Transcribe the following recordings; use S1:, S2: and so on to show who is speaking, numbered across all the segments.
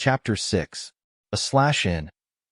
S1: Chapter 6. A slash-in.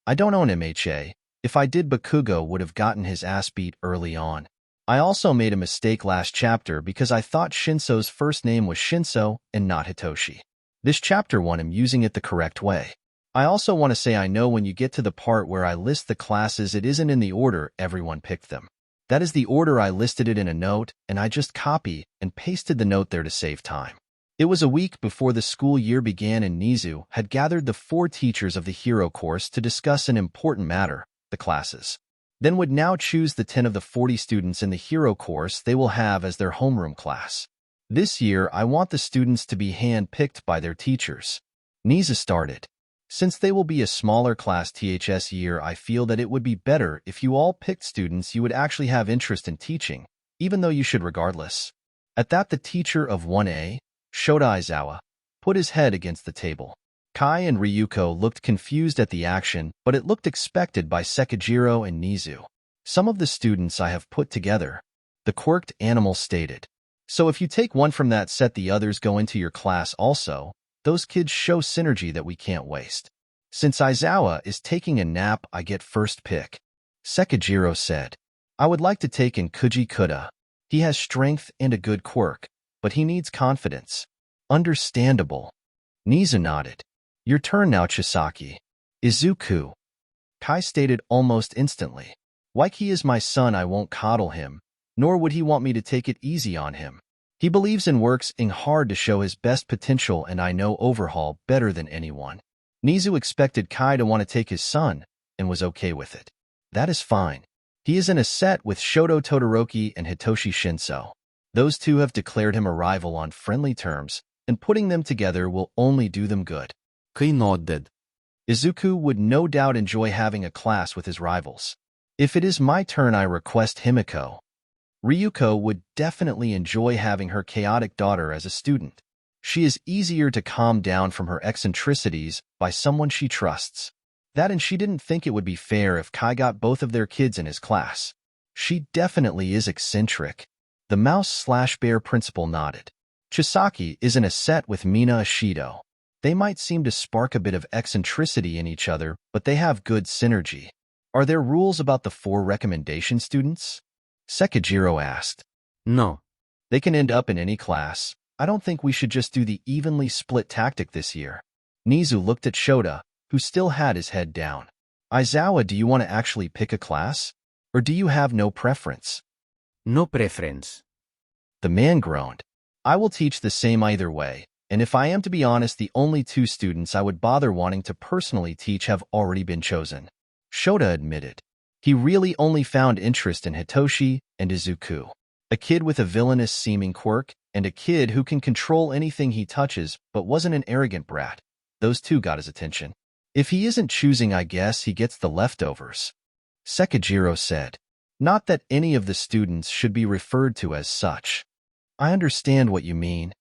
S1: I don't own MHA. If I did, Bakugo would have gotten his ass beat early on. I also made a mistake last chapter because I thought Shinso's first name was Shinso and not Hitoshi. This chapter 1 I'm using it the correct way. I also want to say I know when you get to the part where I list the classes it isn't in the order everyone picked them. That is the order I listed it in a note, and I just copy and pasted the note there to save time. It was a week before the school year began and Nizu had gathered the 4 teachers of the Hero course to discuss an important matter, the classes. Then would now choose the 10 of the 40 students in the Hero course they will have as their homeroom class. This year, I want the students to be hand-picked by their teachers. Nizu started. Since they will be a smaller class THS year, I feel that it would be better if you all picked students you would actually have interest in teaching, even though you should regardless. At that, the teacher of 1A, Shota Aizawa, put his head against the table. Kai and Ryuko looked confused at the action, but it looked expected by Sekijiro and Nizu. Some of the students I have put together, the quirked animal stated. So if you take one from that set, the others go into your class also. Those kids show synergy that we can't waste. Since Aizawa is taking a nap, I get first pick. Sekijiro said. I would like to take in Kuji Kuda. He has strength and a good quirk, but he needs confidence. Understandable. Nizu nodded. Your turn now, Chisaki. Izuku. Kai stated almost instantly. Like he is my son, I won't coddle him, nor would he want me to take it easy on him. He believes and works hard to show his best potential, and I know Overhaul better than anyone. Nizu expected Kai to want to take his son, and was okay with it. That is fine. He is in a set with Shoto Todoroki and Hitoshi Shinso. Those two have declared him a rival on friendly terms, and putting them together will only do them good.
S2: Kai nodded.
S1: Izuku would no doubt enjoy having a class with his rivals. If it is my turn, I request Himiko. Ryuko would definitely enjoy having her chaotic daughter as a student. She is easier to calm down from her eccentricities by someone she trusts. That, and she didn't think it would be fair if Kai got both of their kids in his class. She definitely is eccentric. The mouse/bear principal nodded. Chisaki is in a set with Mina Ashido. They might seem to spark a bit of eccentricity in each other, but they have good synergy. Are there rules about the 4 recommendation students? Sekijiro asked.
S2: No.
S1: They can end up in any class. I don't think we should just do the evenly split tactic this year. Nizu looked at Shota, who still had his head down. Aizawa, do you want to actually pick a class? Or do you have no preference?
S2: No preference.
S1: The man groaned. I will teach the same either way, and if I am to be honest, the only 2 students I would bother wanting to personally teach have already been chosen. Shota admitted. He really only found interest in Hitoshi and Izuku. A kid with a villainous-seeming quirk, and a kid who can control anything he touches but wasn't an arrogant brat. Those 2 got his attention. If he isn't choosing, I guess he gets the leftovers. Sekijiro said. Not that any of the students should be referred to as such. I understand what you mean.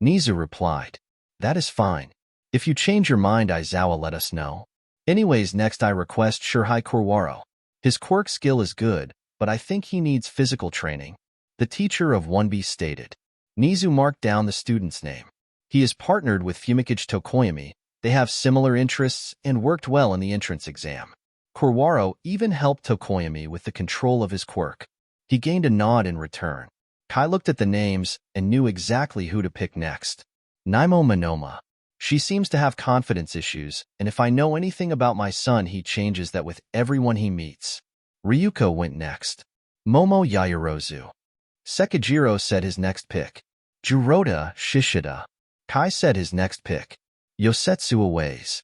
S1: Nizu replied. That is fine. If you change your mind, Aizawa, let us know. Anyways, next I request Shurhei Korwaro. His quirk skill is good, but I think he needs physical training. The teacher of 1B stated. Nizu marked down the student's name. He is partnered with Fumikichi Tokoyami. They have similar interests and worked well in the entrance exam. Korwaro even helped Tokoyami with the control of his quirk. He gained a nod in return. Kai looked at the names and knew exactly who to pick next. Naimo Monoma. She seems to have confidence issues, and if I know anything about my son, he changes that with everyone he meets. Ryuko went next. Momo Yaoyorozu. Sekijiro said his next pick. Jurota Shishida. Kai said his next pick. Yosetsu Aways.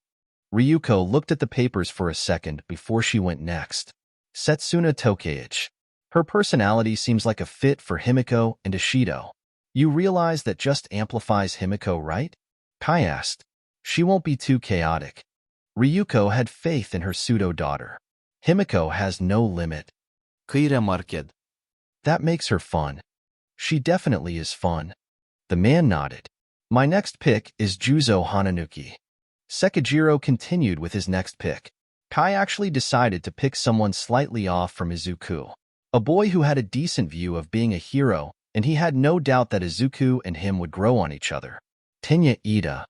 S1: Ryuko looked at the papers for a second before she went next. Setsuna Tokeichi. Her personality seems like a fit for Himiko and Ishido. You realize that just amplifies Himiko, right? Kai asked. She won't be too chaotic. Ryuko had faith in her pseudo-daughter. Himiko has no limit.
S2: Kai remarked.
S1: That makes her fun. She definitely is fun. The man nodded. My next pick is Juzo Hananuki. Sekijiro continued with his next pick. Kai actually decided to pick someone slightly off from Izuku. A boy who had a decent view of being a hero, and he had no doubt that Izuku and him would grow on each other. Tenya Ida.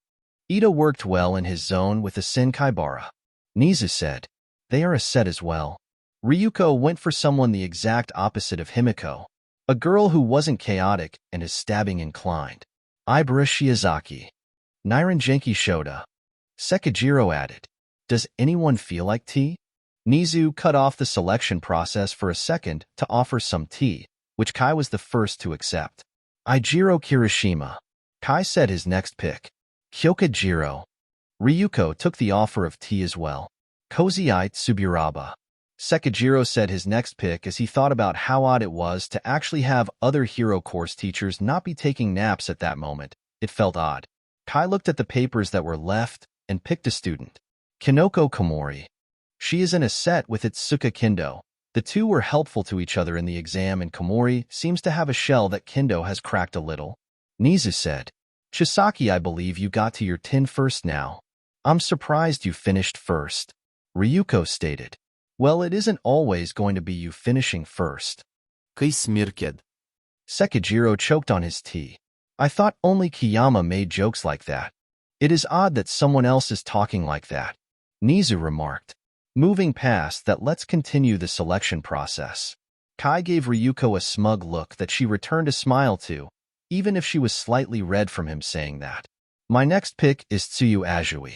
S1: Ida worked well in his zone with the Senkaibara. Nizu said, they are a set as well. Ryuko went for someone the exact opposite of Himiko, a girl who wasn't chaotic and is stabbing inclined. Ibara Shiozaki. Nirangenki Shota. Sekijiro added, does anyone feel like tea? Nizu cut off the selection process for a second to offer some tea, which Kai was the first to accept. Ijiro Kirishima. Kai said his next pick. Kyokajiro. Ryuko took the offer of tea as well. Koziite Tsuburaba. Sekijiro said his next pick as he thought about how odd it was to actually have other hero course teachers not be taking naps at that moment. It felt odd. Kai looked at the papers that were left and picked a student. Kinoko Komori. She is in a set with Itsuka Kendo. The two were helpful to each other in the exam, and Komori seems to have a shell that Kendo has cracked a little. Nizu said, Chisaki, I believe you got to your 10 first now. I'm surprised you finished first. Ryuko stated, well, it isn't always going to be you finishing first.
S2: Kai smirked.
S1: Sekijiro choked on his tea. I thought only Kiyama made jokes like that. It is odd that someone else is talking like that. Nizu remarked. Moving past that, let's continue the selection process. Kai gave Ryuko a smug look that she returned a smile to, even if she was slightly red from him saying that. My next pick is Tsuyu Azui.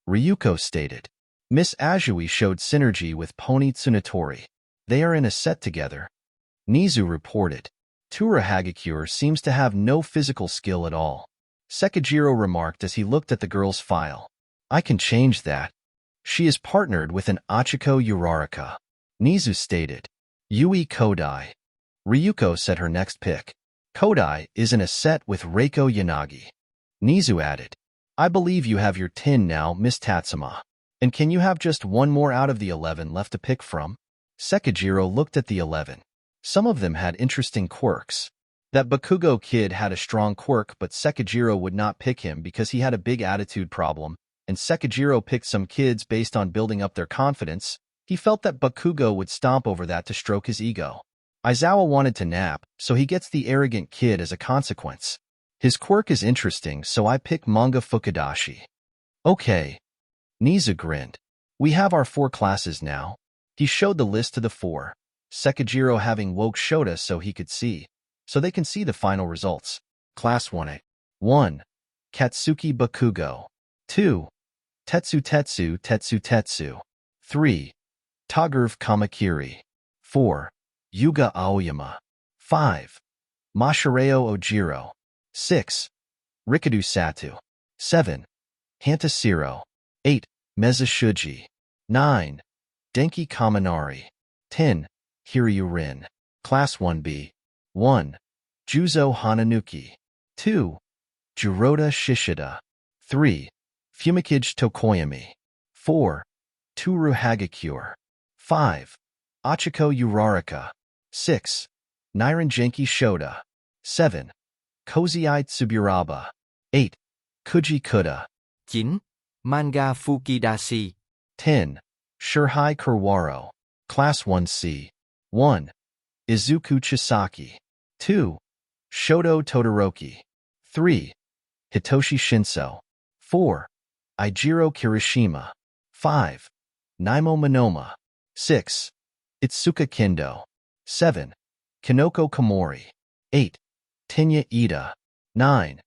S1: Ryuko stated. Miss Azui showed synergy with Pony Tsunatori. They are in a set together. Nizu reported. Tura Hagakure seems to have no physical skill at all. Sekijiro remarked as he looked at the girl's file. I can change that. She is partnered with an Achiko Uraraka. Nizu stated. Yui Kodai. Ryuko said her next pick. Kodai is in a set with Reiko Yanagi. Nizu added. I believe you have your 10 now, Miss Tatsuma. And can you have just one more out of the 11 left to pick from? Sekijiro looked at the 11. Some of them had interesting quirks. That Bakugo kid had a strong quirk, but Sekijiro would not pick him because he had a big attitude problem, and Sekijiro picked some kids based on building up their confidence. He felt that Bakugo would stomp over that to stroke his ego. Aizawa wanted to nap, so he gets the arrogant kid as a consequence. His quirk is interesting, so I pick Manga Fukudashi. Okay. Nizu grinned. We have our 4 classes now. He showed the list to the 4, Sekijiro having woke Shota so he could see, so they can see the final results. Class 1A. 1. Katsuki Bakugo. 2. Tetsu Tetsu Tetsu Tetsu. 3. Tagurv Kamakiri. 4. Yuga Aoyama. 5. Mashireo Ojiro. 6. Rikadu Satu. 7. Hantasiro. 8. Meza Shuji. 9. Denki Kaminari. 10. Hiryu Rin. Class 1B. 1. Juzo Hananuki. 2. Jiroda Shishida. 3. Fumikage Tokoyami. 4. Turu Hagakure. 5. Achiko Uraraka. 6. Nirangenki Shota. 7. Koziite Tsuburaba. 8. Kuji Kuda.
S2: 9. Manga Fukidashi.
S1: 10. Shurhai Kurwaro. Class 1C. 1. Izuku Chisaki. 2. Shoto Todoroki. 3. Hitoshi Shinso. 4. Ijiro Kirishima. 5. Naimo Monoma. 6. Itsuka Kendo. 7. Kinoko Komori. 8. Tinya Ida. 9.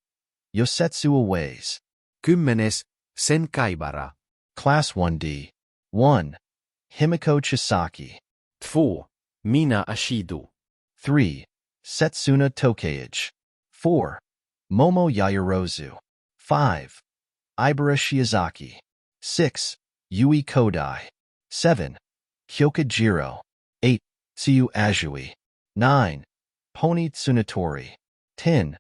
S1: Yosetsu Aways.
S2: 10. Senkaibara.
S1: Class 1D. 1. Himiko Chisaki.
S2: 2. Mina Ashido.
S1: 3. Setsuna Tokeage. 4. Momo Yaoyorozu. 5. Ibara Shiozaki. 6. Yui Kodai. 7. Kyokajiro. 8. Tsuyu Azui. 9. Pony Tsunatori. 10.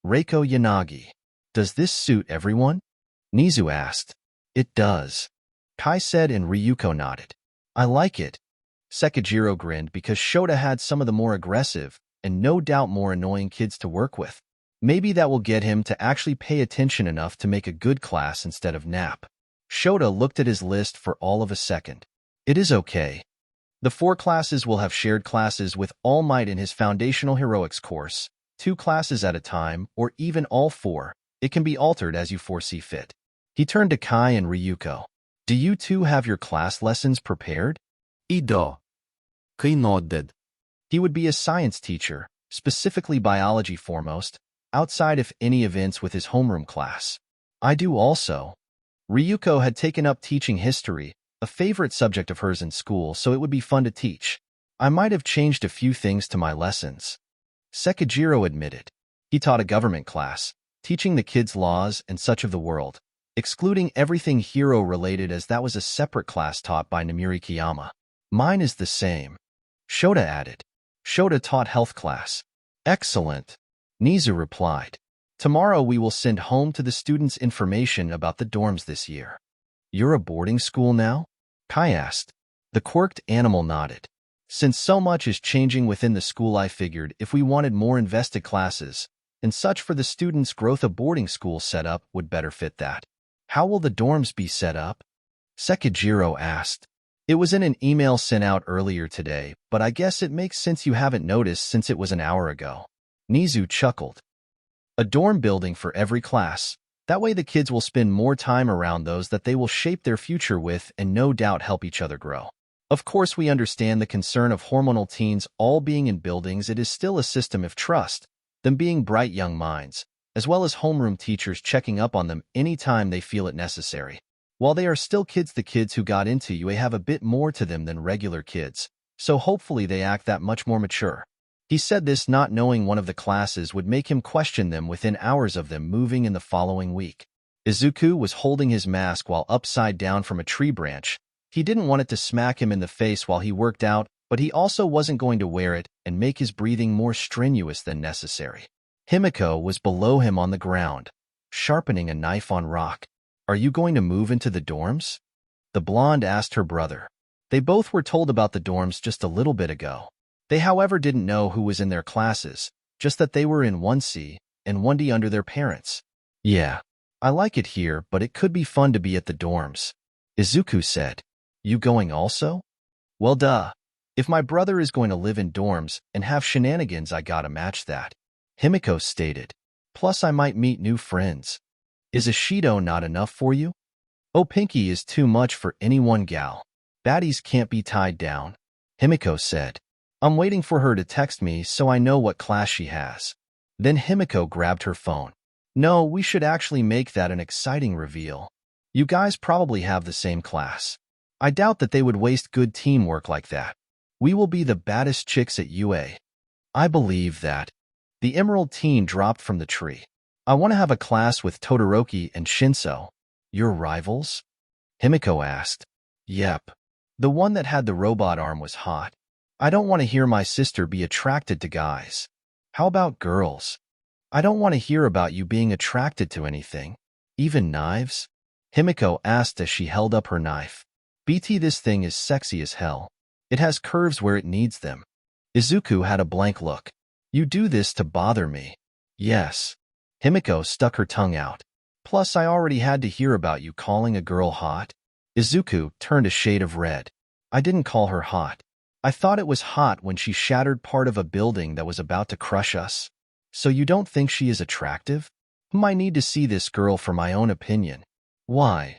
S1: Reiko Yanagi. Does this suit everyone? Nizu asked. It does. Kai said and Ryuko nodded. I like it. Sekijiro grinned because Shota had some of the more aggressive and no doubt more annoying kids to work with. Maybe that will get him to actually pay attention enough to make a good class instead of nap. Shota looked at his list for all of a second. It is okay. The 4 classes will have shared classes with All Might in his Foundational Heroics course, 2 classes at a time, or even all 4. It can be altered as you foresee fit. He turned to Kai and Ryuko. Do you two have your class lessons prepared?
S2: Ido. Kai nodded.
S1: He would be a science teacher, specifically biology foremost, outside if any events with his homeroom class. I do also. Ryuko had taken up teaching history, a favorite subject of hers in school, so it would be fun to teach. I might have changed a few things to my lessons. Sekijiro admitted. He taught a government class, teaching the kids laws and such of the world, excluding everything hero-related as that was a separate class taught by Namiri Kiyama. Mine is the same. Shota added. Shota taught health class. Excellent. Nizu replied. Tomorrow we will send home to the students information about the dorms this year. You're a boarding school now? Kai asked. The quirked animal nodded. Since so much is changing within the school, I figured if we wanted more invested classes and such for the students' growth, a boarding school setup would better fit that. How will the dorms be set up? Sekijiro asked. It was in an email sent out earlier today, but I guess it makes sense you haven't noticed since it was an hour ago. Nizu chuckled. A dorm building for every class. That way the kids will spend more time around those that they will shape their future with and no doubt help each other grow. Of course, we understand the concern of hormonal teens all being in buildings. It is still a system of trust, them being bright young minds, as well as homeroom teachers checking up on them anytime they feel it necessary. While they are still kids, the kids who got into UA have a bit more to them than regular kids, so hopefully they act that much more mature. He said this not knowing one of the classes would make him question them within hours of them moving in the following week. Izuku was holding his mask while upside down from a tree branch. He didn't want it to smack him in the face while he worked out, but he also wasn't going to wear it and make his breathing more strenuous than necessary. Himiko was below him on the ground, sharpening a knife on rock. Are you going to move into the dorms? The blonde asked her brother. They both were told about the dorms just a little bit ago. They, however, didn't know who was in their classes, just that they were in 1C and 1D under their parents. Yeah, I like it here, but it could be fun to be at the dorms. Izuku said. You going also? Well, duh. If my brother is going to live in dorms and have shenanigans, I gotta match that. Himiko stated. Plus, I might meet new friends. Is a Shido not enough for you? Oh, Pinky is too much for any one gal. Baddies can't be tied down. Himiko said. I'm waiting for her to text me so I know what class she has. Then Himiko grabbed her phone. No, we should actually make that an exciting reveal. You guys probably have the same class. I doubt that they would waste good teamwork like that. We will be the baddest chicks at UA. I believe that. The emerald teen dropped from the tree. I want to have a class with Todoroki and Shinso. Your rivals? Himiko asked. Yep. The one that had the robot arm was hot. I don't want to hear my sister be attracted to guys. How about girls? I don't want to hear about you being attracted to anything. Even knives? Himiko asked as she held up her knife. BT, this thing is sexy as hell. It has curves where it needs them. Izuku had a blank look. You do this to bother me. Yes. Himiko stuck her tongue out. Plus, I already had to hear about you calling a girl hot. Izuku turned a shade of red. I didn't call her hot. I thought it was hot when she shattered part of a building that was about to crush us. So you don't think she is attractive? I need to see this girl for my own opinion. Why?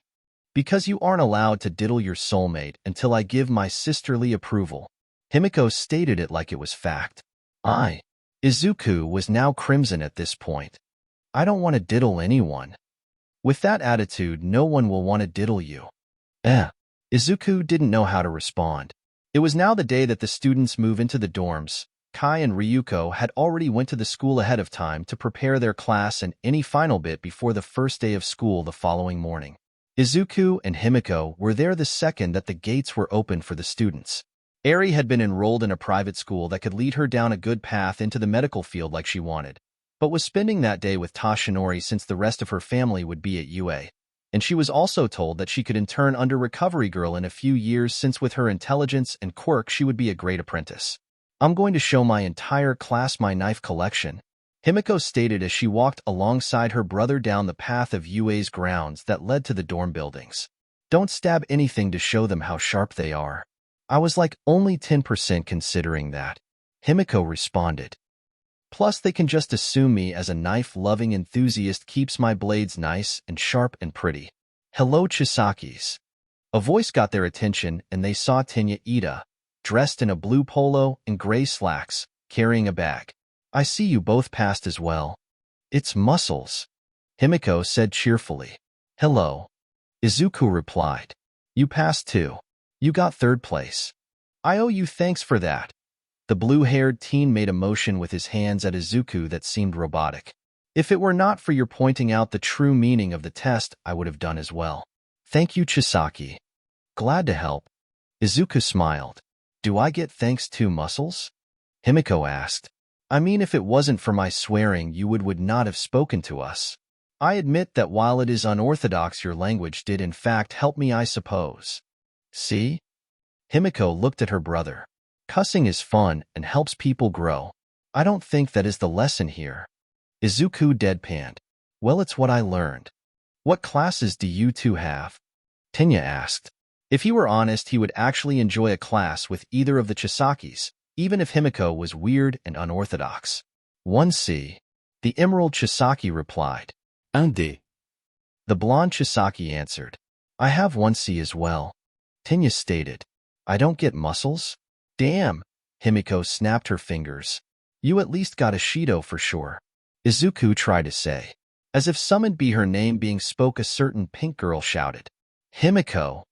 S1: Because you aren't allowed to diddle your soulmate until I give my sisterly approval. Himiko stated it like it was fact. Izuku was now crimson at this point. I don't want to diddle anyone. With that attitude, no one will want to diddle you. Izuku didn't know how to respond. It was now the day that the students move into the dorms. Kai and Ryuko had already went to the school ahead of time to prepare their class and any final bit before the first day of school the following morning. Izuku and Himiko were there the second that the gates were opened for the students. Eri had been enrolled in a private school that could lead her down a good path into the medical field like she wanted, but was spending that day with Tashinori since the rest of her family would be at UA. And she was also told that she could intern under Recovery Girl in a few years since with her intelligence and quirk she would be a great apprentice. I'm going to show my entire class my knife collection, Himiko stated as she walked alongside her brother down the path of UA's grounds that led to the dorm buildings. Don't stab anything to show them how sharp they are. I was like only 10% considering that, Himiko responded. Plus, they can just assume me as a knife-loving enthusiast keeps my blades nice and sharp and pretty. Hello, Chisakis. A voice got their attention and they saw Tenya Ida, dressed in a blue polo and gray slacks, carrying a bag. I see you both passed as well. It's Muscles, Himiko said cheerfully. Hello. Izuku replied. You passed too. You got third place. I owe you thanks for that. The blue-haired teen made a motion with his hands at Izuku that seemed robotic. If it were not for your pointing out the true meaning of the test, I would have done as well. Thank you, Chisaki. Glad to help. Izuku smiled. Do I get thanks too, Muscles? Himiko asked. I mean, if it wasn't for my swearing, you would not have spoken to us. I admit that while it is unorthodox, your language did in fact help me, I suppose. See? Himiko looked at her brother. Cussing is fun and helps people grow. I don't think that is the lesson here. Izuku deadpanned. Well, it's what I learned. What classes do you two have? Tenya asked. If he were honest, he would actually enjoy a class with either of the Chisakis, even if Himiko was weird and unorthodox. 1C. The Emerald Chisaki replied.
S2: 1D.
S1: The blonde Chisaki answered. I have 1C as well. Tenya stated. I don't get Muscles? Damn. Himiko snapped her fingers. You at least got a Shido for sure. Izuku tried to say. As if summoned be her name being spoke, a certain pink girl shouted. Himiko.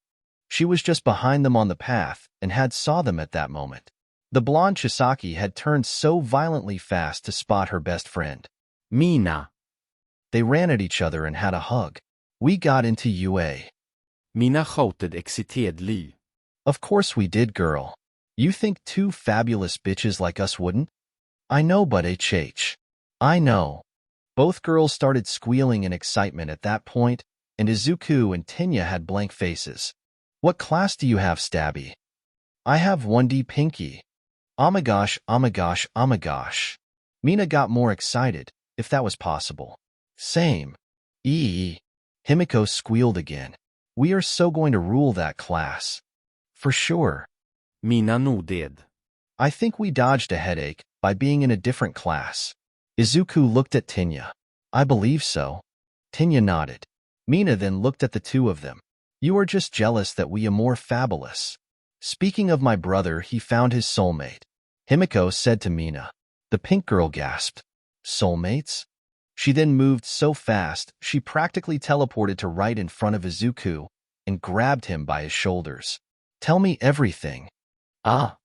S1: She was just behind them on the path and had saw them at that moment. The blonde Chisaki had turned so violently fast to spot her best friend.
S2: Mina.
S1: They ran at each other and had a hug. We got into UA.
S2: Mina skjuter excitedly.
S1: Of course we did, girl. You think two fabulous bitches like us wouldn't? I know, but HH. I know. Both girls started squealing in excitement at that point, and Izuku and Tenya had blank faces. What class do you have, Stabby? I have 1D Pinky. Oh my gosh, oh my gosh, oh my gosh. Mina got more excited, if that was possible. Same. Himiko squealed again. We are so going to rule that class. For sure.
S2: Mina nodded.
S1: I think we dodged a headache by being in a different class. Izuku looked at Tenya. I believe so. Tenya nodded. Mina then looked at the two of them. You are just jealous that we are more fabulous. Speaking of my brother, he found his soulmate. Himiko said to Mina. The pink girl gasped. Soulmates? She then moved so fast, she practically teleported to right in front of Izuku and grabbed him by his shoulders. Tell me everything. Ah.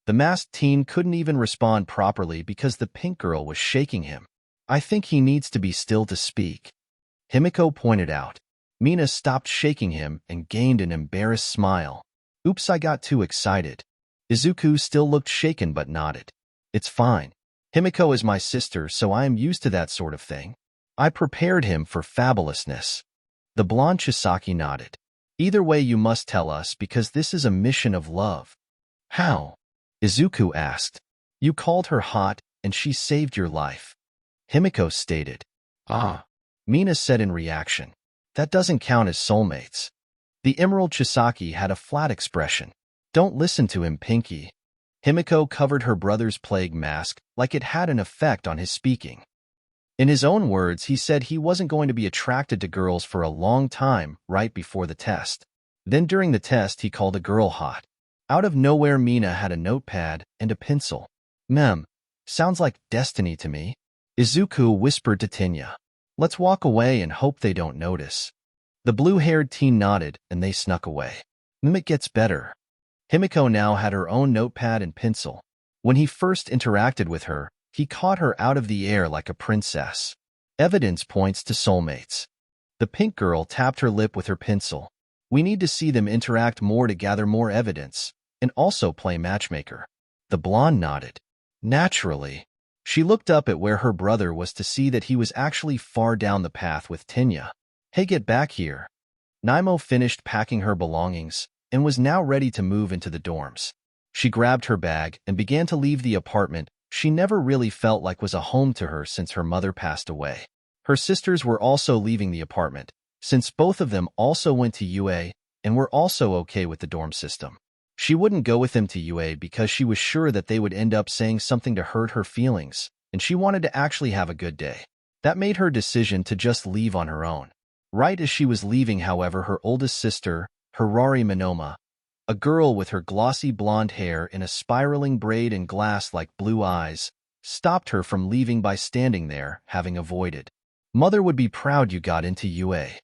S1: The masked teen couldn't even respond properly because the pink girl was shaking him. I think he needs to be still to speak. Himiko pointed out. Mina stopped shaking him and gained an embarrassed smile. Oops, I got too excited. Izuku still looked shaken but nodded. It's fine. Himiko is my sister, so I am used to that sort of thing. I prepared him for fabulousness. The blonde Chisaki nodded. Either way, you must tell us because this is a mission of love. How? Izuku asked. You called her hot and she saved your life. Himiko stated. Ah. Mina said in reaction. That doesn't count as soulmates. The Emerald Chisaki had a flat expression. Don't listen to him, Pinky. Himiko covered her brother's plague mask like it had an effect on his speaking. In his own words, he said he wasn't going to be attracted to girls for a long time right before the test. Then during the test, he called a girl hot. Out of nowhere, Mina had a notepad and a pencil. Sounds like destiny to me. Izuku whispered to Tenya. Let's walk away and hope they don't notice. The blue-haired teen nodded and they snuck away. It gets better. Himiko now had her own notepad and pencil. When he first interacted with her, he caught her out of the air like a princess. Evidence points to soulmates. The pink girl tapped her lip with her pencil. We need to see them interact more to gather more evidence, and also play matchmaker. The blonde nodded. Naturally. She looked up at where her brother was to see that he was actually far down the path with Tenya. Hey, get back here. Naimo finished packing her belongings and was now ready to move into the dorms. She grabbed her bag and began to leave the apartment she never really felt like was a home to her since her mother passed away. Her sisters were also leaving the apartment, since both of them also went to UA and were also okay with the dorm system. She wouldn't go with them to UA because she was sure that they would end up saying something to hurt her feelings, and she wanted to actually have a good day. That made her decision to just leave on her own. Right as she was leaving, however, her oldest sister, Hirari Monoma, a girl with her glossy blonde hair in a spiraling braid and glass-like blue eyes, stopped her from leaving by standing there, having avoided. "Mother would be proud you got into UA,"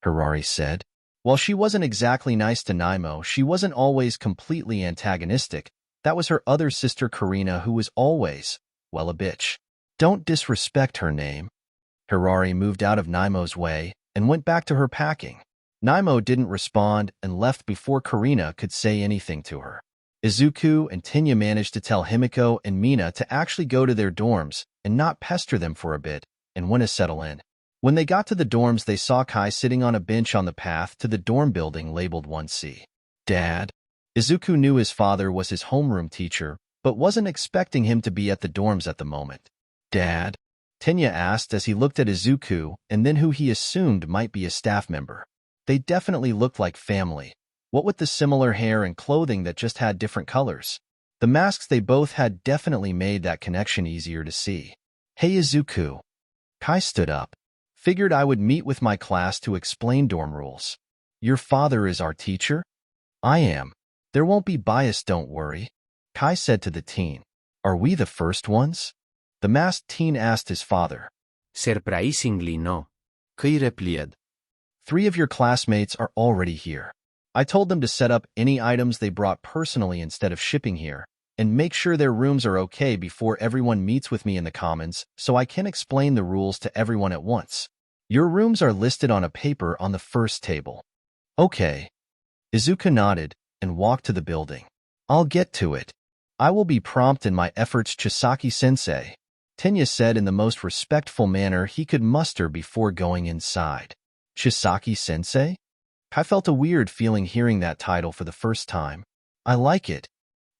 S1: Hirari said. While she wasn't exactly nice to Naimo, she wasn't always completely antagonistic. That was her other sister Karina, who was always, well, a bitch. "Don't disrespect her name." Hirari moved out of Naimo's way and went back to her packing. Naimo didn't respond and left before Karina could say anything to her. Izuku and Tinya managed to tell Himiko and Mina to actually go to their dorms and not pester them for a bit and want to settle in. When they got to the dorms, they saw Kai sitting on a bench on the path to the dorm building labeled 1C. "Dad?" Izuku knew his father was his homeroom teacher, but wasn't expecting him to be at the dorms at the moment. "Dad?" Tinya asked as he looked at Izuku and then who he assumed might be a staff member. They definitely looked like family. What with the similar hair and clothing that just had different colors? The masks they both had definitely made that connection easier to see. "Hey Izuku." Kai stood up. "Figured I would meet with my class to explain dorm rules." "Your father is our teacher?" "I am. There won't be bias, don't worry," Kai said to the teen. "Are we the first ones?" The masked teen asked his father.
S2: Surprisingly no. Kai replied.
S1: "3 of your classmates are already here. I told them to set up any items they brought personally instead of shipping here, and make sure their rooms are okay before everyone meets with me in the commons so I can explain the rules to everyone at once. Your rooms are listed on a paper on the first table." "Okay." Izuku nodded and walked to the building. "I'll get to it. I will be prompt in my efforts, Chisaki-sensei," Tinya said in the most respectful manner he could muster before going inside. "Chisaki-sensei?" I felt a weird feeling hearing that title for the first time. I like it.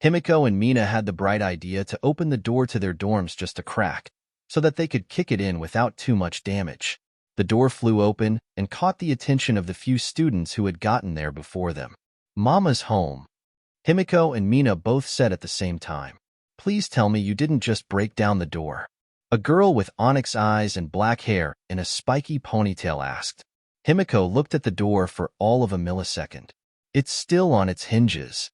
S1: Himiko and Mina had the bright idea to open the door to their dorms just a crack, so that they could kick it in without too much damage. The door flew open and caught the attention of the few students who had gotten there before them. "Mama's home," Himiko and Mina both said at the same time. "Please tell me you didn't just break down the door." A girl with onyx eyes and black hair in a spiky ponytail asked. Himiko looked at the door for all of a millisecond. "It's still on its hinges."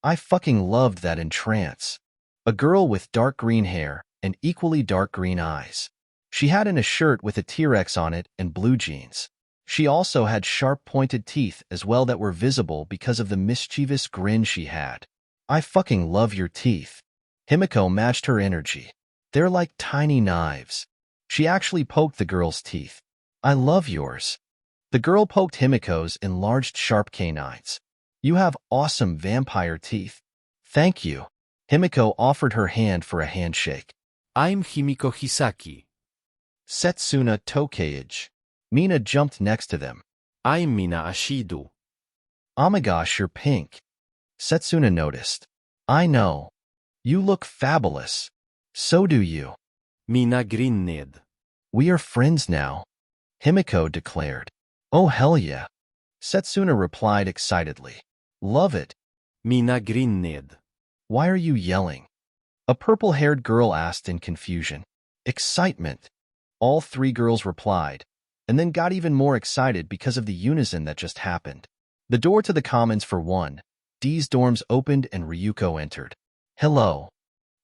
S1: "I fucking loved that entrance." A girl with dark green hair and equally dark green eyes. She had in a shirt with a T-Rex on it and blue jeans. She also had sharp pointed teeth as well that were visible because of the mischievous grin she had. "I fucking love your teeth." Himiko matched her energy. "They're like tiny knives." She actually poked the girl's teeth. "I love yours." The girl poked Himiko's enlarged sharp canines. "You have awesome vampire teeth." "Thank you." Himiko offered her hand for a handshake.
S2: I'm Himiko Chisaki.
S1: Setsuna Tokeage. Mina jumped next to them.
S2: I'm Mina Ashido.
S1: "Oh my gosh, you're pink." Setsuna noticed. "I know. You look fabulous." "So do you."
S2: Mina grinned.
S1: "We are friends now," Himiko declared. "Oh hell yeah." Setsuna replied excitedly. "Love it."
S2: Mina grinned.
S1: "Why are you yelling?" A purple-haired girl asked in confusion. "Excitement." All 3 girls replied, and then got even more excited because of the unison that just happened. The door to the commons for 1D's dorms opened and Ryuko entered. "Hello."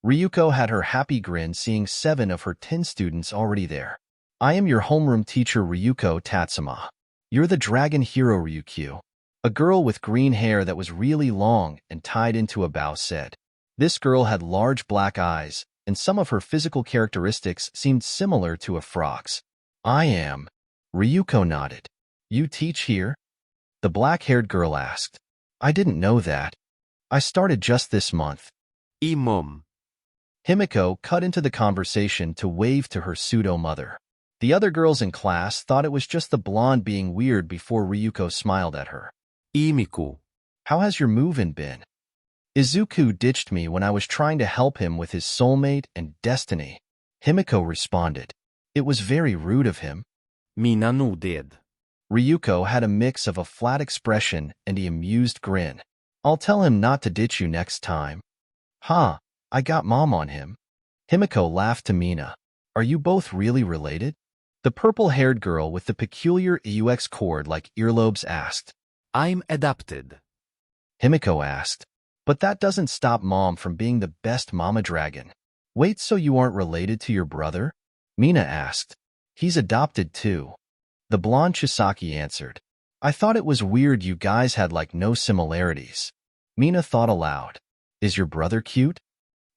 S1: Ryuko had her happy grin seeing 7 of her 10 students already there. "I am your homeroom teacher Ryuko Tatsuma. You're the dragon hero Ryukyu." A girl with green hair that was really long and tied into a bow said. This girl had large black eyes, and some of her physical characteristics seemed similar to a frog's. "I am." Ryuko nodded. "You teach here?" The black-haired girl asked. "I didn't know that. I started just this month."
S2: Mom.
S1: Himiko cut into the conversation to wave to her pseudo-mother. The other girls in class thought it was just the blonde being weird before Ryuko smiled at her.
S2: Miku.
S1: "How has your move-in been?" "Izuku ditched me when I was trying to help him with his soulmate and destiny," Himiko responded. "It was very rude of him."
S2: Mina nodded.
S1: Ryuko had a mix of a flat expression and the amused grin. "I'll tell him not to ditch you next time." "Huh, I got mom on him." Himiko laughed to Mina. "Are you both really related?" The purple-haired girl with the peculiar UX cord like earlobes asked.
S2: I'm adopted.
S1: Himiko asked. But that doesn't stop Mom from being the best mama dragon. Wait, so you aren't related to your brother? Mina asked. He's adopted too. The blonde Chisaki answered. I thought it was weird you guys had like no similarities. Mina thought aloud. Is your brother cute?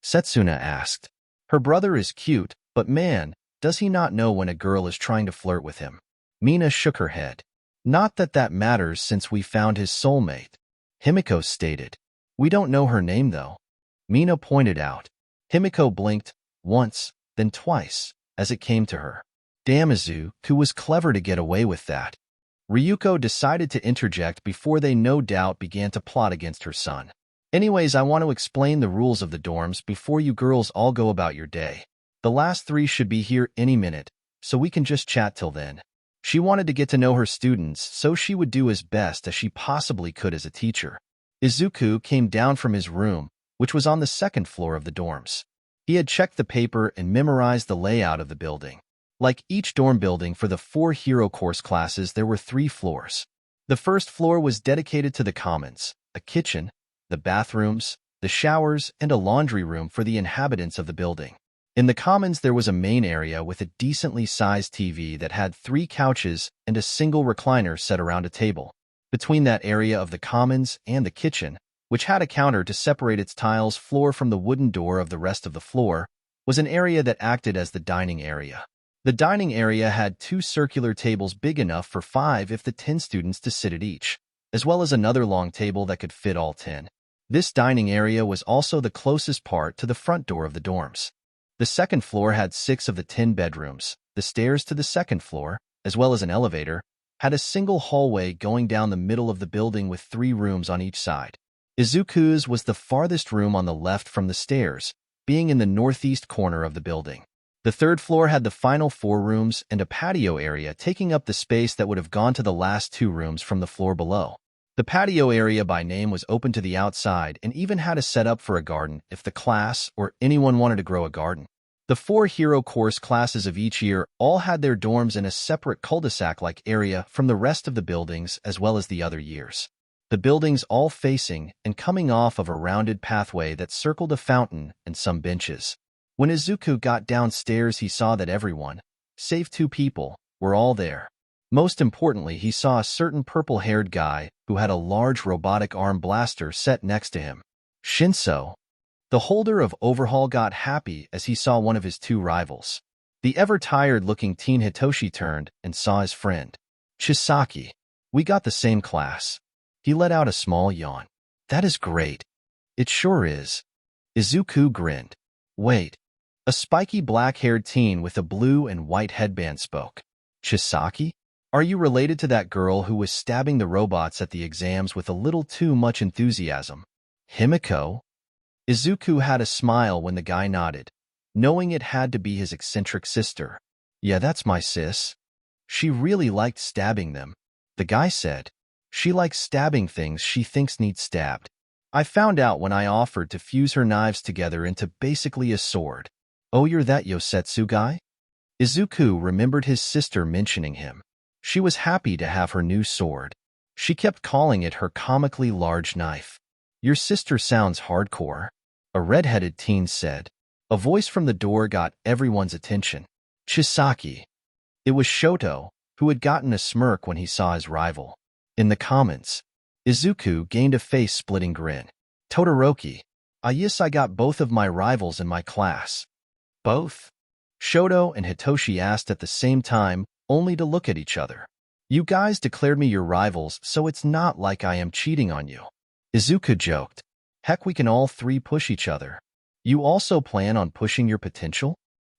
S1: Setsuna asked. Her brother is cute, but man, does he not know when a girl is trying to flirt with him? Mina shook her head. Not that that matters since we found his soulmate. Himiko stated. We don't know her name though. Mina pointed out. Himiko blinked, once, then twice, as it came to her. Damn, Izuku was clever to get away with that. Ryuko decided to interject before they no doubt began to plot against her son. Anyways, I want to explain the rules of the dorms before you girls all go about your day. The last 3 should be here any minute, so we can just chat till then. She wanted to get to know her students, so she would do as best as she possibly could as a teacher. Izuku came down from his room, which was on the 2nd floor of the dorms. He had checked the paper and memorized the layout of the building. Like each dorm building for the 4 hero course classes, there were 3 floors. The first floor was dedicated to the commons, a kitchen, the bathrooms, the showers, and a laundry room for the inhabitants of the building. In the commons, there was a main area with a decently sized TV that had 3 couches and a single recliner set around a table. Between that area of the commons and the kitchen, which had a counter to separate its tiles floor from the wooden door of the rest of the floor, was an area that acted as the dining area. The dining area had 2 circular tables big enough for 5 if the 10 students to sit at each, as well as another long table that could fit all 10. This dining area was also the closest part to the front door of the dorms. The 2nd floor had 6 of the 10 bedrooms. The stairs to the 2nd floor, as well as an elevator, had a single hallway going down the middle of the building with 3 rooms on each side. Izuku's was the farthest room on the left from the stairs, being in the northeast corner of the building. The 3rd floor had the final 4 rooms and a patio area taking up the space that would have gone to the last 2 rooms from the floor below. The patio area by name was open to the outside and even had a setup for a garden if the class or anyone wanted to grow a garden. The 4 hero course classes of each year all had their dorms in a separate cul-de-sac-like area from the rest of the buildings as well as the other years. The buildings all facing and coming off of a rounded pathway that circled a fountain and some benches. When Izuku got downstairs, he saw that everyone, save 2 people, were all there. Most importantly, he saw a certain purple-haired guy who had a large robotic arm blaster set next to him. Shinso, the holder of Overhaul, got happy as he saw one of his 2 rivals. The ever-tired-looking teen Hitoshi turned and saw his friend. Chisaki, we got the same class. He let out a small yawn. That is great. It sure is. Izuku grinned. Wait. A spiky black-haired teen with a blue and white headband spoke. Chisaki? Are you related to that girl who was stabbing the robots at the exams with a little too much enthusiasm? Himiko? Izuku had a smile when the guy nodded, knowing it had to be his eccentric sister. Yeah, that's my sis. She really liked stabbing them. The guy said. She likes stabbing things she thinks need stabbed. I found out when I offered to fuse her knives together into basically a sword. Oh, you're that Yosetsu guy? Izuku remembered his sister mentioning him. She was happy to have her new sword. She kept calling it her comically large knife. Your sister sounds hardcore, a red-headed teen said. A voice from the door got everyone's attention. Chisaki. It was Shoto, who had gotten a smirk when he saw his rival. In the comments, Izuku gained a face-splitting grin. Todoroki. Ah yes, I got both of my rivals in my class. Both? Shoto and Hitoshi asked at the same time, only to look at each other. You guys declared me your rivals, so it's not like I am cheating on you. Izuku joked. Heck, we can all 3 push each other. You also plan on pushing your potential?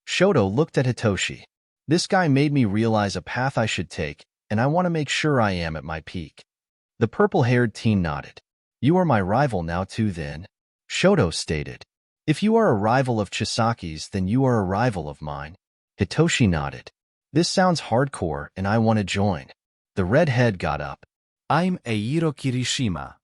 S1: Shoto looked at Hitoshi. This guy made me realize a path I should take, and I want to make sure I am at my peak. The purple-haired teen nodded. You are my rival now too then, Shoto stated. If you are a rival of Chisaki's, then you are a rival of mine. Hitoshi nodded. This sounds hardcore and I want to join. The redhead got up.
S2: I'm Eiro Kirishima.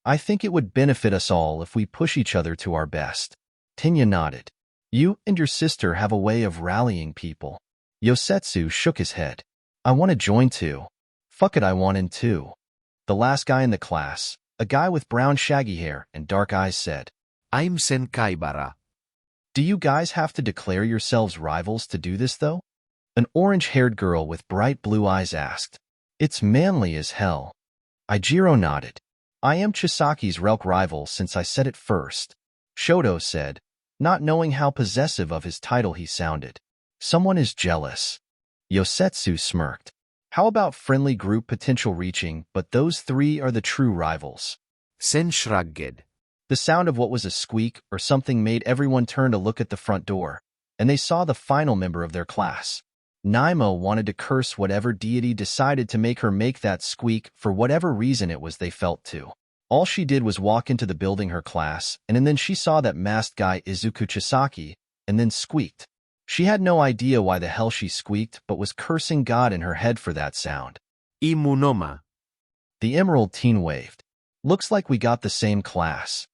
S1: I think it would benefit us all if we push each other to our best. Tenya nodded. You and your sister have a way of rallying people. Yosetsu shook his head. I want to join too. Fuck it, I want in too. The last guy in the class, a guy with brown shaggy hair and dark eyes, said,
S2: I'm Senkaibara.
S1: Do you guys have to declare yourselves rivals to do this though? An orange-haired girl with bright blue eyes asked. It's manly as hell. Ijiro nodded. I am Chisaki's Relk rival since I said it first. Shoto said, not knowing how possessive of his title he sounded. Someone is jealous. Yosetsu smirked. How about friendly group potential reaching, but those three are the true rivals?
S2: Sen shrugged.
S1: The sound of what was a squeak or something made everyone turn to look at the front door, and they saw the final member of their class. Naimo wanted to curse whatever deity decided to make her make that squeak for whatever reason it was they felt to. All she did was walk into the building her class, and then she saw that masked guy Izuku Chisaki, and then squeaked. She had no idea why the hell she squeaked, but was cursing God in her head for that sound.
S2: Monoma.
S1: The emerald teen waved. Looks like we got the same class.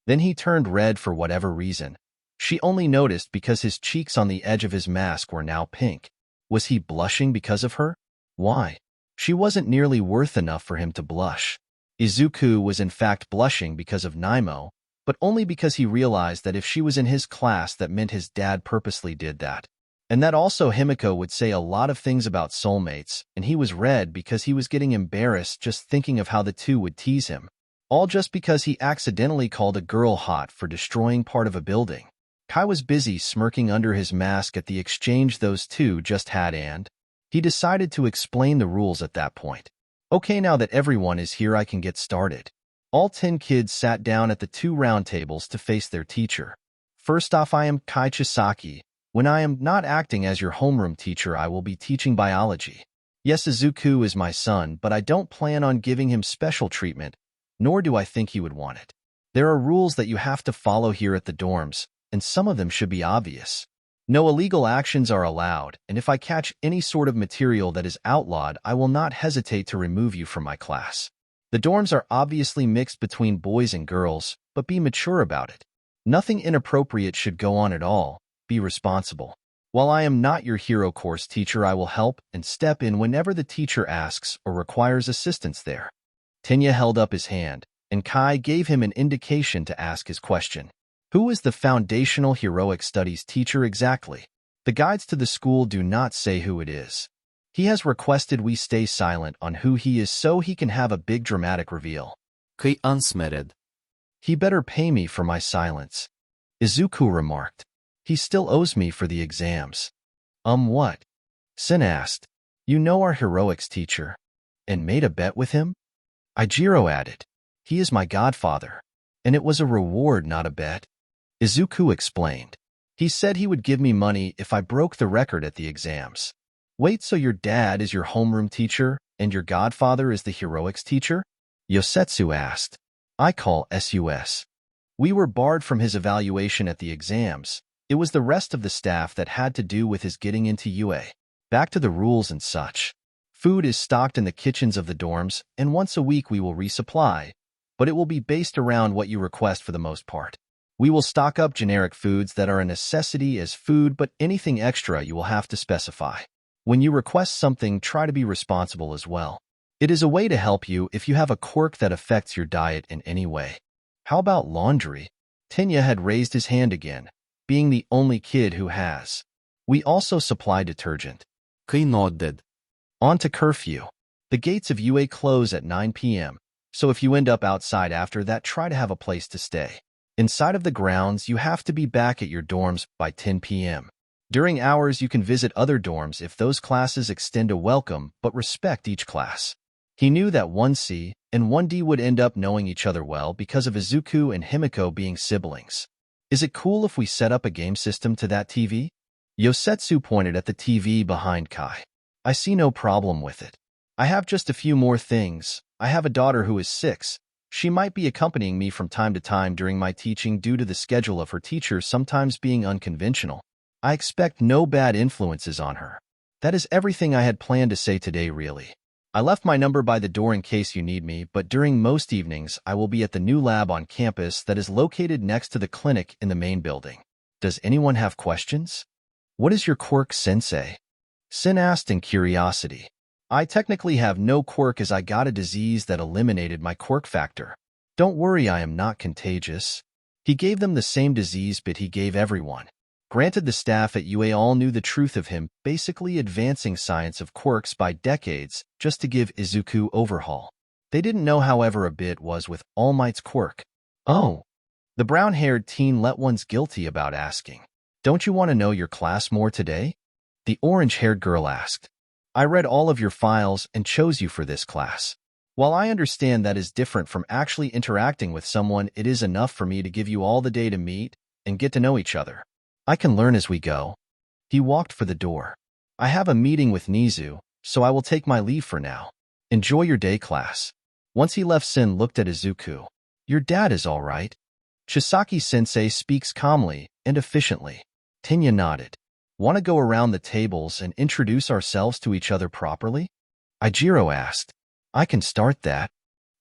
S1: Then he turned red for whatever reason. She only noticed because his cheeks on the edge of his mask were now pink. Was he blushing because of her? Why? She wasn't nearly worth enough for him to blush. Izuku was in fact blushing because of Naimo, but only because he realized that if she was in his class that meant his dad purposely did that. And that also Himiko would say a lot of things about soulmates, and he was red because he was getting embarrassed just thinking of how the two would tease him. All just because he accidentally called a girl hot for destroying part of a building. Kai was busy smirking under his mask at the exchange those two just had, and he decided to explain the rules at that point. Okay, now that everyone is here, I can get started. All 10 kids sat down at the 2 round tables to face their teacher. First off, I am Kai Chisaki. When I am not acting as your homeroom teacher, I will be teaching biology. Yes, Izuku is my son, but I don't plan on giving him special treatment, nor do I think he would want it. There are rules that you have to follow here at the dorms, and some of them should be obvious. No illegal actions are allowed, and if I catch any sort of material that is outlawed, I will not hesitate to remove you from my class. The dorms are obviously mixed between boys and girls, but be mature about it. Nothing inappropriate should go on at all. Be responsible. While I am not your hero course teacher, I will help and step in whenever the teacher asks or requires assistance there. Tenya held up his hand, and Kai gave him an indication to ask his question. Who is the foundational heroic studies teacher exactly? The guides to the school do not say who it is. He has requested we stay silent on who he is so he can have a big dramatic reveal.
S2: Kai unsmerred.
S1: He better pay me for my silence. Izuku remarked. He still owes me for the exams. What? Sen asked. You know our heroics teacher, and made a bet with him? Ijiro added. He is my godfather, and it was a reward, not a bet. Izuku explained. He said he would give me money if I broke the record at the exams. Wait, so your dad is your homeroom teacher, and your godfather is the heroics teacher? Yosetsu asked. I call SUS. We were barred from his evaluation at the exams. It was the rest of the staff that had to do with his getting into UA. Back to the rules and such. Food is stocked in the kitchens of the dorms, and once a week we will resupply, but it will be based around what you request for the most part. We will stock up generic foods that are a necessity as food, but anything extra you will have to specify. When you request something, try to be responsible as well. It is a way to help you if you have a quirk that affects your diet in any way. How about laundry? Tenya had raised his hand again, being the only kid who has. We also supply detergent.
S2: Kai nodded.
S1: On to curfew. The gates of UA close at 9 p.m., so if you end up outside after that, try to have a place to stay. Inside of the grounds, you have to be back at your dorms by 10 p.m. During hours, you can visit other dorms if those classes extend a welcome, but respect each class. He knew that 1C and 1D would end up knowing each other well because of Izuku and Himiko being siblings. Is it cool if we set up a game system to that TV? Yosetsu pointed at the TV behind Kai. I see no problem with it. I have just a few more things. I have a daughter who is 6. She might be accompanying me from time to time during my teaching due to the schedule of her teachers sometimes being unconventional. I expect no bad influences on her. That is everything I had planned to say today, really. I left my number by the door in case you need me, but during most evenings I will be at the new lab on campus that is located next to the clinic in the main building. Does anyone have questions? What is your quirk, sensei? Sin asked in curiosity. I technically have no quirk as I got a disease that eliminated my quirk factor. Don't worry, I am not contagious. He gave them the same disease bit he gave everyone. Granted, the staff at UA all knew the truth of him basically advancing science of quirks by decades just to give Izuku Overhaul. They didn't know, however, a bit was with All Might's quirk. Oh. The brown-haired teen let one's guilty about asking. Don't you want to know your class more today? The orange-haired girl asked. I read all of your files and chose you for this class. While I understand that is different from actually interacting with someone, it is enough for me to give you all the day to meet and get to know each other. I can learn as we go. He walked for the door. I have a meeting with Nizu, so I will take my leave for now. Enjoy your day, class. Once he left, Sin looked at Izuku. Your dad is all right. Chisaki-sensei speaks calmly and efficiently. Tenya nodded. Want to go around the tables and introduce ourselves to each other properly? Ijiro asked. I can start that.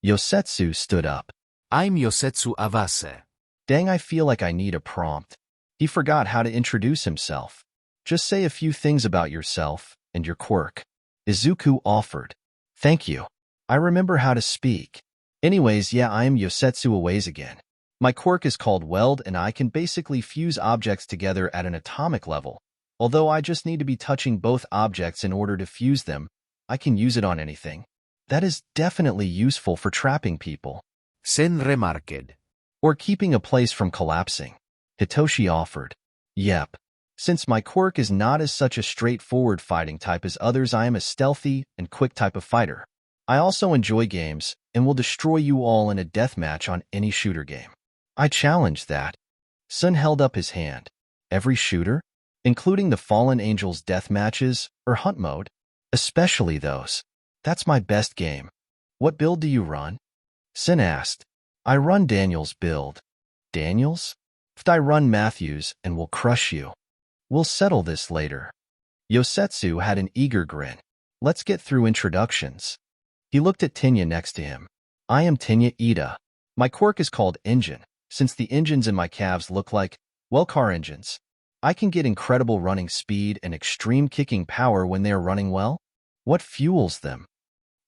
S1: Yosetsu stood up.
S2: I'm Yosetsu Awase.
S1: Dang, I feel like I need a prompt. He forgot how to introduce himself. Just say a few things about yourself and your quirk. Izuku offered. Thank you. I remember how to speak. Anyways, yeah, I am Yosetsu Awase again. My quirk is called Weld, and I can basically fuse objects together at an atomic level. Although I just need to be touching both objects in order to fuse them, I can use it on anything. That is definitely useful for trapping people.
S2: Sen remarked.
S1: Or keeping a place from collapsing. Hitoshi offered. Yep. Since my quirk is not as such a straightforward fighting type as others, I am a stealthy and quick type of fighter. I also enjoy games and will destroy you all in a deathmatch on any shooter game. I challenge that. Sun held up his hand. Every shooter? Including the Fallen Angels death matches or hunt mode? Especially those. That's my best game. What build do you run? Sin asked. I run Daniel's build. Daniel's? If I run Matthews and will crush you. We'll settle this later. Yosetsu had an eager grin. Let's get through introductions. He looked at Tenya next to him. I am Tenya Ida. My quirk is called Engine, since the engines in my calves look like, well, car engines. I can get incredible running speed and extreme kicking power when they are running well. What fuels them?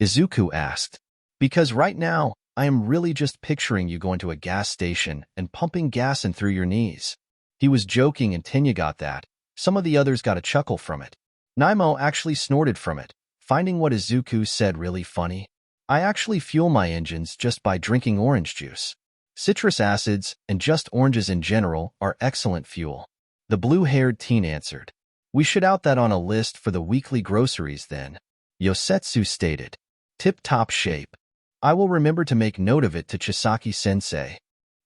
S1: Izuku asked. Because right now, I am really just picturing you going to a gas station and pumping gas in through your knees. He was joking and Tenya got that. Some of the others got a chuckle from it. Naimo actually snorted from it, finding what Izuku said really funny. I actually fuel my engines just by drinking orange juice. Citrus acids and just oranges in general are excellent fuel. The blue-haired teen answered. We should out that on a list for the weekly groceries then. Yosetsu stated. Tip-top shape. I will remember to make note of it to Chisaki-sensei.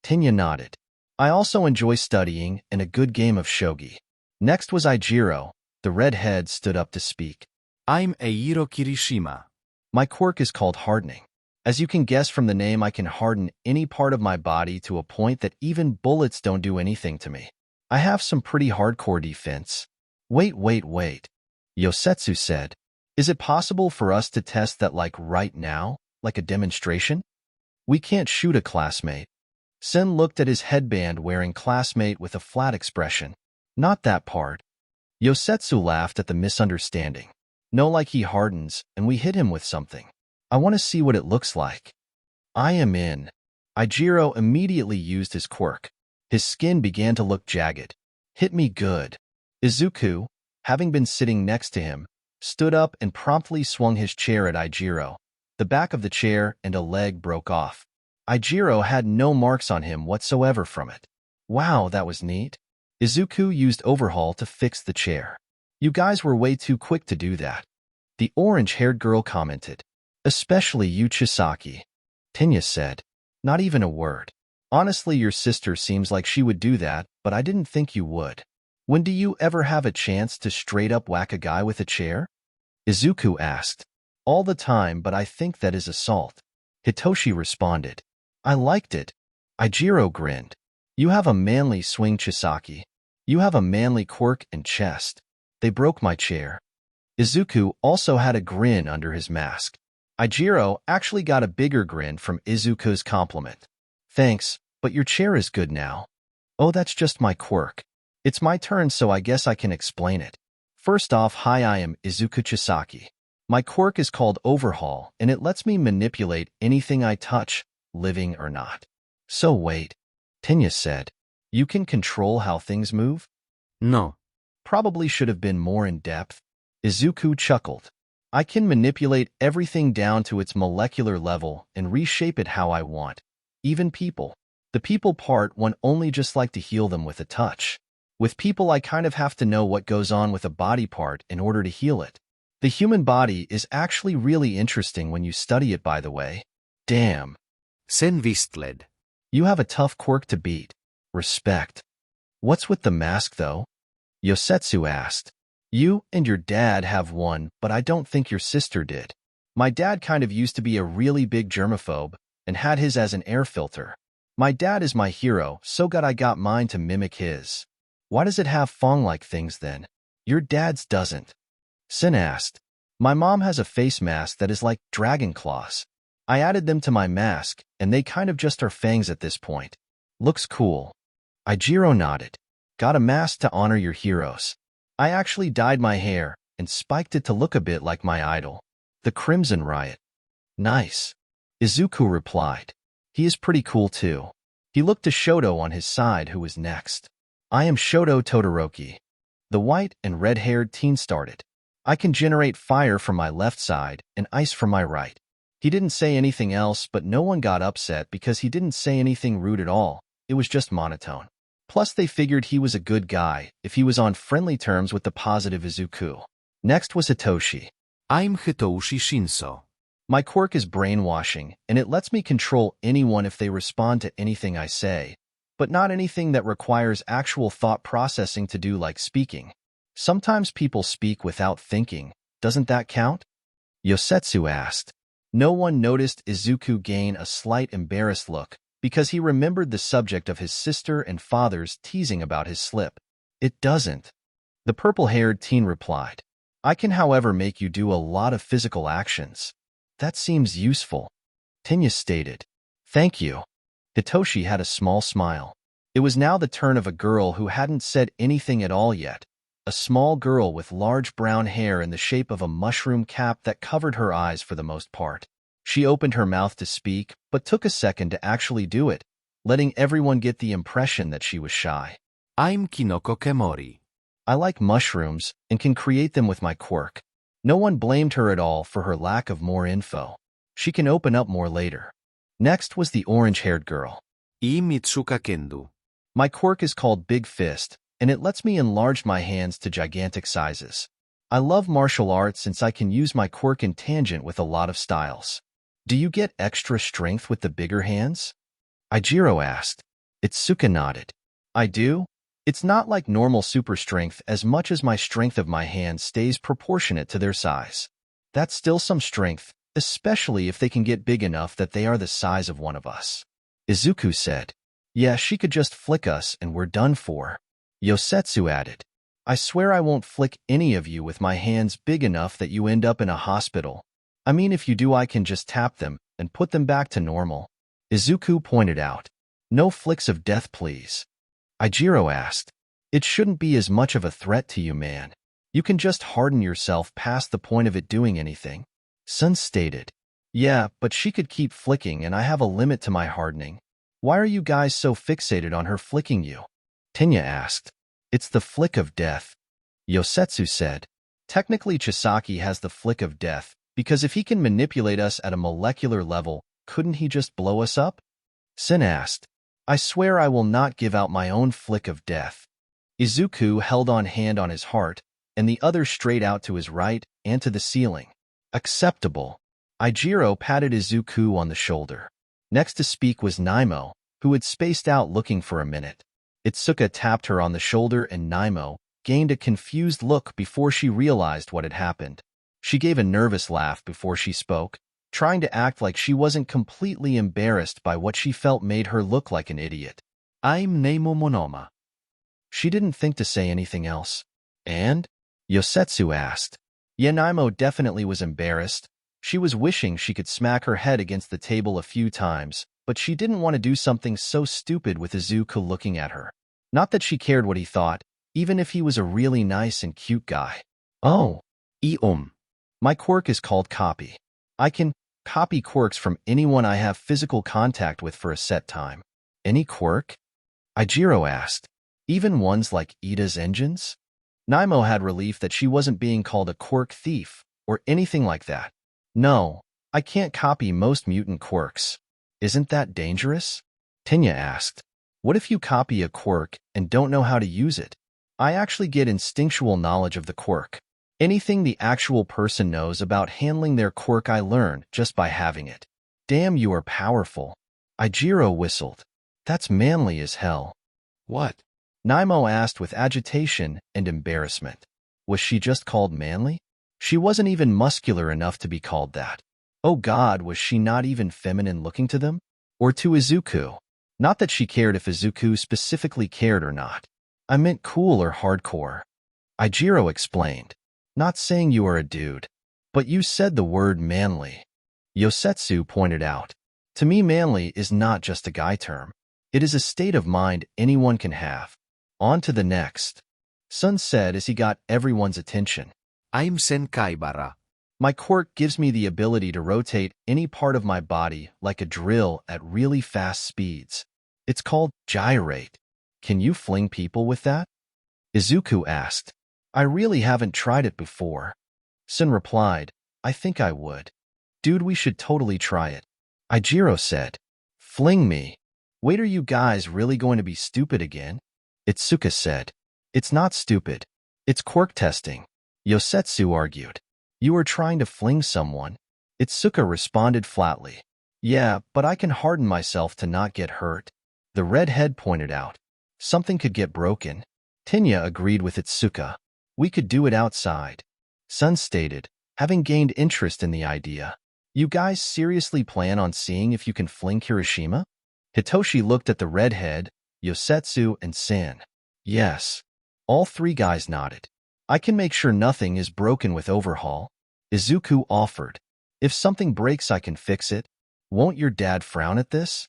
S1: Tenya nodded. I also enjoy studying and a good game of shogi. Next was Ijiro. The redhead stood up to speak.
S2: I'm Eiro Kirishima.
S1: My quirk is called hardening. As you can guess from the name, I can harden any part of my body to a point that even bullets don't do anything to me. I have some pretty hardcore defense. Wait. Yosetsu said. Is it possible for us to test that like right now, like a demonstration? We can't shoot a classmate. Sen looked at his headband wearing classmate with a flat expression. Not that part. Yosetsu laughed at the misunderstanding. No, like he hardens and we hit him with something. I want to see what it looks like. I am in. Ijiro immediately used his quirk. His skin began to look jagged. Hit me good. Izuku, having been sitting next to him, stood up and promptly swung his chair at Ijiro. The back of the chair and a leg broke off. Ijiro had no marks on him whatsoever from it. Wow, that was neat. Izuku used Overhaul to fix the chair. You guys were way too quick to do that. The orange-haired girl commented. Especially you, Chisaki. Tenya said. Not even a word. Honestly, your sister seems like she would do that, but I didn't think you would. When do you ever have a chance to straight up whack a guy with a chair? Izuku asked. All the time, but I think that is assault. Hitoshi responded. I liked it. Ijiro grinned. You have a manly swing, Chisaki. You have a manly quirk and chest. They broke my chair. Izuku also had a grin under his mask. Ijiro actually got a bigger grin from Izuku's compliment. Thanks, but your chair is good now. Oh, that's just my quirk. It's my turn, so I guess I can explain it. First off, hi, I am Izuku Chisaki. My quirk is called Overhaul, and it lets me manipulate anything I touch, living or not. So wait, Tenya said. You can control how things move?
S2: No.
S1: Probably should have been more in depth. Izuku chuckled. I can manipulate everything down to its molecular level and reshape it how I want. Even people. The people part, one only just like to heal them with a touch. With people, I kind of have to know what goes on with a body part in order to heal it. The human body is actually really interesting when you study it, by the way. Damn.
S2: Sen vistled.
S1: You have a tough quirk to beat. Respect. What's with the mask, though? Yosetsu asked. You and your dad have one, but I don't think your sister did. My dad kind of used to be a really big germaphobe and had his as an air filter. My dad is my hero, so I got mine to mimic his. Why does it have fong-like things then? Your dad's doesn't. Sin asked. My mom has a face mask that is like dragon claws. I added them to my mask, and they kind of just are fangs at this point. Looks cool. Ijiro nodded. Got a mask to honor your heroes. I actually dyed my hair and spiked it to look a bit like my idol, the Crimson Riot. Nice. Izuku replied. He is pretty cool too. He looked to Shoto on his side, who was next. I am Shoto Todoroki. The white and red-haired teen started. I can generate fire from my left side and ice from my right. He didn't say anything else, but no one got upset because he didn't say anything rude at all. It was just monotone. Plus, they figured he was a good guy if he was on friendly terms with the positive Izuku. Next was Hitoshi.
S2: I'm Hitoushi Shinso.
S1: My quirk is brainwashing, and it lets me control anyone if they respond to anything I say, but not anything that requires actual thought processing to do, like speaking. Sometimes people speak without thinking. Doesn't that count? Yosetsu asked. No one noticed Izuku gain a slight embarrassed look, because he remembered the subject of his sister and father's teasing about his slip. It doesn't. The purple-haired teen replied. I can, however, make you do a lot of physical actions. That seems useful. Tenya stated. Thank you. Hitoshi had a small smile. It was now the turn of a girl who hadn't said anything at all yet. A small girl with large brown hair in the shape of a mushroom cap that covered her eyes for the most part. She opened her mouth to speak, but took a second to actually do it, letting everyone get the impression that she was shy.
S2: I'm Kinoko Kemori.
S1: I like mushrooms and can create them with my quirk. No one blamed her at all for her lack of more info. She can open up more later. Next was the orange-haired girl.
S2: I Mitsuka Kendo.
S1: My quirk is called Big Fist, and it lets me enlarge my hands to gigantic sizes. I love martial arts since I can use my quirk in tangent with a lot of styles. Do you get extra strength with the bigger hands? Ijiro asked. Itsuka nodded. I do. It's not like normal super strength as much as my strength of my hands stays proportionate to their size. That's still some strength, especially if they can get big enough that they are the size of one of us. Izuku said. Yeah, she could just flick us and we're done for. Yosetsu added. I swear I won't flick any of you with my hands big enough that you end up in a hospital. I mean, if you do, I can just tap them and put them back to normal. Izuku pointed out. No flicks of death, please. Ijiro asked. It shouldn't be as much of a threat to you, man. You can just harden yourself past the point of it doing anything. Sun stated. Yeah, but she could keep flicking and I have a limit to my hardening. Why are you guys so fixated on her flicking you? Tenya asked. It's the flick of death. Yosetsu said. Technically, Chisaki has the flick of death, because if he can manipulate us at a molecular level, couldn't he just blow us up? Sin asked. I swear I will not give out my own flick of death. Izuku held on hand on his heart, and the other straight out to his right and to the ceiling. Acceptable. Ijiro patted Izuku on the shoulder. Next to speak was Naimo, who had spaced out looking for a minute. Itsuka tapped her on the shoulder and Naimo gained a confused look before she realized what had happened. She gave a nervous laugh before she spoke, trying to act like she wasn't completely embarrassed by what she felt made her look like an idiot. I'm Nemo Monoma. She didn't think to say anything else. And? Yosetsu asked. Naimo definitely was embarrassed. She was wishing she could smack her head against the table a few times, but she didn't want to do something so stupid with Izuku looking at her. Not that she cared what he thought, even if he was a really nice and cute guy. Oh, my quirk is called copy. I can copy quirks from anyone I have physical contact with for a set time. Any quirk? Ijiro asked. Even ones like Ida's engines? Naimo had relief that she wasn't being called a quirk thief or anything like that. No, I can't copy most mutant quirks. Isn't that dangerous? Tinya asked. What if you copy a quirk and don't know how to use it? I actually get instinctual knowledge of the quirk. Anything the actual person knows about handling their quirk I learn just by having it. Damn, you are powerful. Ijiro whistled. That's manly as hell.
S2: What?
S1: Naimo asked with agitation and embarrassment. Was she just called manly? She wasn't even muscular enough to be called that. Oh God, was she not even feminine looking to them? Or to Izuku? Not that she cared if Izuku specifically cared or not. I meant cool or hardcore. Ijiro explained. Not saying you are a dude, but you said the word manly. Yosetsu pointed out. To me, manly is not just a guy term. It is a state of mind anyone can have. On to the next. Sun said as he got everyone's attention.
S2: I'm Senkaibara.
S1: My quirk gives me the ability to rotate any part of my body like a drill at really fast speeds. It's called gyrate. Can you fling people with that? Izuku asked. I really haven't tried it before. Sun replied, I think I would. Dude, we should totally try it. Ijiro said. Fling me. Wait, are you guys really going to be stupid again? Itsuka said. It's not stupid. It's quirk testing. Yosetsu argued. You are trying to fling someone. Itsuka responded flatly. Yeah, but I can harden myself to not get hurt. The redhead pointed out. Something could get broken. Tinya agreed with Itsuka. We could do it outside. Sun stated, having gained interest in the idea. You guys seriously plan on seeing if you can fling Kirishima? Hitoshi looked at the redhead, Yosetsu, and San. Yes. All three guys nodded. I can make sure nothing is broken with Overhaul. Izuku offered. If something breaks, I can fix it. Won't your dad frown at this?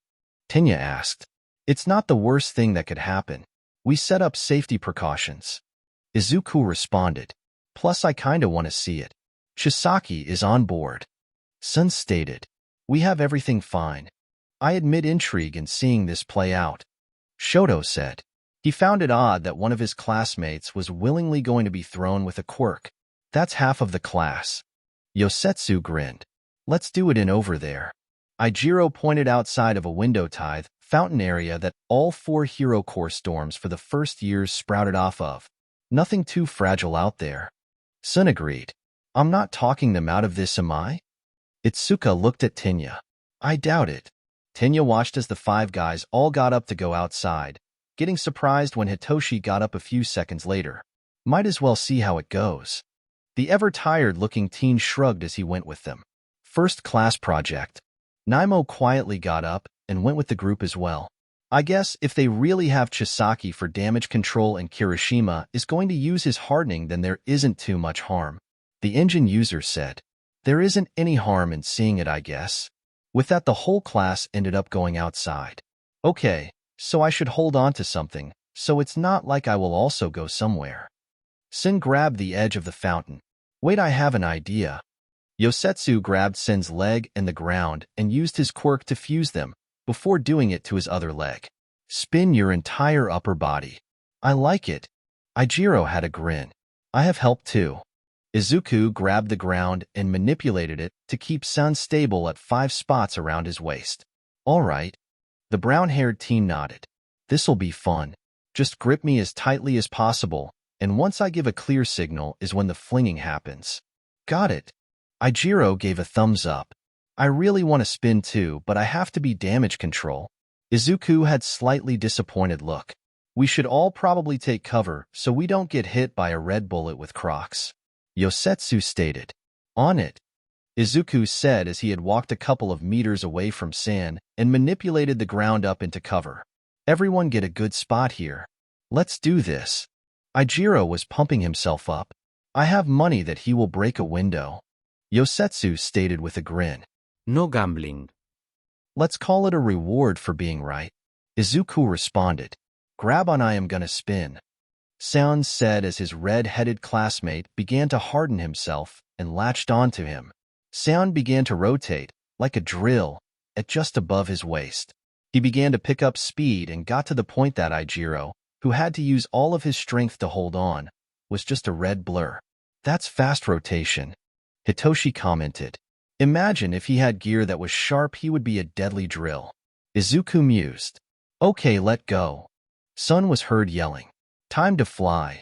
S1: Tinya asked. It's not the worst thing that could happen. We set up safety precautions. Izuku responded. Plus, I kinda want to see it. Chisaki is on board. Sun stated. We have everything fine. I admit intrigue in seeing this play out. Shoto said. He found it odd that one of his classmates was willingly going to be thrown with a quirk. That's half of the class. Yosetsu grinned. Let's do it in over there. Ijiro pointed outside of a window-tithe fountain area that all 4 Hero Corps storms for the first years sprouted off of. Nothing too fragile out there. Sun agreed. I'm not talking them out of this, am I? Itsuka looked at Tinya. I doubt it. Tinya watched as the 5 guys all got up to go outside, getting surprised when Hitoshi got up a few seconds later. Might as well see how it goes. The ever-tired-looking teen shrugged as he went with them. First class project. Naimo quietly got up and went with the group as well. I guess if they really have Chisaki for damage control and Kirishima is going to use his hardening, then there isn't too much harm. The engine user said. There isn't any harm in seeing it, I guess. With that, the whole class ended up going outside. Okay, so I should hold on to something, so it's not like I will also go somewhere. Sin grabbed the edge of the fountain. Wait, I have an idea. Yosetsu grabbed Sin's leg and the ground and used his quirk to fuse them, before doing it to his other leg. Spin your entire upper body. I like it. Ijiro had a grin. I have helped too. Izuku grabbed the ground and manipulated it to keep Sun stable at 5 spots around his waist. All right. The brown-haired teen nodded. This'll be fun. Just grip me as tightly as possible, and once I give a clear signal is when the flinging happens. Got it. Ijiro gave a thumbs up. I really want to spin too, but I have to be damage control. Izuku had slightly disappointed look. We should all probably take cover so we don't get hit by a red bullet with Crocs. Yosetsu stated. On it. Izuku said as he had walked a couple of meters away from San and manipulated the ground up into cover. Everyone get a good spot here. Let's do this. Ijiro was pumping himself up. I have money that he will break a window. Yosetsu stated with a grin.
S2: No gambling.
S1: Let's call it a reward for being right. Izuku responded. Grab on, I am gonna spin. Sound said as his red-headed classmate began to harden himself and latched onto him. Sound began to rotate, like a drill, at just above his waist. He began to pick up speed and got to the point that Ijiro, who had to use all of his strength to hold on, was just a red blur. That's fast rotation, Hitoshi commented. Imagine if he had gear that was sharp, he would be a deadly drill. Izuku mused. Okay, let go. Sun was heard yelling. Time to fly.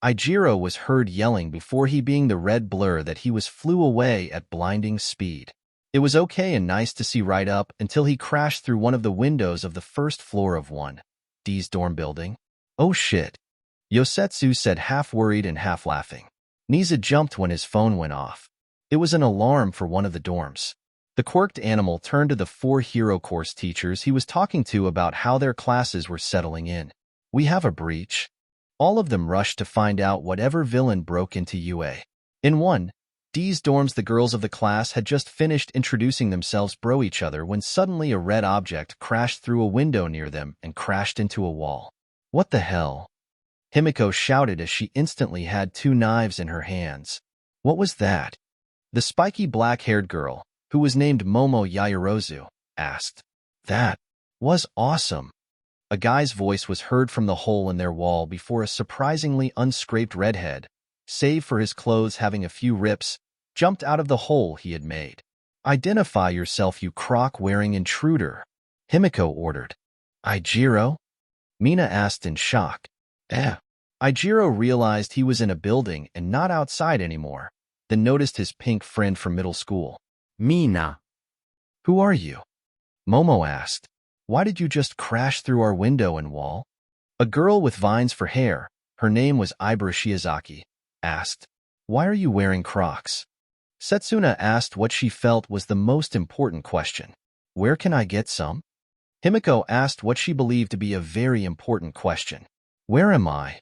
S1: Ijiro was heard yelling before he being the red blur that he flew away at blinding speed. It was okay and nice to see right up until he crashed through one of the windows of the first floor of 1D's dorm building. Oh shit. Yosetsu said, half worried and half laughing. Niza jumped when his phone went off. It was an alarm for one of the dorms. The quirked animal turned to the 4 hero course teachers he was talking to about how their classes were settling in. We have a breach. All of them rushed to find out whatever villain broke into UA. In 1D's dorms, the girls of the class had just finished introducing themselves bro each other when suddenly a red object crashed through a window near them and crashed into a wall. What the hell? Himiko shouted as she instantly had 2 knives in her hands. What was that? The spiky black-haired girl, who was named Momo Yaoyorozu, asked. That was awesome. A guy's voice was heard from the hole in their wall before a surprisingly unscraped redhead, save for his clothes having a few rips, jumped out of the hole he had made. Identify yourself, you crock-wearing intruder, Himiko ordered. Ijiro? Mina asked in shock. Ijiro realized he was in a building and not outside anymore, then noticed his pink friend from middle school.
S2: Mina.
S1: Who are you? Momo asked. Why did you just crash through our window and wall? A girl with vines for hair, her name was Ibra Shiozaki, asked. Why are you wearing Crocs? Setsuna asked what she felt was the most important question. Where can I get some? Himiko asked what she believed to be a very important question. Where am I?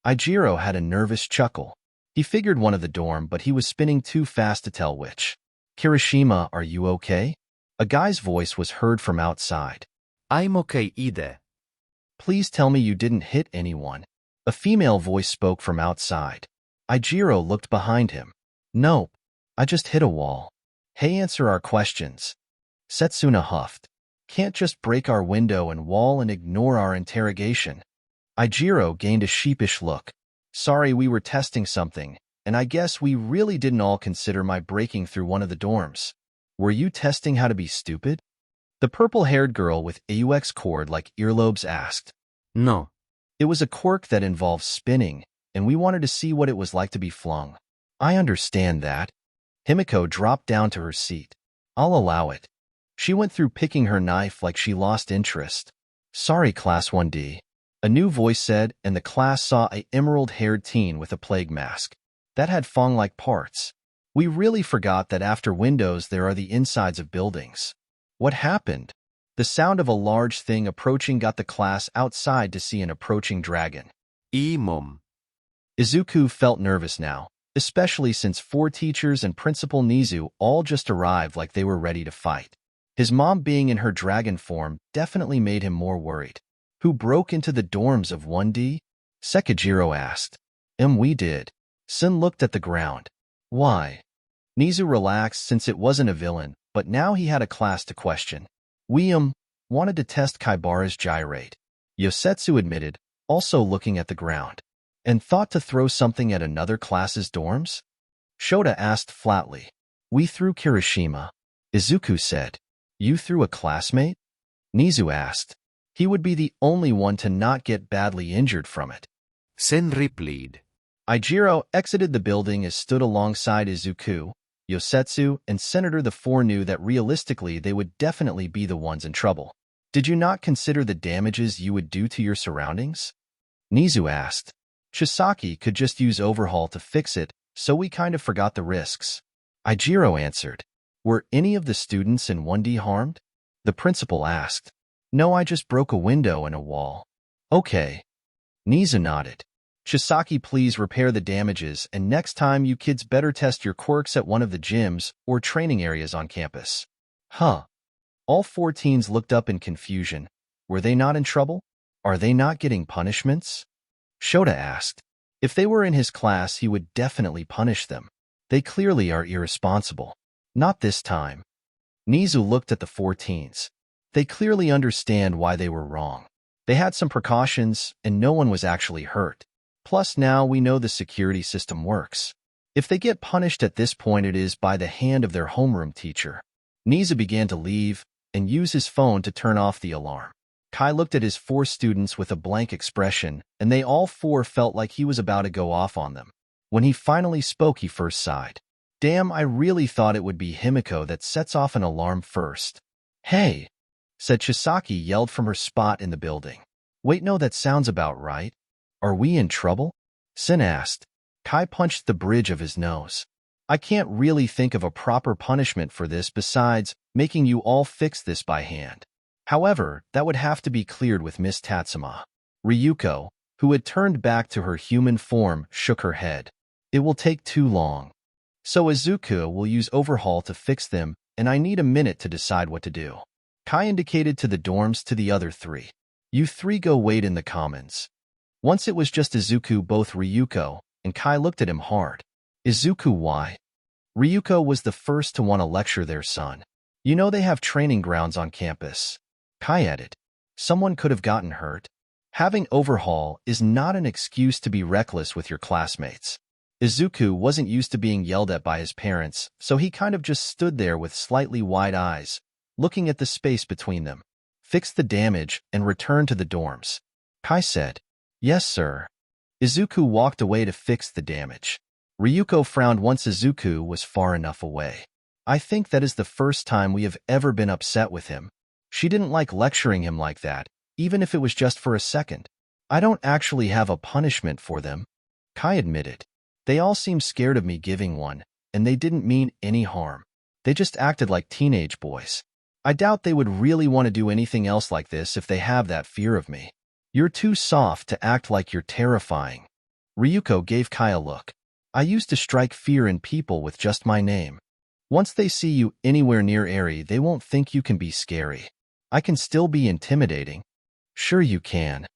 S1: Ijiro had a nervous chuckle. He figured one of the dorm, but he was spinning too fast to tell which. Kirishima, are you okay? A guy's voice was heard from outside.
S2: I'm okay either.
S1: Please tell me you didn't hit anyone. A female voice spoke from outside. Ijiro looked behind him. Nope. I just hit a wall. Hey, answer our questions. Setsuna huffed. Can't just break our window and wall and ignore our interrogation. Ijiro gained a sheepish look. Sorry, we were testing something, and I guess we really didn't all consider my breaking through one of the dorms. Were you testing how to be stupid? The purple-haired girl with AUX cord like earlobes asked.
S2: No.
S1: It was a quirk that involved spinning, and we wanted to see what it was like to be flung. I understand that. Himiko dropped down to her seat. I'll allow it. She went through picking her knife like she lost interest. Sorry, Class 1D. A new voice said, and the class saw a emerald-haired teen with a plague mask. That had fong-like parts. We really forgot that after windows there are the insides of buildings. What happened? The sound of a large thing approaching got the class outside to see an approaching dragon.
S2: Mom.
S1: Izuku felt nervous now, especially since 4 teachers and Principal Nizu all just arrived like they were ready to fight. His mom being in her dragon form definitely made him more worried. Who broke into the dorms of 1D? Sekijiro asked. We did. Sin looked at the ground. Why? Nizu relaxed since it wasn't a villain, but now he had a class to question. We, wanted to test Kaibara's gyrate. Yosetsu admitted, also looking at the ground. And thought to throw something at another class's dorms? Shota asked flatly. We threw Kirishima. Izuku said. You threw a classmate? Nizu asked. He would be the only one to not get badly injured from it.
S2: Sen replied.
S1: Ijiro exited the building as stood alongside Izuku, Yosetsu, and Senator. The 4 knew that realistically they would definitely be the ones in trouble. Did you not consider the damages you would do to your surroundings? Nizu asked. Chisaki could just use Overhaul to fix it, so we kind of forgot the risks. Ijiro answered. Were any of the students in 1D harmed? The principal asked. No, I just broke a window and a wall. Okay. Nizu nodded. Chisaki, please repair the damages, and next time you kids better test your quirks at one of the gyms or training areas on campus. Huh. All 4 teens looked up in confusion. Were they not in trouble? Are they not getting punishments? Shota asked. If they were in his class, he would definitely punish them. They clearly are irresponsible. Not this time. Nizu looked at the 4 teens. They clearly understand why they were wrong. They had some precautions, and no one was actually hurt. Plus, now we know the security system works. If they get punished at this point, it is by the hand of their homeroom teacher. Nizu began to leave and use his phone to turn off the alarm. Kai looked at his 4 students with a blank expression, and they all 4 felt like he was about to go off on them. When he finally spoke, he first sighed. Damn, I really thought it would be Himiko that sets off an alarm first. Hey, said Chisaki, yelled from her spot in the building. Wait, no, that sounds about right. Are we in trouble? Sin asked. Kai punched the bridge of his nose. I can't really think of a proper punishment for this besides making you all fix this by hand. However, that would have to be cleared with Miss Tatsuma. Ryuko, who had turned back to her human form, shook her head. It will take too long. So Izuku will use Overhaul to fix them, and I need a minute to decide what to do. Kai indicated to the dorms to the other 3. You 3 go wait in the commons. Once it was just Izuku, both Ryuko and Kai looked at him hard. Izuku, why? Ryuko was the first to want to lecture their son. You know they have training grounds on campus. Kai added. Someone could have gotten hurt. Having Overhaul is not an excuse to be reckless with your classmates. Izuku wasn't used to being yelled at by his parents, so he kind of just stood there with slightly wide eyes, looking at the space between them. Fix the damage and return to the dorms. Kai said. Yes, sir. Izuku walked away to fix the damage. Ryuko frowned once Izuku was far enough away. I think that is the first time we have ever been upset with him. She didn't like lecturing him like that, even if it was just for a second. I don't actually have a punishment for them, Kai admitted. They all seemed scared of me giving one, and they didn't mean any harm. They just acted like teenage boys. I doubt they would really want to do anything else like this if they have that fear of me. You're too soft to act like you're terrifying. Ryuko gave Kai a look. I used to strike fear in people with just my name. Once they see you anywhere near Eri, they won't think you can be scary. I can still be intimidating. Sure you can.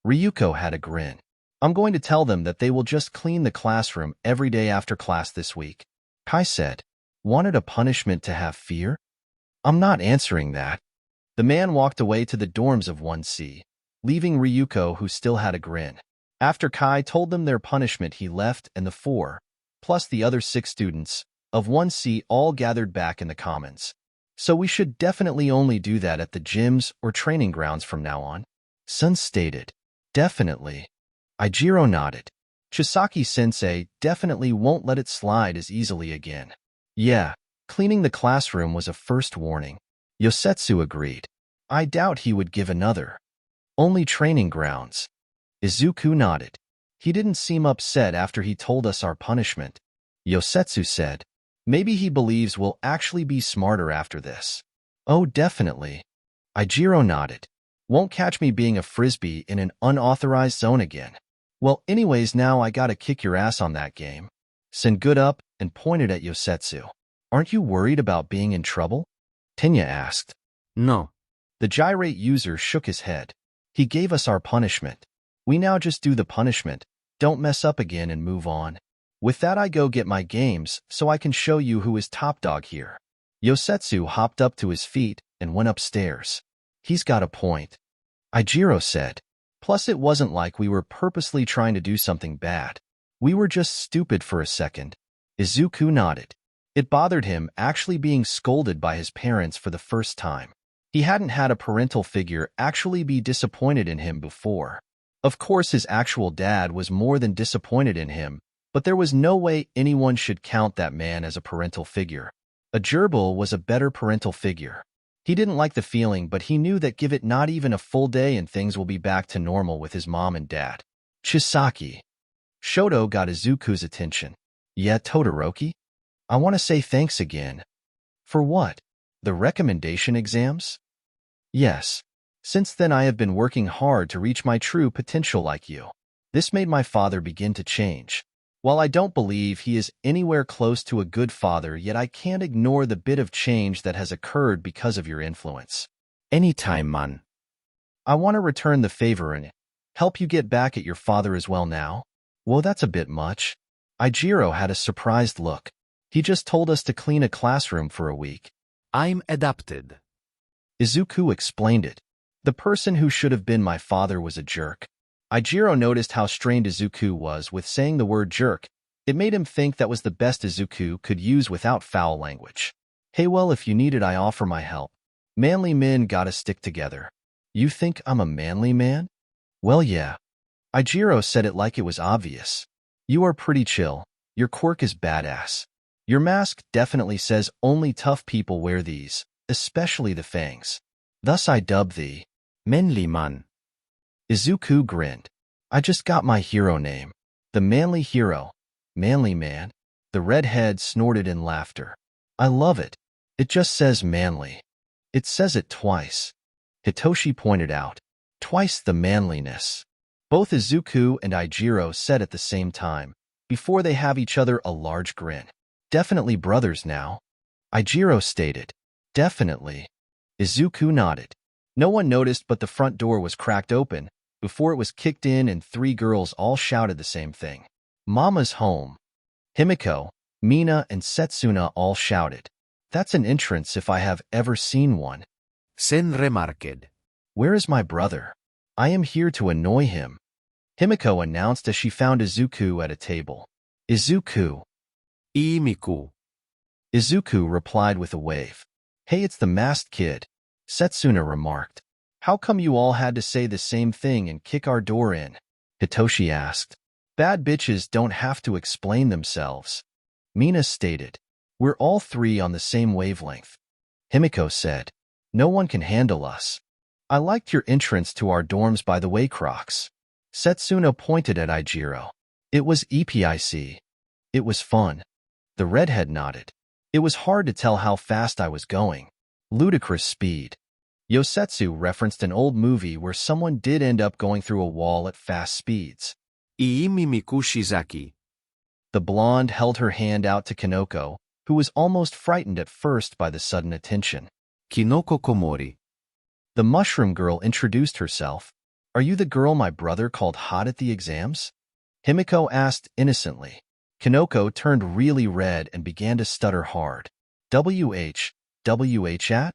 S1: Ryuko had a grin. I'm going to tell them that they will just clean the classroom every day after class this week. Kai said. Wanted a punishment to have fear? I'm not answering that. The man walked away to the dorms of 1C, leaving Ryuko, who still had a grin. After Kai told them their punishment, he left, and the 4, plus the other 6 students, of 1C all gathered back in the commons. So we should definitely only do that at the gyms or training grounds from now on. Sun stated. Definitely. Ijiro nodded. Chisaki-sensei definitely won't let it slide as easily again. Yeah, cleaning the classroom was a first warning. Yosetsu agreed. I doubt he would give another. Only training grounds. Izuku nodded. He didn't seem upset after he told us our punishment. Yosetsu said. Maybe he believes we'll actually be smarter after this. Oh, definitely. Ijiro nodded. Won't catch me being a frisbee in an unauthorized zone again. Well, anyways, now I gotta kick your ass on that game. Sen stood up and pointed at Yosetsu. Aren't you worried about being in trouble? Tenya asked.
S2: No.
S1: The gyrate user shook his head. He gave us our punishment. We now just do the punishment, don't mess up again, and move on. With that, I go get my games so I can show you who is top dog here. Yosetsu hopped up to his feet and went upstairs. He's got a point, Ijiro said. Plus, it wasn't like we were purposely trying to do something bad. We were just stupid for a second. Izuku nodded. It bothered him actually being scolded by his parents for the first time. He hadn't had a parental figure actually be disappointed in him before. Of course, his actual dad was more than disappointed in him, but there was no way anyone should count that man as a parental figure. A gerbil was a better parental figure. He didn't like the feeling, but he knew that give it not even a full day and things will be back to normal with his mom and dad. Chisaki. Shoto got Izuku's attention. Yeah, Todoroki? I want to say thanks again. For what? The recommendation exams? Yes. Since then I have been working hard to reach my true potential like you. This made my father begin to change. While I don't believe he is anywhere close to a good father, yet I can't ignore the bit of change that has occurred because of your influence.
S2: Anytime, man.
S1: I want to return the favor in it. Help you get back at your father as well now? Whoa, that's a bit much. Ijiro had a surprised look. He just told us to clean a classroom for a week.
S2: I'm adapted.
S1: Izuku explained it. The person who should have been my father was a jerk. Ijiro noticed how strained Izuku was with saying the word jerk. It made him think that was the best Izuku could use without foul language. Hey, well, if you need it, I offer my help. Manly men gotta stick together. You think I'm a manly man? Well, yeah. Ijiro said it like it was obvious. You are pretty chill. Your quirk is badass. Your mask definitely says only tough people wear these, especially the fangs. Thus I dub thee
S2: Manly man.
S1: Izuku grinned. I just got my hero name. The manly hero. Manly man. The redhead snorted in laughter. I love it. It just says manly. It says it twice. Hitoshi pointed out. Twice the manliness. Both Izuku and Ijiro said at the same time, before they have each other a large grin. Definitely brothers now. Ijiro stated. Definitely. Izuku nodded. No one noticed, but the front door was cracked open before it was kicked in and three girls all shouted the same thing. Mama's home. Himiko, Mina, and Setsuna all shouted. That's an entrance if I have ever seen one.
S2: Sen remarked.
S1: Where is my brother? I am here to annoy him. Himiko announced as she found Izuku at a table. Izuku.
S2: Imiku.
S1: Izuku replied with a wave. Hey, it's the masked kid. Setsuna remarked. How come you all had to say the same thing and kick our door in? Hitoshi asked. Bad bitches don't have to explain themselves. Mina stated. We're all three on the same wavelength. Himiko said. No one can handle us. I liked your entrance to our dorms, by the way, Crocs. Setsuna pointed at Ijiro. It was epic. It was fun. The redhead nodded. It was hard to tell how fast I was going. Ludicrous speed. Yosetsu referenced an old movie where someone did end up going through a wall at fast speeds.
S2: Izuku Chisaki.
S1: The blonde held her hand out to Kinoko, who was almost frightened at first by the sudden attention.
S2: Kinoko Komori.
S1: The mushroom girl introduced herself. Are you the girl my brother called hot at the exams? Himiko asked innocently. Kinoko turned really red and began to stutter hard. WH at?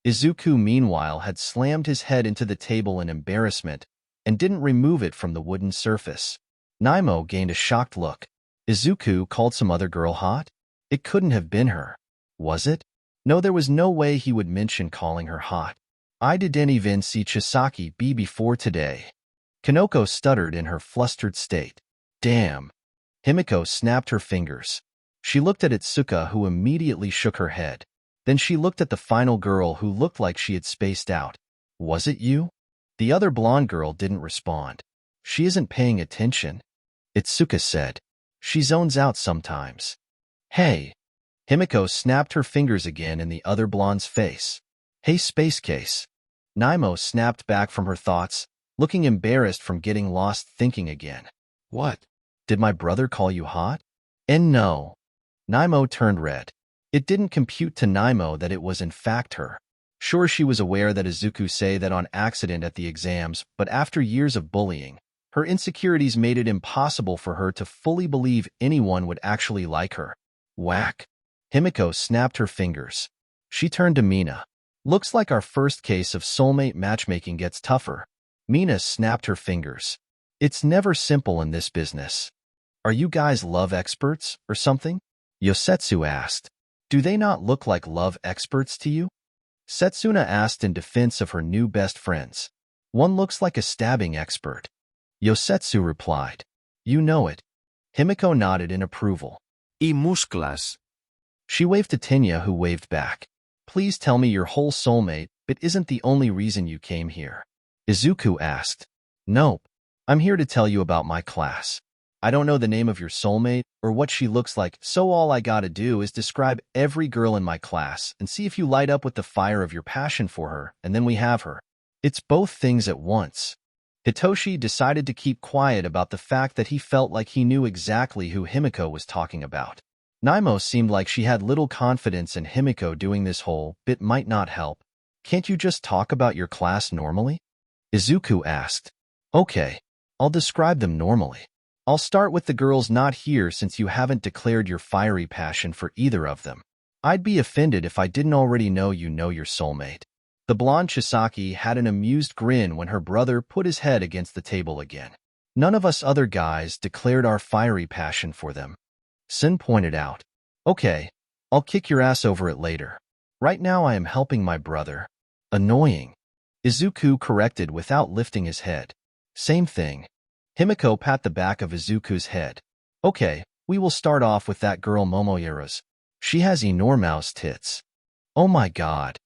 S1: Izuku, meanwhile, had slammed his head into the table in embarrassment and didn't remove it from the wooden surface. Naimo gained a shocked look. Izuku called some other girl hot? It couldn't have been her. Was it? No, there was no way he would mention calling her hot. I didn't even see Chisaki be before today. Kinoko stuttered in her flustered state. Damn. Himiko snapped her fingers. She looked at Itsuka, who immediately shook her head. Then she looked at the final girl, who looked like she had spaced out. Was it you? The other blonde girl didn't respond. She isn't paying attention, Itsuka said. She zones out sometimes. Hey. Himiko snapped her fingers again in the other blonde's face. Hey, space case. Naimo snapped back from her thoughts, looking embarrassed from getting lost thinking again. What? Did my brother call you hot? And no. Naimo turned red. It didn't compute to Naimo that it was in fact her. Sure, she was aware that Izuku said that on accident at the exams, but after years of bullying, her insecurities made it impossible for her to fully believe anyone would actually like her. Whack. Himiko snapped her fingers. She turned to Mina. Looks like our first case of soulmate matchmaking gets tougher. Mina snapped her fingers. It's never simple in this business. Are you guys love experts or something? Yosetsu asked. Do they not look like love experts to you? Setsuna asked in defense of her new best friends. One looks like a stabbing expert. Yosetsu replied. You know it. Himiko nodded in approval.
S2: Y musclas.
S1: She waved to Tenya, who waved back. Please tell me your whole soulmate, but isn't the only reason you came here. Izuku asked. Nope. I'm here to tell you about my class. I don't know the name of your soulmate or what she looks like, so all I gotta do is describe every girl in my class and see if you light up with the fire of your passion for her, and then we have her. It's both things at once. Hitoshi decided to keep quiet about the fact that he felt like he knew exactly who Himiko was talking about. Naimo seemed like she had little confidence in Himiko doing this whole bit might not help. Can't you just talk about your class normally? Izuku asked. Okay, I'll describe them normally. I'll start with the girls not here since you haven't declared your fiery passion for either of them. I'd be offended if I didn't already know you know your soulmate. The blonde Chisaki had an amused grin when her brother put his head against the table again. None of us other guys declared our fiery passion for them. Sin pointed out. Okay, I'll kick your ass over it later. Right now I am helping my brother. Annoying. Izuku corrected without lifting his head. Same thing. Himiko pat the back of Izuku's head. Okay, we will start off with that girl Momoyara's. She has enormous tits. Oh my god.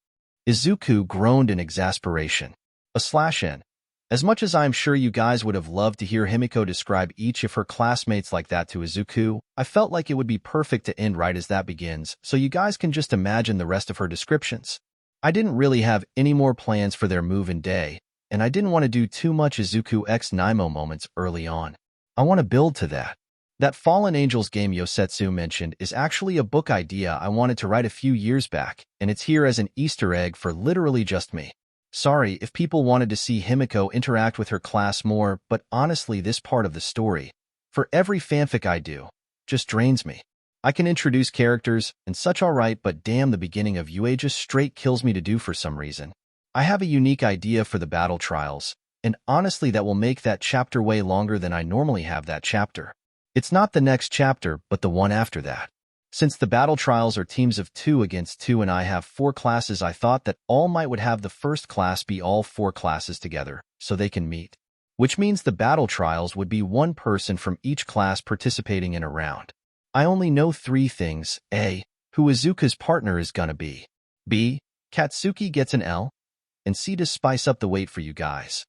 S1: Izuku groaned in exasperation. /n. As much as I'm sure you guys would have loved to hear Himiko describe each of her classmates like that to Izuku, I felt like it would be perfect to end right as that begins, so you guys can just imagine the rest of her descriptions. I didn't really have any more plans for their move-in day, and I didn't want to do too much Izuku x Naimo moments early on. I want to build to that. That Fallen Angels game Yosetsu mentioned is actually a book idea I wanted to write a few years back, and it's here as an Easter egg for literally just me. Sorry if people wanted to see Himiko interact with her class more, but honestly this part of the story, for every fanfic I do, just drains me. I can introduce characters and such alright, but damn, the beginning of UA just straight kills me to do for some reason. I have a unique idea for the battle trials, and honestly that will make that chapter way longer than I normally have that chapter. It's not the next chapter, but the one after that. Since the battle trials are teams of 2 against 2 and I have 4 classes, I thought that All Might would have the first class be all 4 classes together, so they can meet. Which means the battle trials would be one person from each class participating in a round. I only know 3 things. A. Who Izuku's partner is gonna be. B. Katsuki gets an L. And C. To spice up the weight for you guys,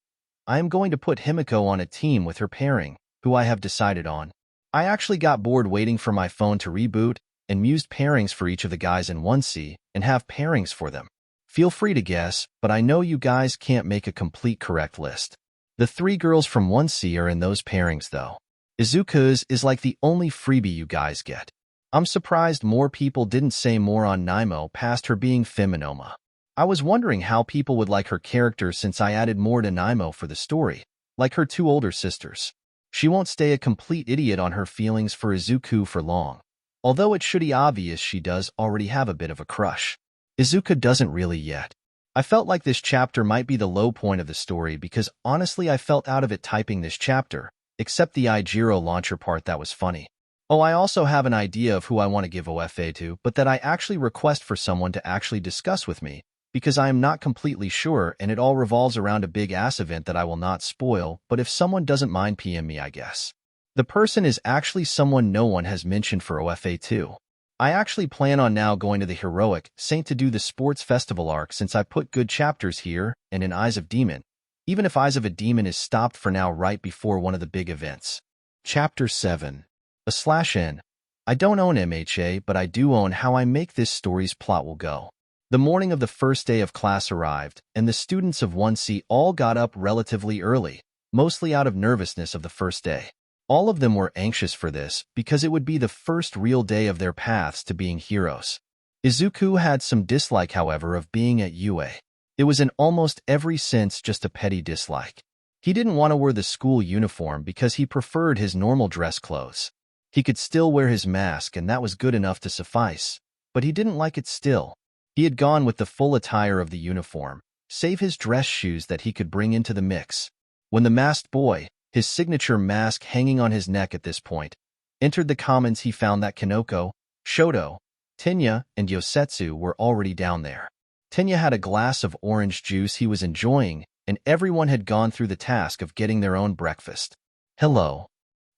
S1: I am going to put Himiko on a team with her pairing, who I have decided on. I actually got bored waiting for my phone to reboot and mused pairings for each of the guys in 1C and have pairings for them. Feel free to guess, but I know you guys can't make a complete correct list. The 3 girls from 1C are in those pairings though. Izuku's is like the only freebie you guys get. I'm surprised more people didn't say more on Naimo past her being Monoma. I was wondering how people would like her character since I added more to Naimo for the story, like her 2 older sisters. She won't stay a complete idiot on her feelings for Izuku for long, although it should be obvious she does already have a bit of a crush. Izuku doesn't really yet. I felt like this chapter might be the low point of the story because honestly I felt out of it typing this chapter, except the Ijiro launcher part that was funny. Oh, I also have an idea of who I want to give OFA to, but that I actually request for someone to actually discuss with me, because I am not completely sure and it all revolves around a big-ass event that I will not spoil, but if someone doesn't mind PM me I guess. The person is actually someone no one has mentioned for OFA too. I actually plan on now going to the Heroic Saint to do the sports festival arc since I put good chapters here and in Eyes of Demon, even if Eyes of a Demon is stopped for now right before one of the big events. Chapter 7. /n. I don't own MHA, but I do own how I make this story's plot will go. The morning of the first day of class arrived, and the students of 1C all got up relatively early, mostly out of nervousness of the first day. All of them were anxious for this, because it would be the first real day of their paths to being heroes. Izuku had some dislike, however, of being at UA. It was in almost every sense just a petty dislike. He didn't want to wear the school uniform because he preferred his normal dress clothes. He could still wear his mask and that was good enough to suffice, but he didn't like it still. He had gone with the full attire of the uniform, save his dress shoes that he could bring into the mix. When the masked boy, his signature mask hanging on his neck at this point, entered the commons, he found that Kanoko, Shoto, Tenya, and Yosetsu were already down there. Tenya had a glass of orange juice he was enjoying, and everyone had gone through the task of getting their own breakfast. Hello.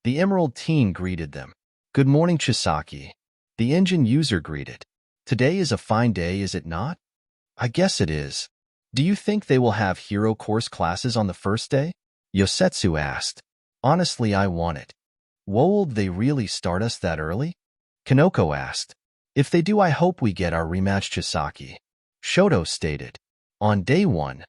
S1: The Emerald Teen greeted them. Good morning, Chisaki. The engine user greeted. Today is a fine day, is it not? I guess it is. Do you think they will have hero course classes on the first day? Yosetsu asked. Honestly, I want it. Won't they really start us that early? Kanoko asked. If they do, I hope we get our rematch, Chisaki. Shoto stated. On day 1.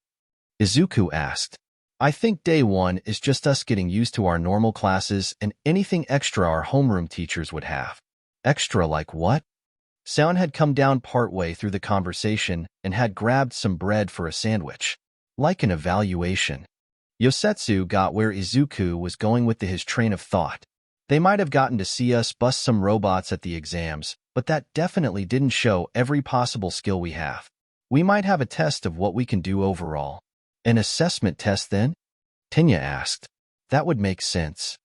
S1: Izuku asked. I think day 1 is just us getting used to our normal classes and anything extra our homeroom teachers would have. Extra like what? Sound had come down partway through the conversation and had grabbed some bread for a sandwich. Like an evaluation. Yosetsu got where Izuku was going with his train of thought. They might have gotten to see us bust some robots at the exams, but that definitely didn't show every possible skill we have. We might have a test of what we can do overall. An assessment test then? Tenya asked. That would make sense.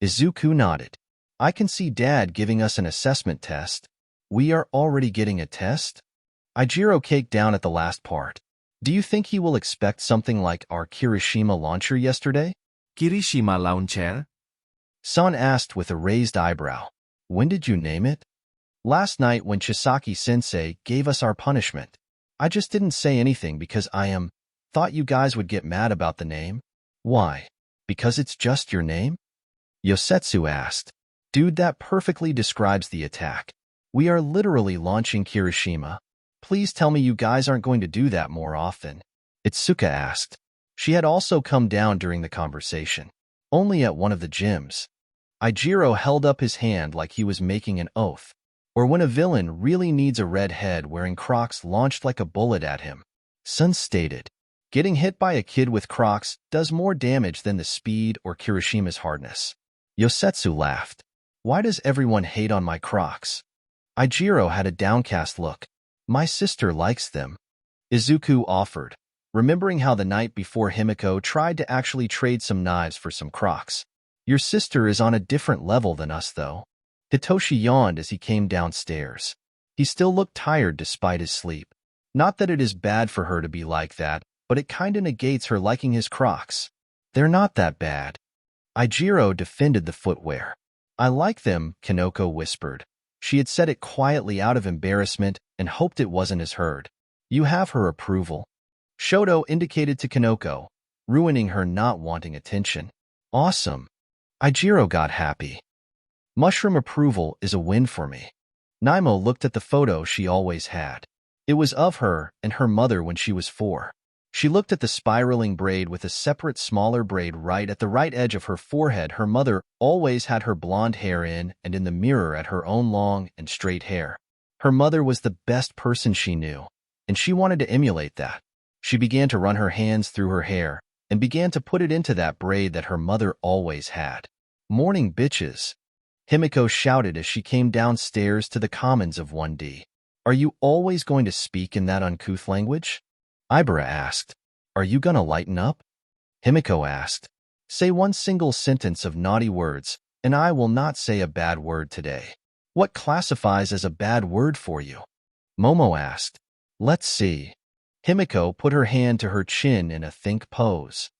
S1: Izuku nodded. I can see Dad giving us an assessment test. We are already getting a test? Ijiro caked down at the last part. Do you think he will expect something like our Kirishima launcher yesterday?
S2: Kirishima launcher?
S1: Son asked with a raised eyebrow. When did you name it? Last night when Chisaki-sensei gave us our punishment. I just didn't say anything because thought you guys would get mad about the name. Why? Because it's just your name? Yosetsu asked. Dude, that perfectly describes the attack. We are literally launching Kirishima. Please tell me you guys aren't going to do that more often. Itsuka asked. She had also come down during the conversation. Only at one of the gyms. Ijiro held up his hand like he was making an oath. Or when a villain really needs a red head wearing Crocs launched like a bullet at him. Sun stated. Getting hit by a kid with Crocs does more damage than the speed or Kirishima's hardness. Yosetsu laughed. Why does everyone hate on my Crocs? Ijiro had a downcast look. My sister likes them. Izuku offered, remembering how the night before Himiko tried to actually trade some knives for some Crocs. Your sister is on a different level than us, though. Hitoshi yawned as he came downstairs. He still looked tired despite his sleep. Not that it is bad for her to be like that, but it kinda negates her liking his Crocs. They're not that bad. Ijiro defended the footwear. I like them, Kanoko whispered. She had said it quietly out of embarrassment and hoped it wasn't as heard. You have her approval. Shoto indicated to Kanoko, ruining her not wanting attention. Awesome. Ijiro got happy. Mushroom approval is a win for me. Naimo looked at the photo she always had. It was of her and her mother when she was 4. She looked at the spiraling braid with a separate smaller braid right at the right edge of her forehead. Her mother always had her blonde hair in and in the mirror at her own long and straight hair. Her mother was the best person she knew, and she wanted to emulate that. She began to run her hands through her hair and began to put it into that braid that her mother always had. Morning, bitches. Himiko shouted as she came downstairs to the commons of 1D. Are you always going to speak in that uncouth language? Ibara asked. Are you gonna lighten up? Himiko asked. Say one single sentence of naughty words, and I will not say a bad word today. What classifies as a bad word for you? Momo asked. Let's see. Himiko put her hand to her chin in a think pose.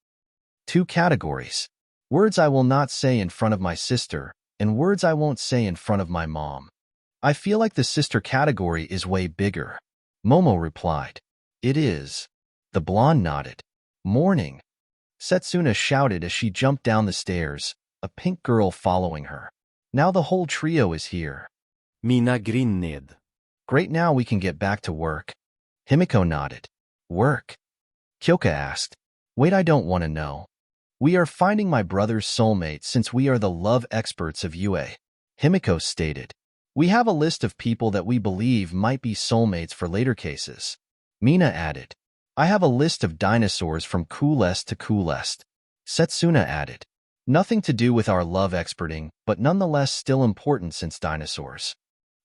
S1: 2 categories. Words I will not say in front of my sister, and words I won't say in front of my mom. I feel like the sister category is way bigger. Momo replied. It is. The blonde nodded. Morning. Setsuna shouted as she jumped down the stairs, a pink girl following her. Now the whole trio is here.
S2: Mina grinned.
S1: Great, now we can get back to work. Himiko nodded. Work? Kyoka asked. Wait, I don't want to know. We are finding my brother's soulmate since we are the love experts of UA. Himiko stated. We have a list of people that we believe might be soulmates for later cases. Mina added. I have a list of dinosaurs from coolest to coolest. Setsuna added. Nothing to do with our love experting, but nonetheless still important since dinosaurs.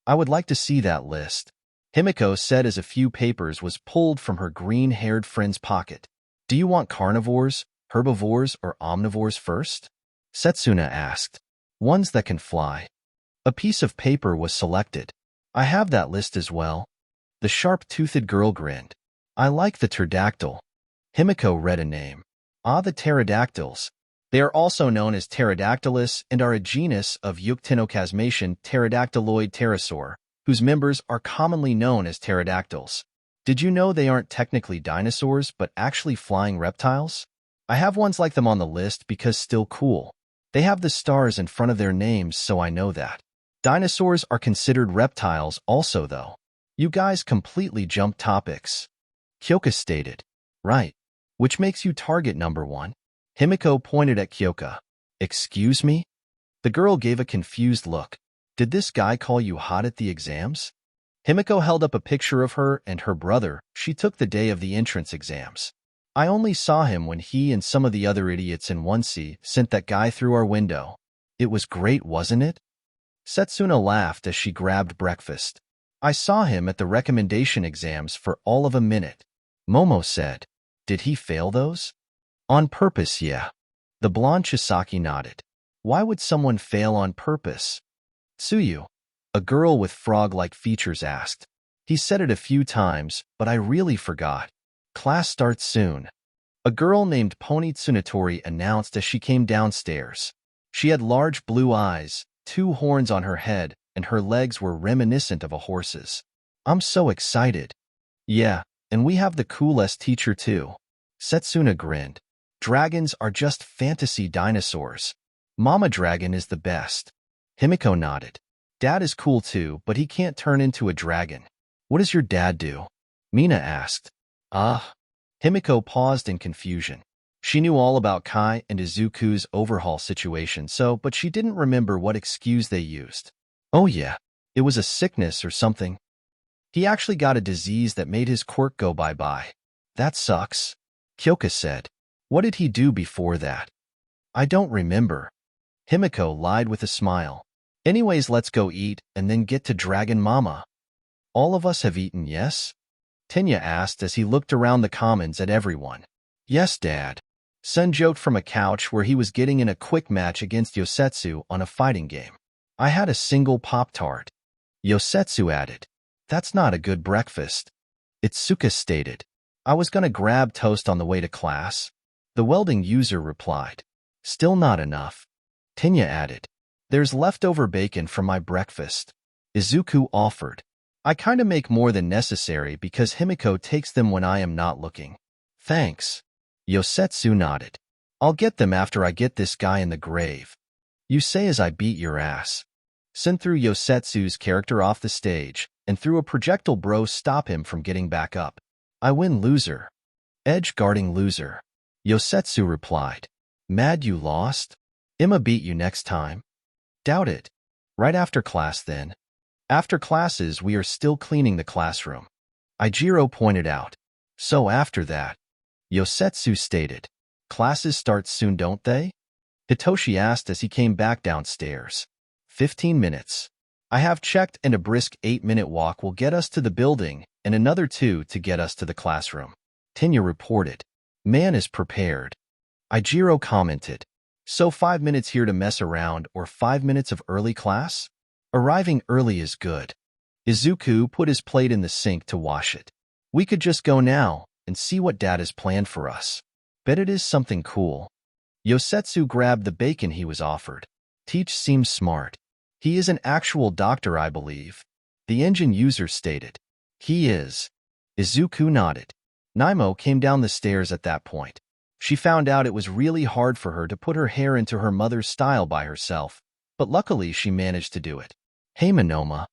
S1: I would like to see that list. Himiko said as a few papers was pulled from her green-haired friend's pocket. Do you want carnivores, herbivores, or omnivores first? Setsuna asked. Ones that can fly. A piece of paper was selected. I have that list as well. The sharp-toothed girl grinned. I like the pterodactyl. Himiko read a name. Ah, the pterodactyls. They are also known as Pterodactylus and are a genus of Euctinocasmation pterodactyloid pterosaur, whose members are commonly known as pterodactyls. Did you know they aren't technically dinosaurs, but actually flying reptiles? I have ones like them on the list because still cool. They have the stars in front of their names, so I know that. Dinosaurs are considered reptiles also, though. You guys completely jumped topics. Kyoka stated. Right. Which makes you target number 1. Himiko pointed at Kyoka. Excuse me? The girl gave a confused look. Did this guy call you hot at the exams? Himiko held up a picture of her and her brother. She took the day of the entrance exams. I only saw him when he and some of the other idiots in 1C sent that guy through our window. It was great, wasn't it? Setsuna laughed as she grabbed breakfast. I saw him at the recommendation exams for all of a minute. Momo said, did he fail those? On purpose, yeah. The blonde Chisaki nodded. Why would someone fail on purpose? Tsuyu, a girl with frog-like features, asked. He said it a few times, but I really forgot. Class starts soon. A girl named Pony Tsunatori announced as she came downstairs. She had large blue eyes, 2 horns on her head, and her legs were reminiscent of a horse's. I'm so excited. Yeah, and we have the coolest teacher too. Setsuna grinned. Dragons are just fantasy dinosaurs. Mama Dragon is the best. Himiko nodded. Dad is cool too, but he can't turn into a dragon. What does your dad do? Mina asked. Himiko paused in confusion. She knew all about Kai and Izuku's overhaul situation, but she didn't remember what excuse they used. Oh yeah, it was a sickness or something. He actually got a disease that made his quirk go bye-bye. That sucks, Kyoka said. What did he do before that? I don't remember. Himiko lied with a smile. Anyways, let's go eat and then get to Dragon Mama. All of us have eaten, yes? Tenya asked as he looked around the commons at everyone. Yes, Dad. Sun joked from a couch where he was getting in a quick match against Yosetsu on a fighting game. I had a single Pop-Tart. Yosetsu added. That's not a good breakfast. Itsuka stated. I was gonna grab toast on the way to class. The welding user replied. Still not enough. Tenya added. There's leftover bacon from my breakfast. Izuku offered. I kinda make more than necessary because Himiko takes them when I am not looking. Thanks. Yosetsu nodded. I'll get them after I get this guy in the grave. You say as I beat your ass. Sen threw Yosetsu's character off the stage and threw a projectile bro stop him from getting back up. I win, loser. Edge guarding loser. Yosetsu replied. Mad you lost? Imma beat you next time. Doubt it. Right after class then. After classes we are still cleaning the classroom. Ijiro pointed out. So after that. Yosetsu stated. Classes start soon, don't they? Hitoshi asked as he came back downstairs. 15 minutes. I have checked, and a brisk 8-minute walk will get us to the building and another 2 to get us to the classroom. Tenya reported. Man is prepared. Ijiro commented. So 5 minutes here to mess around or 5 minutes of early class? Arriving early is good. Izuku put his plate in the sink to wash it. We could just go now and see what Dad has planned for us. Bet it is something cool. Yosetsu grabbed the bacon he was offered. Teach seems smart. He is an actual doctor, I believe. The engine user stated. He is. Izuku nodded. Naimo came down the stairs at that point. She found out it was really hard for her to put her hair into her mother's style by herself, but luckily she managed to do it. Hey Monoma.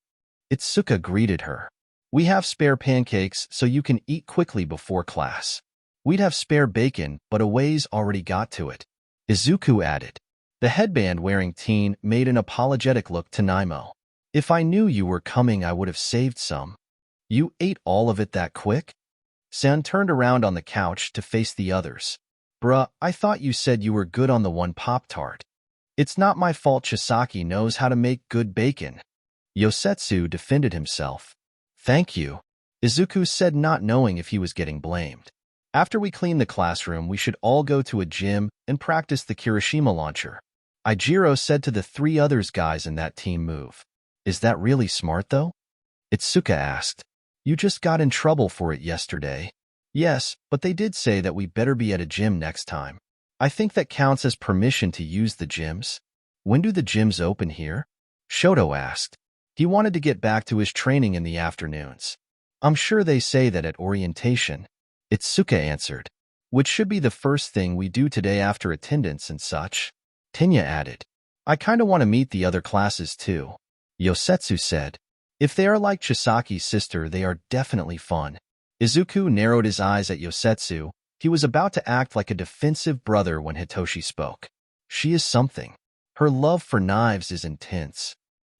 S1: Itsuka greeted her. We have spare pancakes so you can eat quickly before class. We'd have spare bacon, but Away's already got to it. Izuku added. The headband-wearing teen made an apologetic look to Naimo. If I knew you were coming, I would have saved some. You ate all of it that quick? San turned around on the couch to face the others. Bruh, I thought you said you were good on the one Pop-Tart. It's not my fault Chisaki knows how to make good bacon. Yosetsu defended himself. Thank you, Izuku said, not knowing if he was getting blamed. After we clean the classroom, we should all go to a gym and practice the Kirishima launcher. Ijiro said to the 3 others guys in that team move. Is that really smart though? Itsuka asked. You just got in trouble for it yesterday. Yes, but they did say that we better be at a gym next time. I think that counts as permission to use the gyms. When do the gyms open here? Shoto asked. He wanted to get back to his training in the afternoons. I'm sure they say that at orientation. Itsuka answered. Which should be the first thing we do today after attendance and such. Tenya added. I kinda want to meet the other classes too. Yosetsu said. If they are like Chisaki's sister, they are definitely fun. Izuku narrowed his eyes at Yosetsu. He was about to act like a defensive brother when Hitoshi spoke. She is something. Her love for knives is intense.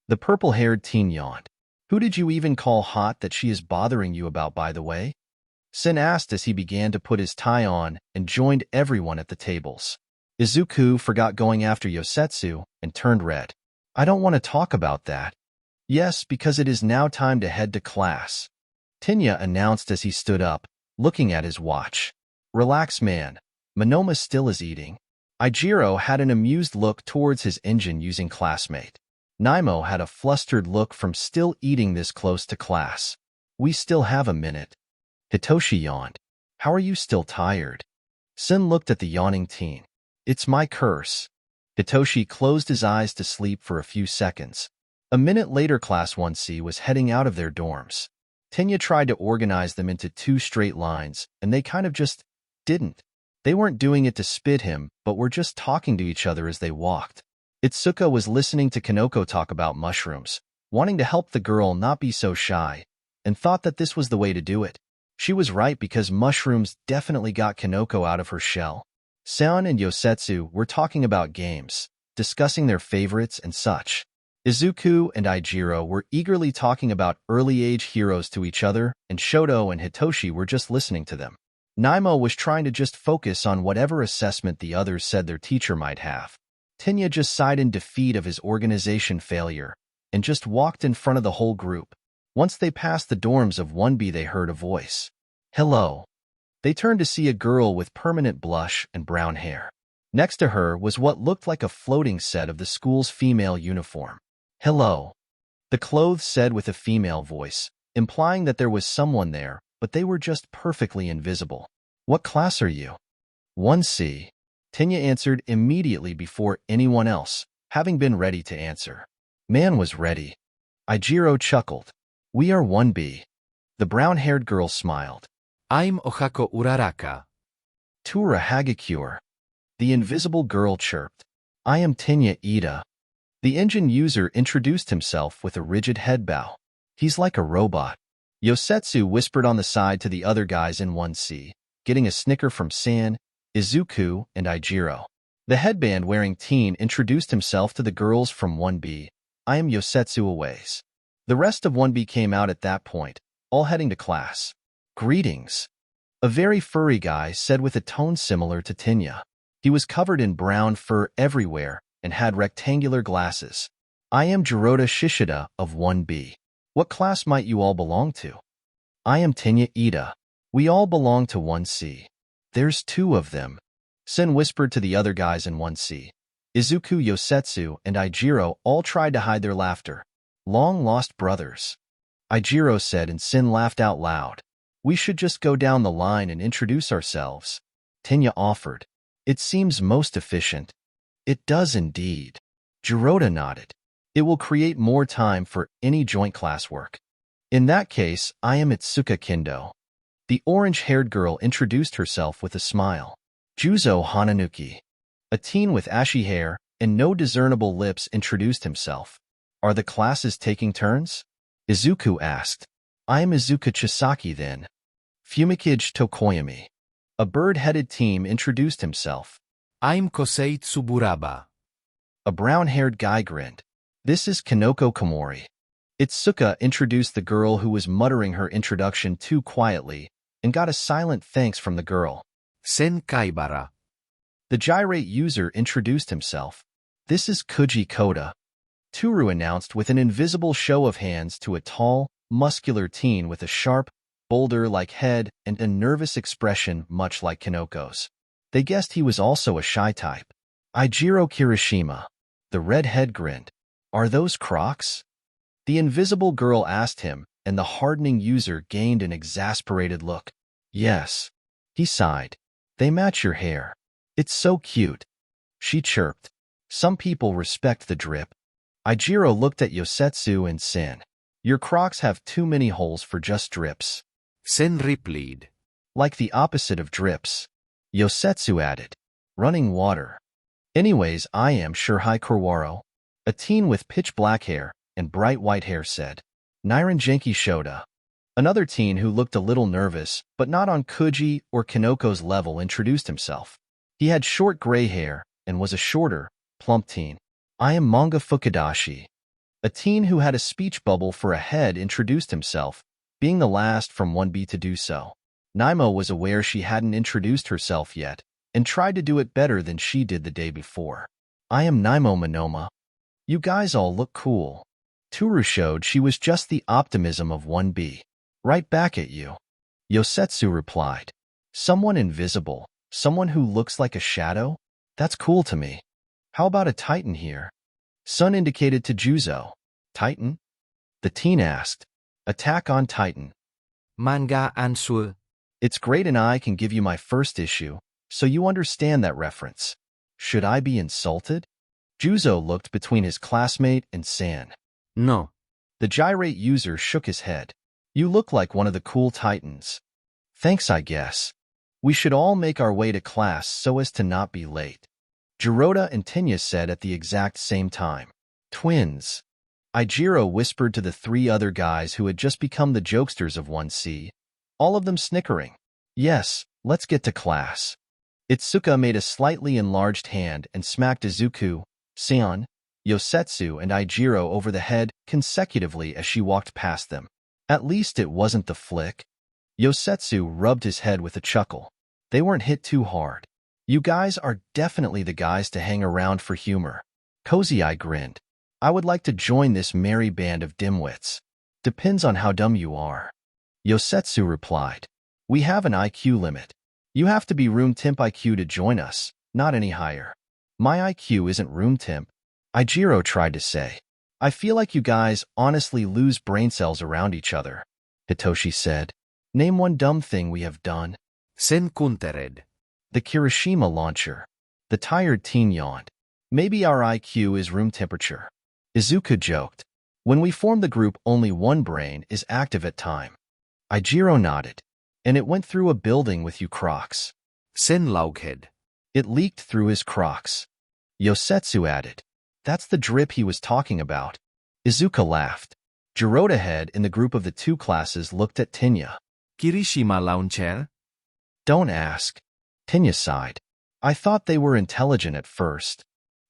S1: The purple-haired teen yawned. Who did you even call hot that she is bothering you about, by the way? Sin asked as he began to put his tie on and joined everyone at the tables. Izuku forgot going after Yosetsu and turned red. I don't want to talk about that. Yes, because it is now time to head to class. Tenya announced as he stood up, looking at his watch. Relax, man. Monoma still is eating. Ijiro had an amused look towards his engine-using classmate. Naimo had a flustered look from still eating this close to class. We still have a minute. Hitoshi yawned. How are you still tired? Sin looked at the yawning teen. It's my curse. Hitoshi closed his eyes to sleep for a few seconds. A minute later, Class 1C was heading out of their dorms. Tenya tried to organize them into 2 straight lines, and they kind of just didn't. They weren't doing it to spit him, but were just talking to each other as they walked. Itsuka was listening to Kanoko talk about mushrooms, wanting to help the girl not be so shy, and thought that this was the way to do it. She was right because mushrooms definitely got Kanoko out of her shell. Seon and Yosetsu were talking about games, discussing their favorites and such. Izuku and Ijiro were eagerly talking about early-age heroes to each other, and Shoto and Hitoshi were just listening to them. Naimo was trying to just focus on whatever assessment the others said their teacher might have. Tenya just sighed in defeat of his organization failure, and just walked in front of the whole group. Once they passed the dorms of 1B, they heard a voice. Hello. They turned to see a girl with permanent blush and brown hair. Next to her was what looked like a floating set of the school's female uniform. Hello. The clothes said with a female voice, implying that there was someone there, but they were just perfectly invisible. What class are you? 1C. Tenya answered immediately before anyone else, having been ready to answer. Man was ready. Ijiro chuckled. We are 1B. The brown-haired girl smiled.
S2: I'm Ohako Uraraka.
S1: Tura Hagakure. The invisible girl chirped. I am Tenya Ida. The engine user introduced himself with a rigid head bow. He's like a robot. Yosetsu whispered on the side to the other guys in 1C, getting a snicker from San, Izuku, and Ijiro. The headband-wearing teen introduced himself to the girls from 1B. I am Yosetsu Aways. The rest of 1B came out at that point, all heading to class. Greetings. A very furry guy said with a tone similar to Tenya. He was covered in brown fur everywhere and had rectangular glasses. I am Jirota Shishida of 1B. What class might you all belong to? I am Tenya Ida. We all belong to 1C. There's 2 of them. Sen whispered to the other guys in 1C. Izuku, Yosetsu, and Ijiro all tried to hide their laughter. Long-lost brothers. Ijiro said, and Sen laughed out loud. We should just go down the line and introduce ourselves. Tenya offered. It seems most efficient. It does indeed. Jirota nodded. It will create more time for any joint class work. In that case, I am Itsuka Kindo. The orange-haired girl introduced herself with a smile. Juzo Hananuki. A teen with ashy hair and no discernible lips introduced himself. Are the classes taking turns? Izuku asked. I am Izuku Chisaki then. Fumikage Tokoyami. A bird-headed teen introduced himself.
S2: I'm Kosei Tsuburaba.
S1: A brown-haired guy grinned. This is Kanoko Komori. Itsuka introduced the girl who was muttering her introduction too quietly and got a silent thanks from the girl.
S2: Sen Kaibara.
S1: The gyrate user introduced himself. This is Kuji Koda. Turu announced with an invisible show of hands to a tall, muscular teen with a sharp, boulder-like head and a nervous expression much like Kanoko's. They guessed he was also a shy type. Ijiro Kirishima. The redhead grinned. Are those Crocs? The invisible girl asked him, and the hardening user gained an exasperated look. Yes. He sighed. They match your hair. It's so cute. She chirped. Some people respect the drip. Ijiro looked at Yosetsu and Sen. Your Crocs have too many holes for just drips.
S2: Sen replied.
S1: Like the opposite of drips. Yosetsu added. Running water. Anyways, I am Shurhai Kurwaro. A teen with pitch-black hair and bright white hair said. Niranjenki Shoda. Another teen who looked a little nervous, but not on Kuji or Kanoko's level, introduced himself. He had short gray hair and was a shorter, plump teen. I am Manga Fukudashi. A teen who had a speech bubble for a head introduced himself, being the last from 1B to do so. Naimo was aware she hadn't introduced herself yet, and tried to do it better than she did the day before. I am Naimo Monoma. You guys all look cool. Toru showed she was just the optimism of 1B. Right back at you. Yosetsu replied. Someone invisible, someone who looks like a shadow? That's cool to me. How about a titan here? Sun indicated to Juzo. Titan? The teen asked. Attack on Titan.
S2: Manga Answer.
S1: It's great and I can give you my first issue, so you understand that reference. Should I be insulted? Juzo looked between his classmate and San.
S2: No.
S1: The gyrate user shook his head. You look like one of the cool titans. Thanks, I guess. We should all make our way to class so as to not be late. Jiroda and Tinya said at the exact same time. Twins. Ijiro whispered to the three other guys who had just become the jokesters of 1C, all of them snickering. Yes, let's get to class. Itsuka made a slightly enlarged hand and smacked Izuku, Seon, Yosetsu, and Ijiro over the head consecutively as she walked past them. At least it wasn't the flick. Yosetsu rubbed his head with a chuckle. They weren't hit too hard. You guys are definitely the guys to hang around for humor. Cozy Eye grinned. I would like to join this merry band of dimwits. Depends on how dumb you are. Yosetsu replied. We have an IQ limit. You have to be room temp IQ to join us, not any higher. My IQ isn't room temp. Ijiro tried to say. I feel like you guys honestly lose brain cells around each other. Hitoshi said. Name one dumb thing we have done.
S2: Sen Kuntered.
S1: The Kirishima launcher. The tired teen yawned. Maybe our IQ is room temperature. Izuku joked. When we form the group, only one brain is active at time. Ijiro nodded. And it went through a building with you Crocs.
S2: Sen Laughead.
S1: It leaked through his Crocs. Yosetsu added. That's the drip he was talking about. Izuku laughed. Jiroda head in the group of the two classes looked at Tinya.
S2: Kirishima Launcher?
S1: Don't ask. Tinya sighed. I thought they were intelligent at first.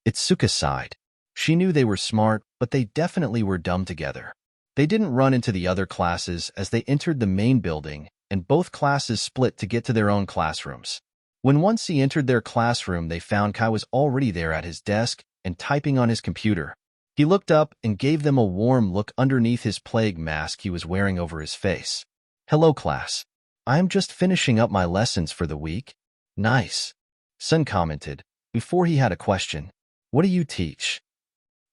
S1: Itsuka sighed. She knew they were smart, but they definitely were dumb together. They didn't run into the other classes as they entered the main building, and both classes split to get to their own classrooms. When once he entered their classroom, they found Kai was already there at his desk and typing on his computer. He looked up and gave them a warm look underneath his plague mask he was wearing over his face. Hello, class. I'm just finishing up my lessons for the week. Nice. Sun commented, before he had a question. What do you teach?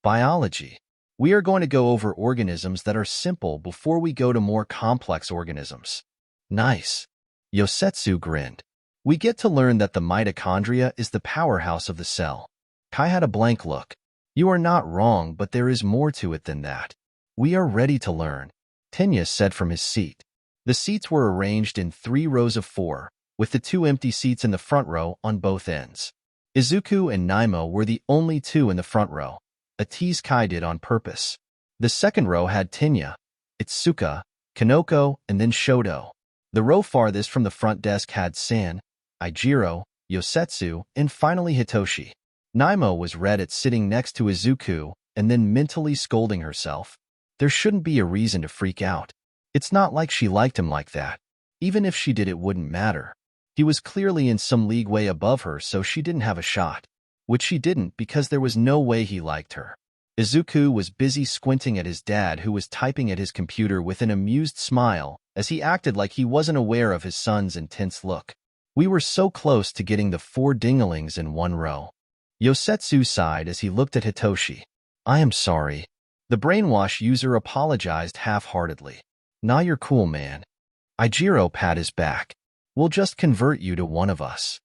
S1: Biology. We are going to go over organisms that are simple before we go to more complex organisms. Nice. Yosetsu grinned. We get to learn that the mitochondria is the powerhouse of the cell. Kai had a blank look. You are not wrong, but there is more to it than that. We are ready to learn, Tinya said from his seat. The seats were arranged in 3 rows of 4, with the 2 empty seats in the front row on both ends. Izuku and Naimo were the only 2 in the front row, a tease Kai did on purpose. The second row had Tinya, Itsuka, Kanoko, and then Shoto. The row farthest from the front desk had San, Ijiro, Yosetsu, and finally Hitoshi. Naimo was red at sitting next to Izuku and then mentally scolding herself. There shouldn't be a reason to freak out. It's not like she liked him like that. Even if she did, it wouldn't matter. He was clearly in some league way above her, so she didn't have a shot. Which she didn't because there was no way he liked her. Izuku was busy squinting at his dad, who was typing at his computer with an amused smile as he acted like he wasn't aware of his son's intense look. We were so close to getting the 4 dinglings in one row. Yosetsu sighed as he looked at Hitoshi. I am sorry. The brainwash user apologized half-heartedly. Nah, you're cool, man. Ijiro pat his back. We'll just convert you to one of us.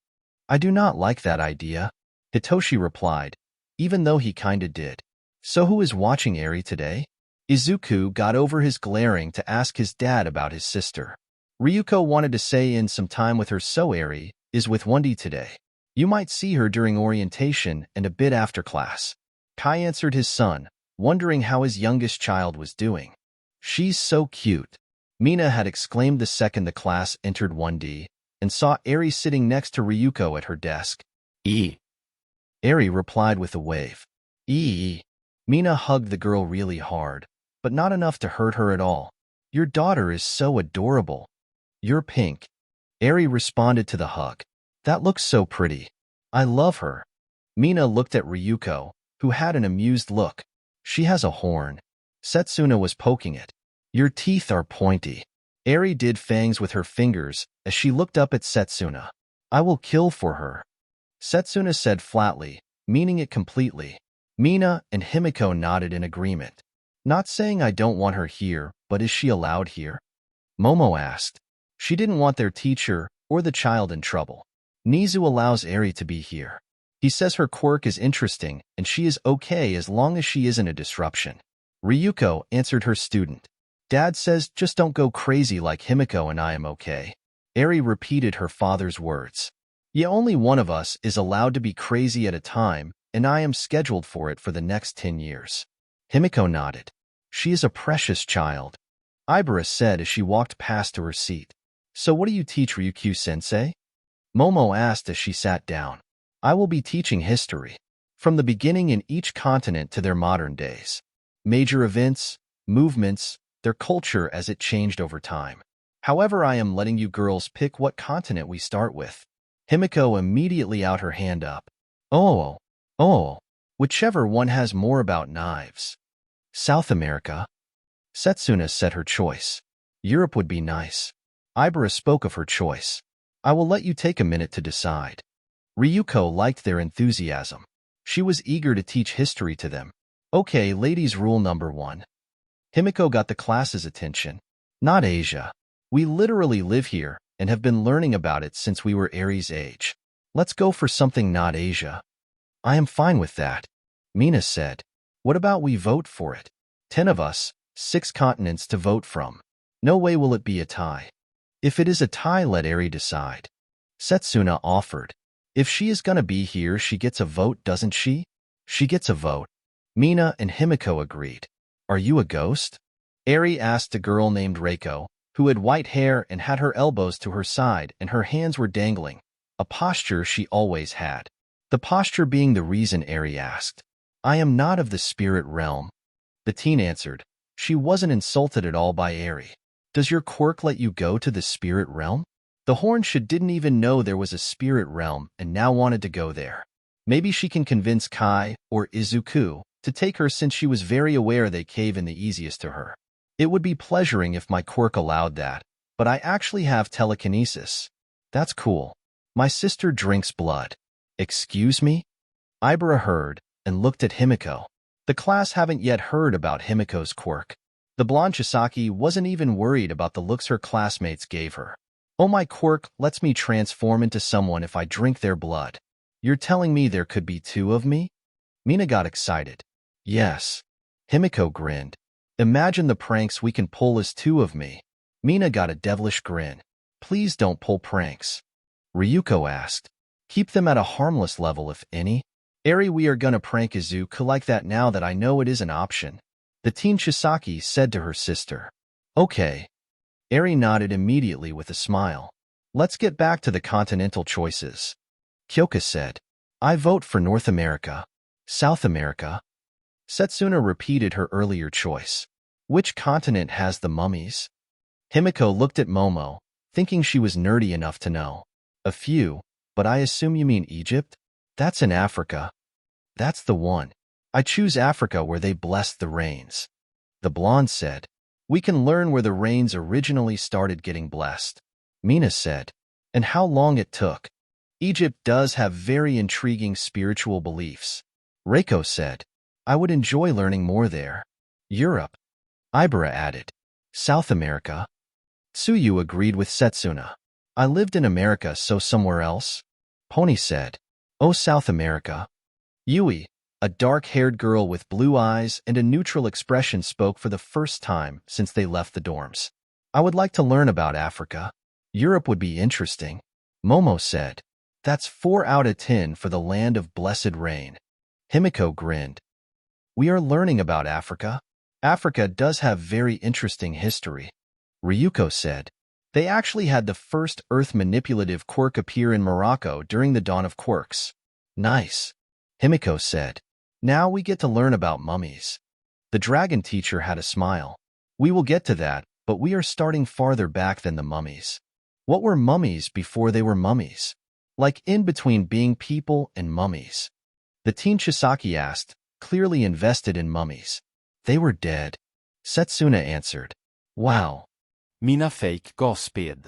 S1: I do not like that idea, Hitoshi replied, even though he kinda did. So who is watching Eri today? Izuku got over his glaring to ask his dad about his sister. Ryuko wanted to say in some time with her, so Eri is with 1D today. You might see her during orientation and a bit after class. Kai answered his son, wondering how his youngest child was doing. She's so cute, Mina had exclaimed the second the class entered 1D and saw Eri sitting next to Ryuko at her desk. Eri replied with a wave. Mina hugged the girl really hard, but not enough to hurt her at all. Your daughter is so adorable. You're pink. Eri responded to the hug. That looks so pretty. I love her. Mina looked at Ryuko, who had an amused look. She has a horn. Setsuna was poking it. Your teeth are pointy. Eri did fangs with her fingers as she looked up at Setsuna. I will kill for her. Setsuna said flatly, meaning it completely. Mina and Himiko nodded in agreement. Not saying I don't want her here, but is she allowed here? Momo asked. She didn't want their teacher or the child in trouble. Nizu allows Eri to be here. He says her quirk is interesting and she is okay as long as she isn't a disruption. Ryuko answered her student. Dad says just don't go crazy like Himiko and I am okay. Eri repeated her father's words. Yeah, only one of us is allowed to be crazy at a time, and I am scheduled for it for the next 10 years. Himiko nodded. She is a precious child. Ibara said as she walked past to her seat. So what do you teach Ryukyu-sensei? Momo asked as she sat down. I will be teaching history, from the beginning in each continent to their modern days. Major events, movements, their culture as it changed over time. However, I am letting you girls pick what continent we start with. Himiko immediately out her hand up. Oh, whichever one has more about knives. South America. Setsuna said her choice. Europe would be nice. Ibara spoke of her choice. I will let you take a minute to decide. Ryuko liked their enthusiasm. She was eager to teach history to them. Okay, ladies, rule number 1. Himiko got the class's attention. Not Asia. We literally live here and have been learning about it since we were Eri's age. Let's go for something not Asia. I am fine with that. Mina said. What about we vote for it? 10 of us, 6 continents to vote from. No way will it be a tie. If it is a tie, let Eri decide. Setsuna offered. If she is gonna be here, she gets a vote, doesn't she? She gets a vote. Mina and Himiko agreed. Are you a ghost? Eri asked a girl named Reiko, who had white hair and had her elbows to her side and her hands were dangling, a posture she always had. The posture being the reason Eri asked. I am not of the spirit realm. The teen answered. She wasn't insulted at all by Eri. Does your quirk let you go to the spirit realm? The Hornshad didn't even know there was a spirit realm and now wanted to go there. Maybe she can convince Kai or Izuku to take her since she was very aware they cave in the easiest to her. It would be pleasuring if my quirk allowed that, but I actually have telekinesis. That's cool. My sister drinks blood. Excuse me? Ibara heard and looked at Himiko. The class haven't yet heard about Himiko's quirk. The blonde Chisaki wasn't even worried about the looks her classmates gave her. Oh, my quirk lets me transform into someone if I drink their blood. You're telling me there could be 2 of me? Mina got excited. Yes. Himiko grinned. Imagine the pranks we can pull as 2 of me. Mina got a devilish grin. Please don't pull pranks. Ryuko asked. Keep them at a harmless level if any. Eri, we are gonna prank Izuku like that now that I know it is an option. The teen Chisaki said to her sister. Okay. Eri nodded immediately with a smile. Let's get back to the continental choices. Kyoka said. I vote for North America. South America. Setsuna repeated her earlier choice. Which continent has the mummies? Himiko looked at Momo, thinking she was nerdy enough to know. A few, but I assume you mean Egypt? That's in Africa. That's the one. I choose Africa where they blessed the rains. The blonde said. We can learn where the rains originally started getting blessed. Mina said. And how long it took. Egypt does have very intriguing spiritual beliefs. Reiko said. I would enjoy learning more there. Europe. Ibara added. South America. Tsuyu agreed with Setsuna. I lived in America, so somewhere else? Pony said. Oh, South America. Yui, a dark-haired girl with blue eyes and a neutral expression, spoke for the first time since they left the dorms. I would like to learn about Africa. Europe would be interesting. Momo said. That's 4 out of 10 for the land of blessed rain. Himiko grinned. We are learning about Africa. Africa does have very interesting history. Ryuko said. They actually had the first Earth manipulative quirk appear in Morocco during the dawn of quirks. Nice. Himiko said. Now we get to learn about mummies. The dragon teacher had a smile. We will get to that, but we are starting farther back than the mummies. What were mummies before they were mummies? Like in between being people and mummies? The teen Chisaki asked, clearly invested in mummies. They were dead. Setsuna answered. Wow.
S2: Mina fake gosped.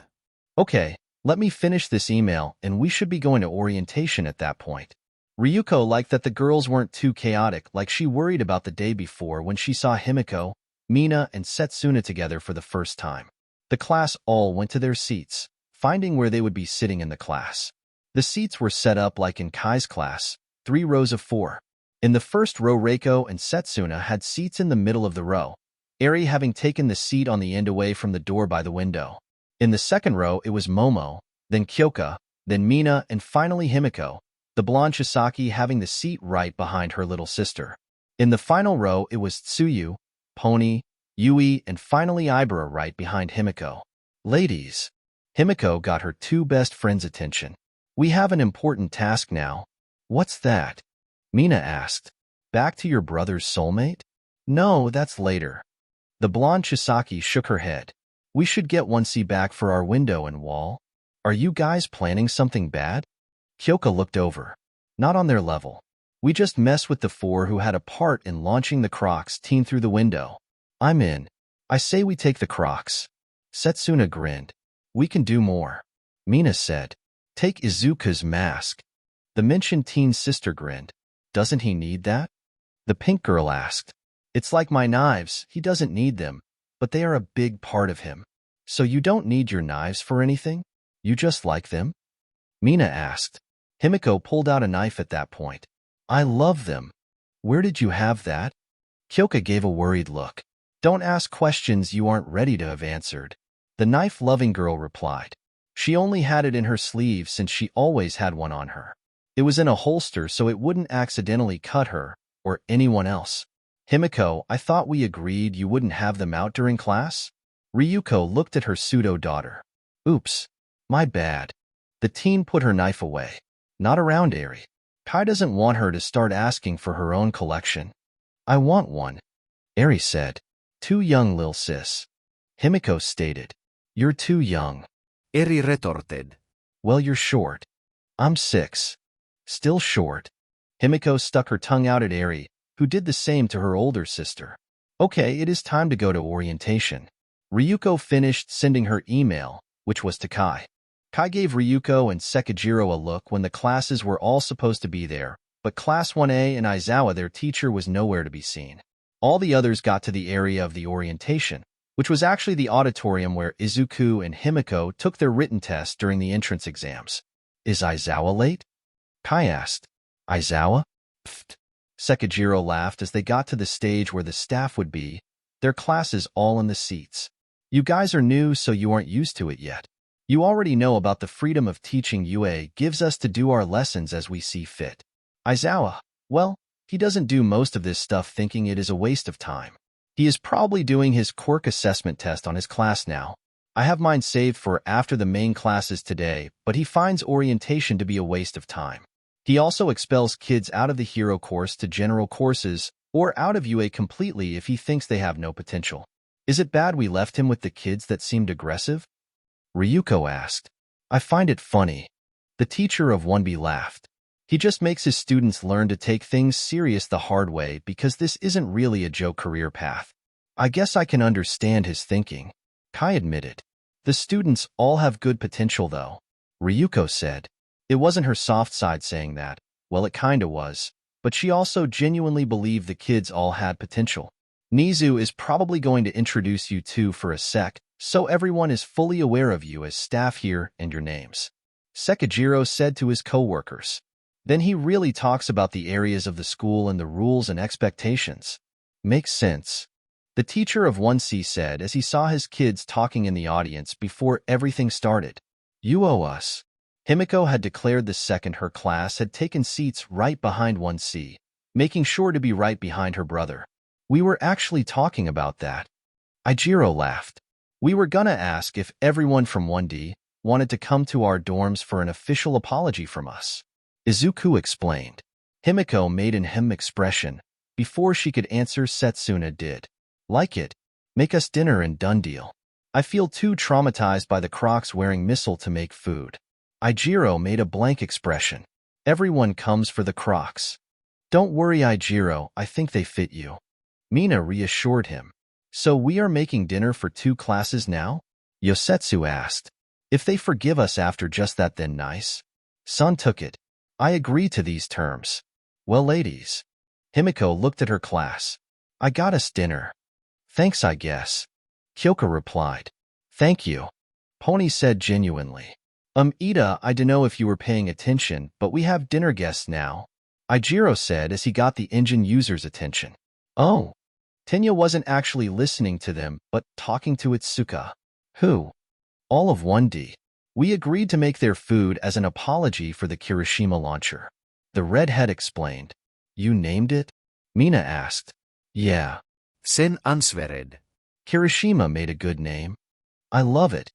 S1: Okay, let me finish this email and we should be going to orientation at that point. Ryuko liked that the girls weren't too chaotic like she worried about the day before when she saw Himiko, Mina, and Setsuna together for the first time. The class all went to their seats, finding where they would be sitting in the class. The seats were set up like in Kai's class, 3 rows of 4. In the first row, Reiko and Setsuna had seats in the middle of the row, Eri having taken the seat on the end away from the door by the window. In the second row, it was Momo, then Kyoka, then Mina, and finally Himiko, the blonde Chisaki having the seat right behind her little sister. In the final row, it was Tsuyu, Pony, Yui, and finally Ibara right behind Himiko. Ladies, Himiko got her 2 best friends' attention. We have an important task now. What's that? Mina asked. Back to your brother's soulmate? No, that's later. The blonde Chisaki shook her head. We should get 1C back for our window and wall. Are you guys planning something bad? Kyoka looked over. Not on their level. We just mess with the 4 who had a part in launching the Crocs team through the window. I'm in. I say we take the Crocs. Setsuna grinned. We can do more. Mina said. Take Izuku's mask. The mentioned teen sister grinned. Doesn't he need that? The pink girl asked. It's like my knives, he doesn't need them, but they are a big part of him. So you don't need your knives for anything? You just like them? Mina asked. Himiko pulled out a knife at that point. I love them. Where did you have that? Kyoka gave a worried look. Don't ask questions you aren't ready to have answered. The knife-loving girl replied. She only had it in her sleeve since she always had one on her. It was in a holster so it wouldn't accidentally cut her, or anyone else. Himiko, I thought we agreed you wouldn't have them out during class? Ryuko looked at her pseudo-daughter. Oops, my bad. The teen put her knife away. Not around Eri. Kai doesn't want her to start asking for her own collection. I want one. Eri said. Too young, lil sis. Himiko stated. You're too young.
S2: Eri retorted.
S1: Well, you're short. I'm 6. Still short. Himiko stuck her tongue out at Eri, who did the same to her older sister. Okay, it is time to go to orientation. Ryuko finished sending her email, which was to Kai. Kai gave Ryuko and Sekijiro a look when the classes were all supposed to be there, but Class 1A and Aizawa, their teacher, was nowhere to be seen. All the others got to the area of the orientation, which was actually the auditorium where Izuku and Himiko took their written tests during the entrance exams. Is Aizawa late? Kai asked. Aizawa? Pfft. Sekijiro laughed as they got to the stage where the staff would be, their classes all in the seats. You guys are new, so you aren't used to it yet. You already know about the freedom of teaching UA gives us to do our lessons as we see fit. Aizawa, well, he doesn't do most of this stuff thinking it is a waste of time. He is probably doing his quirk assessment test on his class now. I have mine saved for after the main classes today, but he finds orientation to be a waste of time. He also expels kids out of the hero course to general courses or out of UA completely if he thinks they have no potential. Is it bad we left him with the kids that seemed aggressive? Ryuko asked. I find it funny. The teacher of 1B laughed. He just makes his students learn to take things serious the hard way because this isn't really a joke career path. I guess I can understand his thinking. Kai admitted. The students all have good potential though. Ryuko said. It wasn't her soft side saying that. Well, it kinda was. But she also genuinely believed the kids all had potential. Nizu is probably going to introduce you two for a sec, so everyone is fully aware of you as staff here and your names. Sekijiro said to his co-workers. Then he really talks about the areas of the school and the rules and expectations. Makes sense. The teacher of 1C said as he saw his kids talking in the audience before everything started. You owe us. Himiko had declared the second her class had taken seats right behind 1C, making sure to be right behind her brother. We were actually talking about that. Ijiro laughed. We were gonna ask if everyone from 1D wanted to come to our dorms for an official apology from us. Izuku explained. Himiko made an hem expression. Before she could answer, Setsuna did. Like it. Make us dinner and done deal. I feel too traumatized by the crocs wearing missile to make food. Ijiro made a blank expression. Everyone comes for the crocs. Don't worry, Ijiro, I think they fit you. Mina reassured him. So we are making dinner for 2 classes now? Yosetsu asked. If they forgive us after just that, then nice. Sun took it. I agree to these terms. Well, ladies. Himiko looked at her class. I got us dinner. Thanks, I guess. Kyoka replied. Thank you. Pony said genuinely. Ida, I dunno if you were paying attention, but we have dinner guests now. Ijiro said as he got the engine user's attention. Oh. Tenya wasn't actually listening to them, but talking to Itsuka. Who? All of 1D. We agreed to make their food as an apology for the Kirishima launcher. The redhead explained. You named it? Mina asked. Yeah.
S2: Sen answered.
S1: Kirishima made a good name. I love it.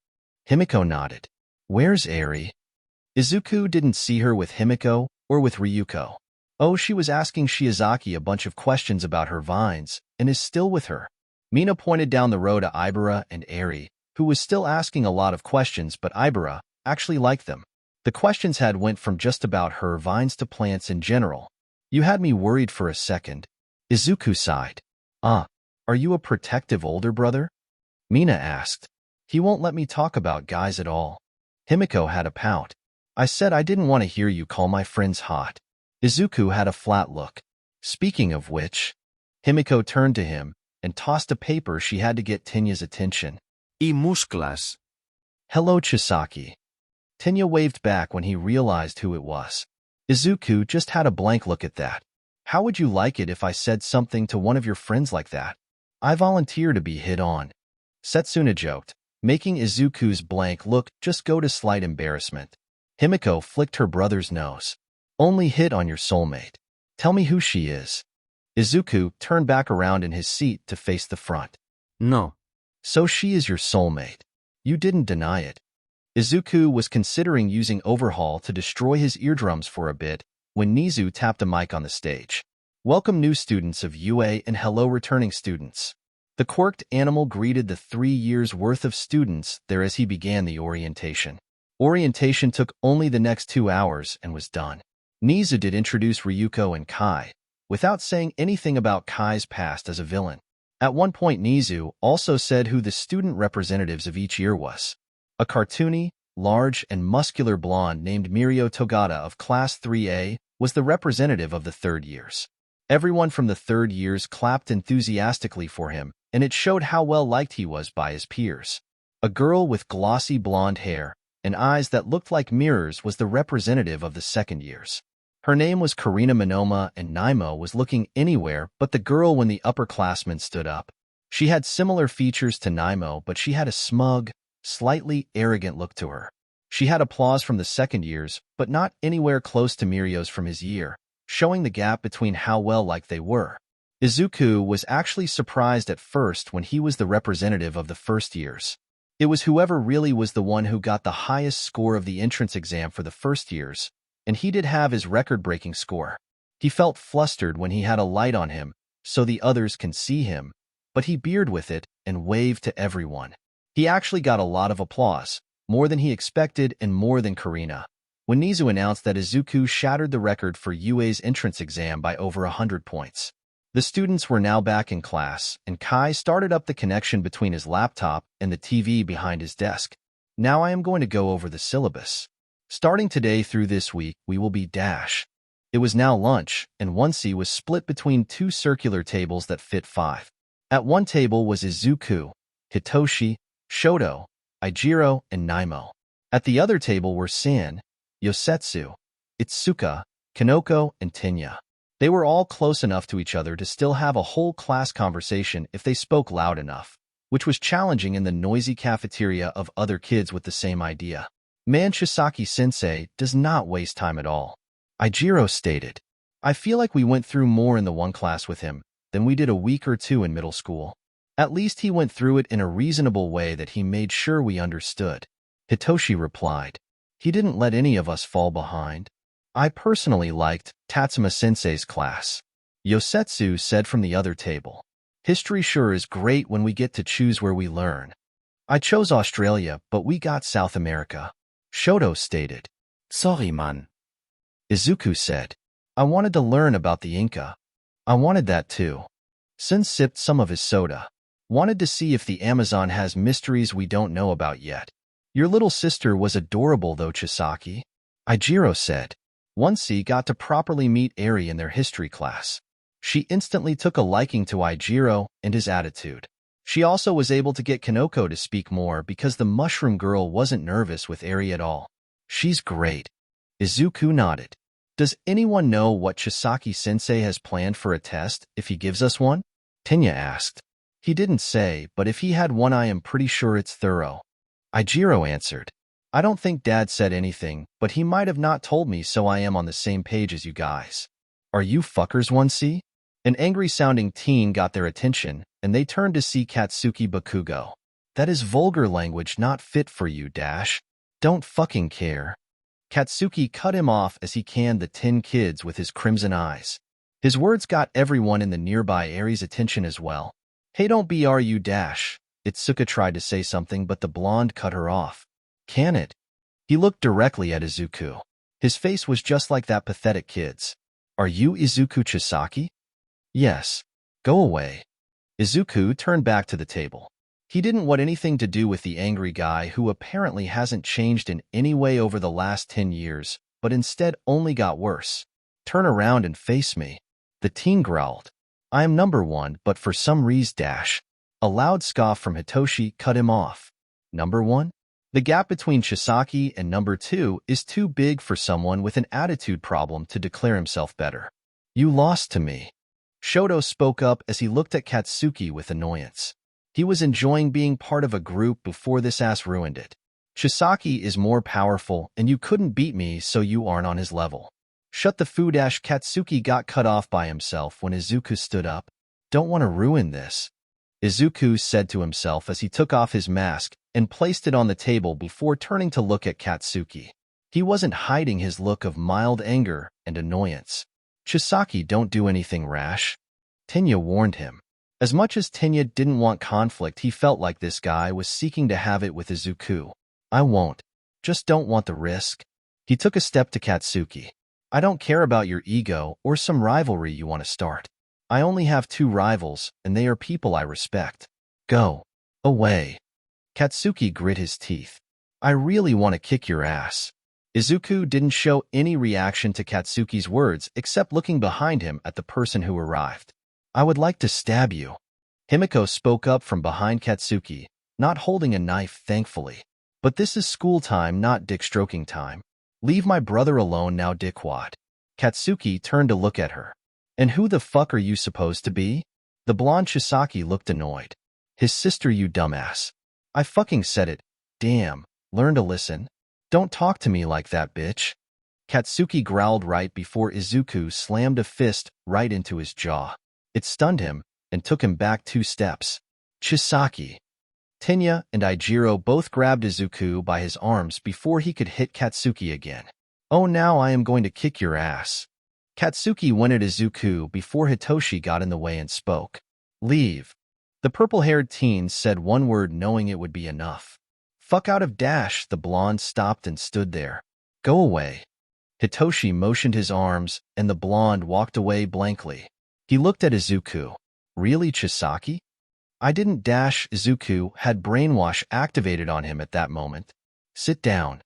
S1: Himiko nodded. Where's Eri? Izuku didn't see her with Himiko or with Ryuko. Oh, she was asking Shiozaki a bunch of questions about her vines and is still with her. Mina pointed down the road to Ibara and Eri, who was still asking a lot of questions, but Ibara actually liked them. The questions had went from just about her vines to plants in general. You had me worried for a second. Izuku sighed. Are you a protective older brother? Mina asked. He won't let me talk about guys at all. Himiko had a pout. I said I didn't want to hear you call my friends hot. Izuku had a flat look. Speaking of which, Himiko turned to him and tossed a paper she had to get Tenya's attention.
S2: I musclas.
S1: Hello, Chisaki. Tenya waved back when he realized who it was. Izuku just had a blank look at that. How would you like it if I said something to one of your friends like that? I volunteer to be hit on. Setsuna joked, making Izuku's blank look just go to slight embarrassment. Himiko flicked her brother's nose. Only hit on your soulmate. Tell me who she is. Izuku turned back around in his seat to face the front.
S2: No.
S1: So she is your soulmate. You didn't deny it. Izuku was considering using Overhaul to destroy his eardrums for a bit when Nizu tapped a mic on the stage. Welcome new students of UA and hello returning students. The quirked animal greeted the 3 years' worth of students there as he began the orientation. Orientation took only the next 2 hours and was done. Nizu did introduce Ryuko and Kai, without saying anything about Kai's past as a villain. At one point Nizu also said who the student representatives of each year was. A cartoony, large, and muscular blonde named Mirio Togata of Class 3A was the representative of the 3rd years. Everyone from the 3rd years clapped enthusiastically for him, and it showed how well liked he was by his peers. A girl with glossy blonde hair and eyes that looked like mirrors was the representative of the 2nd years. Her name was Karina Monoma, and Naimo was looking anywhere but the girl when the upperclassmen stood up. She had similar features to Naimo, but she had a smug, slightly arrogant look to her. She had applause from the 2nd years, but not anywhere close to Mirio's from his year, showing the gap between how well liked they were. Izuku was actually surprised at first when he was the representative of the 1st years. It was whoever really was the one who got the highest score of the entrance exam for the 1st years, and he did have his record-breaking score. He felt flustered when he had a light on him, so the others can see him, but he beard with it and waved to everyone. He actually got a lot of applause, more than he expected and more than Karina, when Nizu announced that Izuku shattered the record for UA's entrance exam by over 100 points. The students were now back in class, and Kai started up the connection between his laptop and the TV behind his desk. Now I am going to go over the syllabus. Starting today through this week, we will be dash. It was now lunch, and 1C was split between 2 circular tables that fit 5. At one table was Izuku, Hitoshi, Shoto, Ijiro, and Naimo. At the other table were San, Yosetsu, Itsuka, Kanoko, and Tenya. They were all close enough to each other to still have a whole class conversation if they spoke loud enough, which was challenging in the noisy cafeteria of other kids with the same idea. Man, Chisaki-sensei does not waste time at all. Ijiro stated, I feel like we went through more in the one class with him than we did a week or 2 in middle school. At least he went through it in a reasonable way that he made sure we understood. Hitoshi replied, he didn't let any of us fall behind. I personally liked Tatsuma-sensei's class. Yosetsu said from the other table, history sure is great when we get to choose where we learn. I chose Australia, but we got South America. Shoto stated.
S2: Sorry, man.
S1: Izuku said. I wanted to learn about the Inca. I wanted that too. Sin sipped some of his soda. Wanted to see if the Amazon has mysteries we don't know about yet. Your little sister was adorable though, Chisaki. Ijiro said. Once he got to properly meet Eri in their history class. She instantly took a liking to Ijiro and his attitude. She also was able to get Kanoko to speak more because the mushroom girl wasn't nervous with Eri at all. She's great. Izuku nodded. Does anyone know what Chisaki-sensei has planned for a test if he gives us one? Tenya asked. He didn't say, but if he had one I am pretty sure it's thorough. Ijiro answered. I don't think Dad said anything, but he might have not told me, so I am on the same page as you guys. Are you fuckers 1C? An angry-sounding teen got their attention, and they turned to see Katsuki Bakugo. That is vulgar language not fit for you, Dash. Don't fucking care. Katsuki cut him off as he canned the 10 kids with his crimson eyes. His words got everyone in the nearby Aries' attention as well. Hey, don't be you, Dash. Itsuka tried to say something, but the blonde cut her off. Can it? He looked directly at Izuku. His face was just like that pathetic kid's. Are you Izuku Chisaki? Yes. Go away. Izuku turned back to the table. He didn't want anything to do with the angry guy who apparently hasn't changed in any way over the last 10 years, but instead only got worse. Turn around and face me. The teen growled. I am number one, but for some reason Dash. A loud scoff from Hitoshi cut him off. Number one? The gap between Chisaki and number two is too big for someone with an attitude problem to declare himself better. You lost to me. Shoto spoke up as he looked at Katsuki with annoyance. He was enjoying being part of a group before this ass ruined it. Chisaki is more powerful, and you couldn't beat me, so you aren't on his level. Shut the food. Katsuki got cut off by himself when Izuku stood up. Don't want to ruin this, Izuku said to himself as he took off his mask and placed it on the table before turning to look at Katsuki. He wasn't hiding his look of mild anger and annoyance. Chisaki, don't do anything rash. Tenya warned him. As much as Tenya didn't want conflict, he felt like this guy was seeking to have it with Izuku. I won't. Just don't want the risk. He took a step to Katsuki. I don't care about your ego or some rivalry you want to start. I only have 2 rivals, and they are people I respect. Go away. Katsuki grit his teeth. I really want to kick your ass. Izuku didn't show any reaction to Katsuki's words except looking behind him at the person who arrived. I would like to stab you. Himiko spoke up from behind Katsuki, not holding a knife, thankfully. But this is school time, not dick-stroking time. Leave my brother alone now, dickwad. Katsuki turned to look at her. And who the fuck are you supposed to be? The blonde Chisaki looked annoyed. His sister, you dumbass. I fucking said it. Damn, learn to listen. Don't talk to me like that, bitch. Katsuki growled right before Izuku slammed a fist right into his jaw. It stunned him and took him back 2 steps. Chisaki. Tenya and Ijiro both grabbed Izuku by his arms before he could hit Katsuki again. Oh, now I am going to kick your ass. Katsuki went at Izuku before Hitoshi got in the way and spoke. Leave. The purple-haired teen said one word knowing it would be enough. Fuck out of Dash. The blonde stopped and stood there. Go away. Hitoshi motioned his arms, and the blonde walked away blankly. He looked at Izuku. Really, Chisaki? I didn't. Dash. Izuku had brainwash activated on him at that moment. Sit down.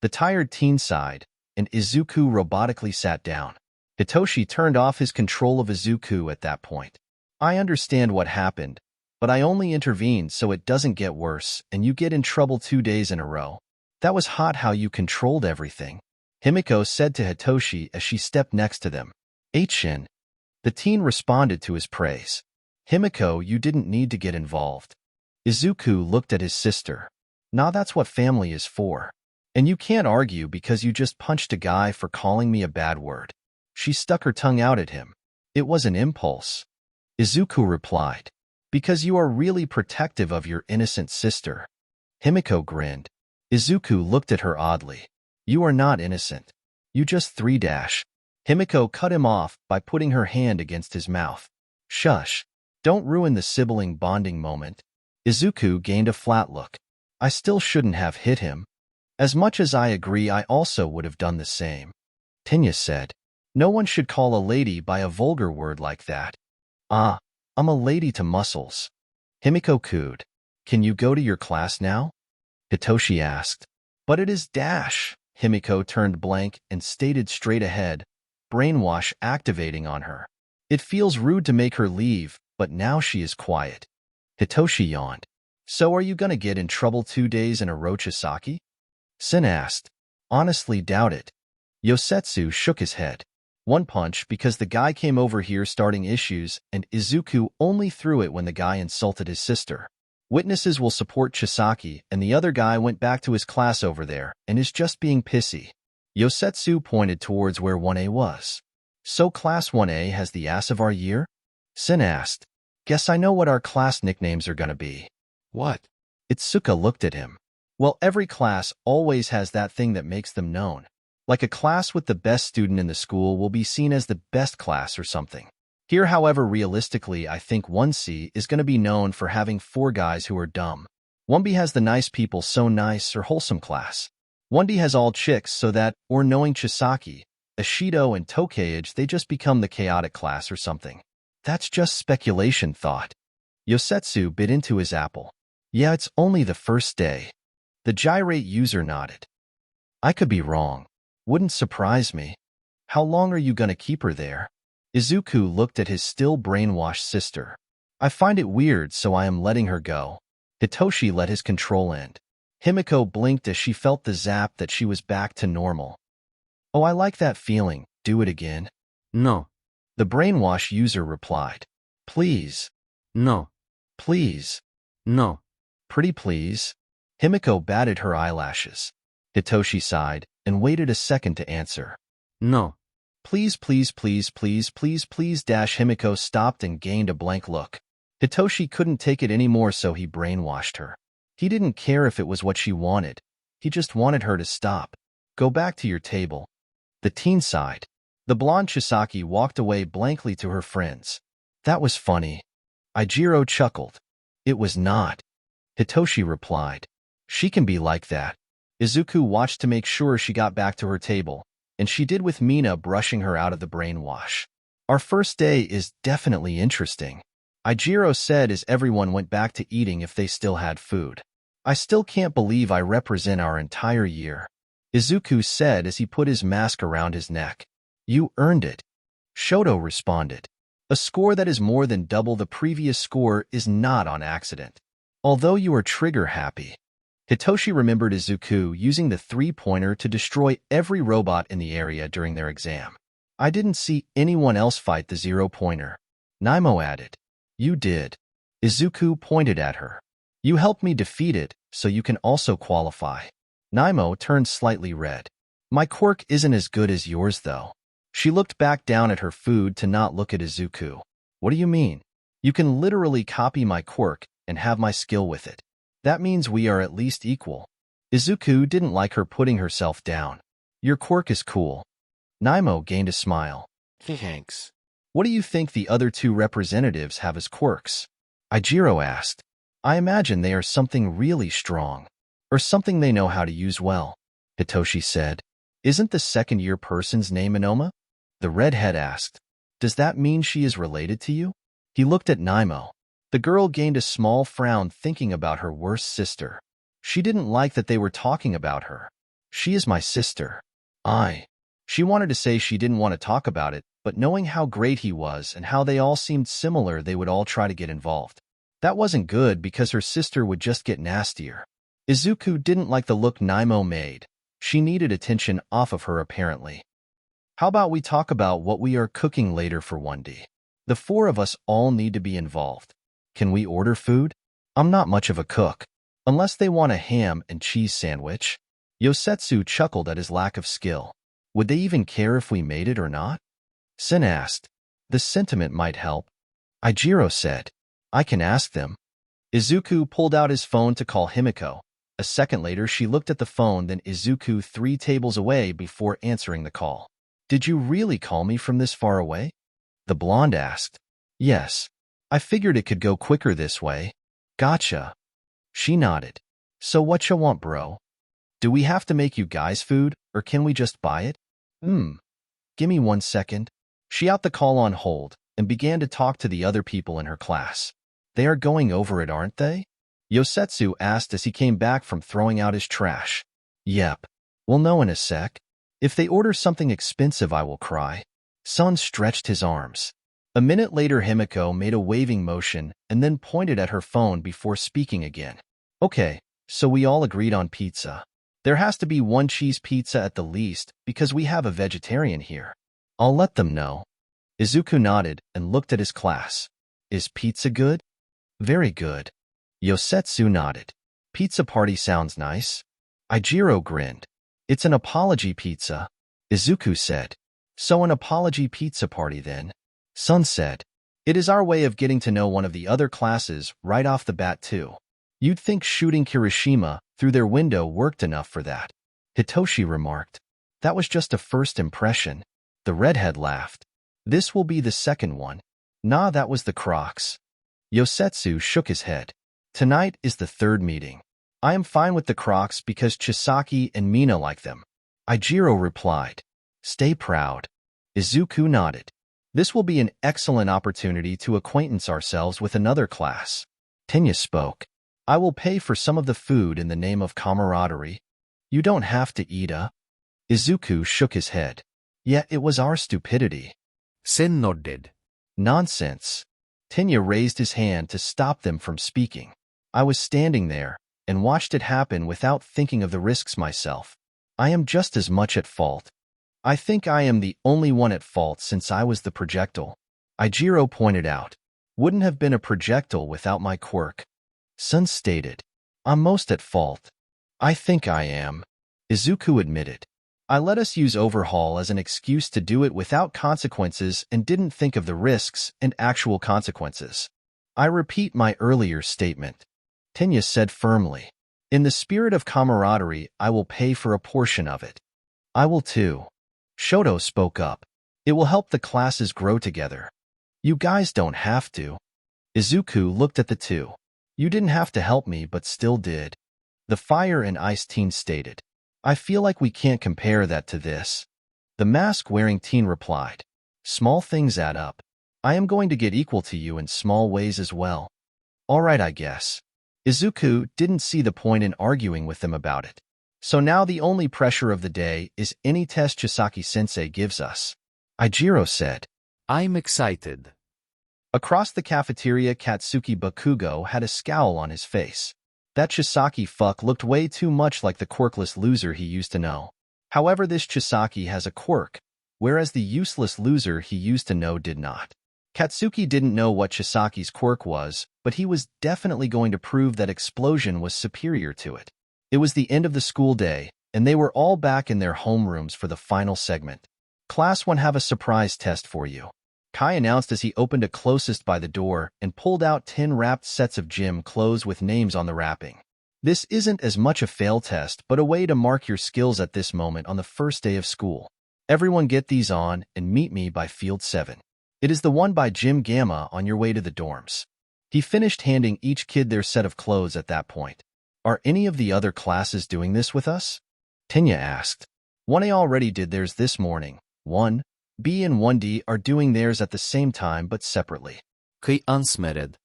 S1: The tired teen sighed, and Izuku robotically sat down. Hitoshi turned off his control of Izuku at that point. I understand what happened, but I only intervened so it doesn't get worse and you get in trouble 2 days in a row. That was hot how you controlled everything, Himiko said to Hitoshi as she stepped next to them. H-in. The teen responded to his praise. Himiko, you didn't need to get involved. Izuku looked at his sister. Nah, that's what family is for. And you can't argue because you just punched a guy for calling me a bad word. She stuck her tongue out at him. It was an impulse. Izuku replied. Because you are really protective of your innocent sister. Himiko grinned. Izuku looked at her oddly. You are not innocent. You just 3 dash. Himiko cut him off by putting her hand against his mouth. Shush. Don't ruin the sibling bonding moment. Izuku gained a flat look. I still shouldn't have hit him. As much as I agree, I also would have done the same. Tinya said, no one should call a lady by a vulgar word like that. Ah, I'm a lady to muscles. Himiko cooed. Can you go to your class now? Hitoshi asked. But it is dash. Himiko turned blank and stated straight ahead, brainwash activating on her. It feels rude to make her leave, but now she is quiet. Hitoshi yawned. So are you gonna get in trouble 2 days in a row, Chisaki? Sin asked. Honestly doubt it. Yosetsu shook his head. One punch because the guy came over here starting issues, and Izuku only threw it when the guy insulted his sister. Witnesses will support Chisaki, and the other guy went back to his class over there and is just being pissy. Yosetsu pointed towards where 1A was. So Class 1A has the ass of our year? Sin asked. Guess I know what our class nicknames are gonna be.
S2: What?
S1: Itsuka looked at him. Well, every class always has that thing that makes them known. Like a class with the best student in the school will be seen as the best class or something. Here, however, realistically, I think 1C is going to be known for having 4 guys who are dumb. 1B has the nice people, so nice or wholesome class. 1D has all chicks, so that, or knowing Chisaki, Ashido, and Tokage, they just become the chaotic class or something. That's just speculation thought. Yosetsu bit into his apple. Yeah, it's only the first day. The gyrate user nodded. I could be wrong. Wouldn't surprise me. How long are you gonna keep her there? Izuku looked at his still brainwashed sister. I find it weird, so I am letting her go. Hitoshi let his control end. Himiko blinked as she felt the zap that she was back to normal. Oh, I like that feeling. Do it again.
S2: No.
S1: The brainwash user replied. Please.
S2: No.
S1: Please.
S2: No.
S1: Pretty please. Himiko batted her eyelashes. Hitoshi sighed and waited a second to answer.
S2: No.
S1: Please, please, please, please, please, please. Himiko stopped and gained a blank look. Hitoshi couldn't take it anymore, so he brainwashed her. He didn't care if it was what she wanted. He just wanted her to stop. Go back to your table. The teen sighed. The blonde Chisaki walked away blankly to her friends. That was funny. Ijiro chuckled. It was not. Hitoshi replied. She can be like that. Izuku watched to make sure she got back to her table, and she did with Mina brushing her out of the brainwash. Our first day is definitely interesting. Ijiro said as everyone went back to eating if they still had food. I still can't believe I represent our entire year. Izuku said as he put his mask around his neck. You earned it. Shoto responded. A score that is more than double the previous score is not on accident. Although you are trigger happy. Hitoshi remembered Izuku using the 3-pointer to destroy every robot in the area during their exam. I didn't see anyone else fight the 0-pointer. Naimo added. You did. Izuku pointed at her. You helped me defeat it, so you can also qualify. Naimo turned slightly red. My quirk isn't as good as yours, though. She looked back down at her food to not look at Izuku. What do you mean? You can literally copy my quirk and have my skill with it. That means we are at least equal. Izuku didn't like her putting herself down. Your quirk is cool. Naimo gained a smile.
S2: Thanks.
S1: What do you think the other 2 representatives have as quirks? Ijiro asked. I imagine they are something really strong. Or something they know how to use well. Hitoshi said. Isn't the second-year person's name Monoma? The redhead asked. Does that mean she is related to you? He looked at Naimo. The girl gained a small frown thinking about her worst sister. She didn't like that they were talking about her. She is my sister. She wanted to say she didn't want to talk about it, but knowing how great he was and how they all seemed similar, they would all try to get involved. That wasn't good because her sister would just get nastier. Izuku didn't like the look Naimo made. She needed attention off of her apparently. How about we talk about what we are cooking later for 1D? The 4 of us all need to be involved. Can we order food? I'm not much of a cook. Unless they want a ham and cheese sandwich. Yosetsu chuckled at his lack of skill. Would they even care if we made it or not? Sin asked. The sentiment might help. Ijiro said. I can ask them. Izuku pulled out his phone to call Himiko. A second later, she looked at the phone, then Izuku 3 tables away before answering the call. Did you really call me from this far away? The blonde asked. Yes. I figured it could go quicker this way. Gotcha. She nodded. So what you want, bro? Do we have to make you guys food, or can we just buy it? Gimme 1 second. She out the call on hold and began to talk to the other people in her class. They are going over it, aren't they? Yosetsu asked as he came back from throwing out his trash. Yep. We'll know in a sec. If they order something expensive, I will cry. Sun stretched his arms. A minute later, Himiko made a waving motion and then pointed at her phone before speaking again. Okay, so we all agreed on pizza. There has to be 1 cheese pizza at the least because we have a vegetarian here. I'll let them know. Izuku nodded and looked at his class. Is pizza good? Very good. Yosetsu nodded. Pizza party sounds nice. Ijiro grinned. It's an apology pizza, Izuku said. So an apology pizza party then. Sun said. It is our way of getting to know one of the other classes right off the bat too. You'd think shooting Kirishima through their window worked enough for that. Hitoshi remarked. That was just a first impression. The redhead laughed. This will be the second one. Nah, that was the Crocs. Yosetsu shook his head. Tonight is the 3rd meeting. I am fine with the Crocs because Chisaki and Mina like them. Ijiro replied. Stay proud. Izuku nodded. This will be an excellent opportunity to acquaintance ourselves with another class. Tenya spoke. I will pay for some of the food in the name of camaraderie. You don't have to eat, Izuku shook his head. Yeah, it was our stupidity.
S2: Sen nodded.
S1: Nonsense. Tenya raised his hand to stop them from speaking. I was standing there and watched it happen without thinking of the risks myself. I am just as much at fault. I think I am the only one at fault since I was the projectile. Ijiro pointed out. Wouldn't have been a projectile without my quirk. Sun stated. I'm most at fault. I think I am. Izuku admitted. I let us use Overhaul as an excuse to do it without consequences and didn't think of the risks and actual consequences. I repeat my earlier statement. Tenya said firmly. In the spirit of camaraderie, I will pay for a portion of it. I will too. Shoto spoke up. It will help the classes grow together. You guys don't have to. Izuku looked at the two. You didn't have to help me, but still did. The Fire and Ice teen stated. I feel like we can't compare that to this. The mask-wearing teen replied. Small things add up. I am going to get equal to you in small ways as well. All right, I guess. Izuku didn't see the point in arguing with them about it. So now the only pressure of the day is any test Chisaki-sensei gives us. Ijiro said.
S2: I'm excited.
S1: Across the cafeteria, Katsuki Bakugo had a scowl on his face. That Chisaki fuck looked way too much like the quirkless loser he used to know. However, this Chisaki has a quirk, whereas the useless loser he used to know did not. Katsuki didn't know what Chisaki's quirk was, but he was definitely going to prove that Explosion was superior to it. It was the end of the school day, and they were all back in their homerooms for the final segment. Class 1 have a surprise test for you. Kai announced as he opened a closest by the door and pulled out 10 wrapped sets of gym clothes with names on the wrapping. This isn't as much a fail test, but a way to mark your skills at this moment on the first day of school. Everyone get these on and meet me by Field 7. It is the one by Jim Gamma on your way to the dorms. He finished handing each kid their set of clothes at that point. Are any of the other classes doing this with us? Tenya asked. 1A already did theirs this morning. 1B and 1D are doing theirs at the same time but separately.
S2: Kai ansmered.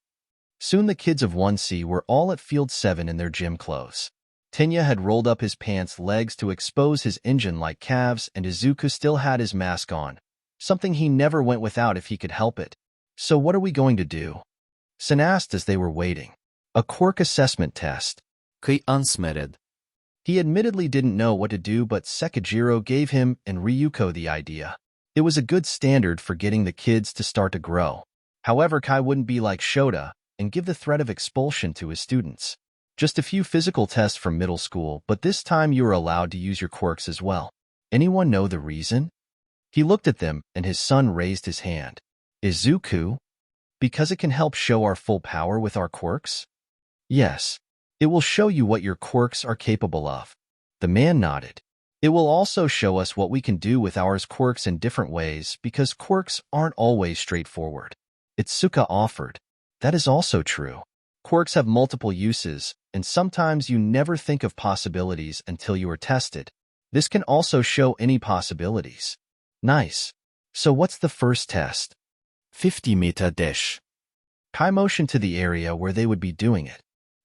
S1: Soon the kids of 1C were all at Field 7 in their gym clothes. Tenya had rolled up his pants legs to expose his engine-like calves, and Izuku still had his mask on, something he never went without if he could help it. So what are we going to do? Sen asked as they were waiting. A quirk assessment test.
S2: Kai ansmered.
S1: He admittedly didn't know what to do, but Sekijiro gave him and Ryuko the idea. It was a good standard for getting the kids to start to grow. However, Kai wouldn't be like Shota and give the threat of expulsion to his students. Just a few physical tests from middle school, but this time you are allowed to use your quirks as well. Anyone know the reason? He looked at them, and his son raised his hand. Izuku? Because it can help show our full power with our quirks? Yes. It will show you what your quirks are capable of. The man nodded. It will also show us what we can do with our quirks in different ways, because quirks aren't always straightforward. Itsuka offered. That is also true. Quirks have multiple uses, and sometimes you never think of possibilities until you are tested. This can also show any possibilities. Nice. So what's the first test?
S2: 50-meter dash.
S1: Kai motioned to the area where they would be doing it.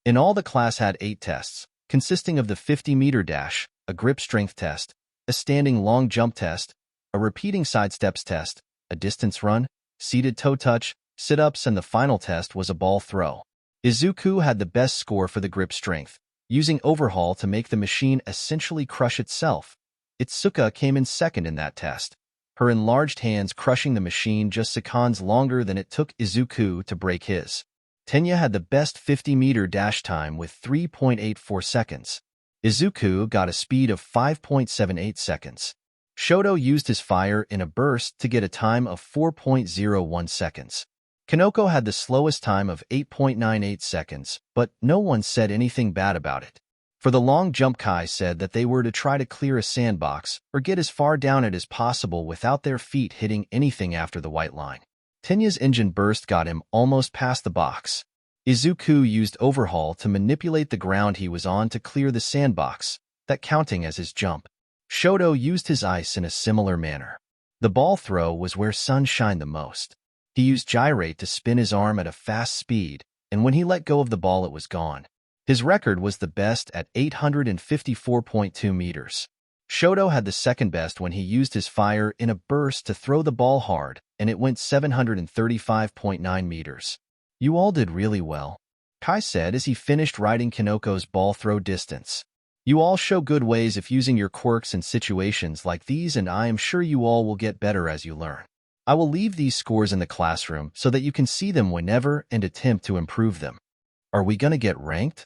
S1: In all, the class had 8 tests, consisting of the 50-meter dash, a grip strength test, a standing long jump test, a repeating side steps test, a distance run, seated toe touch, sit-ups, and the final test was a ball throw. Izuku had the best score for the grip strength, using Overhaul to make the machine essentially crush itself. Itsuka came in second in that test, her enlarged hands crushing the machine just seconds longer than it took Izuku to break his. Tenya had the best 50-meter dash time with 3.84 seconds. Izuku got a speed of 5.78 seconds. Shoto used his fire in a burst to get a time of 4.01 seconds. Kanoko had the slowest time of 8.98 seconds, but no one said anything bad about it. For the long jump, Kai said that they were to try to clear a sandbox or get as far down it as possible without their feet hitting anything after the white line. Tenya's engine burst got him almost past the box. Izuku used Overhaul to manipulate the ground he was on to clear the sandbox, that counting as his jump. Shoto used his ice in a similar manner. The ball throw was where Sun shined the most. He used gyrate to spin his arm at a fast speed, and when he let go of the ball it was gone. His record was the best at 854.2 meters. Shoto had the second best when he used his fire in a burst to throw the ball hard, and it went 735.9 meters. You all did really well, Kai said as he finished writing Kanoko's ball throw distance. You all show good ways of using your quirks in situations like these, and I am sure you all will get better as you learn. I will leave these scores in the classroom so that you can see them whenever and attempt to improve them. Are we gonna get ranked?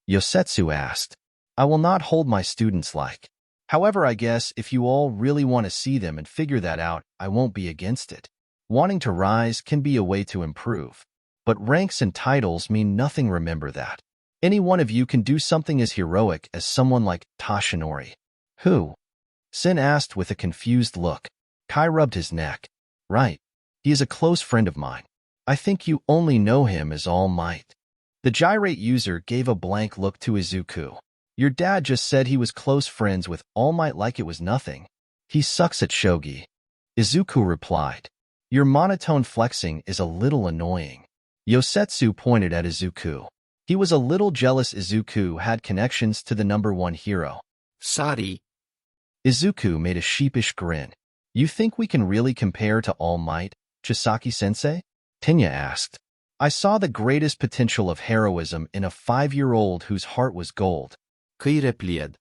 S1: Yosetsu asked. I will not hold my students like. However, I guess if you all really want to see them and figure that out, I won't be against it. Wanting to rise can be a way to improve. But ranks and titles mean nothing, remember that. Any one of you can do something as heroic as someone like Tashinori. Who? Sin asked with a confused look. Kai rubbed his neck. Right. He is a close friend of mine. I think you only know him as All Might. The gyrate user gave a blank look to Izuku. Your dad just said he was close friends with All Might like it was nothing. He sucks at shogi. Izuku replied. Your monotone flexing is a little annoying. Yosetsu pointed at Izuku. He was a little jealous Izuku had connections to the #1 hero.
S2: Sorry.
S1: Izuku made a sheepish grin. You think we can really compare to All Might, Chisaki-sensei? Tenya asked. I saw the greatest potential of heroism in a 5-year-old whose heart was gold.
S2: Kai replied.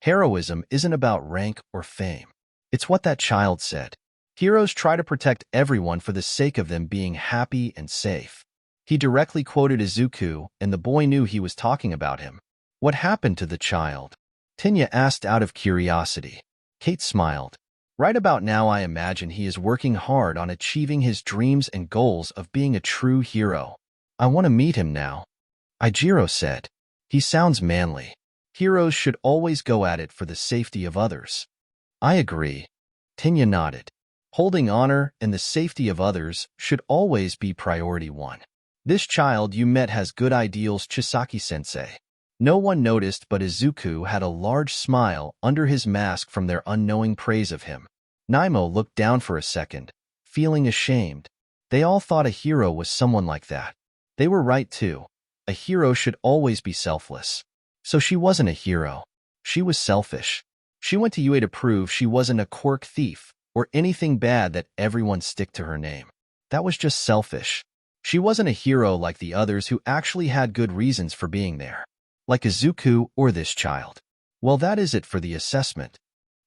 S1: Heroism isn't about rank or fame. It's what that child said. Heroes try to protect everyone for the sake of them being happy and safe. He directly quoted Izuku, and the boy knew he was talking about him. What happened to the child? Tenya asked out of curiosity. Kate smiled. Right about now, I imagine he is working hard on achieving his dreams and goals of being a true hero. I want to meet him now. Ijiro said. He sounds manly. Heroes should always go at it for the safety of others. I agree. Tenya nodded. Holding honor and the safety of others should always be priority 1. This child you met has good ideals, Chisaki-sensei. No one noticed, but Izuku had a large smile under his mask from their unknowing praise of him. Naimo looked down for a second, feeling ashamed. They all thought a hero was someone like that. They were right too. A hero should always be selfless. So she wasn't a hero. She was selfish. She went to UA to prove she wasn't a quirk thief or anything bad that everyone stick to her name. That was just selfish. She wasn't a hero like the others who actually had good reasons for being there. Like Izuku or this child. Well, that is it for the assessment,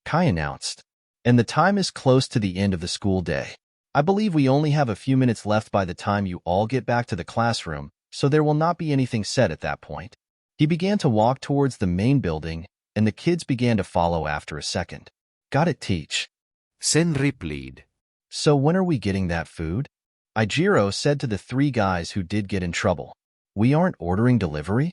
S1: Kai announced. And the time is close to the end of the school day. I believe we only have a few minutes left by the time you all get back to the classroom, so there will not be anything said at that point. He began to walk towards the main building, and the kids began to follow after a second. Got it, teach?
S2: Sen replied.
S1: So when are we getting that food? Ijiro said to the 3 guys who did get in trouble. We aren't ordering delivery?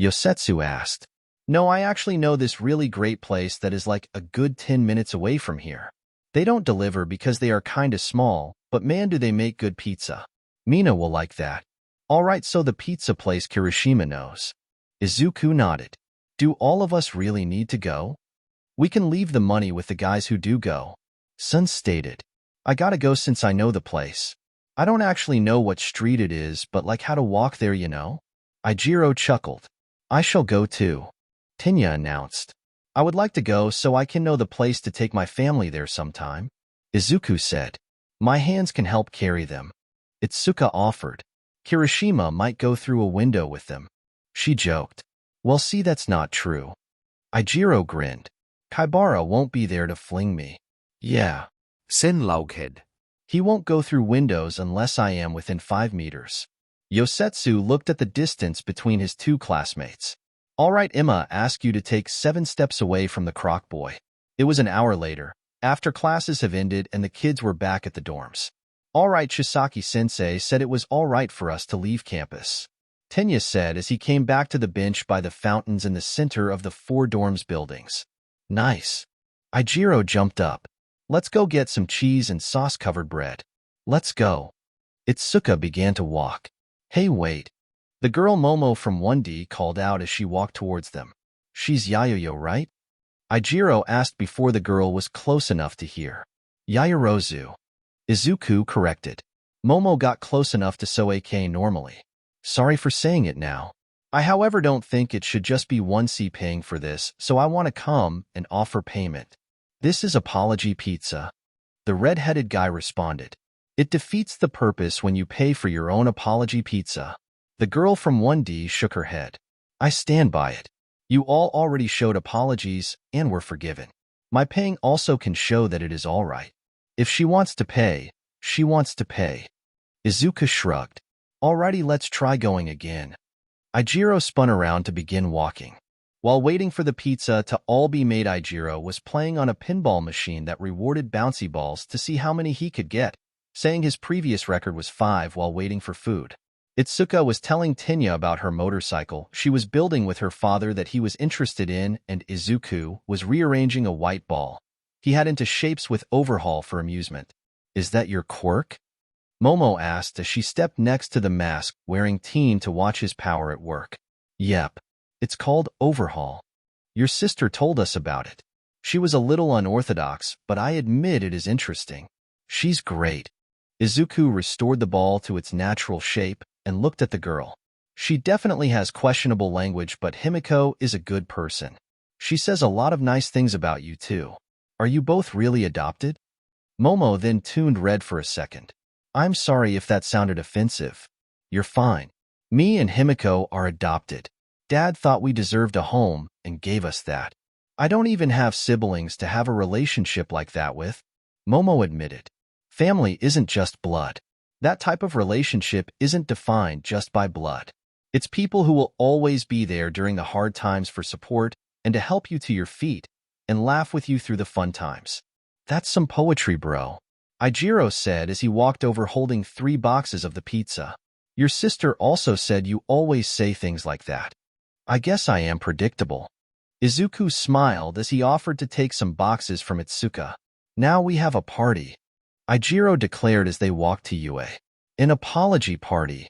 S1: Yosetsu asked. No, I actually know this really great place that is like a good 10 minutes away from here. They don't deliver because they are kinda small, but man do they make good pizza. Mina will like that. All right, so the pizza place Kirishima knows. Izuku nodded. Do all of us really need to go? We can leave the money with the guys who do go. Sun stated. I gotta go since I know the place. I don't actually know what street it is, but like how to walk there, you know? Ijiro chuckled. I shall go too. Tinya announced. I would like to go so I can know the place to take my family there sometime. Izuku said. My hands can help carry them. Itsuka offered. Kirishima might go through a window with them. She joked. Well, see, that's not true. Ijiro grinned. Kaibara won't be there to fling me. Yeah.
S2: Senlaughead.
S1: He won't go through windows unless I am within 5 meters. Yosetsu looked at the distance between his two classmates. All right, Emma asked you to take 7 steps away from the croc boy. It was an hour later, after classes have ended and the kids were back at the dorms. All right, Chisaki-sensei said it was all right for us to leave campus. Tenya said as he came back to the bench by the fountains in the center of the 4 dorms buildings. Nice. Ijiro jumped up. Let's go get some cheese and sauce-covered bread. Let's go. Itsuka began to walk. Hey, wait. The girl Momo from 1D called out as she walked towards them. She's Yayoyo, right? Ijiro asked before the girl was close enough to hear. Yayorozu. Izuku corrected. Momo got close enough to Soake normally. Sorry for saying it now. I however don't think it should just be 1C paying for this, so I want to come and offer payment. This is apology pizza. The red-headed guy responded. It defeats the purpose when you pay for your own apology pizza. The girl from 1D shook her head. I stand by it. You all already showed apologies and were forgiven. My paying also can show that it is all right. If she wants to pay, she wants to pay. Izuku shrugged. Alrighty, let's try going again. Ijiro spun around to begin walking. While waiting for the pizza to all be made, Ijiro was playing on a pinball machine that rewarded bouncy balls to see how many he could get, saying his previous record was 5 while waiting for food. Itsuka was telling Tenya about her motorcycle she was building with her father that he was interested in, and Izuku was rearranging a white ball he had into shapes with Overhaul for amusement. Is that your quirk? Momo asked as she stepped next to the mask-wearing teen to watch his power at work. Yep. It's called Overhaul. Your sister told us about it. She was a little unorthodox, but I admit it is interesting. She's great. Izuku restored the ball to its natural shape and looked at the girl. She definitely has questionable language, but Himiko is a good person. She says a lot of nice things about you, too. Are you both really adopted? Momo then tuned red for a second. I'm sorry if that sounded offensive. You're fine. Me and Himiko are adopted. Dad thought we deserved a home and gave us that. I don't even have siblings to have a relationship like that with, Momo admitted. Family isn't just blood. That type of relationship isn't defined just by blood. It's people who will always be there during the hard times for support and to help you to your feet and laugh with you through the fun times. That's some poetry, bro. Ijiro said as he walked over holding 3 boxes of the pizza. Your sister also said you always say things like that. I guess I am predictable. Izuku smiled as he offered to take some boxes from Itsuka. Now we have a party, Ijiro declared as they walked to Yue. An apology party,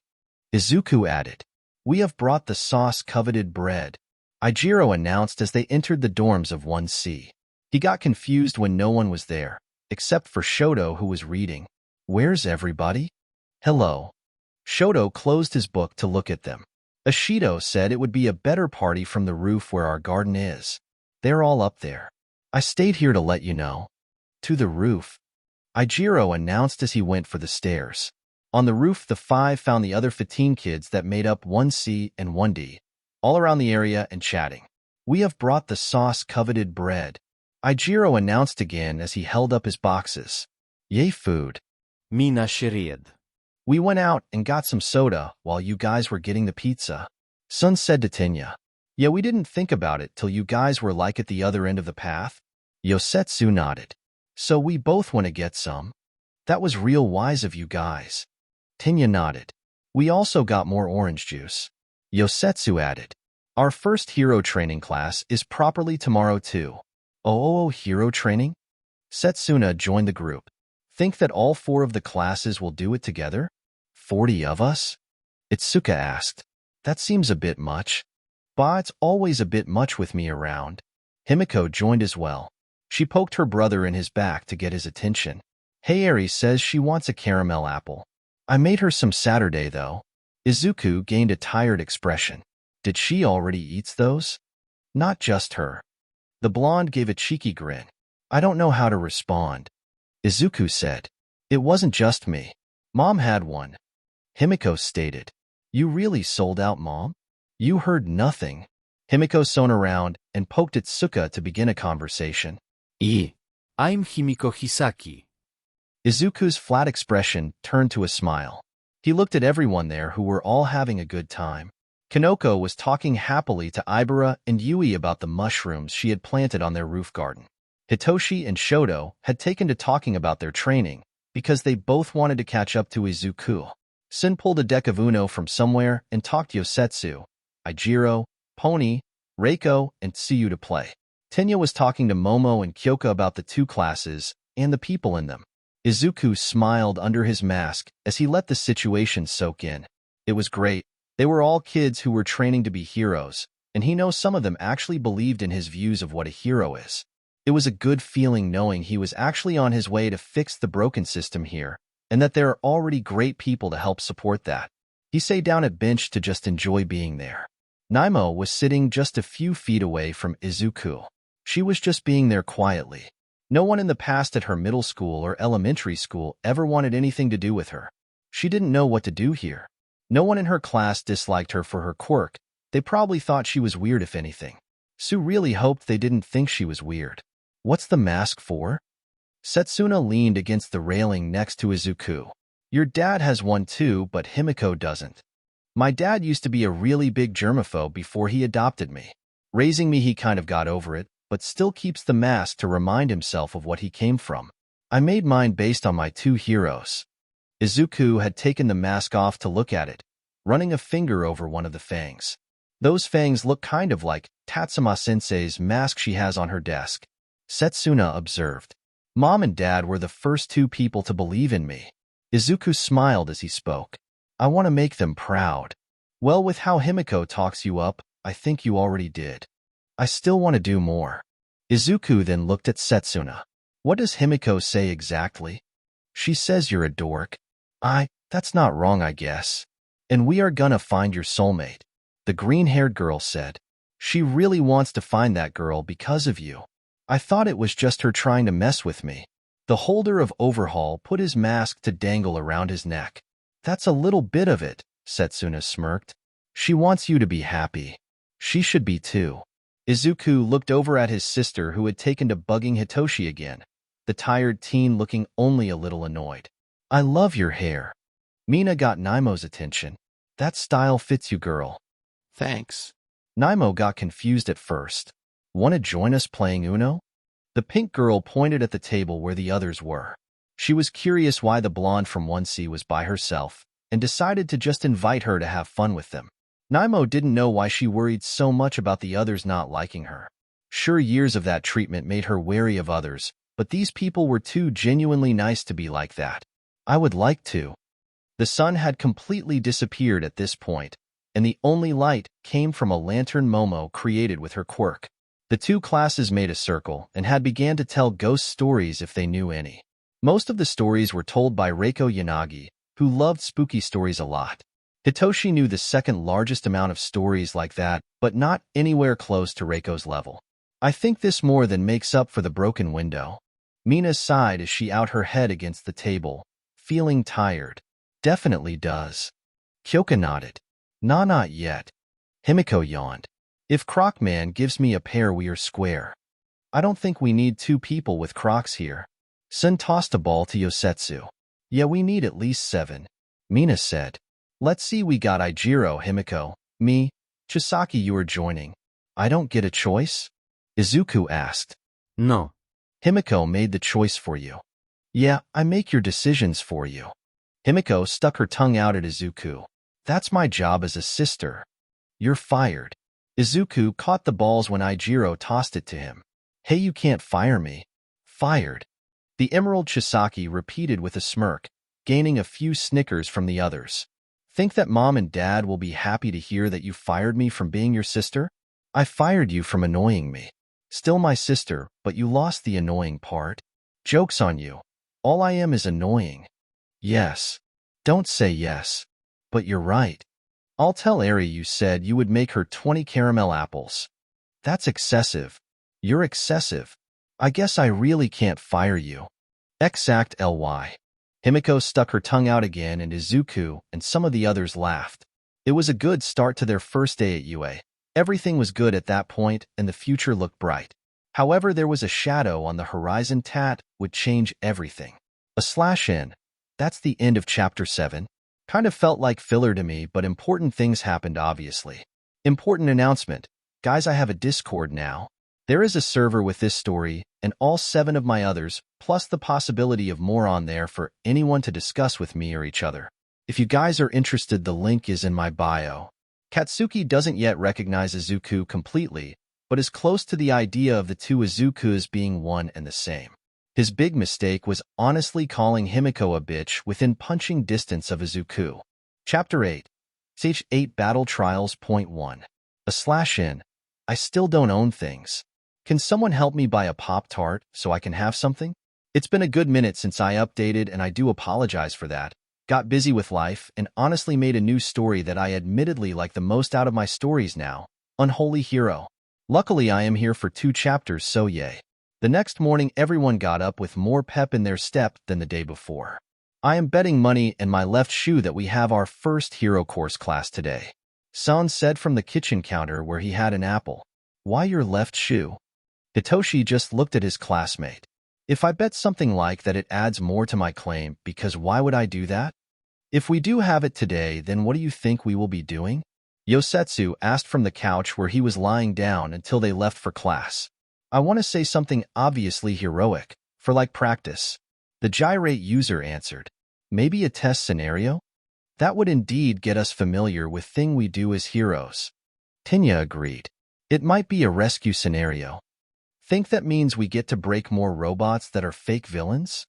S1: Izuku added. We have brought the sauce-coveted bread, Ijiro announced as they entered the dorms of 1C. He got confused when no one was there, except for Shoto, who was reading. Where's everybody? Hello. Shoto closed his book to look at them. Ashido said it would be a better party from the roof where our garden is. They're all up there. I stayed here to let you know. To the roof, Ijiro announced as he went for the stairs. On the roof, the 5 found the other 15 kids that made up 1C and 1D, all around the area and chatting. We have brought the sauce-coveted bread, Ijiro announced again as he held up his boxes. Yay, food.
S2: Mina Shiriad.
S1: We went out and got some soda while you guys were getting the pizza, Sun said to Tenya. Yeah, we didn't think about it till you guys were like at the other end of the path. Yosetsu nodded. So we both want to get some. That was real wise of you guys. Tenya nodded. We also got more orange juice. Yosetsu added. Our first hero training class is properly tomorrow too. Oh, hero training? Setsuna joined the group. Think that all 4 of the classes will do it together? 40 of us? Itsuka asked. That seems a bit much. But it's always a bit much with me around. Himiko joined as well. She poked her brother in his back to get his attention. Heieri says she wants a caramel apple. I made her some Saturday, though. Izuku gained a tired expression. Did she already eat those? Not just her. The blonde gave a cheeky grin. I don't know how to respond. Izuku said. It wasn't just me. Mom had one. Himiko stated. You really sold out, Mom? You heard nothing. Himiko swung around and poked Itsuka to begin a conversation.
S2: I'm Himiko Chisaki.
S1: Izuku's flat expression turned to a smile. He looked at everyone there who were all having a good time. Kanoko was talking happily to Ibara and Yui about the mushrooms she had planted on their roof garden. Hitoshi and Shoto had taken to talking about their training because they both wanted to catch up to Izuku. Sin pulled a deck of Uno from somewhere and talked Yosetsu, Ijiro, Pony, Reiko, and Tsuyu to play. Tenya was talking to Momo and Kyoka about the two classes and the people in them. Izuku smiled under his mask as he let the situation soak in. It was great. They were all kids who were training to be heroes, and he knows some of them actually believed in his views of what a hero is. It was a good feeling knowing he was actually on his way to fix the broken system here, and that there are already great people to help support that. He sat down at bench to just enjoy being there. Naimo was sitting just a few feet away from Izuku. She was just being there quietly. No one in the past at her middle school or elementary school ever wanted anything to do with her. She didn't know what to do here. No one in her class disliked her for her quirk. They probably thought she was weird if anything. Sue really hoped they didn't think she was weird. What's the mask for? Setsuna leaned against the railing next to Izuku. Your dad has one too, but Himiko doesn't. My dad used to be a really big germaphobe before he adopted me. Raising me, he kind of got over it, but still keeps the mask to remind himself of what he came from. I made mine based on my two heroes. Izuku had taken the mask off to look at it, running a finger over one of the fangs. Those fangs look kind of like Tatsuma-sensei's mask she has on her desk. Setsuna observed. Mom and Dad were the first two people to believe in me. Izuku smiled as he spoke. I want to make them proud. Well, with how Himiko talks you up, I think you already did. I still want to do more. Izuku then looked at Setsuna. What does Himiko say exactly? She says you're a dork. That's not wrong, I guess. And we are gonna find your soulmate. The green-haired girl said. She really wants to find that girl because of you. I thought it was just her trying to mess with me. The holder of Overhaul put his mask to dangle around his neck. That's a little bit of it, Setsuna smirked. She wants you to be happy. She should be too. Izuku looked over at his sister who had taken to bugging Hitoshi again, the tired teen looking only a little annoyed. I love your hair. Mina got Naimo's attention. That style fits you, girl.
S2: Thanks.
S1: Naimo got confused at first. Want to join us playing Uno? The pink girl pointed at the table where the others were. She was curious why the blonde from 1C was by herself, and decided to just invite her to have fun with them. Naimo didn't know why she worried so much about the others not liking her. Sure, years of that treatment made her wary of others, but these people were too genuinely nice to be like that. I would like to. The sun had completely disappeared at this point, and the only light came from a lantern Momo created with her quirk. The two classes made a circle and had began to tell ghost stories if they knew any. Most of the stories were told by Reiko Yanagi, who loved spooky stories a lot. Hitoshi knew the second largest amount of stories like that, but not anywhere close to Reiko's level. I think this more than makes up for the broken window. Mina sighed as she out her head against the table, feeling tired. Definitely does. Kyoka nodded. Nah, not yet. Himiko yawned. If Crocman gives me a pair, we are square. I don't think we need two people with Crocs here. Sun tossed a ball to Yosetsu. Yeah, we need at least 7. Mina said. Let's see, we got Ijiro, Himiko, me, Chisaki, you are joining. I don't get a choice? Izuku asked.
S2: No.
S1: Himiko made the choice for you. Yeah, I make your decisions for you. Himiko stuck her tongue out at Izuku. That's my job as a sister. You're fired. Izuku caught the balls when Ijiro tossed it to him. Hey, you can't fire me. Fired. The Emerald Chisaki repeated with a smirk, gaining a few snickers from the others. Think that mom and dad will be happy to hear that you fired me from being your sister? I fired you from annoying me. Still my sister, but you lost the annoying part. Joke's on you. All I am is annoying. Yes. Don't say yes. But you're right. I'll tell Eri you said you would make her 20 caramel apples. That's excessive. You're excessive. I guess I really can't fire you. Exactly. Himiko stuck her tongue out again and Izuku and some of the others laughed. It was a good start to their first day at UA. Everything was good at that point and the future looked bright. However, there was a shadow on the horizon that would change everything. /n. That's the end of Chapter 7. Kind of felt like filler to me, but important things happened obviously. Important announcement. Guys, I have a Discord now. There is a server with this story and all 7 of my others, plus the possibility of more on there for anyone to discuss with me or each other. If you guys are interested, the link is in my bio. Katsuki doesn't yet recognize Izuku completely, but is close to the idea of the two Izukus being one and the same. His big mistake was honestly calling Himiko a bitch within punching distance of Izuku. Chapter 8. Stage 8 Battle Trials. Point 1. /n. I still don't own things. Can someone help me buy a Pop-Tart so I can have something? It's been a good minute since I updated and I do apologize for that. Got busy with life and honestly made a new story that I admittedly like the most out of my stories now, Unholy Hero. Luckily I am here for 2 chapters, so yay. The next morning everyone got up with more pep in their step than the day before. I am betting money and my left shoe that we have our first hero course class today. San said from the kitchen counter where he had an apple. Why your left shoe? Hitoshi just looked at his classmate. If I bet something like that, it adds more to my claim, because why would I do that? If we do have it today, then what do you think we will be doing? Yosetsu asked from the couch where he was lying down until they left for class. I want to say something obviously heroic, for like practice. The gyrate user answered. Maybe a test scenario? That would indeed get us familiar with thing we do as heroes. Tinya agreed. It might be a rescue scenario. Think that means we get to break more robots that are fake villains?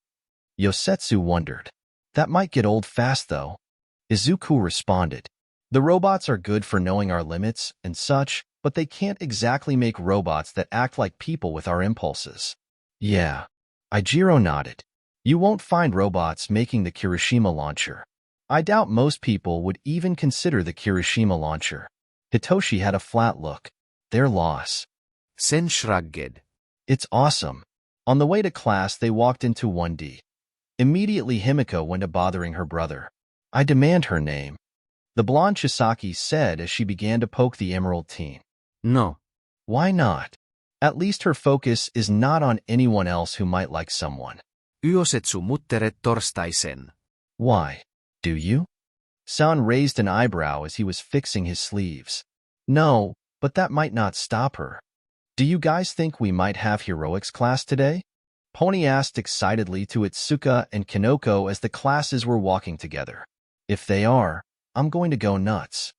S1: Yosetsu wondered. That might get old fast though. Izuku responded. The robots are good for knowing our limits and such, but they can't exactly make robots that act like people with our impulses. Yeah. Ijiro nodded. You won't find robots making the Kirishima launcher. I doubt most people would even consider the Kirishima launcher. Hitoshi had a flat look. Their loss.
S2: Sen shrugged.
S1: It's awesome. On the way to class, they walked into 1D. Immediately, Himiko went to bothering her brother. I demand her name. The blonde Chisaki said as she began to poke the emerald teen.
S2: No.
S1: Why not? At least her focus is not on anyone else who might like someone.
S2: Yosetsu mutteret torstaisen.
S1: Why? Do you? San raised an eyebrow as he was fixing his sleeves. No, but that might not stop her. Do you guys think we might have heroics class today? Pony asked excitedly to Itsuka and Kinoko as the classes were walking together. If they are, I'm going to go nuts.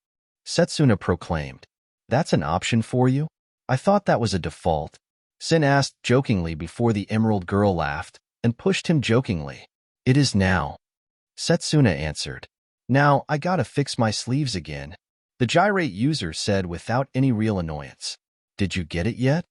S1: Setsuna proclaimed. That's an option for you? I thought that was a default. Sin asked jokingly before the emerald girl laughed and pushed him jokingly. It is now. Setsuna answered. Now I gotta fix my sleeves again. The gyrate user said without any real annoyance. Did you get it yet?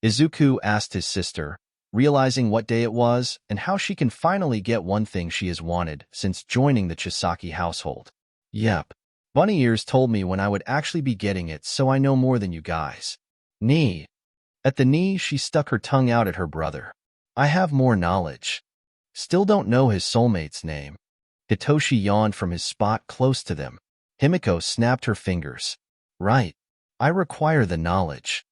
S1: Izuku asked his sister, realizing what day it was and how she can finally get one thing she has wanted since joining the Chisaki household. Yep. Bunny Ears told me when I would actually be getting it, so I know more than you guys. Knee. At the knee, she stuck her tongue out at her brother. I have more knowledge. Still don't know his soulmate's name. Hitoshi yawned from his spot close to them. Himiko snapped her fingers. Right. I require the knowledge.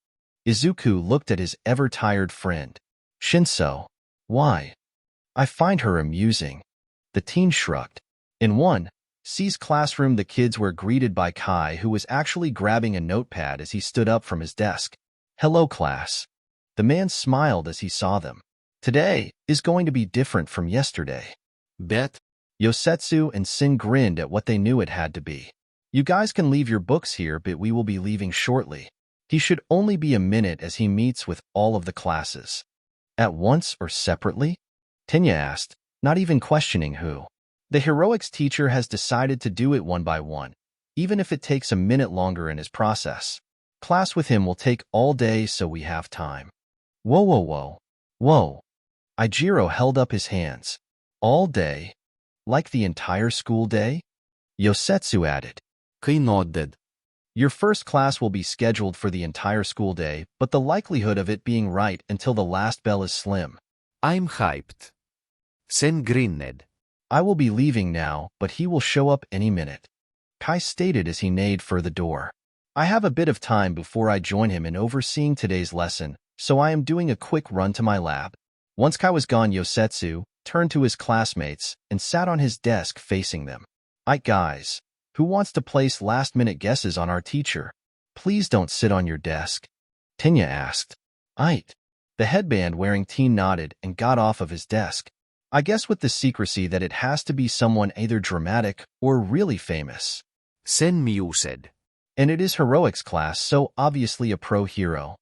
S1: Izuku looked at his ever-tired friend. Shinso. Why? I find her amusing. The teen shrugged. In 1C's classroom, the kids were greeted by Kai, who was actually grabbing a notepad as he stood up from his desk. Hello, class. The man smiled as he saw them. Today is going to be different from yesterday.
S2: Bet.
S1: Yosetsu and Sin grinned at what they knew it had to be. You guys can leave your books here, but we will be leaving shortly. He should only be a minute as he meets with all of the classes. At once or separately? Tinya asked, not even questioning who. The heroics teacher has decided to do it one by one, even if it takes a minute longer in his process. Class with him will take all day, so we have time. Whoa, whoa, whoa. Whoa. Ijiro held up his hands. All day? Like the entire school day? Yosetsu added.
S2: Kai nodded.
S1: Your first class will be scheduled for the entire school day, but the likelihood of it being right until the last bell is slim.
S2: I'm hyped. Sen grinned.
S1: I will be leaving now, but he will show up any minute. Kai stated as he neighed for the door. I have a bit of time before I join him in overseeing today's lesson, so I am doing a quick run to my lab. Once Kai was gone, Yosetsu turned to his classmates and sat on his desk facing them. Aight guys, who wants to place last-minute guesses on our teacher? Please don't sit on your desk. Tinya asked. Aight. The headband-wearing teen nodded and got off of his desk. I guess with the secrecy that it has to be someone either dramatic or really famous.
S2: Sen mused.
S1: And it is heroics class, so obviously a pro hero.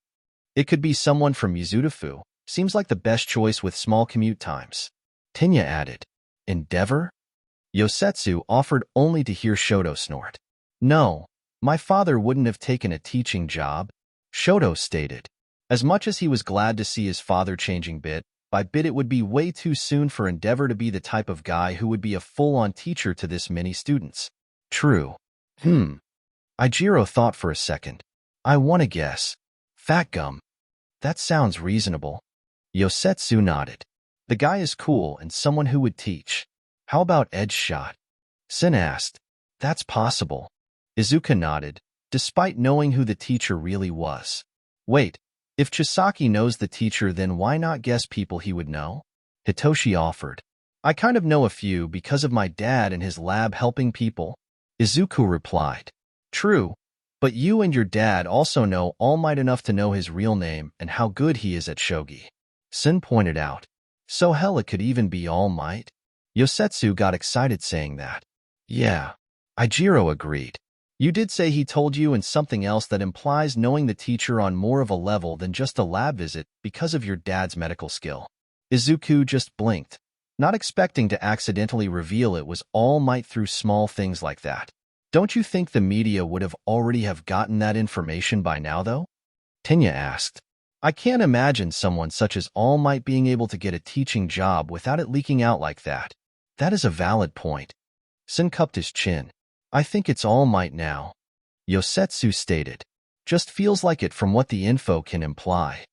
S1: It could be someone from Mizudafu. Seems like the best choice with small commute times. Tinya added. Endeavor? Yosetsu offered only to hear Shoto snort. No, my father wouldn't have taken a teaching job, Shoto stated. As much as he was glad to see his father changing bit by bit, it would be way too soon for Endeavor to be the type of guy who would be a full-on teacher to this many students. True. Ijiro thought for a second. I want to guess. Fat Gum. That sounds reasonable. Yosetsu nodded. The guy is cool and someone who would teach. How about Edge Shot? Sin asked. That's possible. Izuku nodded, despite knowing who the teacher really was. Wait, if Chisaki knows the teacher, then why not guess people he would know? Hitoshi offered. I kind of know a few because of my dad and his lab helping people. Izuku replied. True, but you and your dad also know All Might enough to know his real name and how good he is at shogi. Sin pointed out. So hell, it could even be All Might? Yosetsu got excited saying that. Yeah. Ijiro agreed. You did say he told you, and something else that implies knowing the teacher on more of a level than just a lab visit because of your dad's medical skill. Izuku just blinked, not expecting to accidentally reveal it was All Might through small things like that. Don't you think the media would have already have gotten that information by now, though? Tinya asked. I can't imagine someone such as All Might being able to get a teaching job without it leaking out like that. That is a valid point. Sin cupped his chin. I think it's All Might now. Yosetsu stated. Just feels like it from what the info can imply.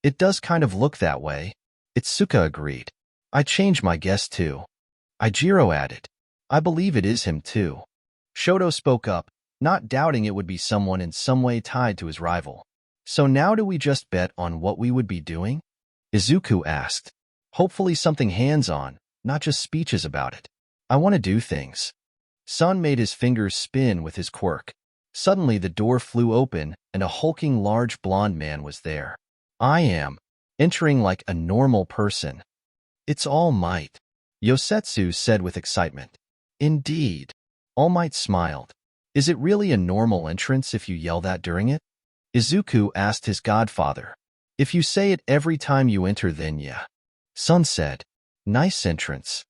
S1: It does kind of look that way. Itsuka agreed. I changed my guess too. Ijiro added. I believe it is him too. Shoto spoke up, not doubting it would be someone in some way tied to his rival. So now do we just bet on what we would be doing? Izuku asked. Hopefully something hands-on, not just speeches about it. I want to do things. Sun made his fingers spin with his quirk. Suddenly the door flew open and a hulking large blonde man was there. I am. Entering like a normal person. It's All Might. Yosetsu said with excitement. Indeed. All Might smiled. Is it really a normal entrance if you yell that during it? Izuku asked his godfather. If you say it every time you enter, then yeah. Sun said. Nice entrance.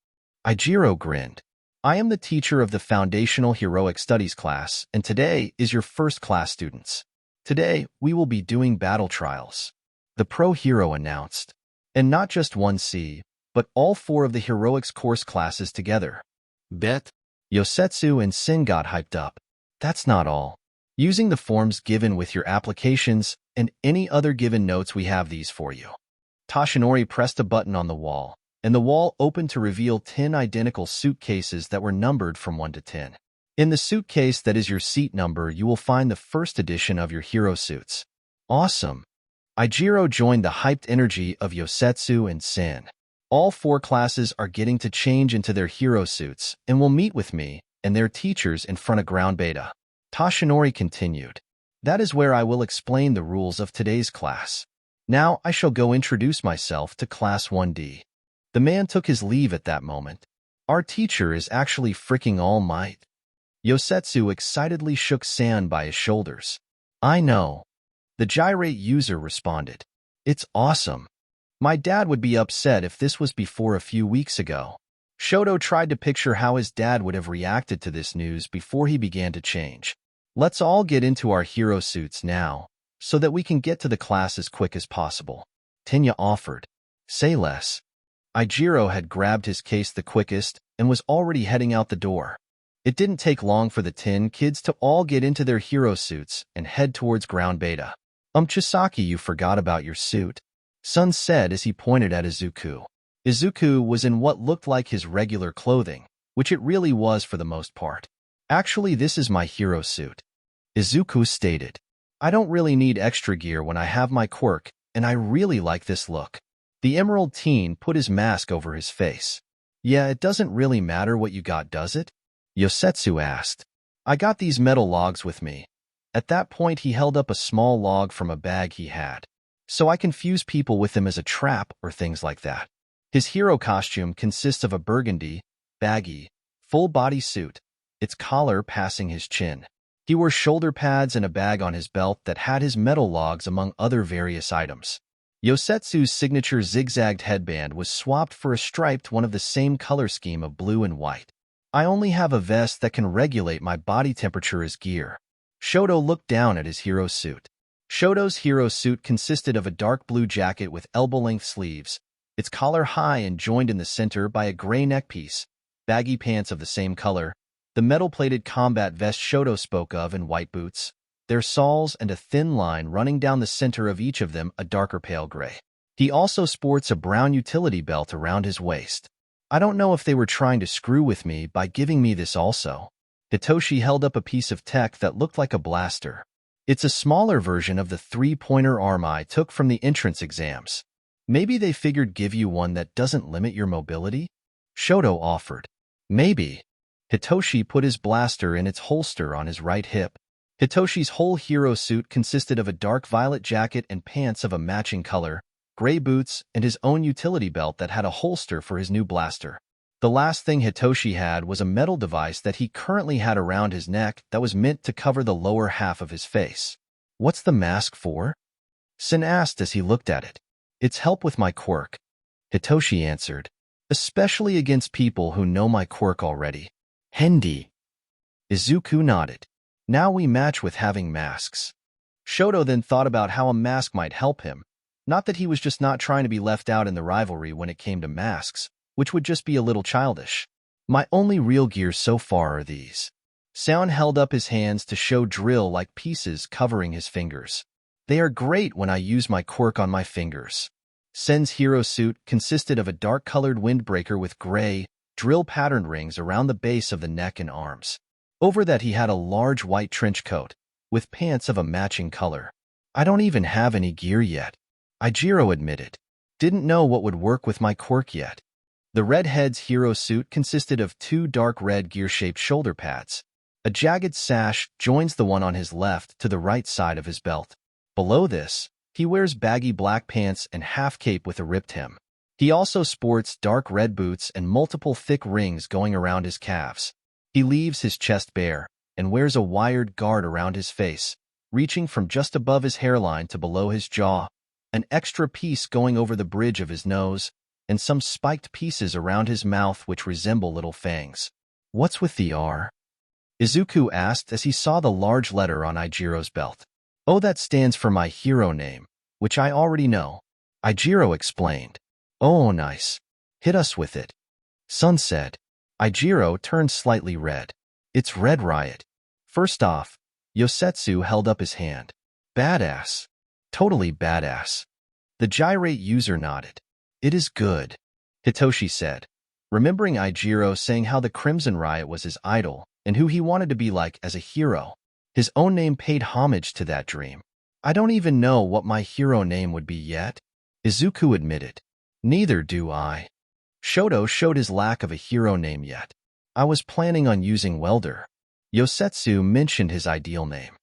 S1: Ijiro grinned. I am the teacher of the Foundational Heroic Studies class, and today is your first class, students. Today, we will be doing battle trials. The pro hero announced. And not just 1C, but all 4 of the heroics course classes together.
S2: Bet.
S1: Yosetsu and Sin got hyped up. That's not all. Using the forms given with your applications and any other given notes, we have these for you. Toshinori pressed a button on the wall, and the wall opened to reveal 10 identical suitcases that were numbered from 1 to 10. In the suitcase that is your seat number, you will find the first edition of your hero suits. Awesome. Ijiro joined the hyped energy of Yosetsu and Sin. All 4 classes are getting to change into their hero suits and will meet with me and their teachers in front of ground beta. Toshinori continued. That is where I will explain the rules of today's class. Now I shall go introduce myself to Class 1D. The man took his leave at that moment. Our teacher is actually freaking All Might. Yosetsu excitedly shook San by his shoulders. I know. The gyrate user responded. It's awesome. My dad would be upset if this was before a few weeks ago. Shoto tried to picture how his dad would have reacted to this news before he began to change. Let's all get into our hero suits now, so that we can get to the class as quick as possible. Tenya offered. Say less. Ijiro had grabbed his case the quickest and was already heading out the door. It didn't take long for the 10 kids to all get into their hero suits and head towards ground beta. Chisaki, you forgot about your suit, Sun said as he pointed at Izuku. Izuku was in what looked like his regular clothing, which it really was for the most part. Actually, this is my hero suit, Izuku stated. I don't really need extra gear when I have my quirk, and I really like this look. The Emerald Teen put his mask over his face. Yeah, it doesn't really matter what you got, does it? Yosetsu asked. I got these metal logs with me. At that point, he held up a small log from a bag he had. So I confuse people with them as a trap or things like that. His hero costume consists of a burgundy, baggy, full-body suit, its collar passing his chin. He wore shoulder pads and a bag on his belt that had his metal logs among other various items. Yosetsu's signature zigzagged headband was swapped for a striped one of the same color scheme of blue and white. I only have a vest that can regulate my body temperature as gear. Shoto looked down at his hero suit. Shoto's hero suit consisted of a dark blue jacket with elbow-length sleeves, its collar high and joined in the center by a gray neckpiece, baggy pants of the same color, the metal-plated combat vest Shoto spoke of, and white boots, their soles and a thin line running down the center of each of them a darker pale gray. He also sports a brown utility belt around his waist. I don't know if they were trying to screw with me by giving me this also. Hitoshi held up a piece of tech that looked like a blaster. It's a smaller version of the three-pointer arm I took from the entrance exams. Maybe they figured give you one that doesn't limit your mobility? Shoto offered. Maybe. Hitoshi put his blaster in its holster on his right hip. Hitoshi's whole hero suit consisted of a dark violet jacket and pants of a matching color, gray boots, and his own utility belt that had a holster for his new blaster. The last thing Hitoshi had was a metal device that he currently had around his neck that was meant to cover the lower half of his face. What's the mask for? Sin asked as he looked at it. It's help with my quirk, Hitoshi answered. Especially against people who know my quirk already. Hendy. Izuku nodded. Now we match with having masks. Shoto then thought about how a mask might help him. Not that he was just not trying to be left out in the rivalry when it came to masks, which would just be a little childish. My only real gear so far are these. Sound held up his hands to show drill-like pieces covering his fingers. They are great when I use my quirk on my fingers. Sen's hero suit consisted of a dark-colored windbreaker with gray, drill-patterned rings around the base of the neck and arms. Over that he had a large white trench coat, with pants of a matching color. I don't even have any gear yet, Ijiro admitted. Didn't know what would work with my quirk yet. The redhead's hero suit consisted of 2 dark red gear-shaped shoulder pads. A jagged sash joins the one on his left to the right side of his belt. Below this, he wears baggy black pants and half cape with a ripped hem. He also sports dark red boots and multiple thick rings going around his calves. He leaves his chest bare and wears a wired guard around his face, reaching from just above his hairline to below his jaw, an extra piece going over the bridge of his nose, and some spiked pieces around his mouth which resemble little fangs. What's with the R? Izuku asked as he saw the large letter on Ijiro's belt. Oh, that stands for my hero name, which I already know, Ijiro explained. Oh, nice. Hit us with it, Sun said. Ijiro turned slightly red. It's Red Riot. First off, Yosetsu held up his hand. Badass. Totally badass. The gyrate user nodded. It is good, Hitoshi said, remembering Ijiro saying how the Crimson Riot was his idol and who he wanted to be like as a hero. His own name paid homage to that dream. I don't even know what my hero name would be yet, Izuku admitted. Neither do I. Shoto showed his lack of a hero name yet. I was planning on using Welder. Yosetsu mentioned his ideal name.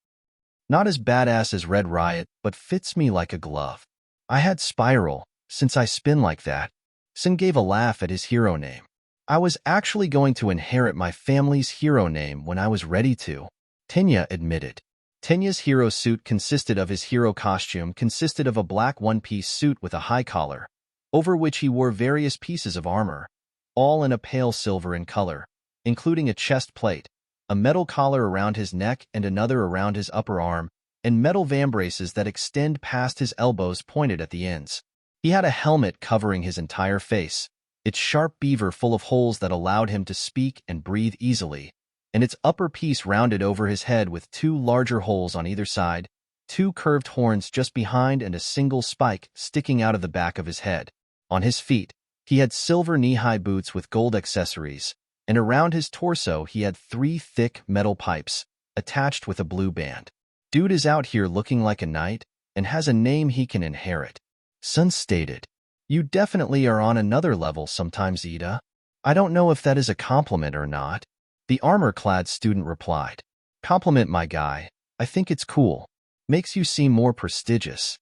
S1: Not as badass as Red Riot, but fits me like a glove. I had Spiral, since I spin like that. Sin gave a laugh at his hero name. I was actually going to inherit my family's hero name when I was ready to, Tenya admitted. Tenya's hero suit consisted of his hero costume consisted of a black one-piece suit with a high collar, over which he wore various pieces of armor, all in a pale silver in color, including a chest plate, a metal collar around his neck and another around his upper arm, and metal vambraces that extend past his elbows pointed at the ends. He had a helmet covering his entire face, its sharp beaver full of holes that allowed him to speak and breathe easily, and its upper piece rounded over his head with two larger holes on either side, two curved horns just behind and a single spike sticking out of the back of his head. On his feet, he had silver knee-high boots with gold accessories, and around his torso he had 3 thick metal pipes, attached with a blue band. Dude is out here looking like a knight, and has a name he can inherit. Sun stated, "You definitely are on another level sometimes, Ida. I don't know if that is a compliment or not." The armor-clad student replied, "Compliment, my guy. I think it's cool. Makes you seem more prestigious.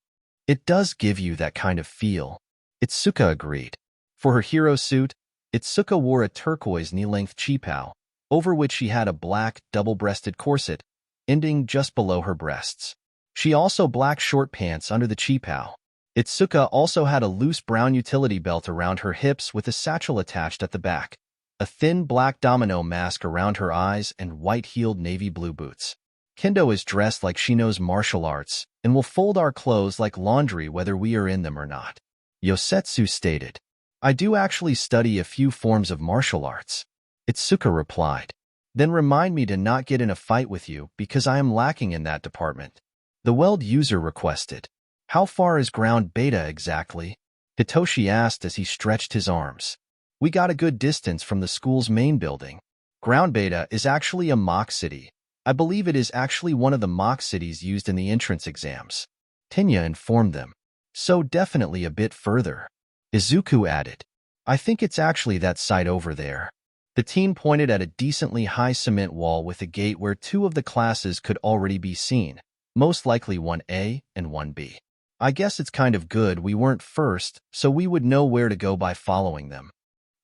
S1: It does give you that kind of feel." Itsuka agreed. For her hero suit, Itsuka wore a turquoise knee-length chipao, over which she had a black, double-breasted corset, ending just below her breasts. She also black short pants under the chipao. Itsuka also had a loose brown utility belt around her hips with a satchel attached at the back, a thin black domino mask around her eyes, and white-heeled navy blue boots. Kendo is dressed like she knows martial arts and will fold our clothes like laundry whether we are in them or not. Yosetsu stated, "I do actually study a few forms of martial arts." Itsuka replied, "Then remind me to not get in a fight with you because I am lacking in that department." The Weld user requested, "How far is ground beta exactly?" Hitoshi asked as he stretched his arms. "We got a good distance from the school's main building. Ground beta is actually a mock city. I believe it is actually one of the mock cities used in the entrance exams." Tenya informed them. "So definitely a bit further." Izuku added, "I think it's actually that site over there." The teen pointed at a decently high cement wall with a gate where 2 of the classes could already be seen, most likely 1A and 1B. "I guess it's kind of good we weren't first, so we would know where to go by following them."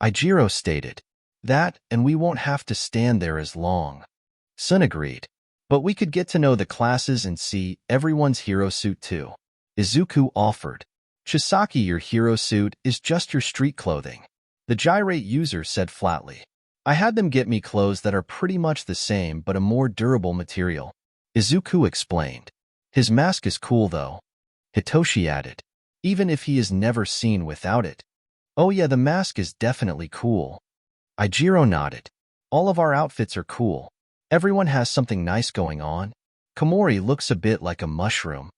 S1: Ijiro stated, "That, and we won't have to stand there as long." Sun agreed, "But we could get to know the classes and see everyone's hero suit too." Izuku offered, "Chisaki, your hero suit is just your street clothing." The gyrate user said flatly, "I had them get me clothes that are pretty much the same but a more durable material." Izuku explained, "His mask is cool though." Hitoshi added, "Even if he is never seen without it." "Oh yeah, the mask is definitely cool." Ijiro nodded. "All of our outfits are cool. Everyone has something nice going on. Komori looks a bit like a mushroom."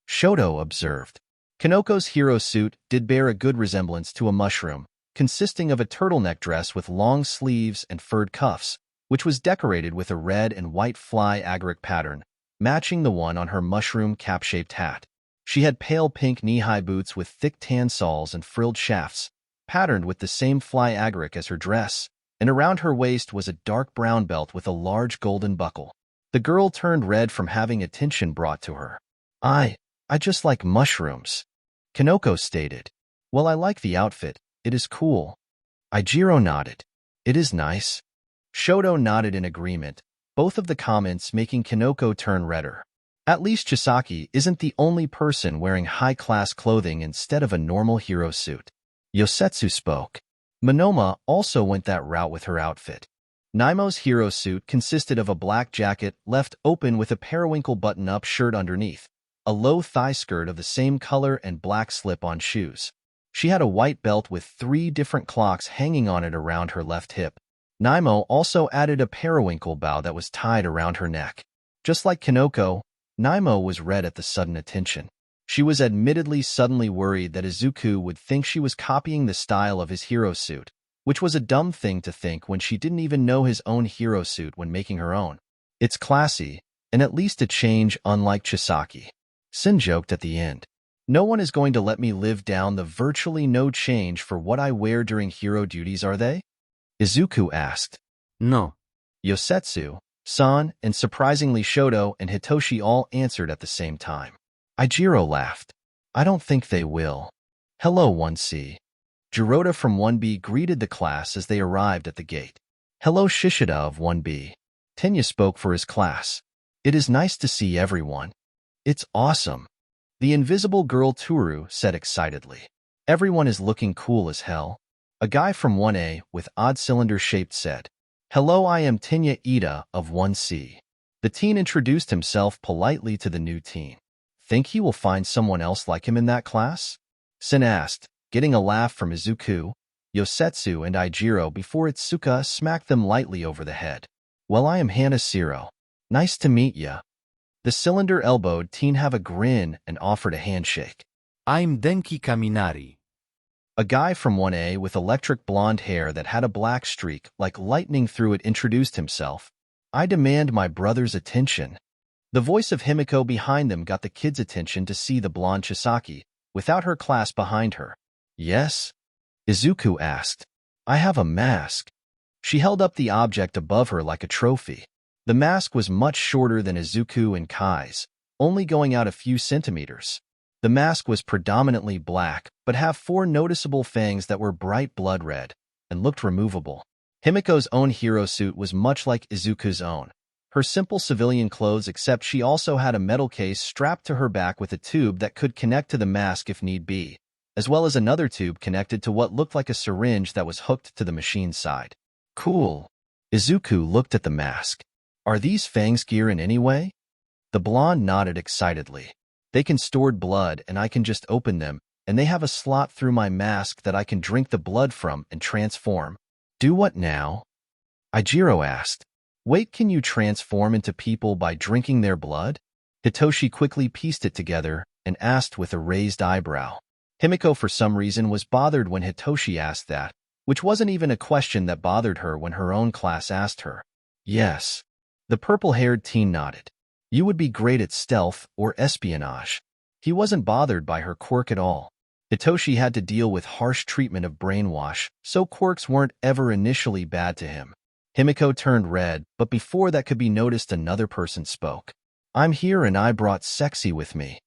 S1: Shoto observed. Kanoko's hero suit did bear a good resemblance to a mushroom, consisting of a turtleneck dress with long sleeves and furred cuffs, which was decorated with a red and white fly agaric pattern, matching the one on her mushroom cap-shaped hat. She had pale pink knee-high boots with thick tan soles and frilled shafts, patterned with the same fly agaric as her dress, and around her waist was a dark brown belt with a large golden buckle. The girl turned red from having attention brought to her. I just like mushrooms." Kanoko stated, "Well, I like the outfit. It is cool." Ijiro nodded. "It is nice." Shoto nodded in agreement, both of the comments making Kanoko turn redder. At least Chisaki isn't the only person wearing high-class clothing instead of a normal hero suit. Yosetsu spoke. Monoma also went that route with her outfit. Naimo's hero suit consisted of a black jacket left open with a periwinkle button-up shirt underneath, a low thigh skirt of the same color and black slip-on shoes. She had a white belt with 3 different clocks hanging on it around her left hip. Naimo also added a periwinkle bow that was tied around her neck. Just like Kanoko, Naimo was red at the sudden attention. She was admittedly suddenly worried that Izuku would think she was copying the style of his hero suit, which was a dumb thing to think when she didn't even know his own hero suit when making her own. "It's classy, and at least a change unlike Chisaki." Sin joked at the end. "No one is going to let me live down the virtually no change for what I wear during hero duties, are they?" Izuku asked.
S2: No.
S1: Yosetsu, San, and surprisingly Shoto and Hitoshi all answered at the same time. Ijiro laughed. "I don't think they will." "Hello, 1C. Jirota from 1B greeted the class as they arrived at the gate. "Hello, Shishida of 1B. Tenya spoke for his class. "It is nice to see everyone." "It's awesome." The invisible girl Toru said excitedly. "Everyone is looking cool as hell." A guy from 1A with odd cylinder-shaped said, "Hello, I am Tinya Ida of 1C. The teen introduced himself politely to the new teen. Think he will find someone else like him in that class? Sin asked, getting a laugh from Izuku, Yosetsu, and Ijiro before Itsuka smacked them lightly over the head. Well, I am Hanashiro. Nice to meet ya. The cylinder-elbowed teen have a grin and offered a handshake.
S2: I'm Denki Kaminari.
S1: A guy from 1A with electric blonde hair that had a black streak like lightning through it introduced himself. I demand my brother's attention. The voice of Himiko behind them got the kids' attention to see the blonde Chisaki, without her class behind her. Yes? Izuku asked. I have a mask. She held up the object above her like a trophy. The mask was much shorter than Izuku and Kai's, only going out a few centimeters. The mask was predominantly black, but have 4 noticeable fangs that were bright blood red, and looked removable. Himiko's own hero suit was much like Izuku's own. Her simple civilian clothes, except she also had a metal case strapped to her back with a tube that could connect to the mask if need be, as well as another tube connected to what looked like a syringe that was hooked to the machine's side. Cool. Izuku looked at the mask. Are these fangs gear in any way? The blonde nodded excitedly. They can store blood and I can just open them, and they have a slot through my mask that I can drink the blood from and transform. Do what now? Ijiro asked. Wait, can you transform into people by drinking their blood? Hitoshi quickly pieced it together and asked with a raised eyebrow. Himiko for some reason was bothered when Hitoshi asked that, which wasn't even a question that bothered her when her own class asked her. Yes. The purple-haired teen nodded. You would be great at stealth or espionage. He wasn't bothered by her quirk at all. Hitoshi had to deal with harsh treatment of brainwash, so quirks weren't ever initially bad to him. Himiko turned red, but before that could be noticed, another person spoke. I'm here and I brought sexy with me.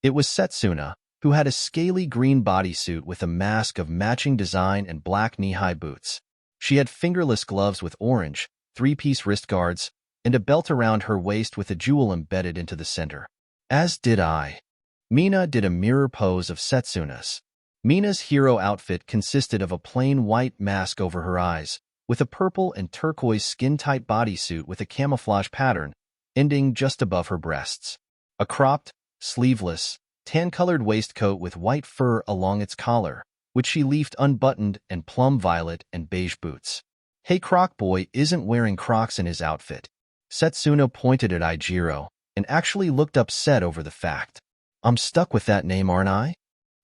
S1: It was Setsuna, who had a scaly green bodysuit with a mask of matching design and black knee-high boots. She had fingerless gloves with orange, 3-piece wrist guards, and a belt around her waist with a jewel embedded into the center. As did I. Mina did a mirror pose of Setsuna's. Mina's hero outfit consisted of a plain white mask over her eyes, with a purple and turquoise skin-tight bodysuit with a camouflage pattern, ending just above her breasts. A cropped, sleeveless, tan-colored waistcoat with white fur along its collar, which she left unbuttoned, and plum violet and beige boots. Hey, Croc Boy isn't wearing Crocs in his outfit. Setsuna pointed at Ijiro, and actually looked upset over the fact. I'm stuck with that name, aren't I?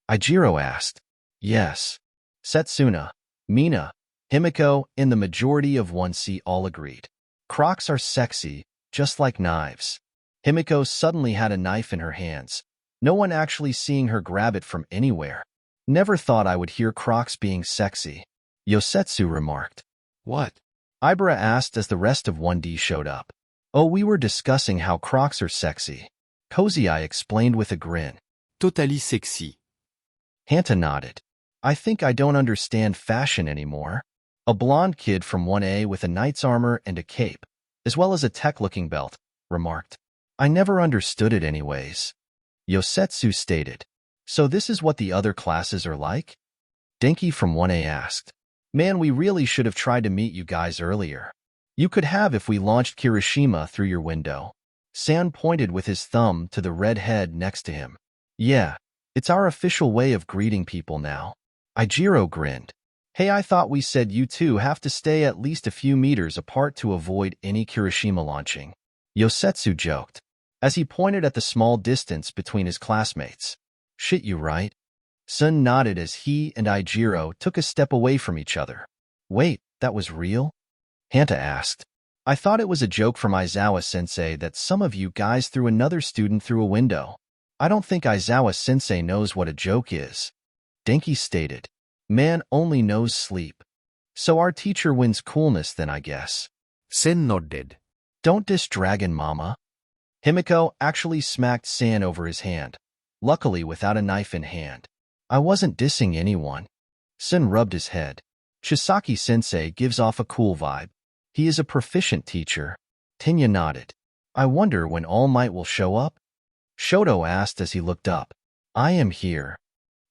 S1: Ijiro asked. Yes. Setsuna, Mina, Himiko, and the majority of 1C all agreed. Crocs are sexy, just like knives. Himiko suddenly had a knife in her hands, no one actually seeing her grab it from anywhere. Never thought I would hear Crocs being sexy. Yosetsu remarked.
S2: What?
S1: Ibara asked as the rest of 1D showed up. Oh, we were discussing how Crocs are sexy. Cozy Eye explained with a grin.
S2: Totally sexy.
S1: Hanta nodded. I think I don't understand fashion anymore. A blonde kid from 1A with a knight's armor and a cape, as well as a tech-looking belt, remarked. I never understood it anyways. Yosetsu stated. So this is what the other classes are like? Denki from 1A asked. Man, we really should have tried to meet you guys earlier. You could have if we launched Kirishima through your window. San pointed with his thumb to the red head next to him. Yeah, it's our official way of greeting people now. Ijiro grinned. Hey, I thought we said you two have to stay at least a few meters apart to avoid any Kirishima launching. Yosetsu joked, as he pointed at the small distance between his classmates. Shit, you right? Sun nodded as he and Ijiro took a step away from each other. Wait, that was real? Hanta asked. I thought it was a joke from Aizawa-sensei that some of you guys threw another student through a window. I don't think Aizawa-sensei knows what a joke is. Denki stated. Man only knows sleep. So our teacher wins coolness then, I guess.
S2: Sen nodded.
S1: Don't diss Dragon Mama. Himiko actually smacked San over his hand, luckily without a knife in hand. I wasn't dissing anyone. Sen rubbed his head. Chisaki-sensei gives off a cool vibe. He is a proficient teacher. Tinya nodded. I wonder when All Might will show up? Shoto asked as he looked up. I am here.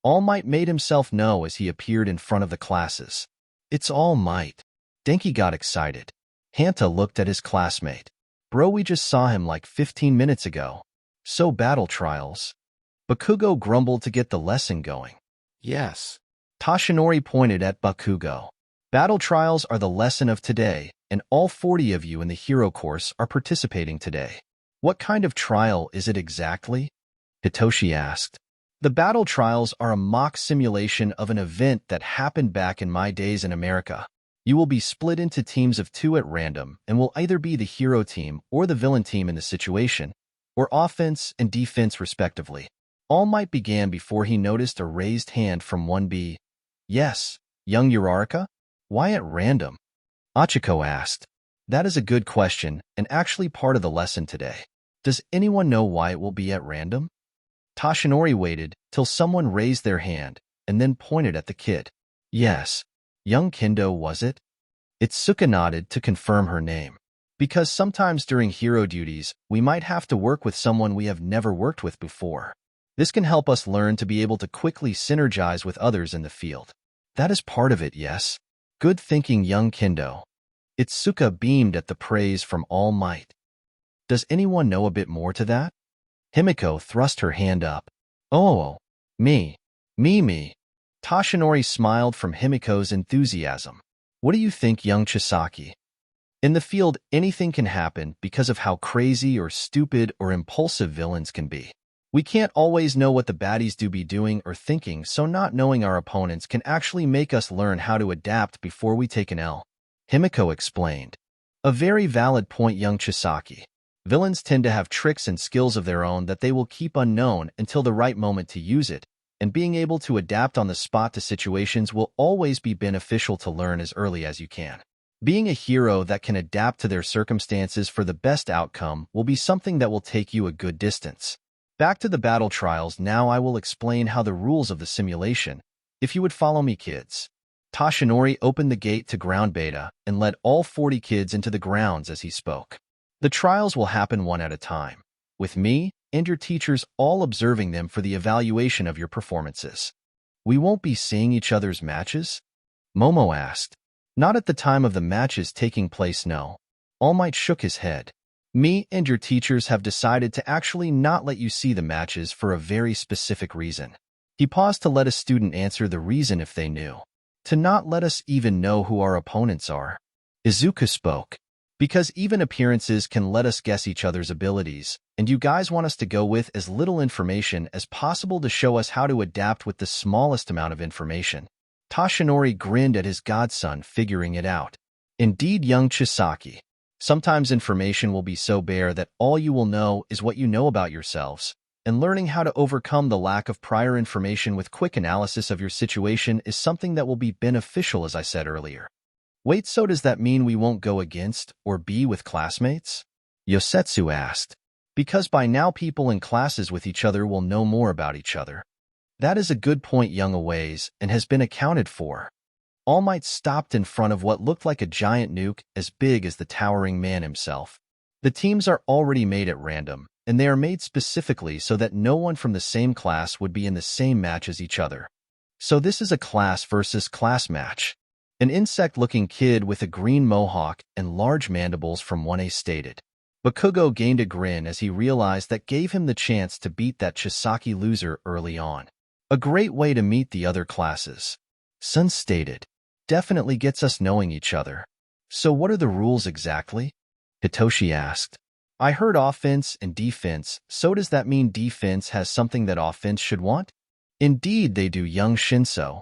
S1: All Might made himself know as he appeared in front of the classes. It's All Might. Denki got excited. Hanta looked at his classmate. Bro, we just saw him like 15 minutes ago. So battle trials. Bakugo grumbled to get the lesson going.
S2: Yes.
S1: Tashinori pointed at Bakugo. Battle trials are the lesson of today, and all 40 of you in the hero course are participating today. What kind of trial is it exactly? Hitoshi asked. The battle trials are a mock simulation of an event that happened back in my days in America. You will be split into teams of 2 at random and will either be the hero team or the villain team in the situation, or offense and defense respectively. All Might began before he noticed a raised hand from 1B. Yes, young Uraraka? Why at random? Achiko asked. That is a good question and actually part of the lesson today. Does anyone know why it will be at random? Tashinori waited till someone raised their hand and then pointed at the kid. Yes. Young Kendo, was it? Itsuka nodded to confirm her name. Because sometimes during hero duties, we might have to work with someone we have never worked with before. This can help us learn to be able to quickly synergize with others in the field. That is part of it, yes? Good thinking, young Kendo. Itsuka beamed at the praise from All Might. Does anyone know a bit more to that? Himiko thrust her hand up. Oh, me. Tashinori smiled from Himiko's enthusiasm. What do you think, young Chisaki? In the field, anything can happen because of how crazy or stupid or impulsive villains can be. We can't always know what the baddies do be doing or thinking, so not knowing our opponents can actually make us learn how to adapt before we take an L. Himiko explained. A very valid point, young Chisaki. Villains tend to have tricks and skills of their own that they will keep unknown until the right moment to use it, and being able to adapt on the spot to situations will always be beneficial to learn as early as you can. Being a hero that can adapt to their circumstances for the best outcome will be something that will take you a good distance. Back to the battle trials, now I will explain how the rules of the simulation. If you would follow me, kids. Tashinori opened the gate to ground beta and led all 40 kids into the grounds as he spoke. The trials will happen one at a time, with me and your teachers all observing them for the evaluation of your performances. We won't be seeing each other's matches? Momo asked. Not at the time of the matches taking place, no. All Might shook his head. Me and your teachers have decided to actually not let you see the matches for a very specific reason. He paused to let a student answer the reason if they knew. To not let us even know who our opponents are. Izuku spoke. Because even appearances can let us guess each other's abilities, and you guys want us to go with as little information as possible to show us how to adapt with the smallest amount of information. Tashinori grinned at his godson, figuring it out. Indeed, young Chisaki. Sometimes information will be so bare that all you will know is what you know about yourselves, and learning how to overcome the lack of prior information with quick analysis of your situation is something that will be beneficial, as I said earlier. Wait, so does that mean we won't go against or be with classmates? Yosetsu asked. Because by now people in classes with each other will know more about each other. That is a good point, young Aways, and has been accounted for. All Might stopped in front of what looked like a giant nuke as big as the towering man himself. The teams are already made at random, and they are made specifically so that no one from the same class would be in the same match as each other. So this is a class versus class match. An insect-looking kid with a green mohawk and large mandibles from 1A stated. Bakugo gained a grin as he realized that gave him the chance to beat that Chisaki loser early on. A great way to meet the other classes. Sun stated. Definitely gets us knowing each other. So what are the rules exactly? Hitoshi asked. I heard offense and defense, so does that mean defense has something that offense should want? Indeed they do, young Shinso.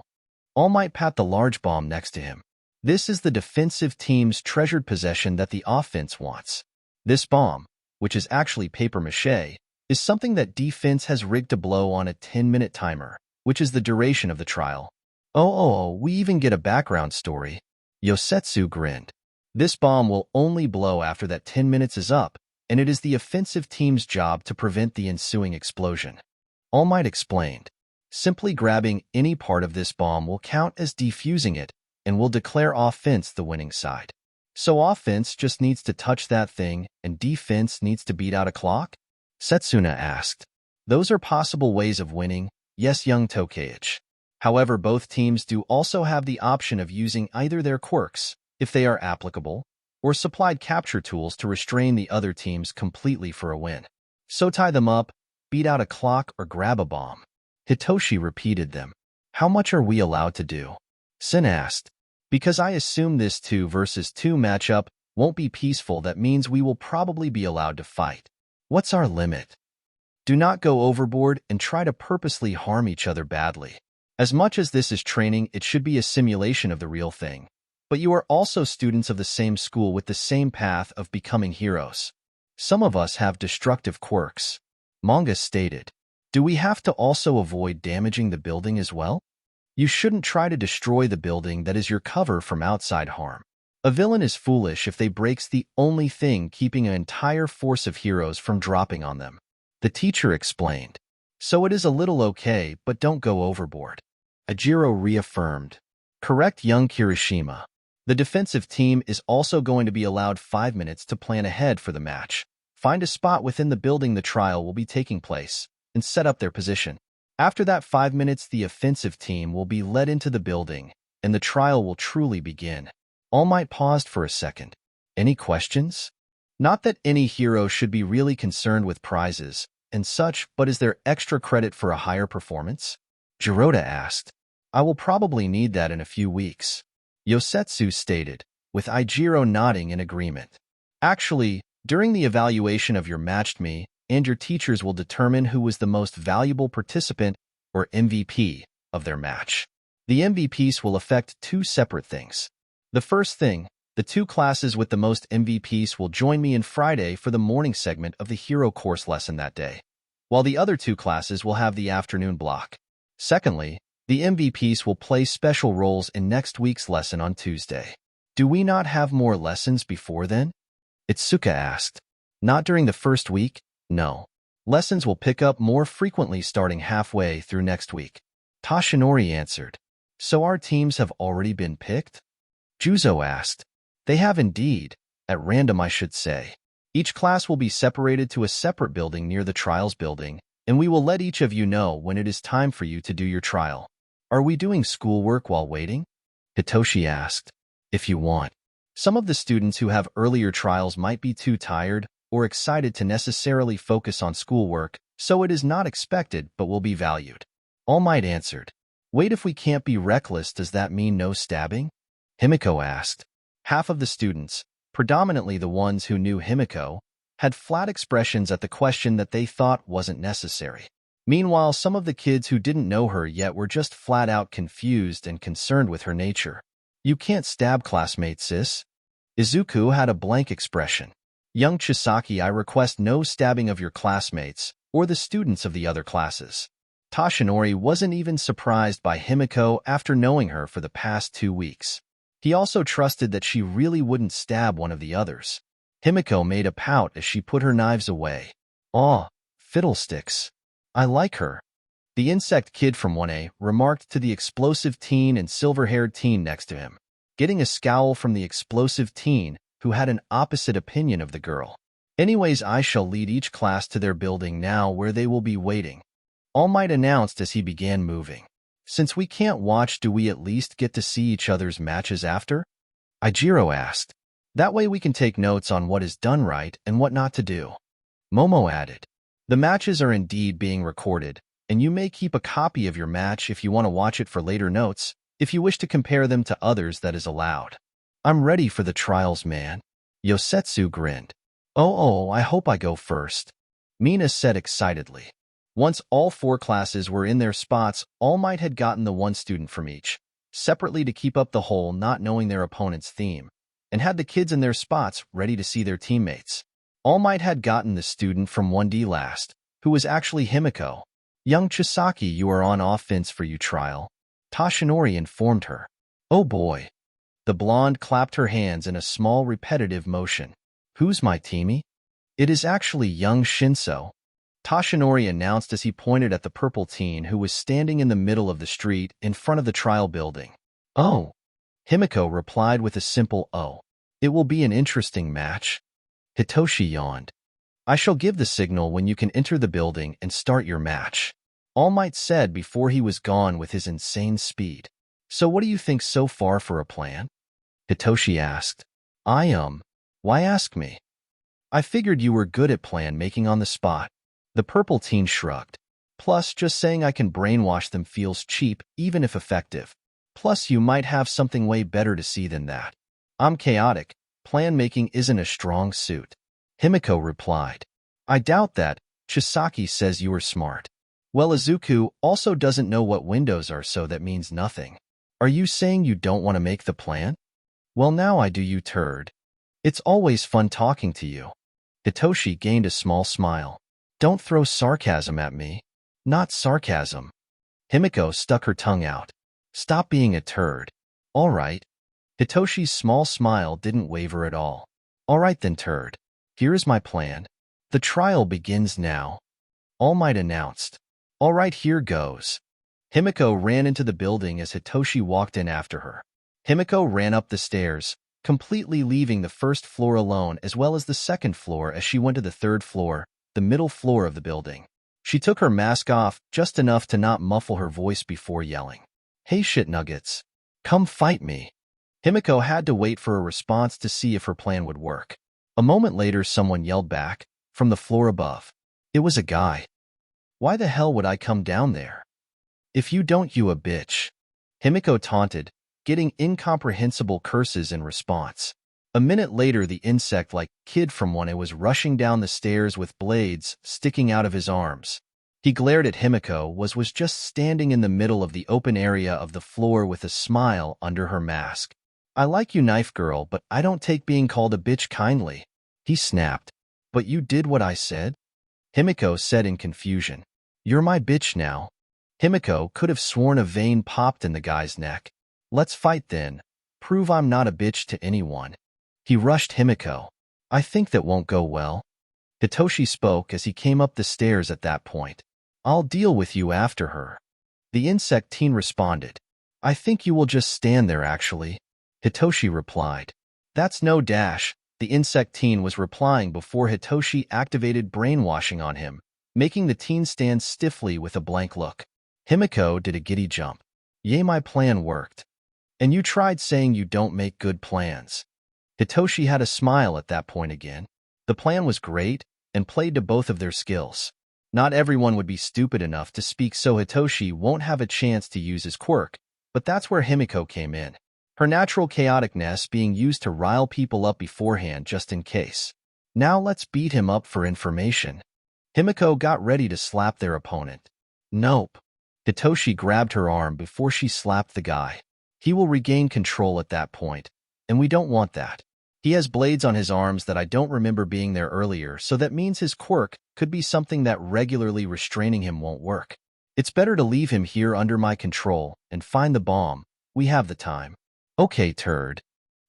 S1: All Might pat the large bomb next to him. This is the defensive team's treasured possession that the offense wants. This bomb, which is actually papier-mâché, is something that defense has rigged to blow on a 10-minute timer, which is the duration of the trial. We even get a background story. Yosetsu grinned. This bomb will only blow after that 10 minutes is up, and it is the offensive team's job to prevent the ensuing explosion. All Might explained. Simply grabbing any part of this bomb will count as defusing it, and will declare offense the winning side. So offense just needs to touch that thing, and defense needs to beat out a clock? Setsuna asked. Those are possible ways of winning, Yes, young Tokaichi. However, both teams do also have the option of using either their quirks, if they are applicable, or supplied capture tools to restrain the other teams completely for a win. So tie them up, beat out a clock, or grab a bomb. Hitoshi repeated them. How much are we allowed to do? Sin asked. Because I assume this 2 versus 2 matchup won't be peaceful, that means we will probably be allowed to fight. What's our limit? Do not go overboard and try to purposely harm each other badly. As much as this is training, it should be a simulation of the real thing. But you are also students of the same school with the same path of becoming heroes. Some of us have destructive quirks. Manga stated. Do we have to also avoid damaging the building as well? You shouldn't try to destroy the building that is your cover from outside harm. A villain is foolish if they breaks the only thing keeping an entire force of heroes from dropping on them. The teacher explained. So it is a little okay, but don't go overboard. Ajiro reaffirmed. Correct, young Kirishima. The defensive team is also going to be allowed 5 minutes to plan ahead for the match. Find a spot within the building the trial will be taking place, and set up their position. After that 5 minutes, the offensive team will be led into the building, and the trial will truly begin. All Might paused for a second. Any questions? Not that any hero should be really concerned with prizes and such, but is there extra credit for a higher performance? Jiroda asked. I will probably need that in a few weeks. Yosetsu stated, with Ijiro nodding in agreement. Actually, during the evaluation of your matched me, and your teachers will determine who was the most valuable participant, or MVP, of their match. The MVPs will affect 2 separate things. The first thing, the 2 classes with the most MVPs will join me on Friday for the morning segment of the hero course lesson that day, while the other 2 classes will have the afternoon block. Secondly, the MVPs will play special roles in next week's lesson on Tuesday. Do we not have more lessons before then? Itsuka asked. Not during the first week, no. Lessons will pick up more frequently starting halfway through next week. Tashinori answered. So our teams have already been picked? Juzo asked. They have indeed, at random I should say. Each class will be separated to a separate building near the trials building, and we will let each of you know when it is time for you to do your trial. Are we doing schoolwork while waiting? Hitoshi asked. If you want. Some of the students who have earlier trials might be too tired or excited to necessarily focus on schoolwork, so it is not expected but will be valued. All Might answered. Wait, if we can't be reckless, does that mean no stabbing? Himiko asked. Half of the students, predominantly the ones who knew Himiko, had flat expressions at the question that they thought wasn't necessary. Meanwhile, some of the kids who didn't know her yet were just flat out confused and concerned with her nature. You can't stab classmates, sis. Izuku had a blank expression. Young Chisaki, I request no stabbing of your classmates or the students of the other classes. Tashinori wasn't even surprised by Himiko after knowing her for the past 2 weeks. He also trusted that she really wouldn't stab one of the others. Himiko made a pout as she put her knives away. Aw, fiddlesticks. I like her. The insect kid from 1A remarked to the explosive teen and silver-haired teen next to him, getting a scowl from the explosive teen who had an opposite opinion of the girl. Anyways, I shall lead each class to their building now where they will be waiting. All Might announced as he began moving. Since we can't watch, do we at least get to see each other's matches after? Ijiro asked. That way we can take notes on what is done right and what not to do. Momo added. The matches are indeed being recorded, and you may keep a copy of your match if you want to watch it for later notes. If you wish to compare them to others, that is allowed. I'm ready for the trials, man. Yosetsu grinned. Oh, I hope I go first. Mina said excitedly. Once all 4 classes were in their spots, All Might had gotten the 1 student from each, separately to keep up the whole not knowing their opponent's theme, and had the kids in their spots ready to see their teammates. All Might had gotten the student from 1D last, who was actually Himiko. Young Chisaki, you are on offense for you trial. Tashinori informed her. Oh boy. The blonde clapped her hands in a small repetitive motion. Who's my teamie? It is actually young Shinso. Tashinori announced as he pointed at the purple teen who was standing in the middle of the street in front of the trial building. Oh. Himiko replied with a simple oh. It will be an interesting match. Hitoshi yawned. I shall give the signal when you can enter the building and start your match. All Might said before he was gone with his insane speed. So what do you think so far for a plan? Hitoshi asked. Why ask me? I figured you were good at plan making on the spot. The purple teen shrugged. Plus, just saying I can brainwash them feels cheap, even if effective. Plus, you might have something way better to see than that. I'm chaotic. Plan making isn't a strong suit. Himiko replied. I doubt that. Chisaki says you are smart. Well, Izuku also doesn't know what windows are, so that means nothing. Are you saying you don't want to make the plan? Well, now I do, you turd. It's always fun talking to you. Hitoshi gained a small smile. Don't throw sarcasm at me. Not sarcasm. Himiko stuck her tongue out. Stop being a turd. All right. Hitoshi's small smile didn't waver at all. All right then, turd. Here is my plan. The trial begins now. All Might announced. All right, here goes. Himiko ran into the building as Hitoshi walked in after her. Himiko ran up the stairs, completely leaving the first floor alone as well as the second floor as she went to the third floor, the middle floor of the building. She took her mask off just enough to not muffle her voice before yelling. Hey shit nuggets. Come fight me. Himiko had to wait for a response to see if her plan would work. A moment later, someone yelled back, from the floor above. It was a guy. Why the hell would I come down there? If you don't, you a bitch. Himiko taunted, getting incomprehensible curses in response. A minute later, the insect-like kid from One was rushing down the stairs with blades sticking out of his arms. He glared at Himiko, was just standing in the middle of the open area of the floor with a smile under her mask. I like you, knife girl, but I don't take being called a bitch kindly. He snapped. But you did what I said? Himiko said in confusion. You're my bitch now. Himiko could have sworn a vein popped in the guy's neck. Let's fight then. Prove I'm not a bitch to anyone. He rushed Himiko. I think that won't go well. Hitoshi spoke as he came up the stairs at that point. I'll deal with you after her. The insect teen responded. I think you will just stand there actually. Hitoshi replied. That's no dash. The insect teen was replying before Hitoshi activated brainwashing on him, making the teen stand stiffly with a blank look. Himiko did a giddy jump. Yay, my plan worked. And you tried saying you don't make good plans. Hitoshi had a smile at that point again. The plan was great and played to both of their skills. Not everyone would be stupid enough to speak, so Hitoshi won't have a chance to use his quirk, but that's where Himiko came in. Her natural chaoticness being used to rile people up beforehand just in case. Now let's beat him up for information. Himiko got ready to slap their opponent. Nope. Hitoshi grabbed her arm before she slapped the guy. He will regain control at that point, and we don't want that. He has blades on his arms that I don't remember being there earlier, so that means his quirk could be something that regularly restraining him won't work. It's better to leave him here under my control and find the bomb. We have the time. Okay, turd.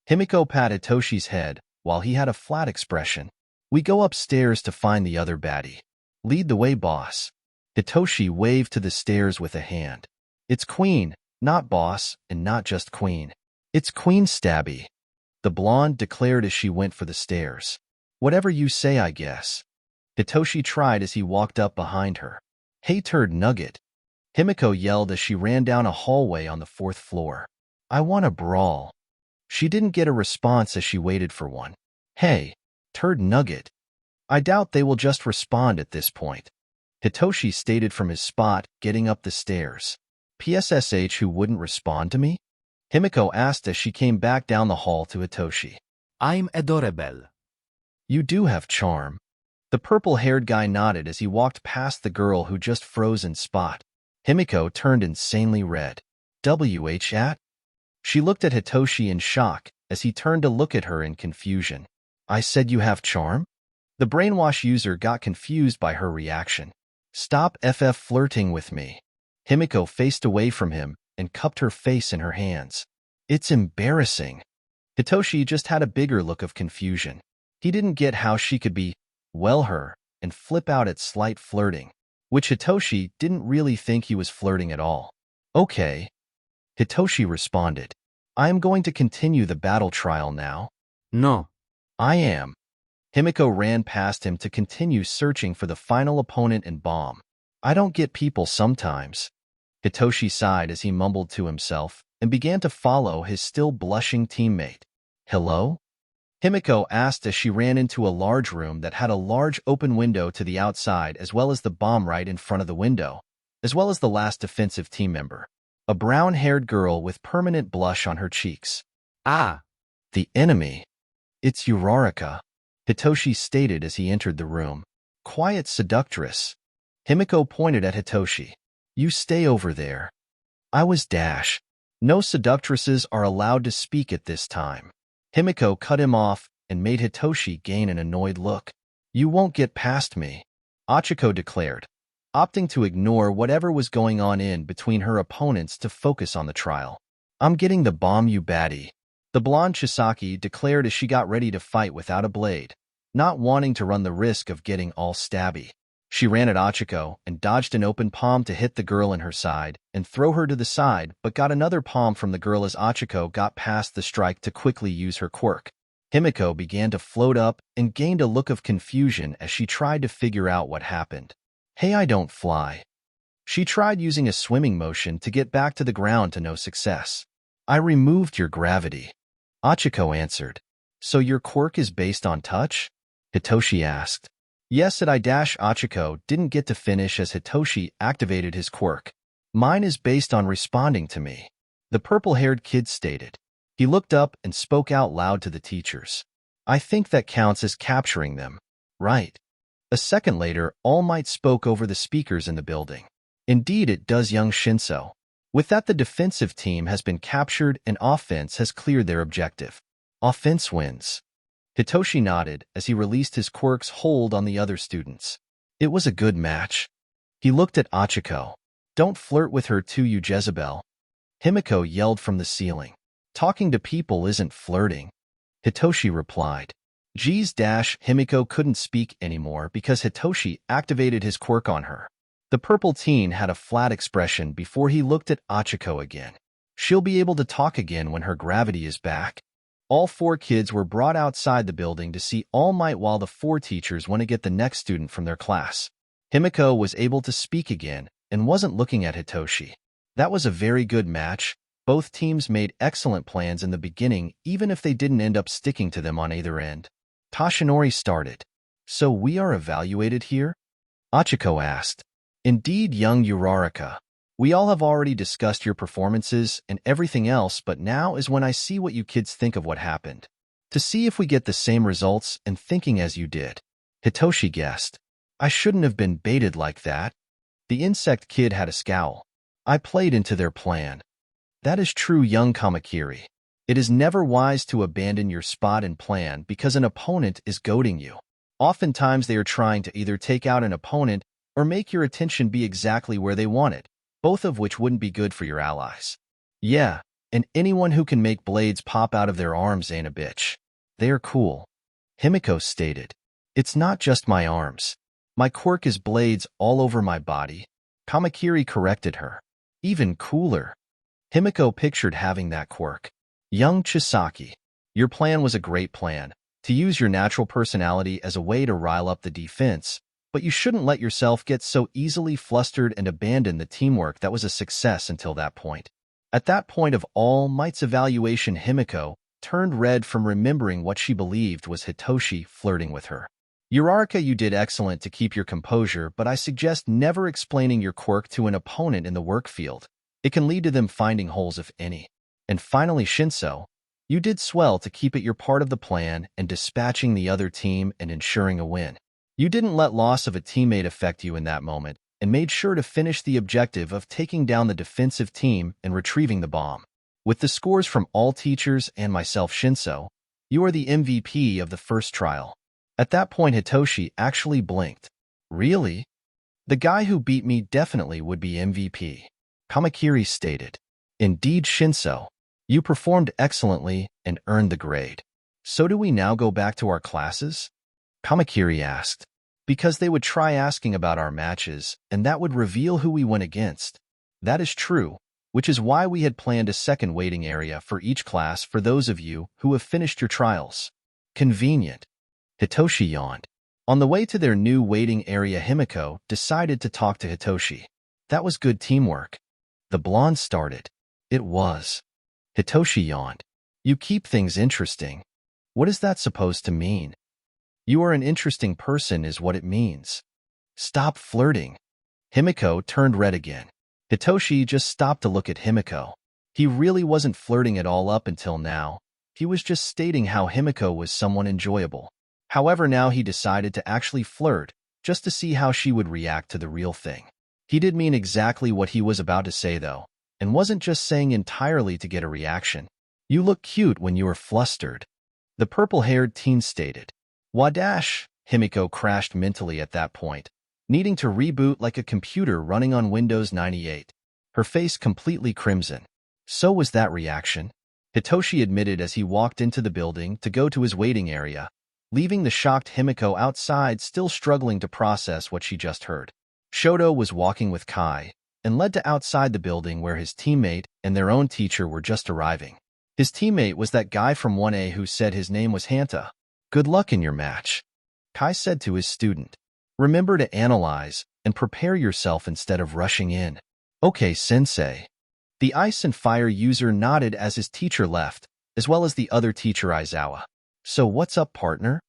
S1: Himiko patted Hitoshi's head while he had a flat expression. We go upstairs to find the other baddie. Lead the way, boss. Hitoshi waved to the stairs with a hand. It's Queen, not boss, and not just Queen. It's Queen Stabby. The blonde declared as she went for the stairs. Whatever you say, I guess. Hitoshi tried as he walked up behind her. Hey, turd nugget. Himiko yelled as she ran down a hallway on the fourth floor. I want a brawl. She didn't get a response as she waited for one. Hey, turd nugget. I doubt they will just respond at this point. Hitoshi stated from his spot, getting up the stairs. PSSH, who wouldn't respond to me? Himiko asked as she came back down the hall to Hitoshi.
S2: I'm adorable.
S1: You do have charm. The purple-haired guy nodded as he walked past the girl who just froze in spot. Himiko turned insanely red. WH at? She looked at Hitoshi in shock as he turned to look at her in confusion. I said you have charm? The brainwash user got confused by her reaction. Stop flirting with me. Himiko faced away from him and cupped her face in her hands. It's embarrassing. Hitoshi just had a bigger look of confusion. He didn't get how she could be, well, her, and flip out at slight flirting, which Hitoshi didn't really think he was flirting at all. Okay. Hitoshi responded. I am going to continue the battle trial now.
S2: No.
S1: I am. Himiko ran past him to continue searching for the final opponent and bomb. I don't get people sometimes. Hitoshi sighed as he mumbled to himself and began to follow his still blushing teammate. Hello? Himiko asked as she ran into a large room that had a large open window to the outside as well as the bomb right in front of the window, as well as the last defensive team member, a brown-haired girl with permanent blush on her cheeks.
S2: Ah,
S1: The enemy. It's Uraraka, Hitoshi stated as he entered the room. Quiet seductress. Himiko pointed at Hitoshi. You stay over there. I was dash. No seductresses are allowed to speak at this time. Himiko cut him off and made Hitoshi gain an annoyed look. You won't get past me, Achiko declared, opting to ignore whatever was going on in between her opponents to focus on the trial. I'm getting the bomb, you baddie, the blonde Chisaki declared as she got ready to fight without a blade, not wanting to run the risk of getting all stabby. She ran at Achiko and dodged an open palm to hit the girl in her side and throw her to the side, but got another palm from the girl as Achiko got past the strike to quickly use her quirk. Himiko began to float up and gained a look of confusion as she tried to figure out what happened. Hey, I don't fly. She tried using a swimming motion to get back to the ground to no success. I removed your gravity, Achiko answered. So your quirk is based on touch? Hitoshi asked. Yes, Achiko didn't get to finish as Hitoshi activated his quirk. Mine is based on responding to me, the purple-haired kid stated. He looked up and spoke out loud to the teachers. I think that counts as capturing them, right? A second later, All Might spoke over the speakers in the building. Indeed it does, young Shinso. With that, the defensive team has been captured and offense has cleared their objective. Offense wins. Hitoshi nodded as he released his quirk's hold on the other students. It was a good match. He looked at Achiko. Don't flirt with her too, you Jezebel. Himiko yelled from the ceiling. Talking to people isn't flirting, Hitoshi replied. Himiko couldn't speak anymore because Hitoshi activated his quirk on her. The purple teen had a flat expression before he looked at Achiko again. She'll be able to talk again when her gravity is back. All four kids were brought outside the building to see All Might while the four teachers went to get the next student from their class. Himiko was able to speak again and wasn't looking at Hitoshi. That was a very good match. Both teams made excellent plans in the beginning, even if they didn't end up sticking to them on either end. Tashinori started. So we are evaluated here? Achiko asked. Indeed, young Uraraka. We all have already discussed your performances and everything else, but now is when I see what you kids think of what happened. To see if we get the same results and thinking as you did. Hitoshi guessed. I shouldn't have been baited like that. The insect kid had a scowl. I played into their plan. That is true, young Kamakiri. It is never wise to abandon your spot and plan because an opponent is goading you. Oftentimes they are trying to either take out an opponent or make your attention be exactly where they want it, both of which wouldn't be good for your allies. Yeah, and anyone who can make blades pop out of their arms ain't a bitch. They are cool, Himiko stated. It's not just my arms. My quirk is blades all over my body, Kamakiri corrected her. Even cooler. Himiko pictured having that quirk. Young Chisaki, your plan was a great plan, to use your natural personality as a way to rile up the defense, but you shouldn't let yourself get so easily flustered and abandon the teamwork that was a success until that point. At that point of All Might's evaluation, Himiko turned red from remembering what she believed was Hitoshi flirting with her. Uraraka, you did excellent to keep your composure, but I suggest never explaining your quirk to an opponent in the work field. It can lead to them finding holes if any. And finally, Shinso, you did swell to keep it your part of the plan and dispatching the other team and ensuring a win. You didn't let loss of a teammate affect you in that moment and made sure to finish the objective of taking down the defensive team and retrieving the bomb. With the scores from all teachers and myself, Shinso, you are the MVP of the first trial. At that point, Hitoshi actually blinked. Really? The guy who beat me definitely would be MVP, Kamakiri stated. Indeed, Shinso. You performed excellently and earned the grade. So do we now go back to our classes? Kamakiri asked. Because they would try asking about our matches, and that would reveal who we went against. That is true, which is why we had planned a second waiting area for each class for those of you who have finished your trials. Convenient. Hitoshi yawned. On the way to their new waiting area, Himiko decided to talk to Hitoshi. That was good teamwork. The blonde started. It was. Hitoshi yawned. You keep things interesting. What is that supposed to mean? You are an interesting person is what it means. Stop flirting. Himiko turned red again. Hitoshi just stopped to look at Himiko. He really wasn't flirting at all up until now. He was just stating how Himiko was someone enjoyable. However, now he decided to actually flirt, just to see how she would react to the real thing. He did mean exactly what he was about to say, though, and wasn't just saying entirely to get a reaction. You look cute when you are flustered. The purple-haired teen stated. Wadash, Himiko crashed mentally at that point, needing to reboot like a computer running on Windows 98. Her face completely crimson. So was that reaction. Hitoshi admitted as he walked into the building to go to his waiting area, leaving the shocked Himiko outside still struggling to process what she just heard. Shoto was walking with Kai and led to outside the building where his teammate and their own teacher were just arriving. His teammate was that guy from 1A who said his name was Hanta. Good luck in your match, Kai said to his student. Remember to analyze and prepare yourself instead of rushing in. Okay, sensei. The ice and fire user nodded as his teacher left, as well as the other teacher Aizawa. So what's up, partner?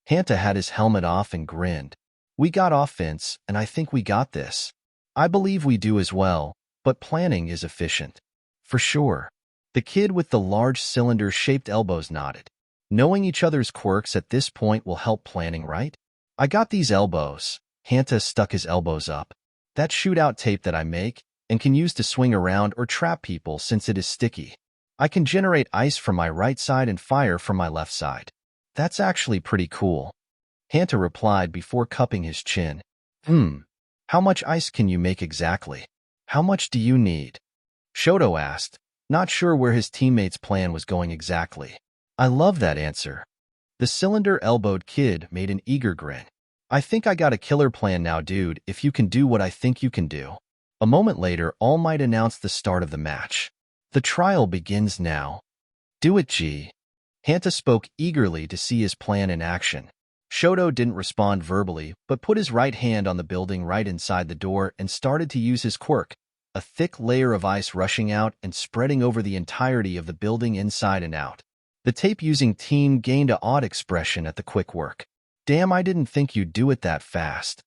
S1: Hanta had his helmet off and grinned. We got offense, and I think we got this. I believe we do as well, but planning is efficient. For sure. The kid with the large cylinder-shaped elbows nodded. Knowing each other's quirks at this point will help planning, right? I got these elbows. Hanta stuck his elbows up. That shootout tape that I make, and can use to swing around or trap people since it is sticky. I can generate ice from my right side and fire from my left side. That's actually pretty cool. Hanta replied before cupping his chin. How much ice can you make exactly? How much do you need? Shoto asked, not sure where his teammate's plan was going exactly. I love that answer. The cylinder-elbowed kid made an eager grin. I think I got a killer plan now, dude, if you can do what I think you can do. A moment later, All Might announced the start of the match. The trial begins now. Do it, G. Hanta spoke eagerly to see his plan in action. Shoto didn't respond verbally, but put his right hand on the building right inside the door and started to use his quirk, a thick layer of ice rushing out and spreading over the entirety of the building inside and out. The tape-using team gained an odd expression at the quick work. Damn, I didn't think you'd do it that fast.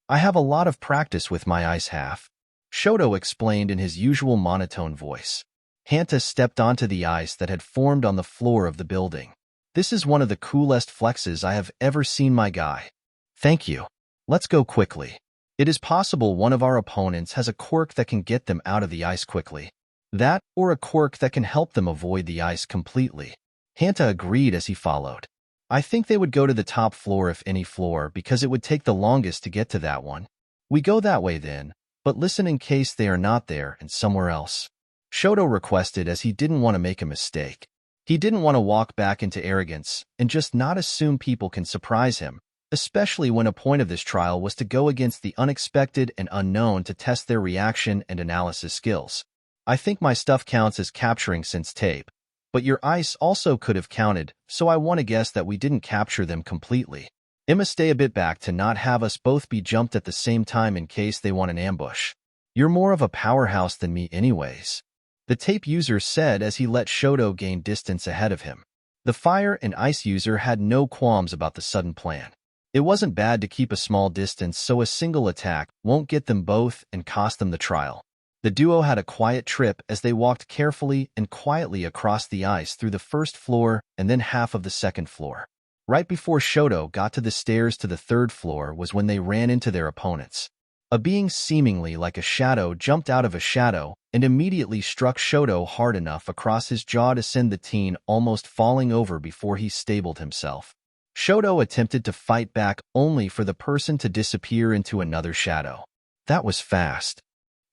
S1: I have a lot of practice with my ice half. Shoto explained in his usual monotone voice. Hanta stepped onto the ice that had formed on the floor of the building. This is one of the coolest flexes I have ever seen, my guy. Thank you. Let's go quickly. It is possible one of our opponents has a quirk that can get them out of the ice quickly. That, or a quirk that can help them avoid the ice completely. Hanta agreed as he followed. I think they would go to the top floor if any floor because it would take the longest to get to that one. We go that way then, but listen in case they are not there and somewhere else. Shoto requested as he didn't want to make a mistake. He didn't want to walk back into arrogance and just not assume people can surprise him, especially when a point of this trial was to go against the unexpected and unknown to test their reaction and analysis skills. I think my stuff counts as capturing since tape, but your ice also could have counted, so I want to guess that we didn't capture them completely. Emma, stay a bit back to not have us both be jumped at the same time in case they want an ambush. You're more of a powerhouse than me anyways. The tape user said as he let Shoto gain distance ahead of him. The fire and ice user had no qualms about the sudden plan. It wasn't bad to keep a small distance so a single attack won't get them both and cost them the trial. The duo had a quiet trip as they walked carefully and quietly across the ice through the first floor and then half of the second floor. Right before Shoto got to the stairs to the third floor was when they ran into their opponents. A being seemingly like a shadow jumped out of a shadow and immediately struck Shoto hard enough across his jaw to send the teen almost falling over before he stabled himself. Shoto attempted to fight back only for the person to disappear into another shadow. That was fast.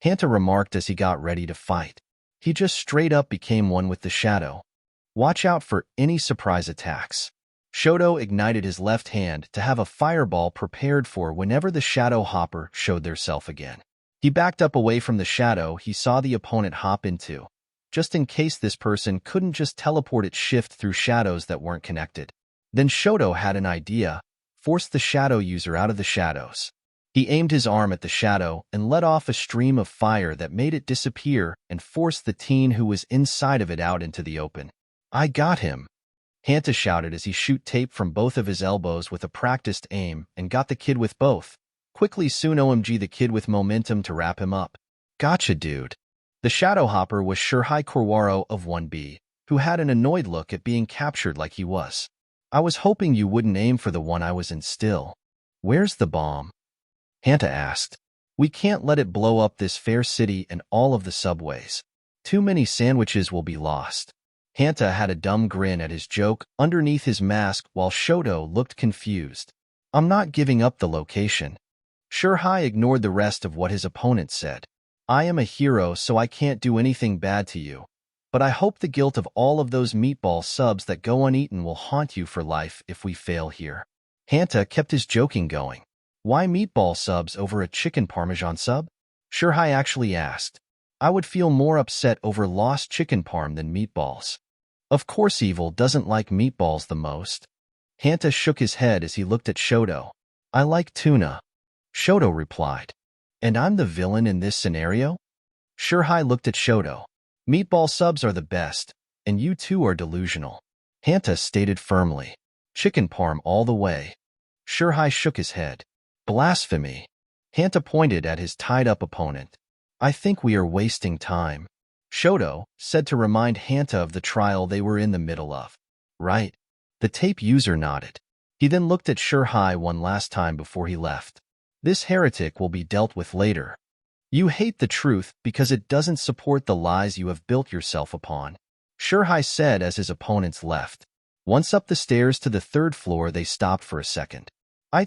S1: Hanta remarked as he got ready to fight. He just straight up became one with the shadow. Watch out for any surprise attacks. Shoto ignited his left hand to have a fireball prepared for whenever the shadow hopper showed theirself again. He backed up away from the shadow he saw the opponent hop into, just in case this person couldn't just teleport its shift through shadows that weren't connected. Then Shoto had an idea. forced the shadow user out of the shadows. He aimed his arm at the shadow and let off a stream of fire that made it disappear and forced the teen who was inside of it out into the open. "I got him," Hanta shouted as he shoot tape from both of his elbows with a practiced aim and got the kid with both. Quickly soon OMG the kid with momentum to wrap him up. "Gotcha, dude." The shadow hopper was Shurhai Korwaro of 1B, who had an annoyed look at being captured like he was. "I was hoping you wouldn't aim for the one I was in still." "Where's the bomb?" Hanta asked. "We can't let it blow up this fair city and all of the subways. Too many sandwiches will be lost." Hanta had a dumb grin at his joke underneath his mask while Shoto looked confused. "I'm not giving up the location." Shurhai ignored the rest of what his opponent said. "I am a hero, so I can't do anything bad to you. But I hope the guilt of all of those meatball subs that go uneaten will haunt you for life if we fail here." Hanta kept his joking going. "Why meatball subs over a chicken parmesan sub?" Shurhai actually asked. "I would feel more upset over lost chicken parm than meatballs." "Of course Evil doesn't like meatballs the most." Hanta shook his head as he looked at Shoto. "I like tuna." Shoto replied. "And I'm the villain in this scenario?" Shurhai looked at Shoto. "Meatball subs are the best, and you two are delusional." Hanta stated firmly. "Chicken parm all the way." Shurhai shook his head. "Blasphemy." Hanta pointed at his tied-up opponent. "I think we are wasting time." Shoto said to remind Hanta of the trial they were in the middle of. "Right." The tape user nodded. He then looked at Shurhai one last time before he left. "This heretic will be dealt with later. You hate the truth because it doesn't support the lies you have built yourself upon," Shurhai said as his opponents left. Once up the stairs to the third floor, they stopped for a second.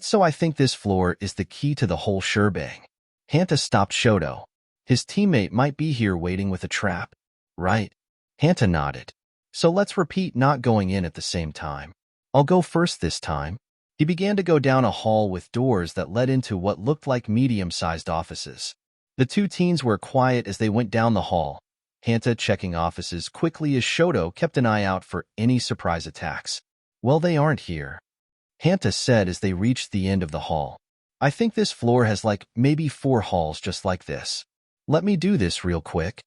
S1: So I think this floor is the key to the whole shebang." Hanta stopped Shoto. "His teammate might be here waiting with a trap." "Right." Hanta nodded. "So let's repeat not going in at the same time. I'll go first this time." He began to go down a hall with doors that led into what looked like medium-sized offices. The two teens were quiet as they went down the hall, Hanta checking offices quickly as Shoto kept an eye out for any surprise attacks. "Well, they aren't here," Hanta said as they reached the end of the hall. "I think this floor has like maybe 4 halls just like this. Let me do this real quick."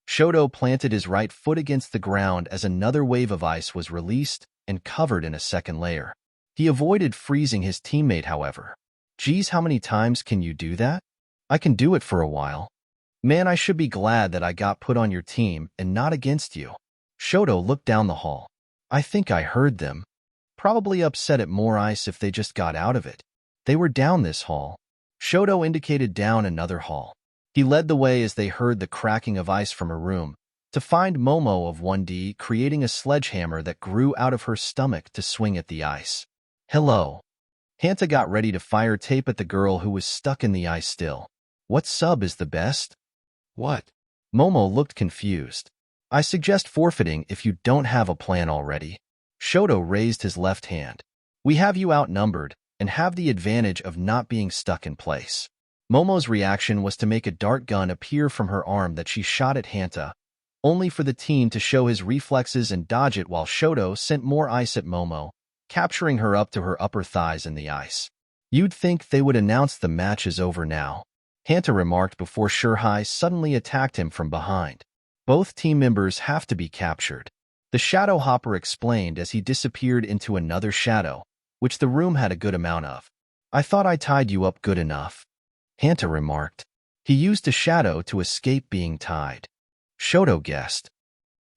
S1: Shoto planted his right foot against the ground as another wave of ice was released and covered in a second layer. He avoided freezing his teammate, however. "Geez, how many times can you do that?" "I can do it for a while." "Man, I should be glad that I got put on your team and not against you." Shoto looked down the hall. "I think I heard them. Probably upset at more ice if they just got out of it. They were down this hall." Shoto indicated down another hall. He led the way as they heard the cracking of ice from a room, to find Momo of 1D creating a sledgehammer that grew out of her stomach to swing at the ice. "Hello." Hanta got ready to fire tape at the girl who was stuck in the ice still. "What sub is the best?"
S2: What?
S1: Momo looked confused. "I suggest forfeiting if you don't have a plan already." Shoto raised his left hand. "We have you outnumbered and have the advantage of not being stuck in place." Momo's reaction was to make a dart gun appear from her arm that she shot at Hanta, only for the teen to show his reflexes and dodge it while Shoto sent more ice at Momo, capturing her up to her upper thighs in the ice. "You'd think they would announce the match is over now," Hanta remarked before Shurhai suddenly attacked him from behind. "Both team members have to be captured," the shadow hopper explained as he disappeared into another shadow, which the room had a good amount of. "I thought I tied you up good enough," Hanta remarked. He used a shadow to escape being tied. Shoto guessed.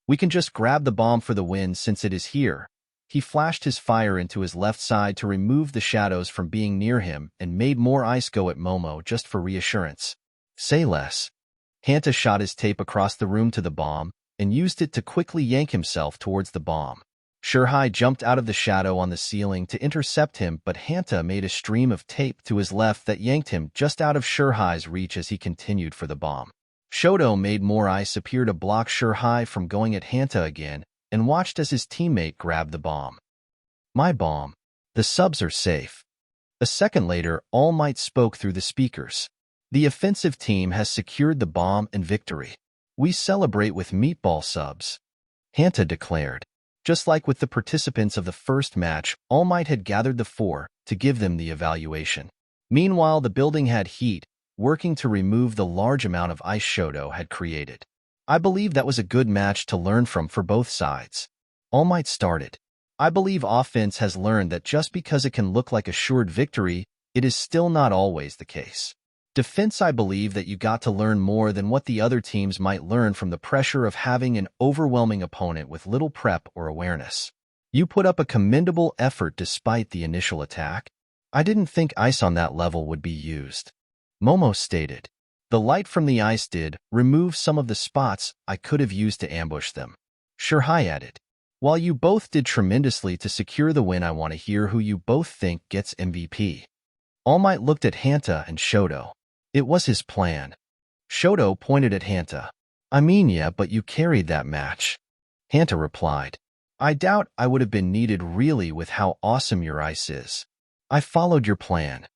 S1: "We can just grab the bomb for the win since it is here." He flashed his fire into his left side to remove the shadows from being near him and made more ice go at Momo just for reassurance. "Say less." Hanta shot his tape across the room to the bomb and used it to quickly yank himself towards the bomb. Shurhai jumped out of the shadow on the ceiling to intercept him, but Hanta made a stream of tape to his left that yanked him just out of Shurhai's reach as he continued for the bomb. Shoto made more ice appear to block Shurhai from going at Hanta again, and watched as his teammate grabbed the bomb. "My bomb. The subs are safe." A second later, All Might spoke through the speakers. "The offensive team has secured the bomb and victory. We celebrate with meatball subs," Hanta declared. Just like with the participants of the first match, All Might had gathered the 4 to give them the evaluation. Meanwhile, the building had heat, working to remove the large amount of ice Shoto had created. I believe that was a good match to learn from for both sides. All Might started. I believe offense has learned that just because it can look like assured victory, it is still not always the case. Defense, I believe that you got to learn more than what the other teams might learn from the pressure of having an overwhelming opponent with little prep or awareness. You put up a commendable effort despite the initial attack. I didn't think ice on that level would be used. Momo stated. The light from the ice did remove some of the spots I could have used to ambush them. Shirhai added. While you both did tremendously to secure the win, I want to hear who you both think gets MVP. All Might looked at Hanta and Shoto. It was his plan. Shoto pointed at Hanta. I mean, yeah, but you carried that match. Hanta replied. I doubt I would have been needed really with how awesome your ice is. I followed your plan.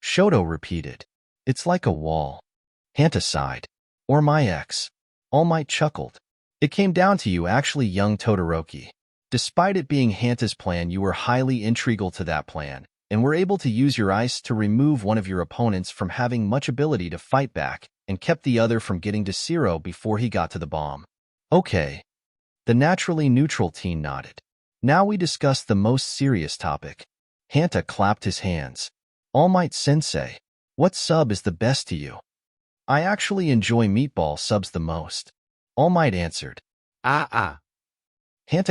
S1: Shoto repeated. It's like a wall. Hanta sighed. Or my ex. All Might chuckled. It came down to you actually, young Todoroki. Despite it being Hanta's plan, you were highly integral to that plan, and were able to use your ice to remove one of your opponents from having much ability to fight back, and kept the other from getting to zero before he got to the bomb. Okay. The naturally neutral teen nodded. Now we discuss the most serious topic. Hanta clapped his hands. All Might Sensei, what sub is the best to you? I actually enjoy meatball subs the most. All Might answered. Hanta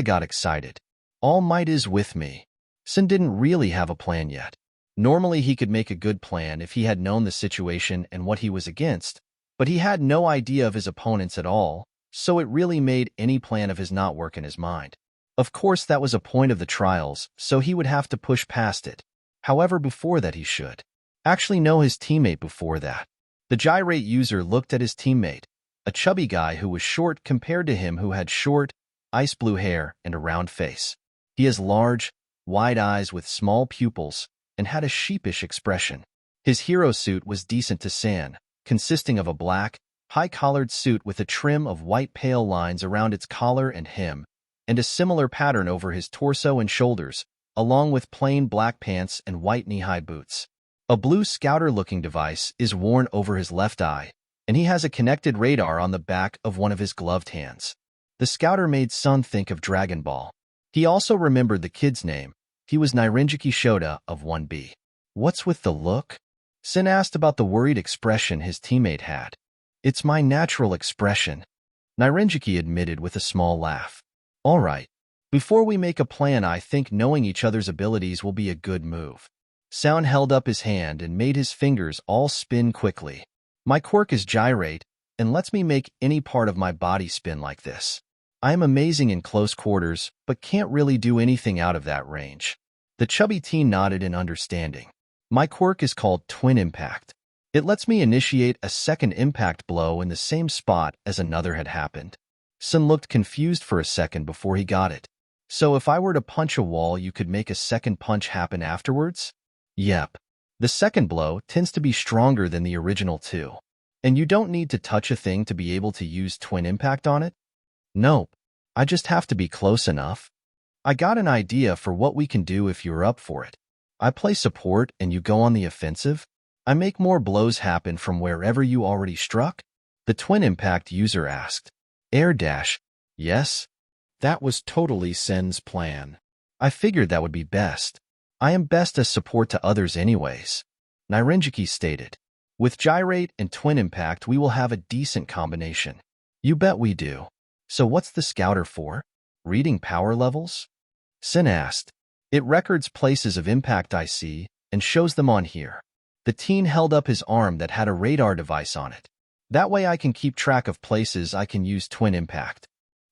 S1: got excited. All Might is with me. Sin didn't really have a plan yet. Normally he could make a good plan if he had known the situation and what he was against, but he had no idea of his opponents at all, so it really made any plan of his not work in his mind. Of course, that was a point of the trials, so he would have to push past it. However, before that he should actually know his teammate before that. The gyrate user looked at his teammate, a chubby guy who was short compared to him, who had short, ice blue hair and a round face. He has large, wide eyes with small pupils and had a sheepish expression. His hero suit was decent to San, consisting of a black, high-collared suit with a trim of white pale lines around its collar and hem, and a similar pattern over his torso and shoulders, along with plain black pants and white knee-high boots. A blue scouter-looking device is worn over his left eye, and he has a connected radar on the back of one of his gloved hands. The scouter made Sun think of Dragon Ball. He also remembered the kid's name. He was Nairinjiki Shota of 1B. What's with the look? Sin asked about the worried expression his teammate had. It's my natural expression, Nairinjiki admitted with a small laugh. All right. Before we make a plan, I think knowing each other's abilities will be a good move. Sound held up his hand and made his fingers all spin quickly. My quirk is gyrate, and lets me make any part of my body spin like this. I am amazing in close quarters, but can't really do anything out of that range. The chubby teen nodded in understanding. My quirk is called Twin Impact. It lets me initiate a second impact blow in the same spot as another had happened. Sun looked confused for a second before he got it. So if I were to punch a wall, you could make a second punch happen afterwards? Yep. The second blow tends to be stronger than the original two. And you don't need to touch a thing to be able to use Twin Impact on it? Nope. I just have to be close enough. I got an idea for what we can do if you're up for it. I play support and you go on the offensive. I make more blows happen from wherever you already struck? The Twin Impact user asked. Air dash. Yes. That was totally Sen's plan. I figured that would be best. I am best as support to others anyways. Nairinjiki stated. With gyrate and Twin Impact, we will have a decent combination. You bet we do. So what's the scouter for? Reading power levels? Sen asked. It records places of impact I see and shows them on here. The teen held up his arm that had a radar device on it. That way I can keep track of places I can use Twin Impact.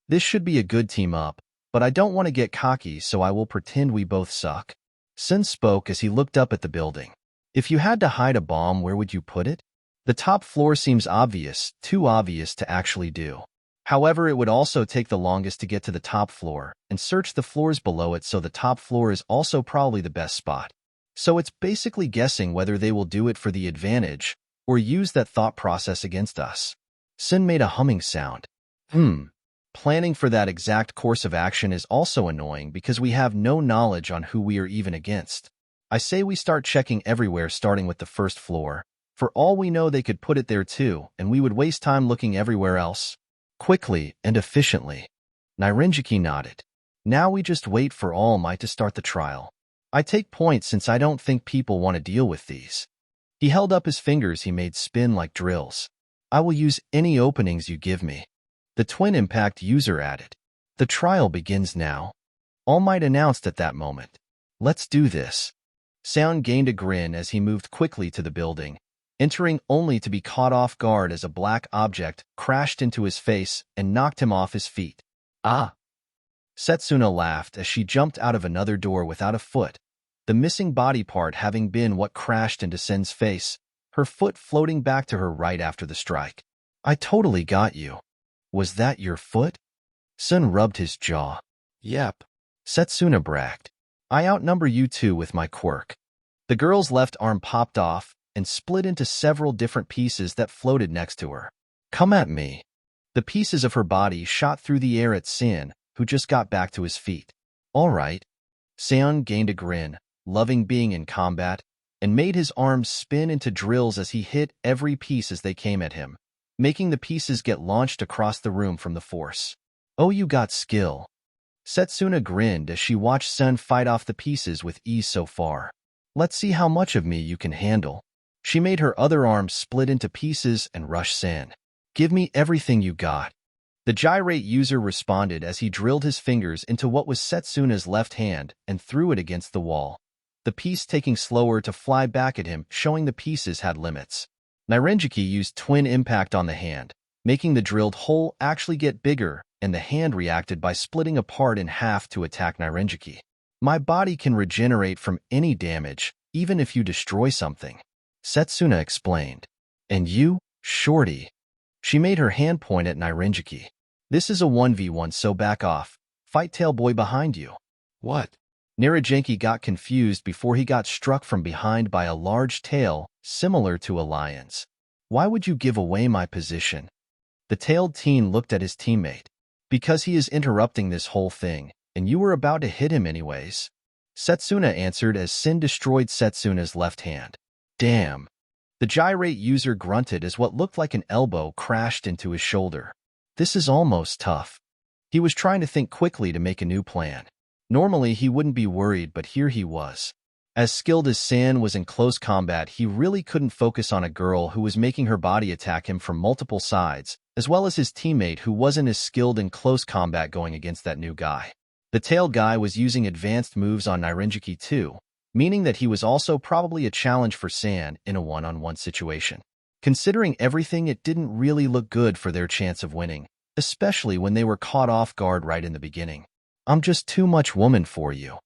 S1: This should be a good team up, but I don't want to get cocky, so I will pretend we both suck. Sen spoke as he looked up at the building. If you had to hide a bomb, where would you put it? The top floor seems obvious, too obvious to actually do. However, it would also take the longest to get to the top floor and search the floors below it, so the top floor is also probably the best spot. So it's basically guessing whether they will do it for the advantage or use that thought process against us. Sin made a humming sound. Planning for that exact course of action is also annoying because we have no knowledge on who we are even against. I say we start checking everywhere starting with the first floor. For all we know they could put it there too, and we would waste time looking everywhere else. Quickly and efficiently. Nairinjiki nodded. Now we just wait for All Might to start the trial. I take point since I don't think people want to deal with these. He held up his fingers he made spin like drills. I will use any openings you give me. The twin impact user added. The trial begins now. All Might announced at that moment. Let's do this. Sound gained a grin as he moved quickly to the building, entering only to be caught off guard as a black object crashed into his face and knocked him off his feet. Ah! Setsuna laughed as she jumped out of another door without a foot, the missing body part having been what crashed into Sen's face, her foot floating back to her right after the strike. I totally got you. Was that your foot? Sen rubbed his jaw. Yep. Setsuna bragged. I outnumber you two with my quirk. The girl's left arm popped off and split into several different pieces that floated next to her. Come at me. The pieces of her body shot through the air at Sen, who just got back to his feet. All right. Seon gained a grin, loving being in combat, and made his arms spin into drills as he hit every piece as they came at him, making the pieces get launched across the room from the force. Oh, you got skill. Setsuna grinned as she watched Sen fight off the pieces with ease so far. Let's see how much of me you can handle. She made her other arm split into pieces and rushed Sen. Give me everything you got. The gyrate user responded as he drilled his fingers into what was Setsuna's left hand and threw it against the wall, the piece taking slower to fly back at him, showing the pieces had limits. Nairinjiki used twin impact on the hand, making the drilled hole actually get bigger, and the hand reacted by splitting apart in half to attack Nairinjiki. My body can regenerate from any damage, even if you destroy something, Setsuna explained. And you, Shorty. She made her hand point at Nairinjiki. This is a 1v1, so back off. Fight tail boy behind you. What? Nairinjiki got confused before he got struck from behind by a large tail, similar to a lion's. Why would you give away my position? The tailed teen looked at his teammate. Because he is interrupting this whole thing, and you were about to hit him anyways. Setsuna answered as Sen destroyed Setsuna's left hand. Damn. The gyrate user grunted as what looked like an elbow crashed into his shoulder. This is almost tough. He was trying to think quickly to make a new plan. Normally he wouldn't be worried, but here he was. As skilled as Sen was in close combat, he really couldn't focus on a girl who was making her body attack him from multiple sides, as well as his teammate who wasn't as skilled in close combat going against that new guy. The tailed guy was using advanced moves on Nairinjiki too, meaning that he was also probably a challenge for Sen in a one-on-one situation. Considering everything, it didn't really look good for their chance of winning, especially when they were caught off guard right in the beginning. I'm just too much woman for you.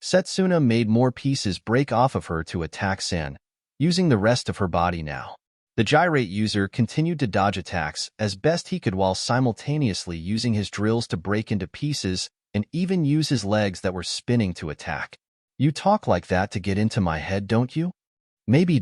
S1: Setsuna made more pieces break off of her to attack Sen, using the rest of her body now. The gyrate user continued to dodge attacks as best he could while simultaneously using his drills to break into pieces and even use his legs that were spinning to attack. You talk like that to get into my head, don't you? Maybe.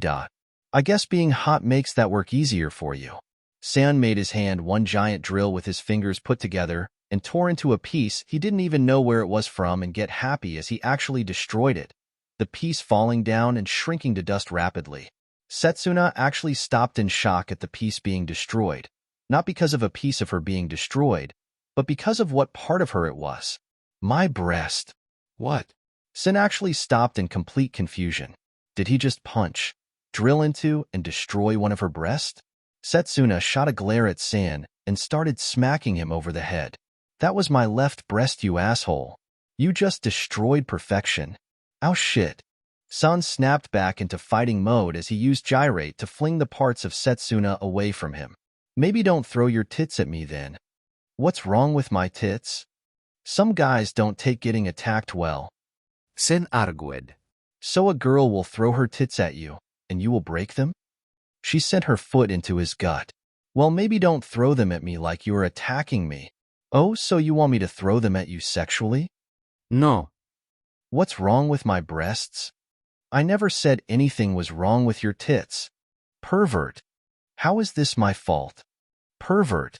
S1: I guess being hot makes that work easier for you. Sen made his hand one giant drill with his fingers put together and tore into a piece he didn't even know where it was from and get happy as he actually destroyed it, the piece falling down and shrinking to dust rapidly. Setsuna actually stopped in shock at the piece being destroyed, not because of a piece of her being destroyed, but because of what part of her it was. My breast. What? Sen actually stopped in complete confusion. Did he just punch, drill into, and destroy one of her breasts? Setsuna shot a glare at Sen and started smacking him over the head. That was my left breast, you asshole. You just destroyed perfection. Ow shit. San snapped back into fighting mode as he used gyrate to fling the parts of Setsuna away from him. Maybe don't throw your tits at me then. What's wrong with my tits? Some guys don't take getting attacked well.
S2: Sen argued.
S1: So a girl will throw her tits at you, and you will break them? She sent her foot into his gut. Well, maybe don't throw them at me like you're attacking me. Oh, so you want me to throw them at you sexually?
S2: No.
S1: What's wrong with my breasts? I never said anything was wrong with your tits. Pervert. How is this my fault? Pervert.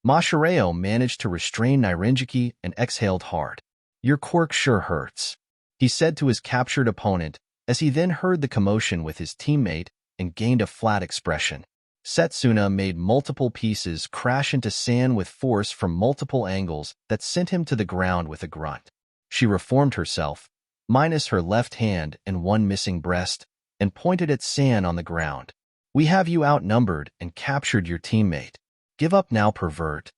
S1: Mashireo managed to restrain Nairinjiki and exhaled hard. Your quirk sure hurts, he said to his captured opponent as he then heard the commotion with his teammate and gained a flat expression. Setsuna made multiple pieces crash into sand with force from multiple angles that sent him to the ground with a grunt. She reformed herself, minus her left hand and one missing breast, and pointed at San on the ground. "We have you outnumbered and captured your teammate. Give up now, pervert."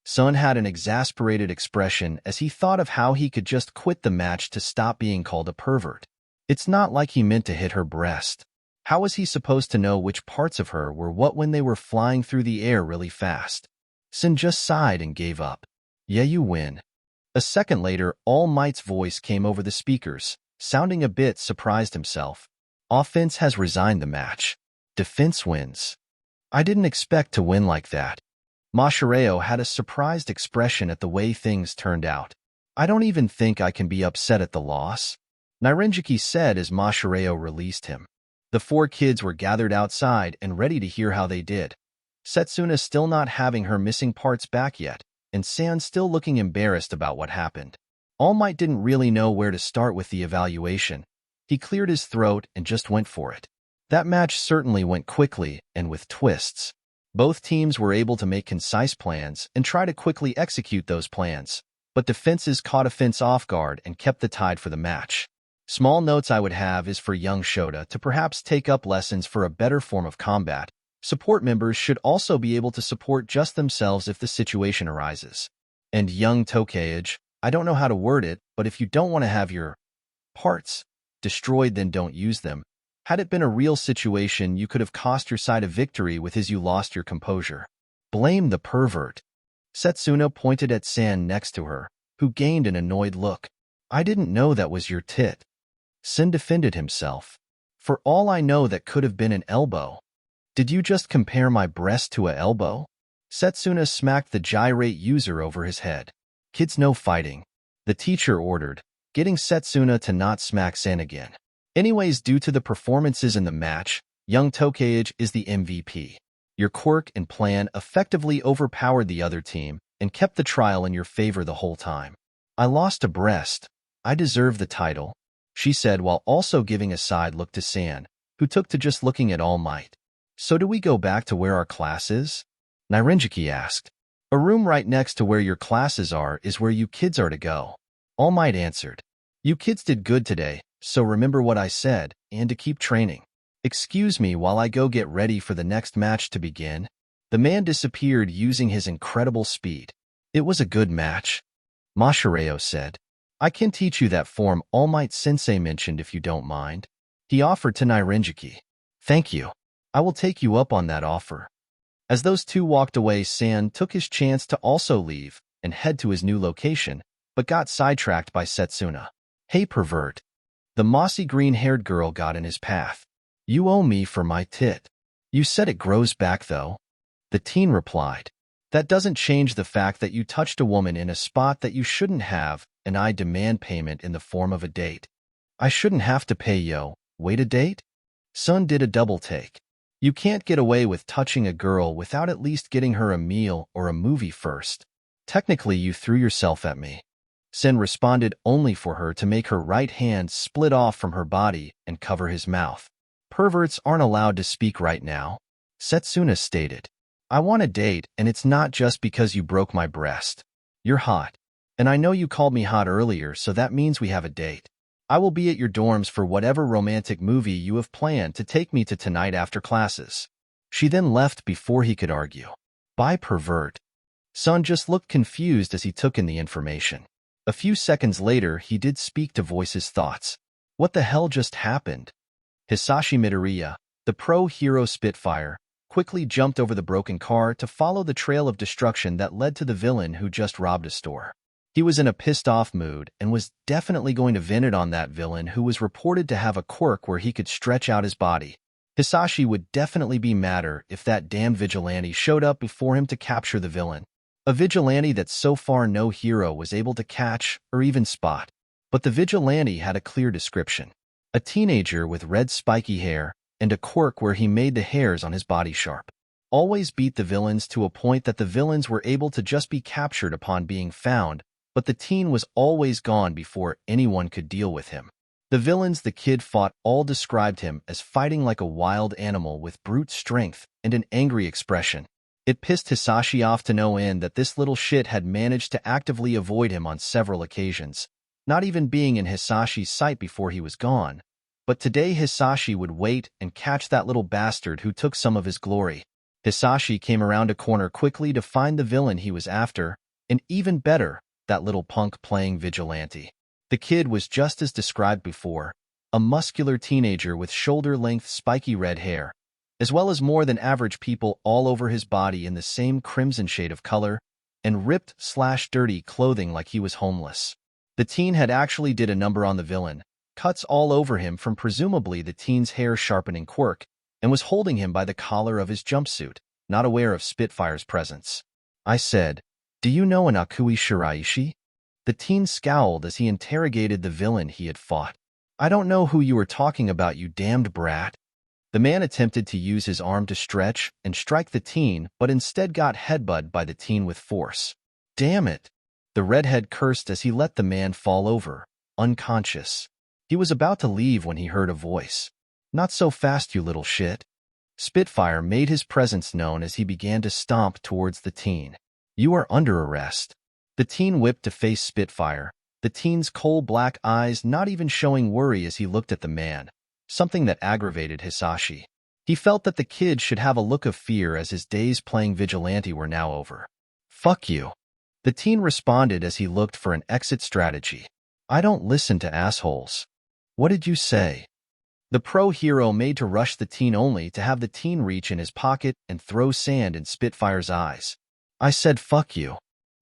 S1: Sun had an exasperated expression as he thought of how he could just quit the match to stop being called a pervert. It's not like he meant to hit her breast. How was he supposed to know which parts of her were what when they were flying through the air really fast? Sin just sighed and gave up. "Yeah, you win." A second later, All Might's voice came over the speakers, sounding a bit surprised himself. "Offense has resigned the match. Defense wins." "I didn't expect to win like that." Mashireo had a surprised expression at the way things turned out. "I don't even think I can be upset at the loss," Nairenjiki said as Mashireo released him. The four kids were gathered outside and ready to hear how they did. Setsuna still not having her missing parts back yet, and San still looking embarrassed about what happened. All Might didn't really know where to start with the evaluation. He cleared his throat and just went for it. That match certainly went quickly and with twists. Both teams were able to make concise plans and try to quickly execute those plans, but defenses caught offense off guard and kept the tide for the match. Small notes I would have is for young Shota to perhaps take up lessons for a better form of combat. Support members should also be able to support just themselves if the situation arises. And young Tokage, I don't know how to word it, but if you don't want to have your parts destroyed, then don't use them. Had it been a real situation, you could have cost your side a victory with his you lost your composure. Blame the pervert. Setsuna pointed at San next to her, who gained an annoyed look. I didn't know that was your tit. Sin defended himself. For all I know, that could have been an elbow. Did you just compare my breast to a elbow? Setsuna smacked the gyrate user over his head. Kids, no fighting. The teacher ordered, getting Setsuna to not smack San again. Anyways, due to the performances in the match, young Tokage is the MVP. Your quirk and plan effectively overpowered the other team and kept the trial in your favor the whole time. I lost a breast. I deserve the title, she said while also giving a side look to San, who took to just looking at All Might. So do we go back to where our class is? Nairenjiki asked. A room right next to where your classes are is where you kids are to go. All Might answered. You kids did good today, so remember what I said, and to keep training. Excuse me while I go get ready for the next match to begin. The man disappeared using his incredible speed. It was a good match, Mashireo said. I can teach you that form All Might Sensei mentioned if you don't mind. He offered to Nairenjiki. Thank you. I will take you up on that offer. As those two walked away, San took his chance to also leave and head to his new location, but got sidetracked by Setsuna. Hey, pervert. The mossy green-haired girl got in his path. You owe me for my tit. You said it grows back, though. The teen replied. That doesn't change the fact that you touched a woman in a spot that you shouldn't have, and I demand payment in the form of a date. I shouldn't have to pay, yo. Wait, a date? Sun did a double take. You can't get away with touching a girl without at least getting her a meal or a movie first. Technically, you threw yourself at me. Sen responded only for her to make her right hand split off from her body and cover his mouth. Perverts aren't allowed to speak right now, Setsuna stated. I want a date, and it's not just because you broke my breast. You're hot. And I know you called me hot earlier, so that means we have a date. I will be at your dorms for whatever romantic movie you have planned to take me to tonight after classes. She then left before he could argue. Bye, pervert. Sun just looked confused as he took in the information. A few seconds later, he did speak to voice his thoughts. What the hell just happened? Hisashi Midoriya, the pro-hero Spitfire, quickly jumped over the broken car to follow the trail of destruction that led to the villain who just robbed a store. He was in a pissed-off mood and was definitely going to vent it on that villain who was reported to have a quirk where he could stretch out his body. Hisashi would definitely be madder if that damn vigilante showed up before him to capture the villain. A vigilante that so far no hero was able to catch or even spot. But the vigilante had a clear description. A teenager with red spiky hair and a quirk where he made the hairs on his body sharp. Always beat the villains to a point that the villains were able to just be captured upon being found, but the teen was always gone before anyone could deal with him. The villains the kid fought all described him as fighting like a wild animal with brute strength and an angry expression. It pissed Hisashi off to no end that this little shit had managed to actively avoid him on several occasions, not even being in Hisashi's sight before he was gone. But today Hisashi would wait and catch that little bastard who took some of his glory. Hisashi came around a corner quickly to find the villain he was after, and even better, that little punk playing vigilante. The kid was just as described before, a muscular teenager with shoulder-length spiky red hair, as well as more than average people all over his body in the same crimson shade of color, and ripped/dirty clothing like he was homeless. The teen had actually did a number on the villain, cuts all over him from presumably the teen's hair-sharpening quirk, and was holding him by the collar of his jumpsuit, not aware of Spitfire's presence. I said, "Do you know an Akui Shiraishi?" The teen scowled as he interrogated the villain he had fought. "I don't know who you were talking about, you damned brat." The man attempted to use his arm to stretch and strike the teen, but instead got headbutted by the teen with force. "Damn it!" The redhead cursed as he let the man fall over, unconscious. He was about to leave when he heard a voice. "Not so fast, you little shit." Spitfire made his presence known as he began to stomp towards the teen. "You are under arrest." The teen whipped to face Spitfire, the teen's coal-black eyes not even showing worry as he looked at the man, something that aggravated Hisashi. He felt that the kid should have a look of fear as his days playing vigilante were now over. "Fuck you." The teen responded as he looked for an exit strategy. "I don't listen to assholes." "What did you say?" The pro-hero made to rush the teen only to have the teen reach in his pocket and throw sand in Spitfire's eyes. "I said fuck you."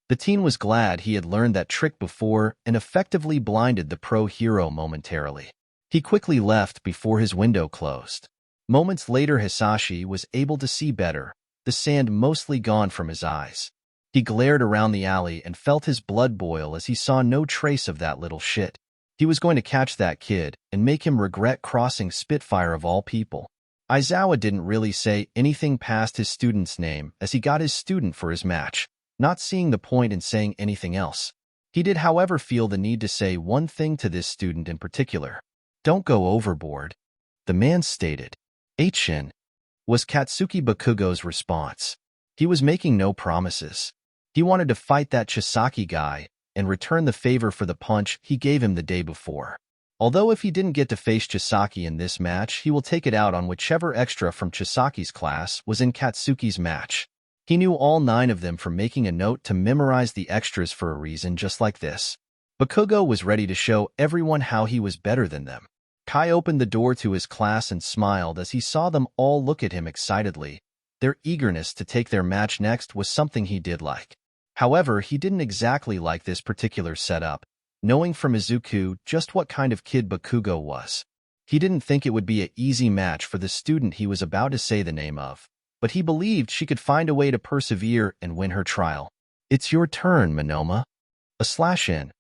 S1: The teen was glad he had learned that trick before and effectively blinded the pro-hero momentarily. He quickly left before his window closed. Moments later, Hisashi was able to see better, the sand mostly gone from his eyes. He glared around the alley and felt his blood boil as he saw no trace of that little shit. He was going to catch that kid and make him regret crossing Spitfire of all people. Aizawa didn't really say anything past his student's name as he got his student for his match, not seeing the point in saying anything else. He did, however, feel the need to say one thing to this student in particular. "Don't go overboard," the man stated. "H-in," was Katsuki Bakugo's response. He was making no promises. He wanted to fight that Chisaki guy and return the favor for the punch he gave him the day before. Although if he didn't get to face Chisaki in this match, he will take it out on whichever extra from Chisaki's class was in Katsuki's match. He knew all 9 of them from making a note to memorize the extras for a reason just like this. Bakugo was ready to show everyone how he was better than them. Kai opened the door to his class and smiled as he saw them all look at him excitedly. Their eagerness to take their match next was something he did like. However, he didn't exactly like this particular setup, knowing from Izuku just what kind of kid Bakugo was. He didn't think it would be an easy match for the student he was about to say the name of, but he believed she could find a way to persevere and win her trial. "It's your turn, Monoma." /in.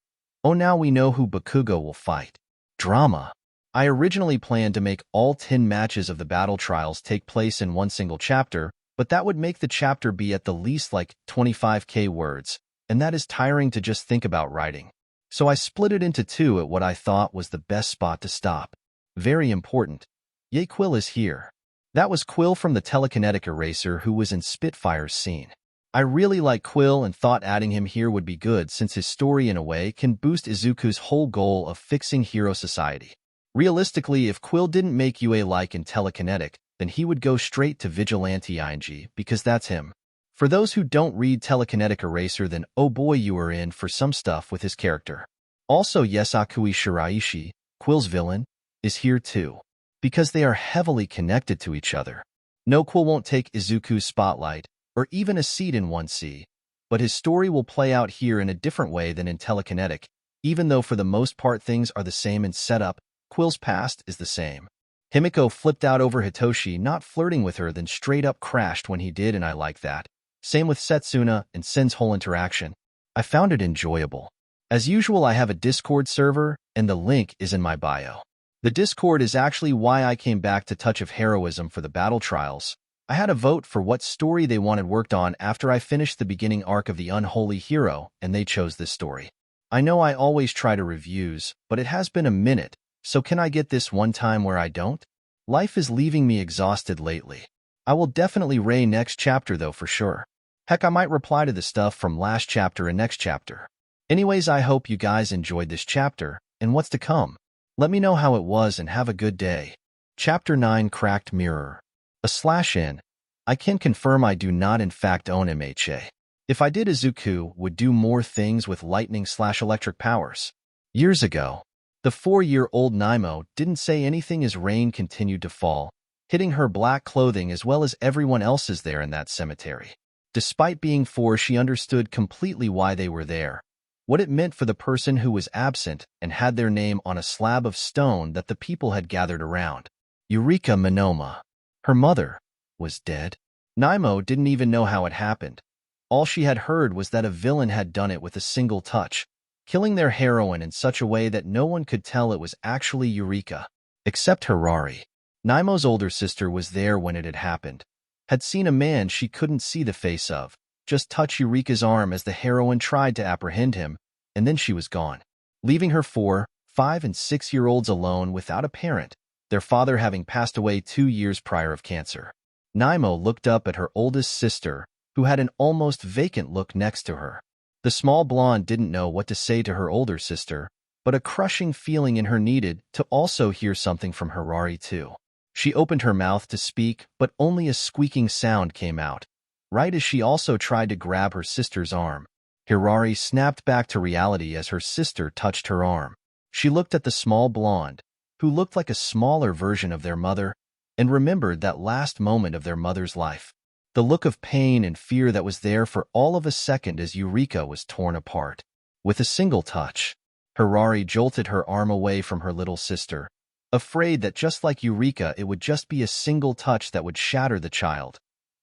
S1: "Oh, now we know who Bakugo will fight." Drama. I originally planned to make all 10 matches of the battle trials take place in one single chapter, but that would make the chapter be at the least like 25k words, and that is tiring to just think about writing. So I split it into 2 at what I thought was the best spot to stop. Very important. Yay, Quill is here. That was Quill from the telekinetic eraser who was in Spitfire's scene. I really like Quill and thought adding him here would be good since his story in a way can boost Izuku's whole goal of fixing hero society. Realistically, if Quill didn't make UA like in telekinetic, then he would go straight to Vigilante ING because that's him. For those who don't read telekinetic eraser, then oh boy, you are in for some stuff with his character. Also, yes, Akui Shiraishi, Quill's villain, is here too, because they are heavily connected to each other. No, Quill won't take Izuku's spotlight, or even a seat in 1C, but his story will play out here in a different way than in telekinetic, even though for the most part things are the same in setup. Quill's past is the same. Himiko flipped out over Hitoshi not flirting with her, then straight up crashed when he did, and I like that. Same with Setsuna and Sen's whole interaction. I found it enjoyable. As usual, I have a Discord server, and the link is in my bio. The Discord is actually why I came back to Touch of Heroism for the battle trials. I had a vote for what story they wanted worked on after I finished the beginning arc of the Unholy Hero, and they chose this story. I know I always try to reviews, but it has been a minute, So can I get this one time where I don't? Life is leaving me exhausted lately. I will definitely ray next chapter though for sure. Heck, I might reply to the stuff from last chapter and next chapter. Anyways, I hope you guys enjoyed this chapter and what's to come. Let me know how it was and have a good day. Chapter 9 Cracked Mirror. /n. I can confirm I do not in fact own MHA. If I did, Izuku would do more things with lightning/electric powers. Years ago, the 4-year-old Nemo didn't say anything as rain continued to fall, hitting her black clothing as well as everyone else's there in that cemetery. Despite being 4, she understood completely why they were there, what it meant for the person who was absent and had their name on a slab of stone that the people had gathered around. Eureka Monoma. Her mother was dead. Nemo didn't even know how it happened. All she had heard was that a villain had done it with a single touch, killing their heroine in such a way that no one could tell it was actually Eureka, except Harari. Nemo's older sister was there when it had happened, had seen a man she couldn't see the face of, just touch Eureka's arm as the heroine tried to apprehend him, and then she was gone, leaving her 4, 5, and 6-year-olds alone without a parent, their father having passed away 2 years prior of cancer. Nemo looked up at her oldest sister, who had an almost vacant look next to her. The small blonde didn't know what to say to her older sister, but a crushing feeling in her needed to also hear something from Harari too. She opened her mouth to speak, but only a squeaking sound came out, right as she also tried to grab her sister's arm. Harari snapped back to reality as her sister touched her arm. She looked at the small blonde, who looked like a smaller version of their mother, and remembered that last moment of their mother's life. The look of pain and fear that was there for all of a second as Eureka was torn apart. With a single touch, Harari jolted her arm away from her little sister, afraid that just like Eureka, it would just be a single touch that would shatter the child.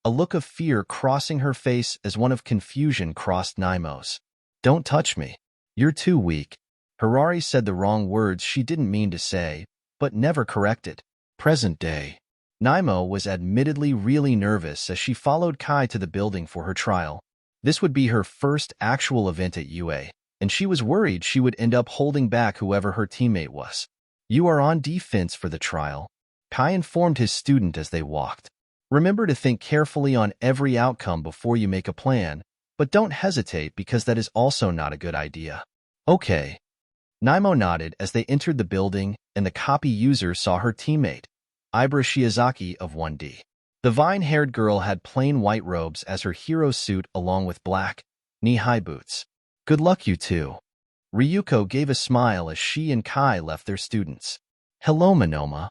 S1: A look of fear crossing her face as one of confusion crossed Nemo's. "Don't touch me. You're too weak." Harari said the wrong words she didn't mean to say, but never corrected. Present day. Nemo was admittedly really nervous as she followed Kai to the building for her trial. This would be her first actual event at UA, and she was worried she would end up holding back whoever her teammate was. "You are on defense for the trial," Kai informed his student as they walked. "Remember to think carefully on every outcome before you make a plan, but don't hesitate because that is also not a good idea." "Okay." Nemo nodded as they entered the building, and the copy user saw her teammate, Ibra Shiozaki of 1D. The vine-haired girl had plain white robes as her hero suit along with black, knee-high boots. "Good luck, you two." Ryuko gave a smile as she and Kai left their students. "Hello, Monoma."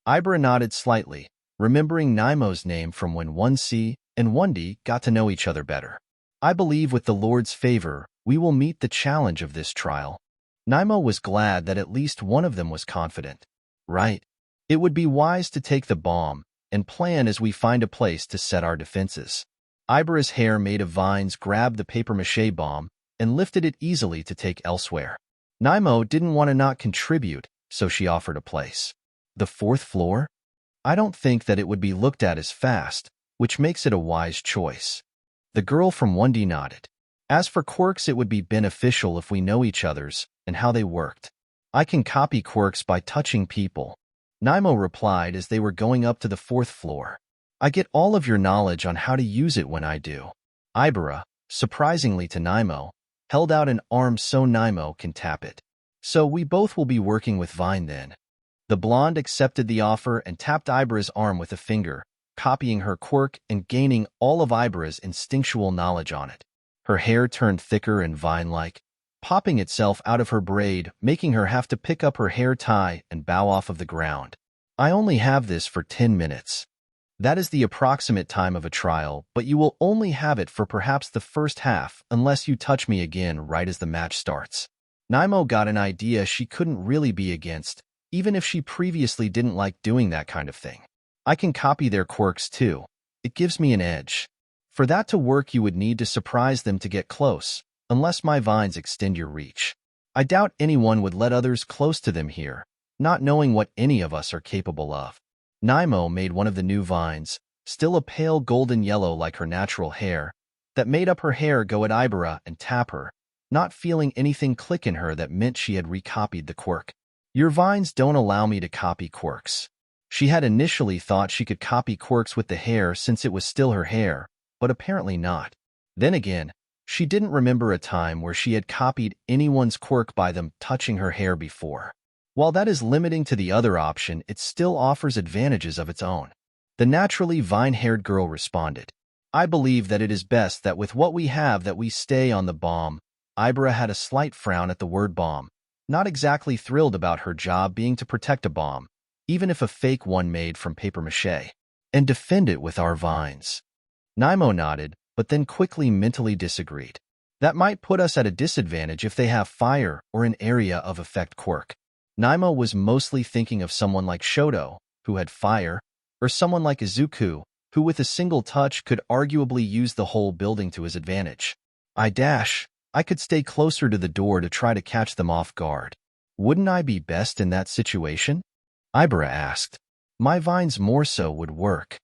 S1: Ibra nodded slightly, remembering Nemo's name from when 1C and 1D got to know each other better. "I believe with the Lord's favor, we will meet the challenge of this trial." Nemo was glad that at least one of them was confident. "Right. It would be wise to take the bomb and plan as we find a place to set our defenses." Ibra's hair made of vines grabbed the papier-mâché bomb and lifted it easily to take elsewhere. Nemo didn't want to not contribute, so she offered a place. "The 4th floor? I don't think that it would be looked at as fast, which makes it a wise choice." The girl from 1D nodded. "As for quirks, it would be beneficial if we know each other's and how they worked. I can copy quirks by touching people." Nemo replied as they were going up to the 4th floor. "I get all of your knowledge on how to use it when I do." Ibra, surprisingly to Nemo, held out an arm so Nemo can tap it. "So we both will be working with Vine then." The blonde accepted the offer and tapped Ibra's arm with a finger, copying her quirk and gaining all of Ibra's instinctual knowledge on it. Her hair turned thicker and vine-like, popping itself out of her braid, making her have to pick up her hair tie and bow off of the ground. "I only have this for 10 minutes. That is the approximate time of a trial, but you will only have it for perhaps the first half unless you touch me again right as the match starts." Nemo got an idea she couldn't really be against, even if she previously didn't like doing that kind of thing. "I can copy their quirks too. It gives me an edge. For that to work, you would need to surprise them to get close, unless my vines extend your reach. I doubt anyone would let others close to them here, not knowing what any of us are capable of." Nemo made one of the new vines, still a pale golden yellow like her natural hair, that made up her hair go at Ibera and tap her, not feeling anything click in her that meant she had recopied the quirk. Your vines don't allow me to copy quirks. She had initially thought she could copy quirks with the hair since it was still her hair, but apparently not. Then again, she didn't remember a time where she had copied anyone's quirk by them touching her hair before. While that is limiting to the other option, it still offers advantages of its own. The naturally vine-haired girl responded, I believe that it is best that with what we have that we stay on the bomb. Ibra had a slight frown at the word bomb, not exactly thrilled about her job being to protect a bomb, even if a fake one made from papier-mâché, and defend it with our vines. Naimo nodded, but then quickly mentally disagreed. That might put us at a disadvantage if they have fire or an area of effect quirk. Naimo was mostly thinking of someone like Shoto, who had fire, or someone like Izuku, who with a single touch could arguably use the whole building to his advantage. I could stay closer to the door to try to catch them off guard. Wouldn't I be best in that situation? Ibra asked. My vines more so would work.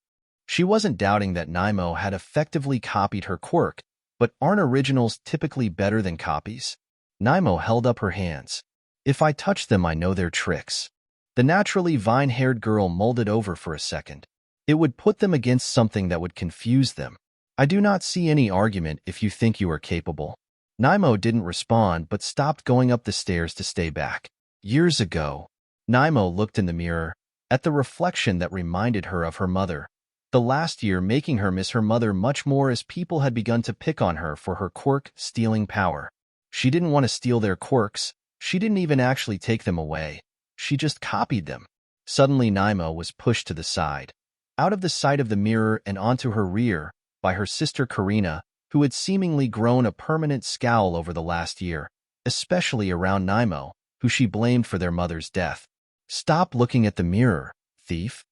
S1: She wasn't doubting that Naimo had effectively copied her quirk, but aren't originals typically better than copies? Naimo held up her hands. If I touch them, I know their tricks. The naturally vine-haired girl molded over for a second. It would put them against something that would confuse them. I do not see any argument if you think you are capable. Naimo didn't respond but stopped going up the stairs to stay back. Years ago, Naimo looked in the mirror, at the reflection that reminded her of her mother. The last year making her miss her mother much more as people had begun to pick on her for her quirk-stealing power. She didn't want to steal their quirks. She didn't even actually take them away. She just copied them. Suddenly Naimo was pushed to the side, out of the sight of the mirror and onto her rear, by her sister Karina, who had seemingly grown a permanent scowl over the last year, especially around Naimo, who she blamed for their mother's death. Stop looking at the mirror, thief,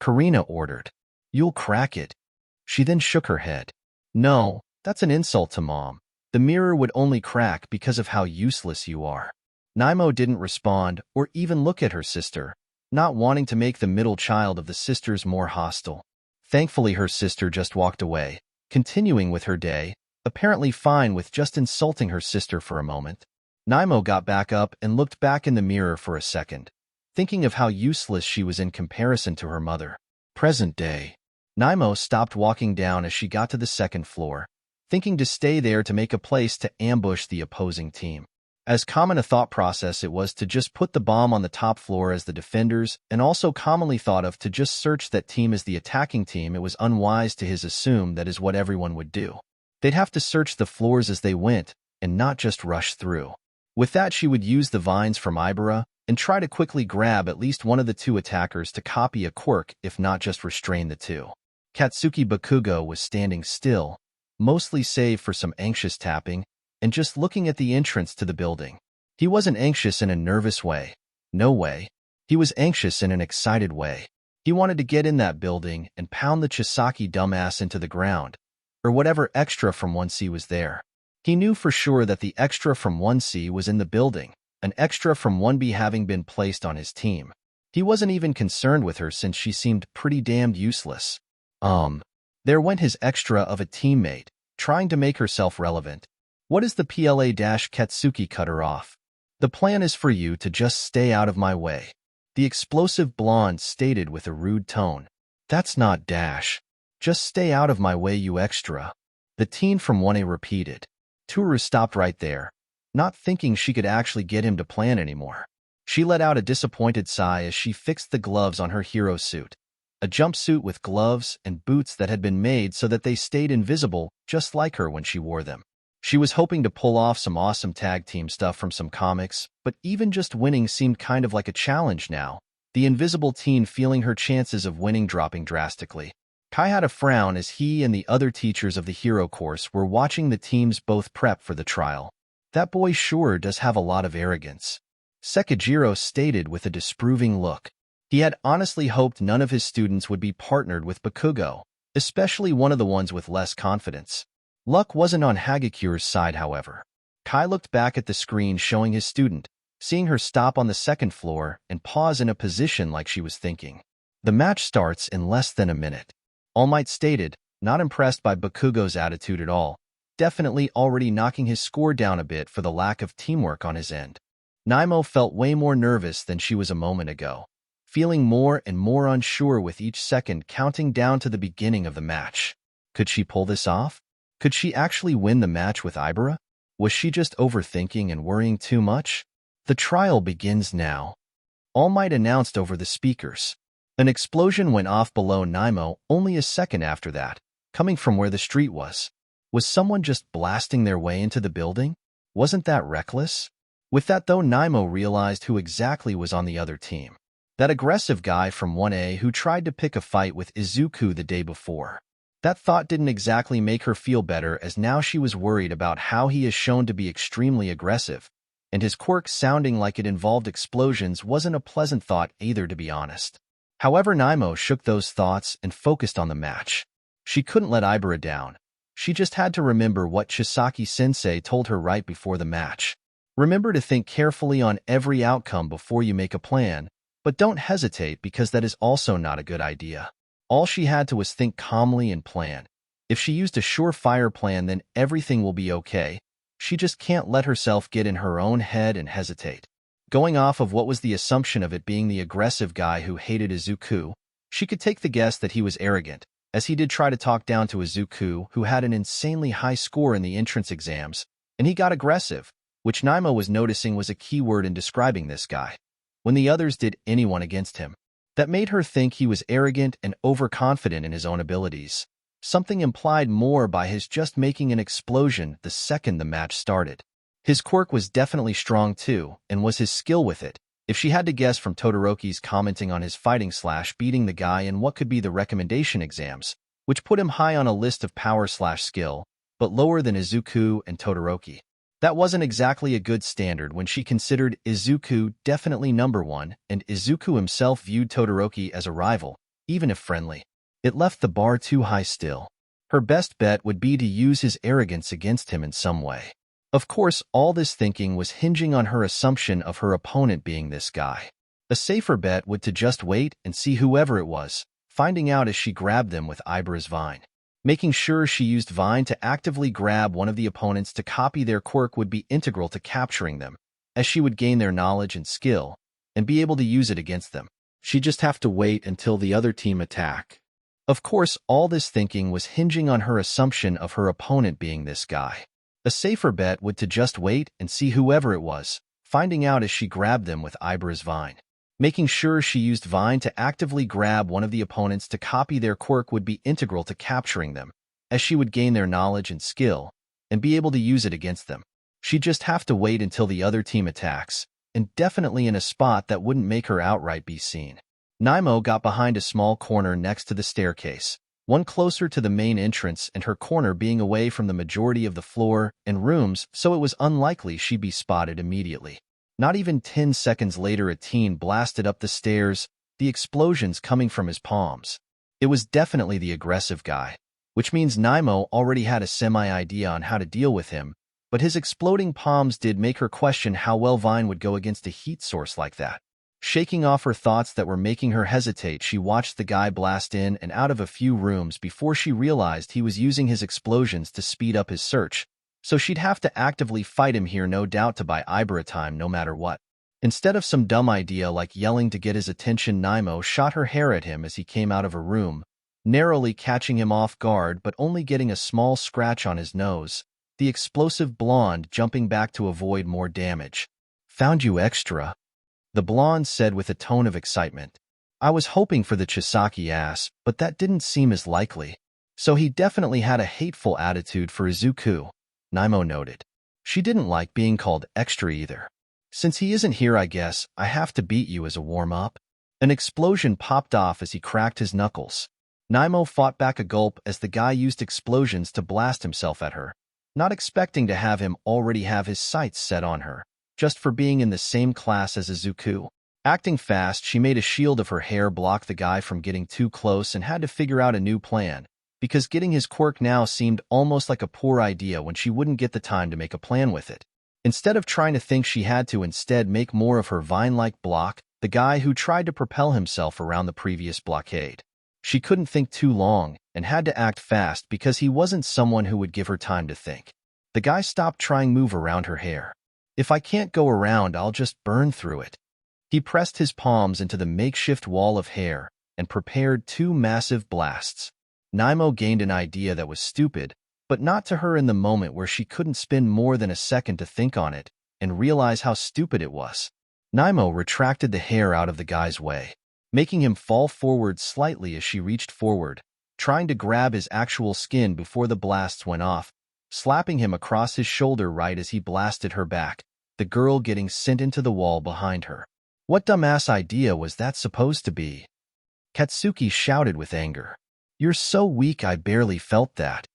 S1: Karina ordered. You'll crack it. She then shook her head. No, that's an insult to Mom. The mirror would only crack because of how useless you are. Naimo didn't respond or even look at her sister, not wanting to make the middle child of the sisters more hostile. Thankfully, her sister just walked away, continuing with her day, apparently fine with just insulting her sister for a moment. Naimo got back up and looked back in the mirror for a second, thinking of how useless she was in comparison to her mother. Present day. Naimo stopped walking down as she got to the second floor, thinking to stay there to make a place to ambush the opposing team. As common a thought process it was to just put the bomb on the top floor as the defenders, and also commonly thought of to just search that team as the attacking team, it was unwise to assume that is what everyone would do. They'd have to search the floors as they went, and not just rush through. With that, she would use the vines from Ibera, and try to quickly grab at least one of the two attackers to copy a quirk, if not just restrain the two. Katsuki Bakugo was standing still, mostly save for some anxious tapping, and just looking at the entrance to the building. He wasn't anxious in a nervous way. No way. He was anxious in an excited way. He wanted to get in that building and pound the Chisaki dumbass into the ground, or whatever extra from 1C was there. He knew for sure that the extra from 1C was in the building, an extra from 1B having been placed on his team. He wasn't even concerned with her since she seemed pretty damned useless. There went his extra of a teammate, trying to make herself relevant. What is the PLA-Katsuki cut her off? The plan is for you to just stay out of my way. The explosive blonde stated with a rude tone. That's not dash. Just stay out of my way, you extra. The teen from 1A repeated. Toru stopped right there, not thinking she could actually get him to plan anymore. She let out a disappointed sigh as she fixed the gloves on her hero suit. A jumpsuit with gloves and boots that had been made so that they stayed invisible, just like her when she wore them. She was hoping to pull off some awesome tag team stuff from some comics, but even just winning seemed kind of like a challenge now, the invisible teen feeling her chances of winning dropping drastically. Kai had a frown as he and the other teachers of the hero course were watching the teams both prep for the trial. That boy sure does have a lot of arrogance, Sekijiro stated with a disapproving look. He had honestly hoped none of his students would be partnered with Bakugo, especially one of the ones with less confidence. Luck wasn't on Hagakure's side, however. Kai looked back at the screen showing his student, seeing her stop on the second floor and pause in a position like she was thinking. The match starts in less than a minute. All Might stated, not impressed by Bakugo's attitude at all, definitely already knocking his score down a bit for the lack of teamwork on his end. Naimo felt way more nervous than she was a moment ago, feeling more and more unsure with each second counting down to the beginning of the match. Could she pull this off? Could she actually win the match with Ibara? Was she just overthinking and worrying too much? The trial begins now. All Might announced over the speakers. An explosion went off below Naimo only a second after that, coming from where the street was. Was someone just blasting their way into the building? Wasn't that reckless? With that though, Naimo realized who exactly was on the other team. That aggressive guy from 1A who tried to pick a fight with Izuku the day before. That thought didn't exactly make her feel better, as now she was worried about how he is shown to be extremely aggressive, and his quirk sounding like it involved explosions wasn't a pleasant thought either, to be honest. However, Naimo shook those thoughts and focused on the match. She couldn't let Ibara down. She just had to remember what Chisaki-sensei told her right before the match. Remember to think carefully on every outcome before you make a plan, but don't hesitate, because that is also not a good idea. All she had to was think calmly and plan. If she used a surefire plan, then everything will be okay. She just can't let herself get in her own head and hesitate. Going off of what was the assumption of it being the aggressive guy who hated Izuku, she could take the guess that he was arrogant, as he did try to talk down to Izuku, who had an insanely high score in the entrance exams, and he got aggressive, which Naimo was noticing was a key word in describing this guy. When the others did anyone against him, that made her think he was arrogant and overconfident in his own abilities, something implied more by his just making an explosion the second the match started. His quirk was definitely strong too, and was his skill with it, if she had to guess from Todoroki's commenting on his fighting/beating the guy in what could be the recommendation exams, which put him high on a list of power/skill, but lower than Izuku and Todoroki. That wasn't exactly a good standard when she considered Izuku definitely number one, and Izuku himself viewed Todoroki as a rival, even if friendly. It left the bar too high still. Her best bet would be to use his arrogance against him in some way. Of course, all this thinking was hinging on her assumption of her opponent being this guy. A safer bet would to just wait and see whoever it was, finding out as she grabbed them with Ibara's vine. Making sure she used Vine to actively grab one of the opponents to copy their quirk would be integral to capturing them, as she would gain their knowledge and skill, and be able to use it against them. She'd just have to wait until the other team attack. Of course, all this thinking was hinging on her assumption of her opponent being this guy. A safer bet would to just wait and see whoever it was, finding out as she grabbed them with Ibara's vine. Making sure she used Vine to actively grab one of the opponents to copy their quirk would be integral to capturing them, as she would gain their knowledge and skill, and be able to use it against them. She'd just have to wait until the other team attacks, and definitely in a spot that wouldn't make her outright be seen. Naimo got behind a small corner next to the staircase, one closer to the main entrance, and her corner being away from the majority of the floor and rooms, so it was unlikely she'd be spotted immediately. Not even 10 seconds later, a teen blasted up the stairs, the explosions coming from his palms. It was definitely the aggressive guy, which means Naimo already had a semi-idea on how to deal with him, but his exploding palms did make her question how well Vine would go against a heat source like that. Shaking off her thoughts that were making her hesitate, she watched the guy blast in and out of a few rooms before she realized he was using his explosions to speed up his search. So she'd have to actively fight him here, no doubt, to buy Ibara time no matter what. Instead of some dumb idea like yelling to get his attention, Naimo shot her hair at him as he came out of a room, narrowly catching him off guard but only getting a small scratch on his nose, the explosive blonde jumping back to avoid more damage. "Found you extra," the blonde said with a tone of excitement. "I was hoping for the Chisaki ass, but that didn't seem as likely." So he definitely had a hateful attitude for Izuku, Naimo noted. She didn't like being called extra either. "Since he isn't here, I guess I have to beat you as a warm-up." An explosion popped off as he cracked his knuckles. Naimo fought back a gulp as the guy used explosions to blast himself at her, not expecting to have him already have his sights set on her, just for being in the same class as Izuku. Acting fast, she made a shield of her hair block the guy from getting too close and had to figure out a new plan, because getting his quirk now seemed almost like a poor idea when she wouldn't get the time to make a plan with it. Instead of trying to think, she had to instead make more of her vine-like block, the guy who tried to propel himself around the previous blockade. She couldn't think too long, and had to act fast because he wasn't someone who would give her time to think. The guy stopped trying to move around her hair. If I can't go around, I'll just burn through it. He pressed his palms into the makeshift wall of hair and prepared 2 massive blasts. Naimo gained an idea that was stupid, but not to her in the moment where she couldn't spend more than a second to think on it and realize how stupid it was. Naimo retracted the hair out of the guy's way, making him fall forward slightly as she reached forward, trying to grab his actual skin before the blasts went off, slapping him across his shoulder right as he blasted her back, the girl getting sent into the wall behind her. What dumbass idea was that supposed to be? Katsuki shouted with anger. You're so weak, I barely felt that.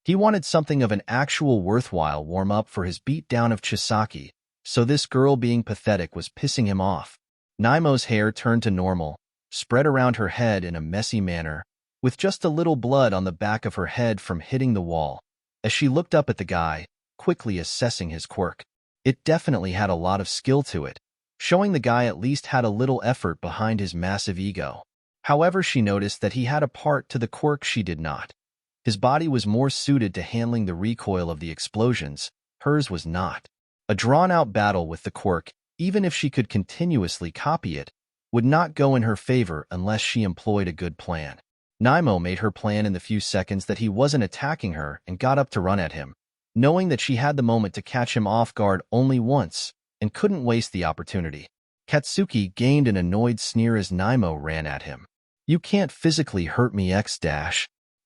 S1: He wanted something of an actual worthwhile warm-up for his beatdown of Chisaki, so this girl being pathetic was pissing him off. Naimo's hair turned to normal, spread around her head in a messy manner, with just a little blood on the back of her head from hitting the wall, as she looked up at the guy, quickly assessing his quirk. It definitely had a lot of skill to it, showing the guy at least had a little effort behind his massive ego. However, she noticed that he had a part to the quirk she did not. His body was more suited to handling the recoil of the explosions, hers was not. A drawn-out battle with the quirk, even if she could continuously copy it, would not go in her favor unless she employed a good plan. Naimo made her plan in the few seconds that he wasn't attacking her and got up to run at him, knowing that she had the moment to catch him off guard only once and couldn't waste the opportunity. Katsuki gained an annoyed sneer as Naimo ran at him. You can't physically hurt me X-.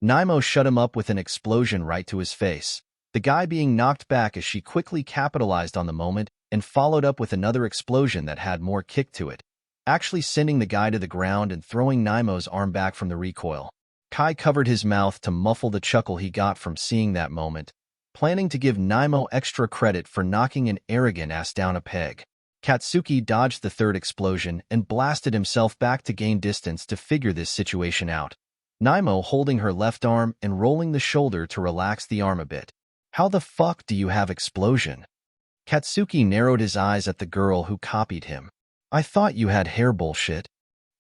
S1: Naimo shut him up with an explosion right to his face, the guy being knocked back as she quickly capitalized on the moment and followed up with another explosion that had more kick to it, actually sending the guy to the ground and throwing Naimo's arm back from the recoil. Kai covered his mouth to muffle the chuckle he got from seeing that moment, planning to give Naimo extra credit for knocking an arrogant ass down a peg. Katsuki dodged the third explosion and blasted himself back to gain distance to figure this situation out, Naimo holding her left arm and rolling the shoulder to relax the arm a bit. How the fuck do you have explosion? Katsuki narrowed his eyes at the girl who copied him. I thought you had hair bullshit.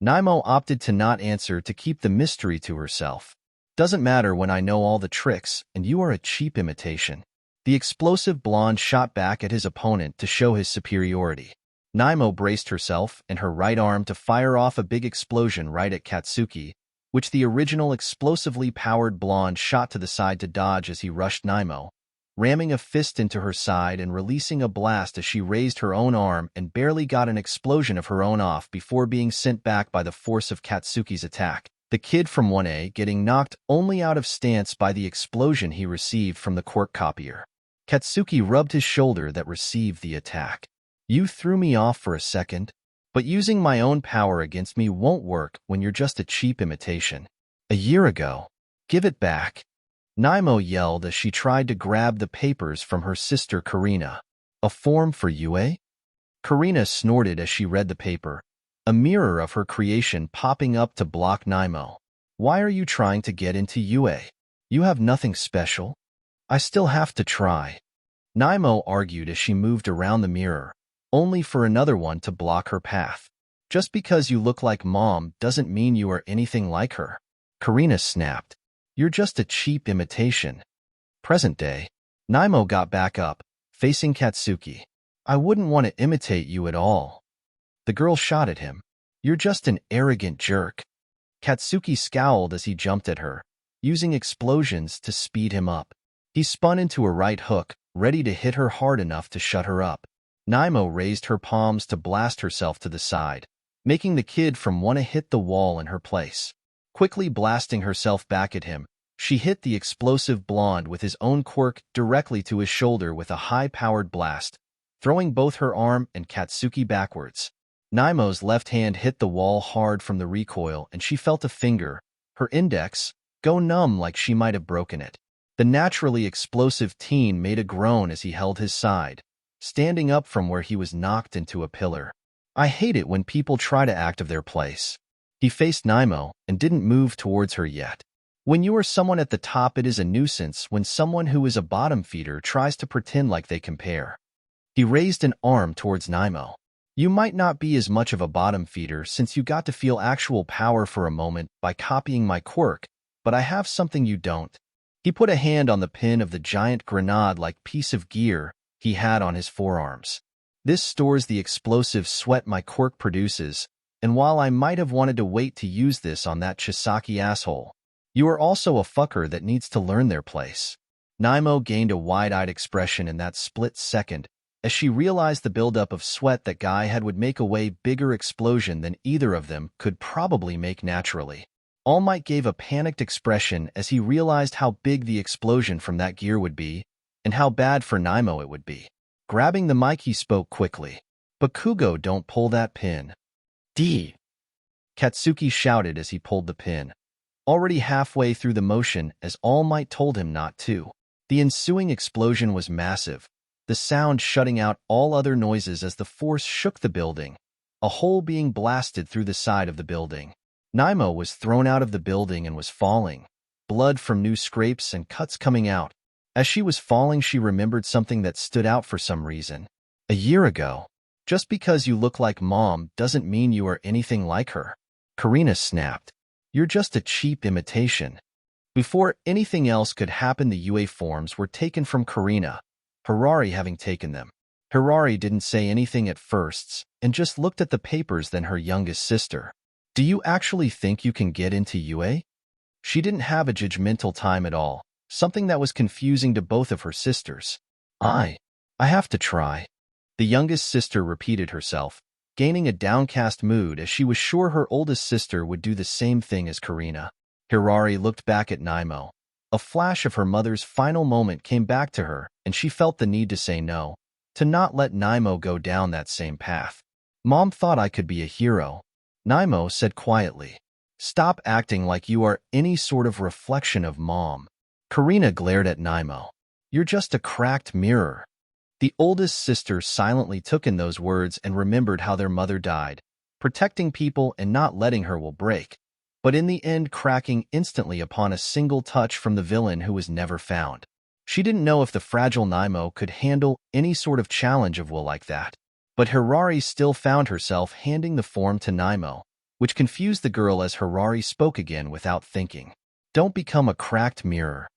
S1: Naimo opted to not answer to keep the mystery to herself. Doesn't matter when I know all the tricks, and you are a cheap imitation. The explosive blonde shot back at his opponent to show his superiority. Naimo braced herself and her right arm to fire off a big explosion right at Katsuki, which the original explosively powered blonde shot to the side to dodge as he rushed Naimo, ramming a fist into her side and releasing a blast as she raised her own arm and barely got an explosion of her own off before being sent back by the force of Katsuki's attack, the kid from 1A getting knocked only out of stance by the explosion he received from the quirk copier. Katsuki rubbed his shoulder that received the attack. You threw me off for a second, but using my own power against me won't work when you're just a cheap imitation. A year ago. Give it back. Naimo yelled as she tried to grab the papers from her sister Karina. A form for UA? Karina snorted as she read the paper, a mirror of her creation popping up to block Naimo. Why are you trying to get into UA? You have nothing special. I still have to try. Naimo argued as she moved around the mirror, only for another one to block her path. Just because you look like Mom doesn't mean you are anything like her. Karina snapped. You're just a cheap imitation. Present day. Naimo got back up, facing Katsuki. I wouldn't want to imitate you at all. The girl shot at him. You're just an arrogant jerk. Katsuki scowled as he jumped at her, using explosions to speed him up. He spun into a right hook, ready to hit her hard enough to shut her up. Naimo raised her palms to blast herself to the side, making the kid from 1A hit the wall in her place. Quickly blasting herself back at him, she hit the explosive blonde with his own quirk directly to his shoulder with a high-powered blast, throwing both her arm and Katsuki backwards. Naimo's left hand hit the wall hard from the recoil and she felt a finger, her index, go numb like she might have broken it. The naturally explosive teen made a groan as he held his side, standing up from where he was knocked into a pillar. I hate it when people try to act of their place. He faced Naimo and didn't move towards her yet. When you are someone at the top, it is a nuisance when someone who is a bottom feeder tries to pretend like they compare. He raised an arm towards Naimo. You might not be as much of a bottom feeder since you got to feel actual power for a moment by copying my quirk, but I have something you don't. He put a hand on the pin of the giant grenade-like piece of gear he had on his forearms. This stores the explosive sweat my quirk produces, and while I might have wanted to wait to use this on that Chisaki asshole, you are also a fucker that needs to learn their place. Naimo gained a wide-eyed expression in that split second, as she realized the buildup of sweat that guy had would make a way bigger explosion than either of them could probably make naturally. All Might gave a panicked expression as he realized how big the explosion from that gear would be, and how bad for Naimo it would be. Grabbing the mic, he spoke quickly. "Bakugo, don't pull that pin." "D." Katsuki shouted as he pulled the pin, already halfway through the motion as All Might told him not to. The ensuing explosion was massive, the sound shutting out all other noises as the force shook the building, a hole being blasted through the side of the building. Naimo was thrown out of the building and was falling, blood from new scrapes and cuts coming out. As she was falling, she remembered something that stood out for some reason. A year ago. Just because you look like Mom doesn't mean you are anything like her. Karina snapped. You're just a cheap imitation. Before anything else could happen, the UA forms were taken from Karina, Harari having taken them. Harari didn't say anything at first and just looked at the papers, then her youngest sister. Do you actually think you can get into UA? She didn't have a judgmental time at all, something that was confusing to both of her sisters. I have to try. The youngest sister repeated herself, gaining a downcast mood as she was sure her oldest sister would do the same thing as Karina. Harari looked back at Naimo. A flash of her mother's final moment came back to her, and she felt the need to say no, to not let Naimo go down that same path. Mom thought I could be a hero, Naimo said quietly. Stop acting like you are any sort of reflection of Mom. Karina glared at Naimo. You're just a cracked mirror. The oldest sister silently took in those words and remembered how their mother died, protecting people and not letting her will break, but in the end cracking instantly upon a single touch from the villain who was never found. She didn't know if the fragile Naimo could handle any sort of challenge of will like that, but Harari still found herself handing the form to Naimo, which confused the girl as Harari spoke again without thinking. Don't become a cracked mirror.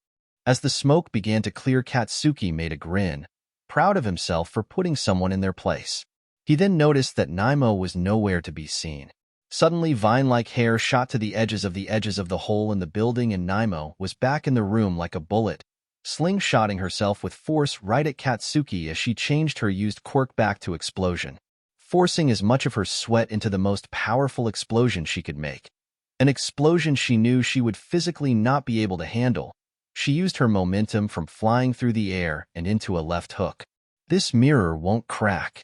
S1: As the smoke began to clear, Katsuki made a grin, proud of himself for putting someone in their place. He then noticed that Naimo was nowhere to be seen. Suddenly, vine-like hair shot to the edges of the hole in the building, and Naimo was back in the room like a bullet, slingshotting herself with force right at Katsuki as she changed her used quirk back to explosion, forcing as much of her sweat into the most powerful explosion she could make. An explosion she knew she would physically not be able to handle. She used her momentum from flying through the air and into a left hook. This mirror won't crack.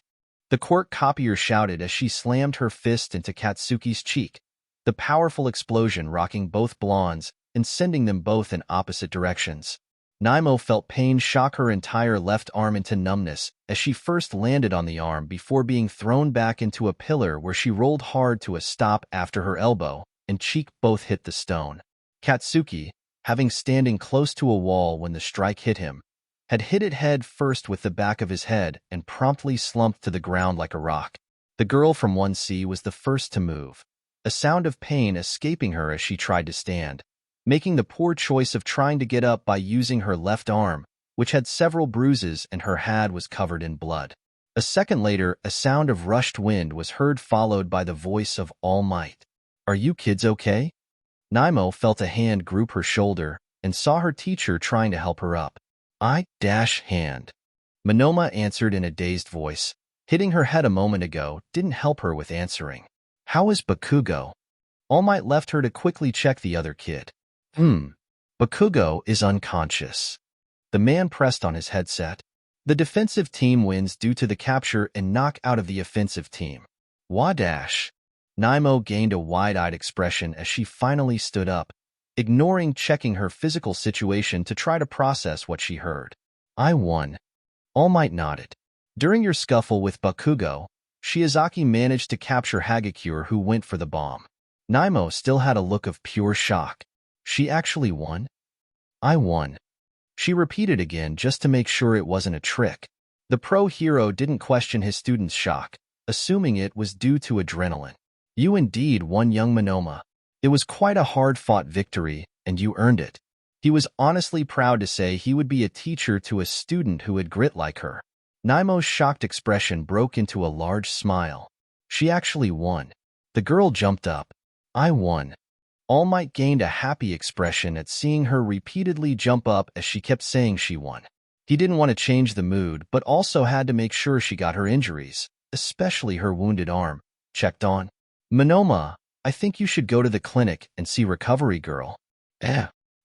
S1: The quirk copier shouted as she slammed her fist into Katsuki's cheek, the powerful explosion rocking both blondes and sending them both in opposite directions. Naimo felt pain shock her entire left arm into numbness as she first landed on the arm before being thrown back into a pillar where she rolled hard to a stop after her elbow and cheek both hit the stone. Katsuki, having standing close to a wall when the strike hit him, had hit it head first with the back of his head and promptly slumped to the ground like a rock. The girl from 1C was the first to move, a sound of pain escaping her as she tried to stand, making the poor choice of trying to get up by using her left arm, which had several bruises and her hat was covered in blood. A second later, a sound of rushed wind was heard, followed by the voice of All Might. Are you kids okay? Naimo felt a hand group her shoulder and saw her teacher trying to help her up. Hand. Monoma answered in a dazed voice. Hitting her head a moment ago didn't help her with answering. How is Bakugo? All Might left her to quickly check the other kid. Bakugo is unconscious. The man pressed on his headset. The defensive team wins due to the capture and knockout of the offensive team. Wadash. Naimo gained a wide-eyed expression as she finally stood up, ignoring checking her physical situation to try to process what she heard. I won. All Might nodded. During your scuffle with Bakugo, Shiozaki managed to capture Hagakure, who went for the bomb. Naimo still had a look of pure shock. She actually won? I won. She repeated again just to make sure it wasn't a trick. The pro hero didn't question his student's shock, assuming it was due to adrenaline. You indeed won, young Monoma. It was quite a hard-fought victory, and you earned it. He was honestly proud to say he would be a teacher to a student who had grit like her. Naimo's shocked expression broke into a large smile. She actually won. The girl jumped up. I won. All Might gained a happy expression at seeing her repeatedly jump up as she kept saying she won. He didn't want to change the mood, but also had to make sure she got her injuries, especially her wounded arm, checked on. Monoma, I think you should go to the clinic and see Recovery Girl.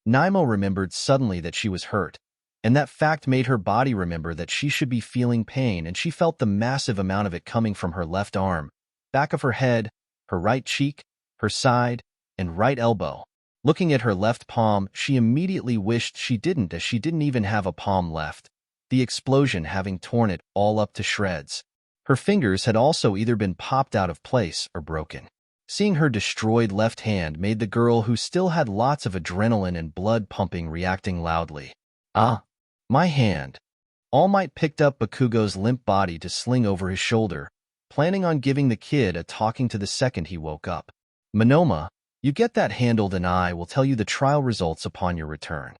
S1: Naimo remembered suddenly that she was hurt, and that fact made her body remember that she should be feeling pain, and she felt the massive amount of it coming from her left arm, back of her head, her right cheek, her side, and right elbow. Looking at her left palm, she immediately wished she didn't, as she didn't even have a palm left, the explosion having torn it all up to shreds. Her fingers had also either been popped out of place or broken. Seeing her destroyed left hand made the girl, who still had lots of adrenaline and blood pumping, reacting loudly. Ah, my hand. All Might picked up Bakugo's limp body to sling over his shoulder, planning on giving the kid a talking to the second he woke up. Monoma, you get that handled and I will tell you the trial results upon your return.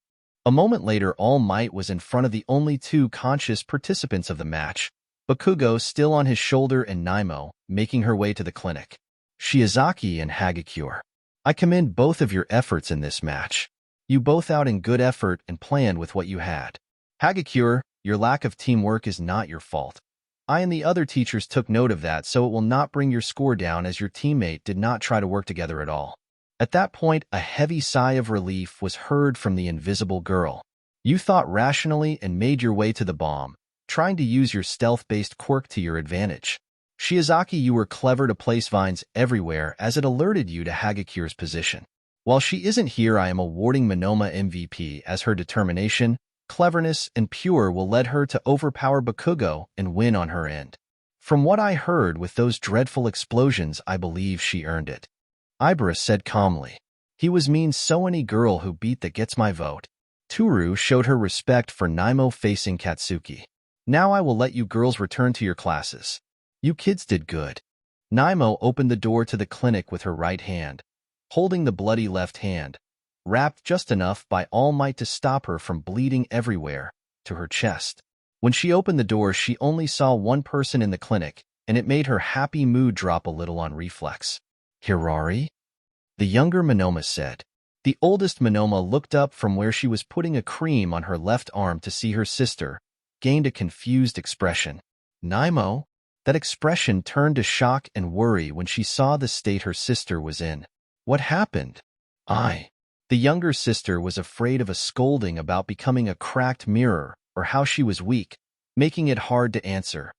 S1: A moment later, All Might was in front of the only two conscious participants of the match, Bakugo still on his shoulder and Naimo, making her way to the clinic. Shiozaki and Hagakure, I commend both of your efforts in this match. You both out in good effort and planned with what you had. Hagakure, your lack of teamwork is not your fault. I and the other teachers took note of that, so it will not bring your score down, as your teammate did not try to work together at all. At that point, a heavy sigh of relief was heard from the invisible girl. You thought rationally and made your way to the bomb, trying to use your stealth-based quirk to your advantage. Shiozaki, you were clever to place vines everywhere, as it alerted you to Hagakure's position. While she isn't here, I am awarding Monoma MVP, as her determination, cleverness, and pure will lead her to overpower Bakugo and win on her end. From what I heard with those dreadful explosions, I believe she earned it. Ibra said calmly. He was mean, so any girl who beat that gets my vote. Toru showed her respect for Naimo facing Katsuki. Now I will let you girls return to your classes. You kids did good. Naimo opened the door to the clinic with her right hand, holding the bloody left hand, wrapped just enough by All Might to stop her from bleeding everywhere, to her chest. When she opened the door, she only saw one person in the clinic, and it made her happy mood drop a little on reflex. Hirari? The younger Monoma said. The oldest Monoma looked up from where she was putting a cream on her left arm to see her sister, gained a confused expression. Naimo? That expression turned to shock and worry when she saw the state her sister was in. What happened? The younger sister was afraid of a scolding about becoming a cracked mirror or how she was weak, making it hard to answer.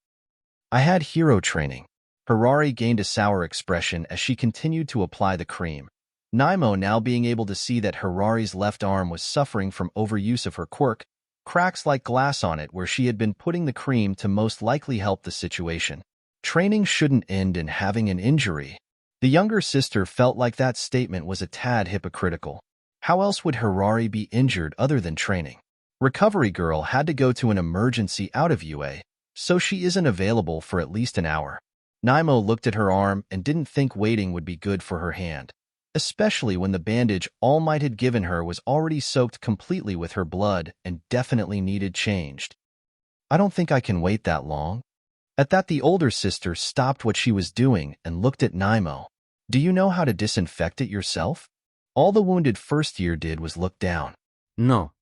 S1: I had hero training. Hirari gained a sour expression as she continued to apply the cream. Naimo, now being able to see that Hirari's left arm was suffering from overuse of her quirk, cracks like glass on it where she had been putting the cream to most likely help the situation. Training shouldn't end in having an injury. The younger sister felt like that statement was a tad hypocritical. How else would Hirari be injured other than training? Recovery Girl had to go to an emergency out of UA, so she isn't available for at least an hour. Naimo looked at her arm and didn't think waiting would be good for her hand, especially when the bandage All Might had given her was already soaked completely with her blood and definitely needed changed. I don't think I can wait that long. At that, the older sister stopped what she was doing and looked at Naimo. Do you know how to disinfect it yourself? All the wounded first year did was look down.
S2: No.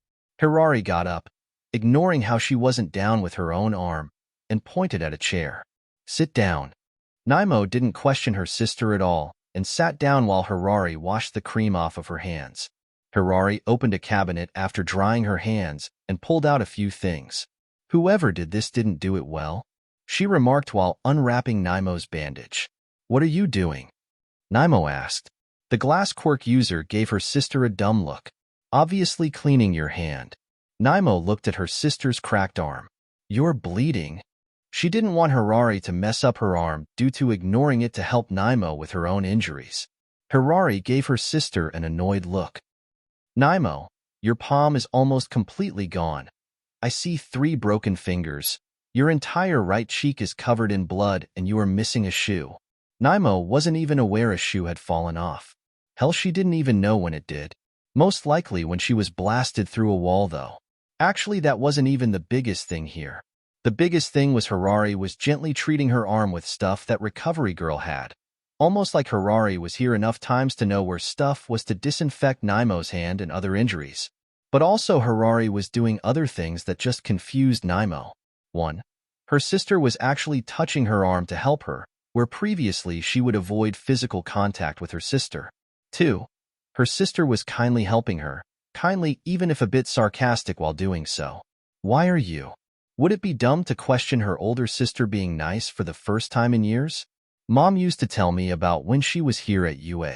S1: Hirari got up, ignoring how she wasn't down with her own arm, and pointed at a chair. Sit down. Naimo didn't question her sister at all and sat down while Hirari washed the cream off of her hands. Hirari opened a cabinet after drying her hands and pulled out a few things. Whoever did this didn't do it well, she remarked while unwrapping Naimo's bandage. What are you doing? Naimo asked. The glass quirk user gave her sister a dumb look. Obviously cleaning your hand. Naimo looked at her sister's cracked arm. You're bleeding. She didn't want Hirari to mess up her arm due to ignoring it to help Naimo with her own injuries. Hirari gave her sister an annoyed look. Naimo, your palm is almost completely gone. I see 3 broken fingers. Your entire right cheek is covered in blood and you are missing a shoe. Naimo wasn't even aware a shoe had fallen off. Hell, she didn't even know when it did. Most likely when she was blasted through a wall, though. Actually, that wasn't even the biggest thing here. The biggest thing was Harari was gently treating her arm with stuff that Recovery Girl had. Almost like Harari was here enough times to know where stuff was to disinfect Naimo's hand and other injuries. But also Harari was doing other things that just confused Naimo. 1. Her sister was actually touching her arm to help her, where previously she would avoid physical contact with her sister. 2. Her sister was kindly helping her, kindly even if a bit sarcastic while doing so. Why are you? Would it be dumb to question her older sister being nice for the first time in years? Mom used to tell me about when she was here at UA.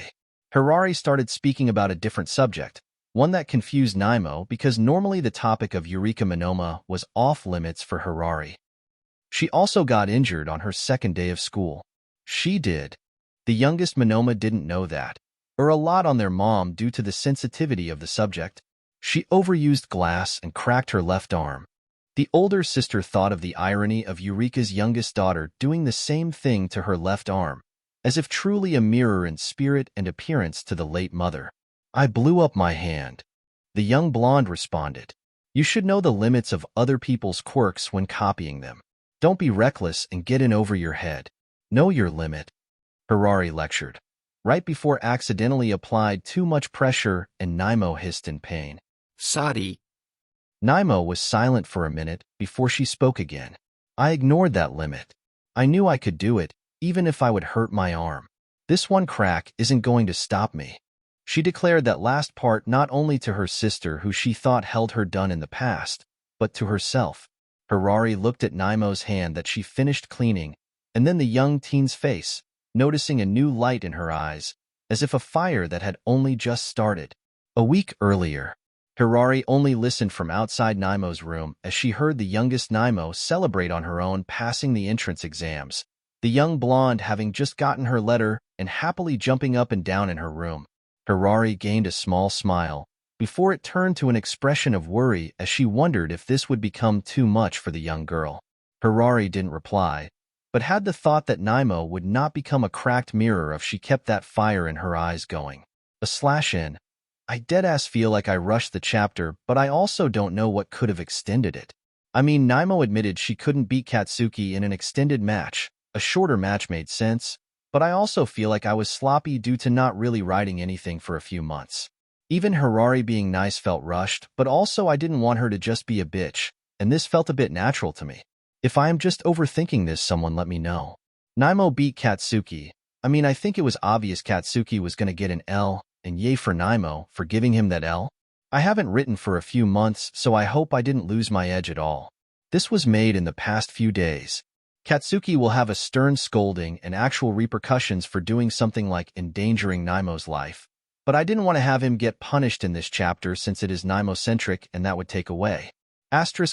S1: Harari started speaking about a different subject, one that confused Naimo because normally the topic of Eureka Monoma was off-limits for Harari. She also got injured on her second day of school. She did. The youngest Monoma didn't know that, or a lot on their mom due to the sensitivity of the subject. She overused glass and cracked her left arm. The older sister thought of the irony of Eureka's youngest daughter doing the same thing to her left arm, as if truly a mirror in spirit and appearance to the late mother. I blew up my hand. The young blonde responded. You should know the limits of other people's quirks when copying them. Don't be reckless and get in over your head. Know your limit, Harari lectured, right before accidentally applied too much pressure and Naimo hissed in pain.
S2: Sorry.
S1: Naimo was silent for a minute before she spoke again. I ignored that limit. I knew I could do it, even if I would hurt my arm. This one crack isn't going to stop me. She declared that last part not only to her sister who she thought held her done in the past, but to herself. Harari looked at Naimo's hand that she finished cleaning, and then the young teen's face, noticing a new light in her eyes, as if a fire that had only just started. A week earlier, Harari only listened from outside Naimo's room as she heard the youngest Naimo celebrate on her own passing the entrance exams, the young blonde having just gotten her letter and happily jumping up and down in her room. Harari gained a small smile, before it turned to an expression of worry as she wondered if this would become too much for the young girl. Harari didn't reply, but had the thought that Naimo would not become a cracked mirror if she kept that fire in her eyes going. /n. I deadass feel like I rushed the chapter, but I also don't know what could have extended it. I mean, Naimo admitted she couldn't beat Katsuki in an extended match. A shorter match made sense, but I also feel like I was sloppy due to not really writing anything for a few months. Even Harari being nice felt rushed, but also I didn't want her to just be a bitch, and this felt a bit natural to me. If I am just overthinking this, someone let me know. Naimo beat Katsuki. I mean, I think it was obvious Katsuki was going to get an L, and yay for Naimo for giving him that L. I haven't written for a few months, so I hope I didn't lose my edge at all. This was made in the past few days. Katsuki will have a stern scolding and actual repercussions for doing something like endangering Naimo's life. But I didn't want to have him get punished in this chapter since it is Naimo-centric and that would take away.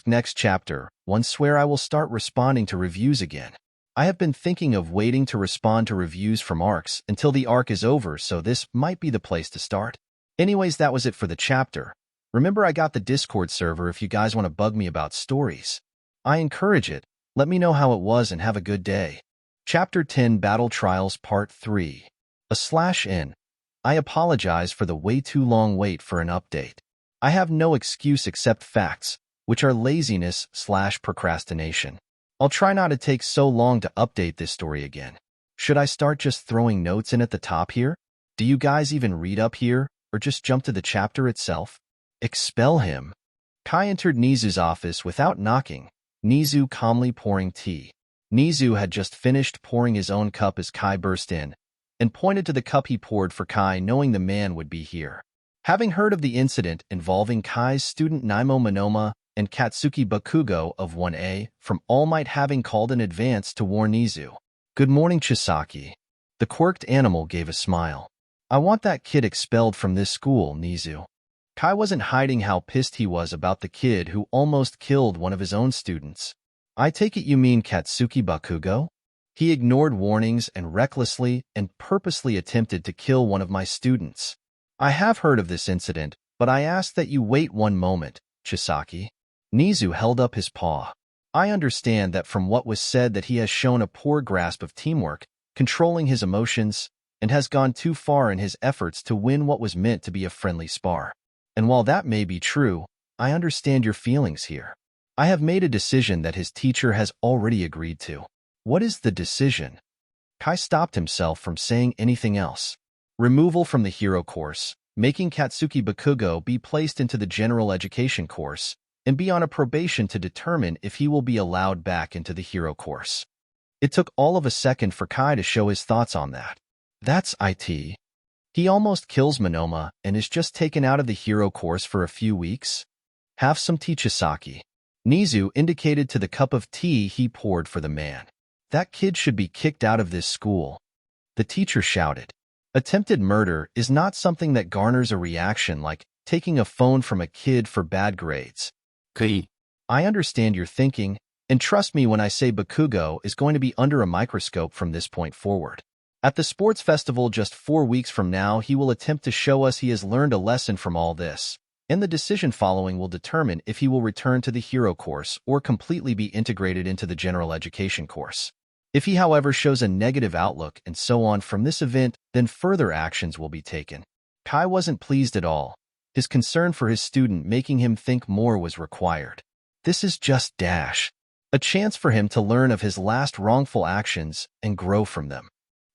S1: Next chapter, one swear I will start responding to reviews again. I have been thinking of waiting to respond to reviews from arcs until the arc is over, so this might be the place to start. Anyways, that was it for the chapter. Remember, I got the Discord server if you guys want to bug me about stories. I encourage it. Let me know how it was and have a good day. Chapter 10 Battle Trials Part 3 /n. I apologize for the way too long wait for an update. I have no excuse except facts, which are laziness/procrastination. I'll try not to take so long to update this story again. Should I start just throwing notes in at the top here? Do you guys even read up here, or just jump to the chapter itself? Expel him. Kai entered Nizu's office without knocking, Nizu calmly pouring tea. Nizu had just finished pouring his own cup as Kai burst in, and pointed to the cup he poured for Kai, knowing the man would be here. Having heard of the incident involving Kai's student Naimo Monoma and Katsuki Bakugo of 1A, from All Might having called in advance to warn Nizu. Good morning, Chisaki. The quirked animal gave a smile. I want that kid expelled from this school, Nizu. Kai wasn't hiding how pissed he was about the kid who almost killed one of his own students. I take it you mean Katsuki Bakugo? He ignored warnings and recklessly and purposely attempted to kill one of my students. I have heard of this incident, but I ask that you wait one moment, Chisaki. Nizu held up his paw. I understand that from what was said that he has shown a poor grasp of teamwork, controlling his emotions, and has gone too far in his efforts to win what was meant to be a friendly spar. And while that may be true, I understand your feelings here. I have made a decision that his teacher has already agreed to. What is the decision? Kai stopped himself from saying anything else. Removal from the hero course, making Katsuki Bakugo be placed into the general education course, and be on a probation to determine if he will be allowed back into the hero course. It took all of a second for Kai to show his thoughts on that. That's it. He almost kills Monoma and is just taken out of the hero course for a few weeks. Have some tea, Chisaki. Nizu indicated to the cup of tea he poured for the man. That kid should be kicked out of this school. The teacher shouted. Attempted murder is not something that garners a reaction like taking a phone from a kid for bad grades.
S2: Kai.
S1: I understand your thinking, and trust me when I say Bakugo is going to be under a microscope from this point forward. At the sports festival just 4 weeks from now, he will attempt to show us he has learned a lesson from all this, and the decision following will determine if he will return to the hero course or completely be integrated into the general education course. If he, however, shows a negative outlook and so on from this event, then further actions will be taken. Kai wasn't pleased at all. His concern for his student making him think more was required. This is just a chance for him to learn of his last wrongful actions and grow from them.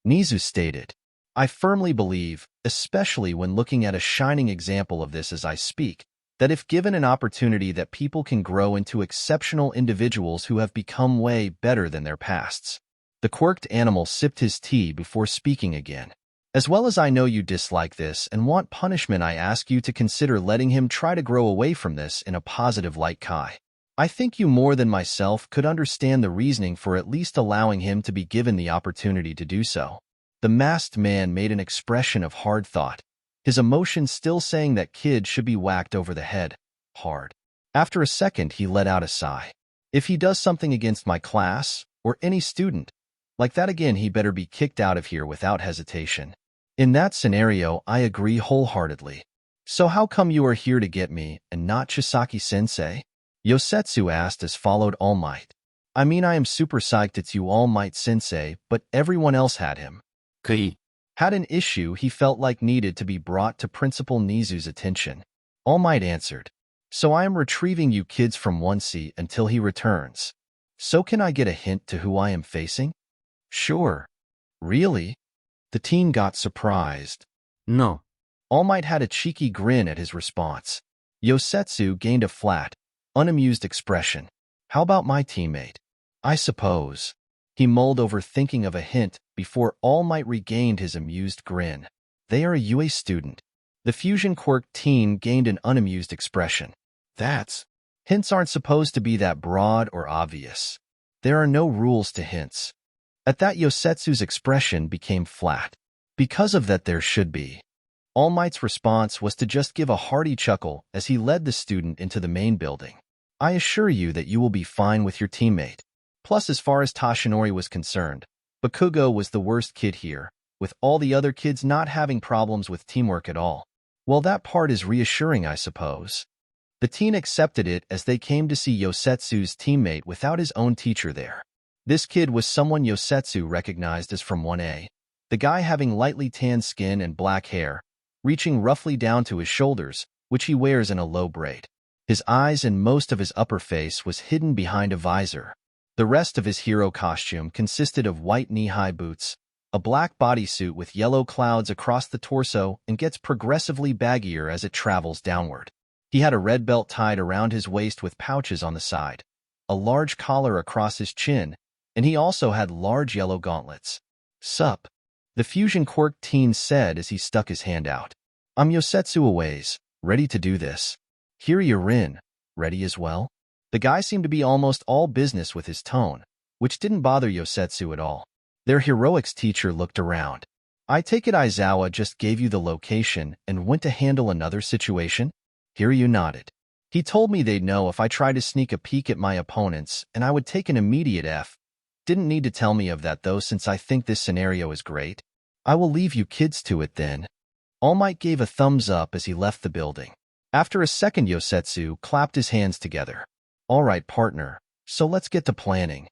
S1: Nizu stated, I firmly believe, especially when looking at a shining example of this as I speak, that if given an opportunity that people can grow into exceptional individuals who have become way better than their pasts. The quirked animal sipped his tea before speaking again. As well as I know you dislike this and want punishment, I ask you to consider letting him try to grow away from this in a positive light, Kai. I think you more than myself could understand the reasoning for at least allowing him to be given the opportunity to do so. The masked man made an expression of hard thought, his emotions still saying that kid should be whacked over the head, hard. After a second, he let out a sigh. If he does something against my class, or any student, like that again, he better be kicked out of here without hesitation. In that scenario, I agree wholeheartedly. So how come you are here to get me, and not Chisaki-sensei? Yosetsu asked as followed All Might. I mean, I am super psyched it's you, All Might Sensei, but everyone else had him.
S2: Kai.
S1: Had an issue he felt like needed to be brought to Principal Nizu's attention. All Might answered. So I am retrieving you kids from 1C until he returns. So can I get a hint to who I am facing? Sure. Really? The teen got surprised.
S2: No.
S1: All Might had a cheeky grin at his response. Yosetsu gained a flat, unamused expression. How about my teammate? I suppose. He mulled over thinking of a hint before All Might regained his amused grin. They are a UA student. The fusion quirk teen gained an unamused expression. Hints aren't supposed to be that broad or obvious. There are no rules to hints. At that, Yosetsu's expression became flat. Because of that, there should be. All Might's response was to just give a hearty chuckle as he led the student into the main building. I assure you that you will be fine with your teammate. Plus, as far as Tashinori was concerned, Bakugo was the worst kid here, with all the other kids not having problems with teamwork at all. Well, that part is reassuring, I suppose. The teen accepted it as they came to see Yosetsu's teammate without his own teacher there. This kid was someone Yosetsu recognized as from 1A, the guy having lightly tanned skin and black hair, reaching roughly down to his shoulders, which he wears in a low braid. His eyes and most of his upper face was hidden behind a visor. The rest of his hero costume consisted of white knee-high boots, a black bodysuit with yellow clouds across the torso and gets progressively baggier as it travels downward. He had a red belt tied around his waist with pouches on the side, a large collar across his chin, and he also had large yellow gauntlets. Sup? The fusion quirk teen said as he stuck his hand out. I'm Yosetsu Aways, ready to do this. Here you're in, ready as well? The guy seemed to be almost all business with his tone, which didn't bother Yosetsu at all. Their heroics teacher looked around. I take it Aizawa just gave you the location and went to handle another situation? Hiryu nodded. He told me they'd know if I tried to sneak a peek at my opponents and I would take an immediate F. Didn't need to tell me of that though, since I think this scenario is great. I will leave you kids to it then. All Might gave a thumbs up as he left the building. After a second, Yosetsu clapped his hands together. All right, partner, so let's get to planning.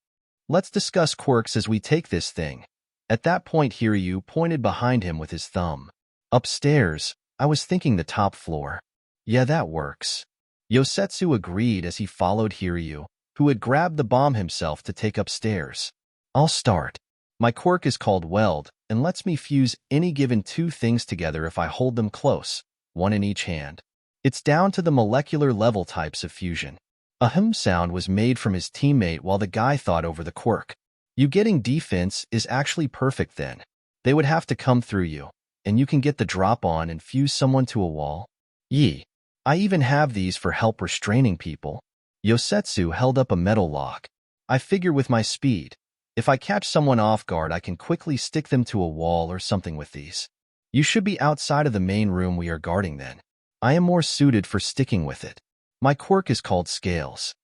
S1: Let's discuss quirks as we take this thing. At that point, Hiryu pointed behind him with his thumb. Upstairs, I was thinking the top floor. Yeah, that works. Yosetsu agreed as he followed Hiryu, who had grabbed the bomb himself to take upstairs. I'll start. My quirk is called Weld and lets me fuse any given two things together if I hold them close, one in each hand. It's down to the molecular level types of fusion. A hum sound was made from his teammate while the guy thought over the quirk. You getting defense is actually perfect then. They would have to come through you, and you can get the drop on and fuse someone to a wall. Yee. I even have these for help restraining people. Yosetsu held up a metal lock. I figure with my speed, if I catch someone off guard, I can quickly stick them to a wall or something with these. You should be outside of the main room we are guarding then. I am more suited for sticking with it. My quirk is called Scales.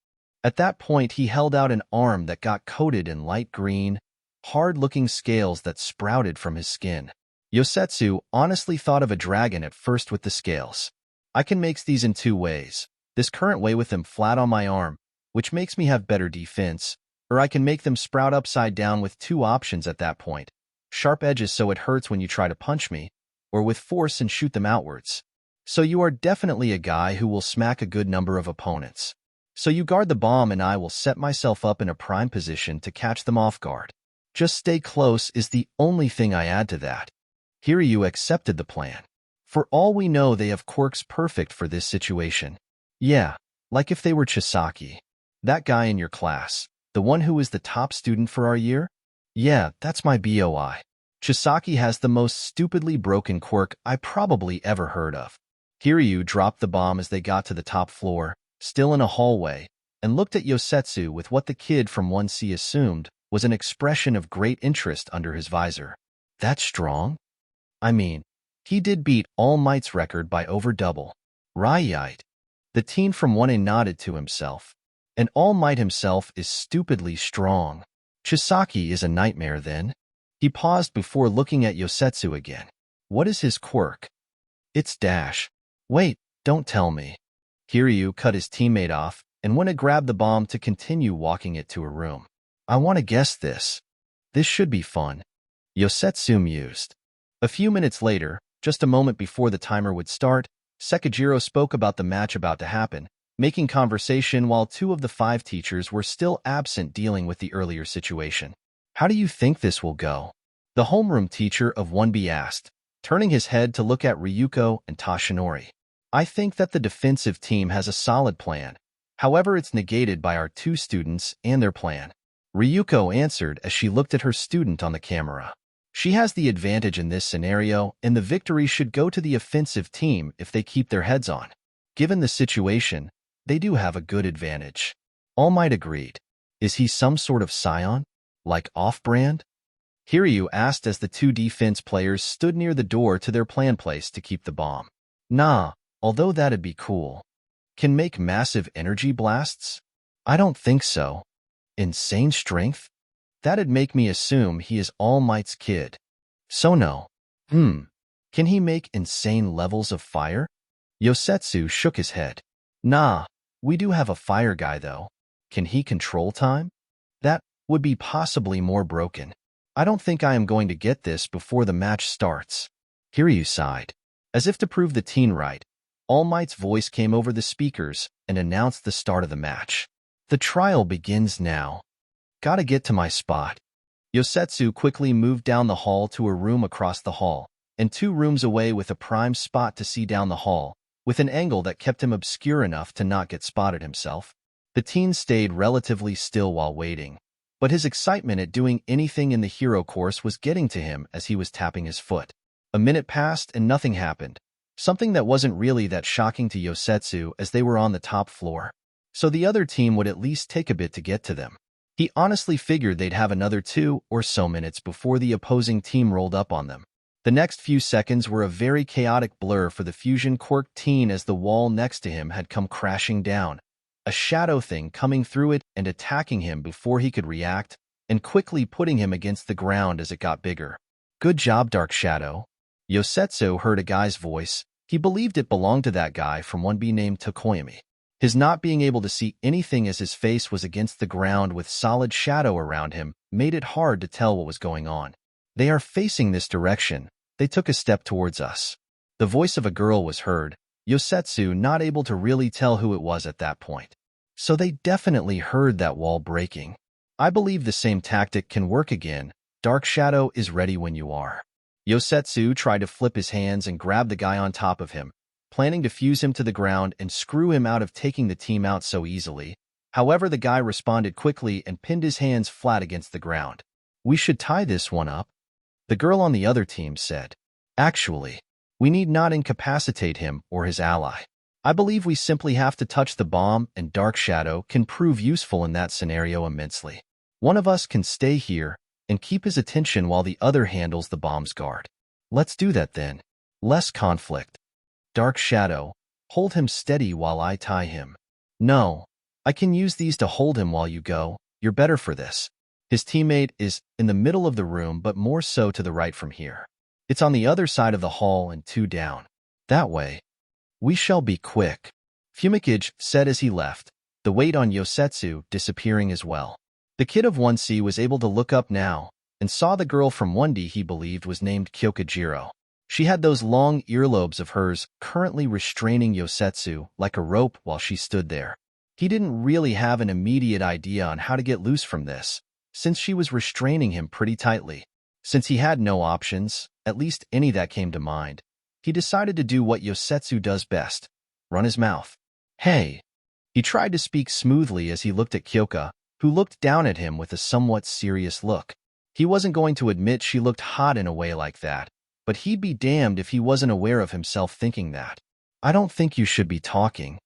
S1: At that point, he held out an arm that got coated in light green, hard-looking scales that sprouted from his skin. Yosetsu honestly thought of a dragon at first with the scales. I can make these in two ways. This current way with them flat on my arm, which makes me have better defense, or I can make them sprout upside down with two options at that point. Sharp edges so it hurts when you try to punch me, or with force and shoot them outwards. So you are definitely a guy who will smack a good number of opponents. So you guard the bomb and I will set myself up in a prime position to catch them off guard. Just stay close is the only thing I add to that. Hiryu accepted the plan. For all we know, they have quirks perfect for this situation. Yeah, like if they were Chisaki. That guy in your class, the one who is the top student for our year? Yeah, that's my BOI. Chisaki has the most stupidly broken quirk I probably ever heard of. Hiryu dropped the bomb as they got to the top floor, still in a hallway, and looked at Yosetsu with what the kid from 1C assumed was an expression of great interest under his visor. That's strong? I mean, he did beat All Might's record by over double. Right. The teen from 1A nodded to himself. And All Might himself is stupidly strong. Chisaki is a nightmare then. He paused before looking at Yosetsu again. What is his quirk? It's dash. Wait, don't tell me. Hiryu cut his teammate off and went to grab the bomb to continue walking it to a room. I want to guess this. This should be fun. Yosetsu mused. A few minutes later, just a moment before the timer would start, Sekijiro spoke about the match about to happen, making conversation while two of the 5 teachers were still absent dealing with the earlier situation. How do you think this will go? The homeroom teacher of 1B asked, turning his head to look at Ryuko and Tashinori. I think that the defensive team has a solid plan. However, it's negated by our 2 students and their plan. Ryuko answered as she looked at her student on the camera. She has the advantage in this scenario, and the victory should go to the offensive team if they keep their heads on. Given the situation, they do have a good advantage. All Might agreed. Is he some sort of scion? Like off-brand? Hiryu asked as the 2 defense players stood near the door to their plan place to keep the bomb. Nah, although that'd be cool. Can make massive energy blasts? I don't think so. Insane strength? That'd make me assume he is All Might's kid. So no. Can he make insane levels of fire? Yosetsu shook his head. Nah, we do have a fire guy though. Can he control time? That would be possibly more broken. I don't think I am going to get this before the match starts. Hiryu sighed. As if to prove the teen right, All Might's voice came over the speakers and announced the start of the match. The trial begins now. Gotta get to my spot. Yosetsu quickly moved down the hall to a room across the hall, and 2 rooms away with a prime spot to see down the hall, with an angle that kept him obscure enough to not get spotted himself. The teen stayed relatively still while waiting, but his excitement at doing anything in the hero course was getting to him as he was tapping his foot. A minute passed and nothing happened, something that wasn't really that shocking to Yosetsu as they were on the top floor. So the other team would at least take a bit to get to them. He honestly figured they'd have another 2 or so minutes before the opposing team rolled up on them. The next few seconds were a very chaotic blur for the fusion quirk teen as the wall next to him had come crashing down, a shadow thing coming through it and attacking him before he could react, and quickly putting him against the ground as it got bigger. Good job, Dark Shadow. Yosetsu heard a guy's voice. He believed it belonged to that guy from 1B named Tokoyami. His not being able to see anything as his face was against the ground with solid shadow around him made it hard to tell what was going on. They are facing this direction. They took a step towards us. The voice of a girl was heard, Yosetsu not able to really tell who it was at that point. So they definitely heard that wall breaking. I believe the same tactic can work again. Dark Shadow is ready when you are. Yosetsu tried to flip his hands and grab the guy on top of him, planning to fuse him to the ground and screw him out of taking the team out so easily. However, the guy responded quickly and pinned his hands flat against the ground. We should tie this one up, the girl on the other team said. Actually, we need not incapacitate him or his ally. I believe we simply have to touch the bomb, and Dark Shadow can prove useful in that scenario immensely. One of us can stay here and keep his attention while the other handles the bomb's guard. Let's do that then. Less conflict. Dark Shadow, hold him steady while I tie him. No, I can use these to hold him while you go. You're better for this. His teammate is in the middle of the room, but more so to the right from here. It's on the other side of the hall and 2 down. That way. We shall be quick, Fumikage said as he left, the weight on Yosetsu disappearing as well. The kid of 1C was able to look up now and saw the girl from 1D he believed was named Kyokajiro. She had those long earlobes of hers currently restraining Yosetsu like a rope while she stood there. He didn't really have an immediate idea on how to get loose from this, since she was restraining him pretty tightly. Since he had no options, at least any that came to mind, he decided to do what Yosetsu does best, run his mouth. Hey! He tried to speak smoothly as he looked at Kyoka, who looked down at him with a somewhat serious look. He wasn't going to admit she looked hot in a way like that, but he'd be damned if he wasn't aware of himself thinking that. I don't think you should be talking.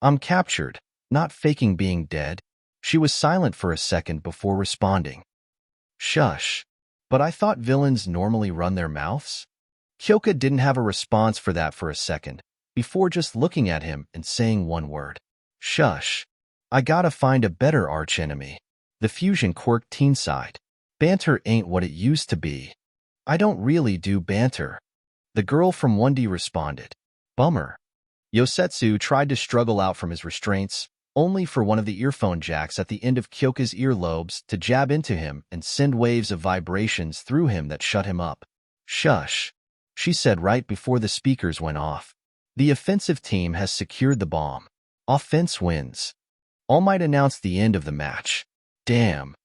S1: I'm captured, not faking being dead. She was silent for a second before responding. Shush. But I thought villains normally run their mouths? Kyoka didn't have a response for that for a second, before just looking at him and saying one word. Shush. I gotta find a better archenemy. The fusion quirk teenside. Banter ain't what it used to be. I don't really do banter. The girl from 1D responded. Bummer. Yosetsu tried to struggle out from his restraints, only for one of the earphone jacks at the end of Kyoka's earlobes to jab into him and send waves of vibrations through him that shut him up. Shush, she said right before the speakers went off. The offensive team has secured the bomb. Offense wins. All Might announced the end of the match. Damn.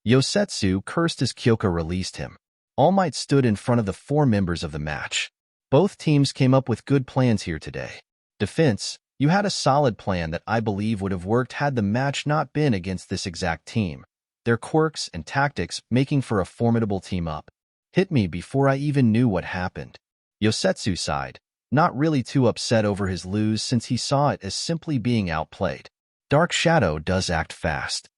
S1: Yosetsu cursed as Kyoka released him. All Might stood in front of the 4 members of the match. Both teams came up with good plans here today. Defense, you had a solid plan that I believe would have worked had the match not been against this exact team. Their quirks and tactics making for a formidable team-up. Hit me before I even knew what happened. Yosetsu sighed, not really too upset over his lose since he saw it as simply being outplayed. Dark Shadow does act fast.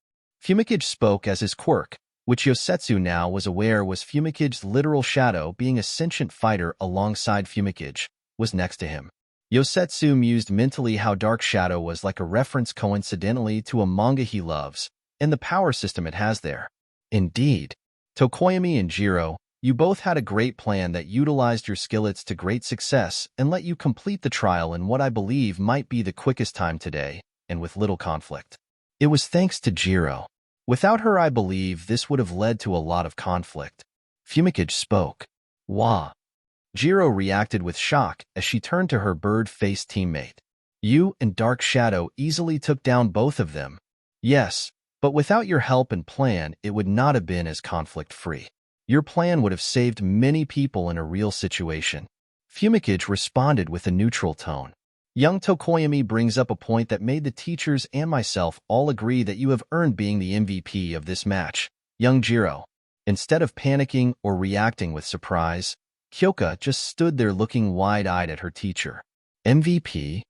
S1: Fumikage spoke as his quirk, which Yosetsu now was aware was Fumikage's literal shadow being a sentient fighter alongside Fumikage, was next to him. Yosetsu mused mentally how Dark Shadow was like a reference coincidentally to a manga he loves, and the power system it has there. Indeed. Tokoyami and Jiro, you both had a great plan that utilized your skillets to great success and let you complete the trial in what I believe might be the quickest time today, and with little conflict. It was thanks to Jiro. Without her, I believe this would have led to a lot of conflict. Fumikage spoke. Wah. Jiro reacted with shock as she turned to her bird-faced teammate. You and Dark Shadow easily took down both of them. Yes, but without your help and plan, it would not have been as conflict-free. Your plan would have saved many people in a real situation. Fumikage responded with a neutral tone. Young Tokoyami brings up a point that made the teachers and myself all agree that you have earned being the MVP of this match, young Jiro. Instead of panicking or reacting with surprise, Kyoka just stood there looking wide-eyed at her teacher. MVP?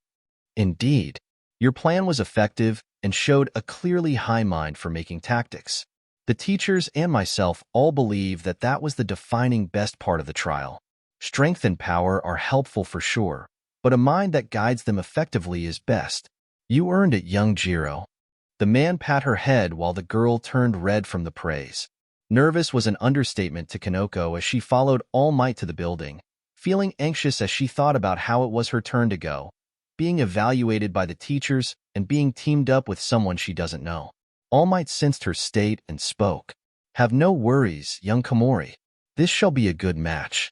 S1: Indeed. Your plan was effective and showed a clearly high mind for making tactics. The teachers and myself all believe that that was the defining best part of the trial. Strength and power are helpful for sure, but a mind that guides them effectively is best. You earned it, young Jiro. The man pat her head while the girl turned red from the praise. Nervous was an understatement to Kanoko as she followed All Might to the building, feeling anxious as she thought about how it was her turn to go, being evaluated by the teachers and being teamed up with someone she doesn't know. All Might sensed her state and spoke. Have no worries, young Komori. This shall be a good match.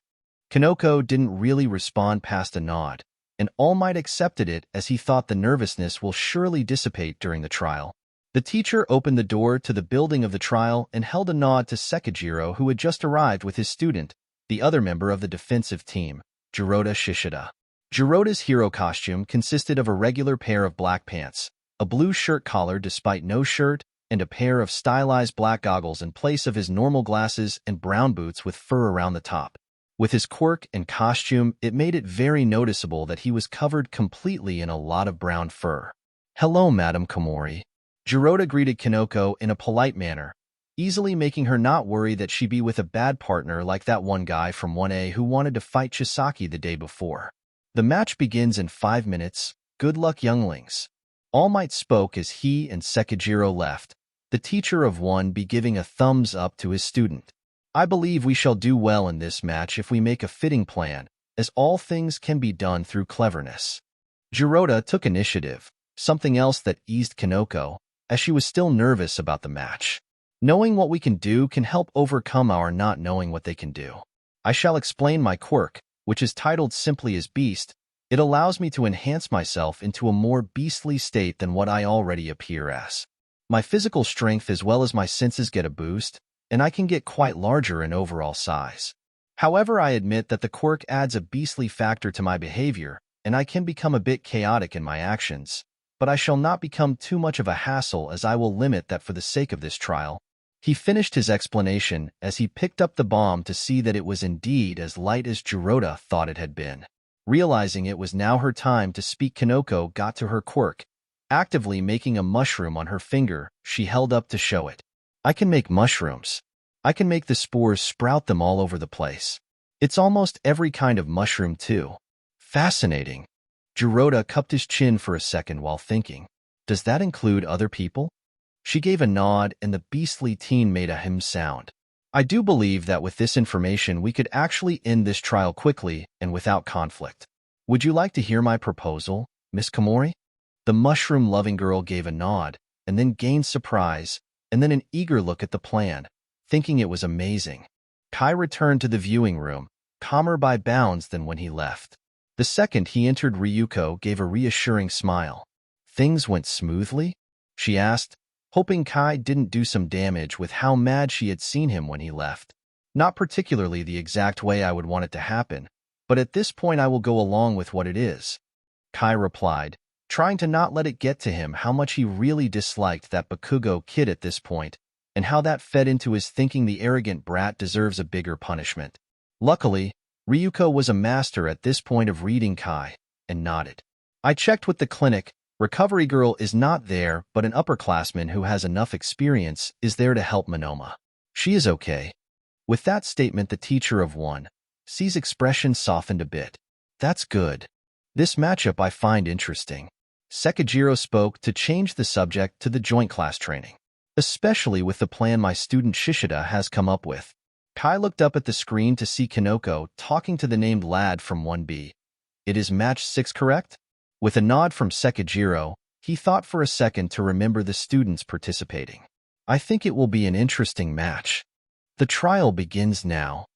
S1: Kanoko didn't really respond past a nod, and All Might accepted it as he thought the nervousness will surely dissipate during the trial. The teacher opened the door to the building of the trial and held a nod to Sekijiro, who had just arrived with his student, the other member of the defensive team, Jiroda Shishida. Jiroda's hero costume consisted of a regular pair of black pants, a blue shirt collar despite no shirt, and a pair of stylized black goggles in place of his normal glasses and brown boots with fur around the top. With his quirk and costume, it made it very noticeable that he was covered completely in a lot of brown fur. "Hello, Madam Komori." Jiroda greeted Kinoko in a polite manner, easily making her not worry that she'd be with a bad partner like that one guy from 1A who wanted to fight Chisaki the day before. "The match begins in 5 minutes. Good luck, younglings." All Might spoke as he and Sekijiro left, the teacher of 1B giving a thumbs up to his student. "I believe we shall do well in this match if we make a fitting plan, as all things can be done through cleverness." Jiroda took initiative, something else that eased Kinoko, as she was still nervous about the match. "Knowing what we can do can help overcome our not knowing what they can do. I shall explain my quirk, which is titled simply as Beast. It allows me to enhance myself into a more beastly state than what I already appear as. My physical strength as well as my senses get a boost, and I can get quite larger in overall size. However, I admit that the quirk adds a beastly factor to my behavior, and I can become a bit chaotic in my actions, but I shall not become too much of a hassle as I will limit that for the sake of this trial." He finished his explanation as he picked up the bomb to see that it was indeed as light as Jiroda thought it had been. Realizing it was now her time to speak, Kinoko got to her quirk, actively making a mushroom on her finger she held up to show it. "I can make mushrooms. I can make the spores sprout them all over the place. It's almost every kind of mushroom too. Fascinating." Jiroda cupped his chin for a second while thinking. "Does that include other people?" She gave a nod and the beastly teen made a hum sound. "I do believe that with this information we could actually end this trial quickly and without conflict. Would you like to hear my proposal, Miss Komori?" The mushroom-loving girl gave a nod, and then gained surprise, and then an eager look at the plan, thinking it was amazing. Kai returned to the viewing room, calmer by bounds than when he left. The second he entered, Ryuko gave a reassuring smile. "Things went smoothly?" she asked, hoping Kai didn't do some damage with how mad she had seen him when he left. "Not particularly the exact way I would want it to happen, but at this point I will go along with what it is," Kai replied, trying to not let it get to him how much he really disliked that Bakugo kid at this point, and how that fed into his thinking the arrogant brat deserves a bigger punishment. Luckily, Ryuko was a master at this point of reading Kai, and nodded. "I checked with the clinic. Recovery girl is not there, but an upperclassman who has enough experience is there to help Monoma. She is okay." With that statement, the teacher of 1C's expression softened a bit. "That's good. This matchup I find interesting." Sekijiro spoke to change the subject to the joint class training, especially with the plan my student Shishida has come up with. Kai looked up at the screen to see Kinoko talking to the named lad from 1B. "It is match 6, correct?" With a nod from Sekijiro, he thought for a second to remember the students participating. "I think it will be an interesting match. The trial begins now."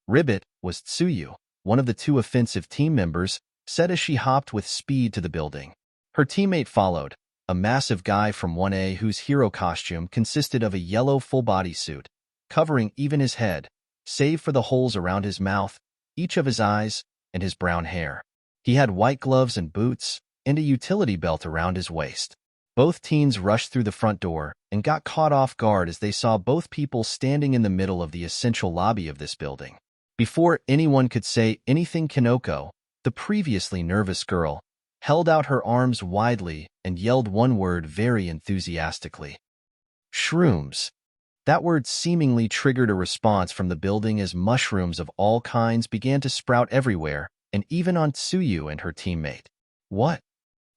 S1: Ribbit was Tsuyu, one of the 2 offensive team members, said as she hopped with speed to the building. Her teammate followed, a massive guy from 1A whose hero costume consisted of a yellow full-body suit, covering even his head, save for the holes around his mouth, each of his eyes, and his brown hair. He had white gloves and boots, and a utility belt around his waist. Both teens rushed through the front door and got caught off guard as they saw both people standing in the middle of the essential lobby of this building. Before anyone could say anything, Kinoko, the previously nervous girl, held out her arms widely and yelled one word very enthusiastically. "Shrooms." That word seemingly triggered a response from the building as mushrooms of all kinds began to sprout everywhere, and even on Tsuyu and her teammate. "What?"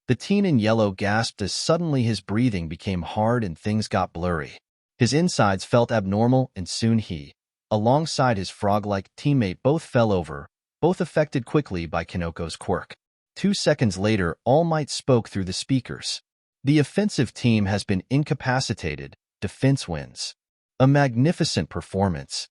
S1: The teen in yellow gasped as suddenly his breathing became hard and things got blurry. His insides felt abnormal, and soon he, alongside his frog-like teammate, both fell over, both affected quickly by Kinoko's quirk. 2 seconds later, All Might spoke through the speakers. "The offensive team has been incapacitated. Defense wins." "A magnificent performance,"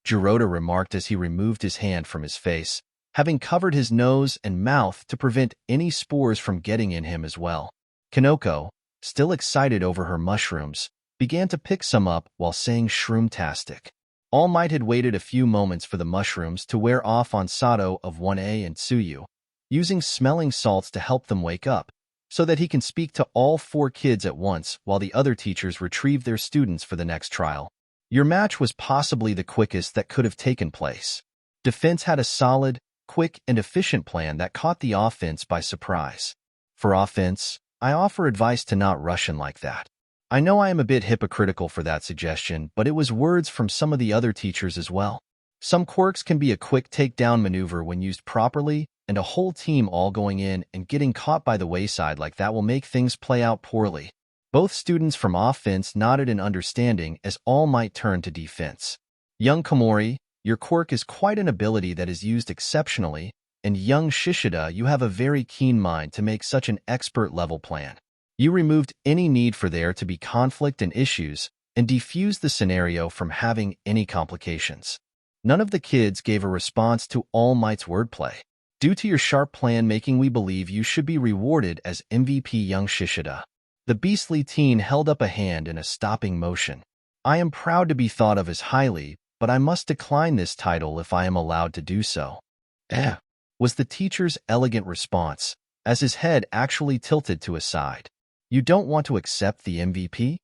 S1: Jiroda remarked as he removed his hand from his face, having covered his nose and mouth to prevent any spores from getting in him as well. Kanoko, still excited over her mushrooms, began to pick some up while saying shroomtastic. All Might had waited a few moments for the mushrooms to wear off on Sato of 1A and Tsuyu, using smelling salts to help them wake up, so that he can speak to all 4 kids at once while the other teachers retrieve their students for the next trial. Your match was possibly the quickest that could have taken place. Defense had a solid, quick, and efficient plan that caught the offense by surprise. For offense, I offer advice to not rush in like that. I know I am a bit hypocritical for that suggestion, but it was words from some of the other teachers as well. Some quirks can be a quick takedown maneuver when used properly, and a whole team all going in and getting caught by the wayside like that will make things play out poorly. Both students from offense nodded in understanding as All Might turned to defense. Young Komori, your quirk is quite an ability that is used exceptionally, and young Shishida, you have a very keen mind to make such an expert-level plan. You removed any need for there to be conflict and issues, and defused the scenario from having any complications. None of the kids gave a response to All Might's wordplay. Due to your sharp plan-making, we believe you should be rewarded as MVP Young Shishida. The beastly teen held up a hand in a stopping motion. I am proud to be thought of as highly, but I must decline this title if I am allowed to do so. Was the teacher's elegant response, as his head actually tilted to his side. You don't want to accept the MVP?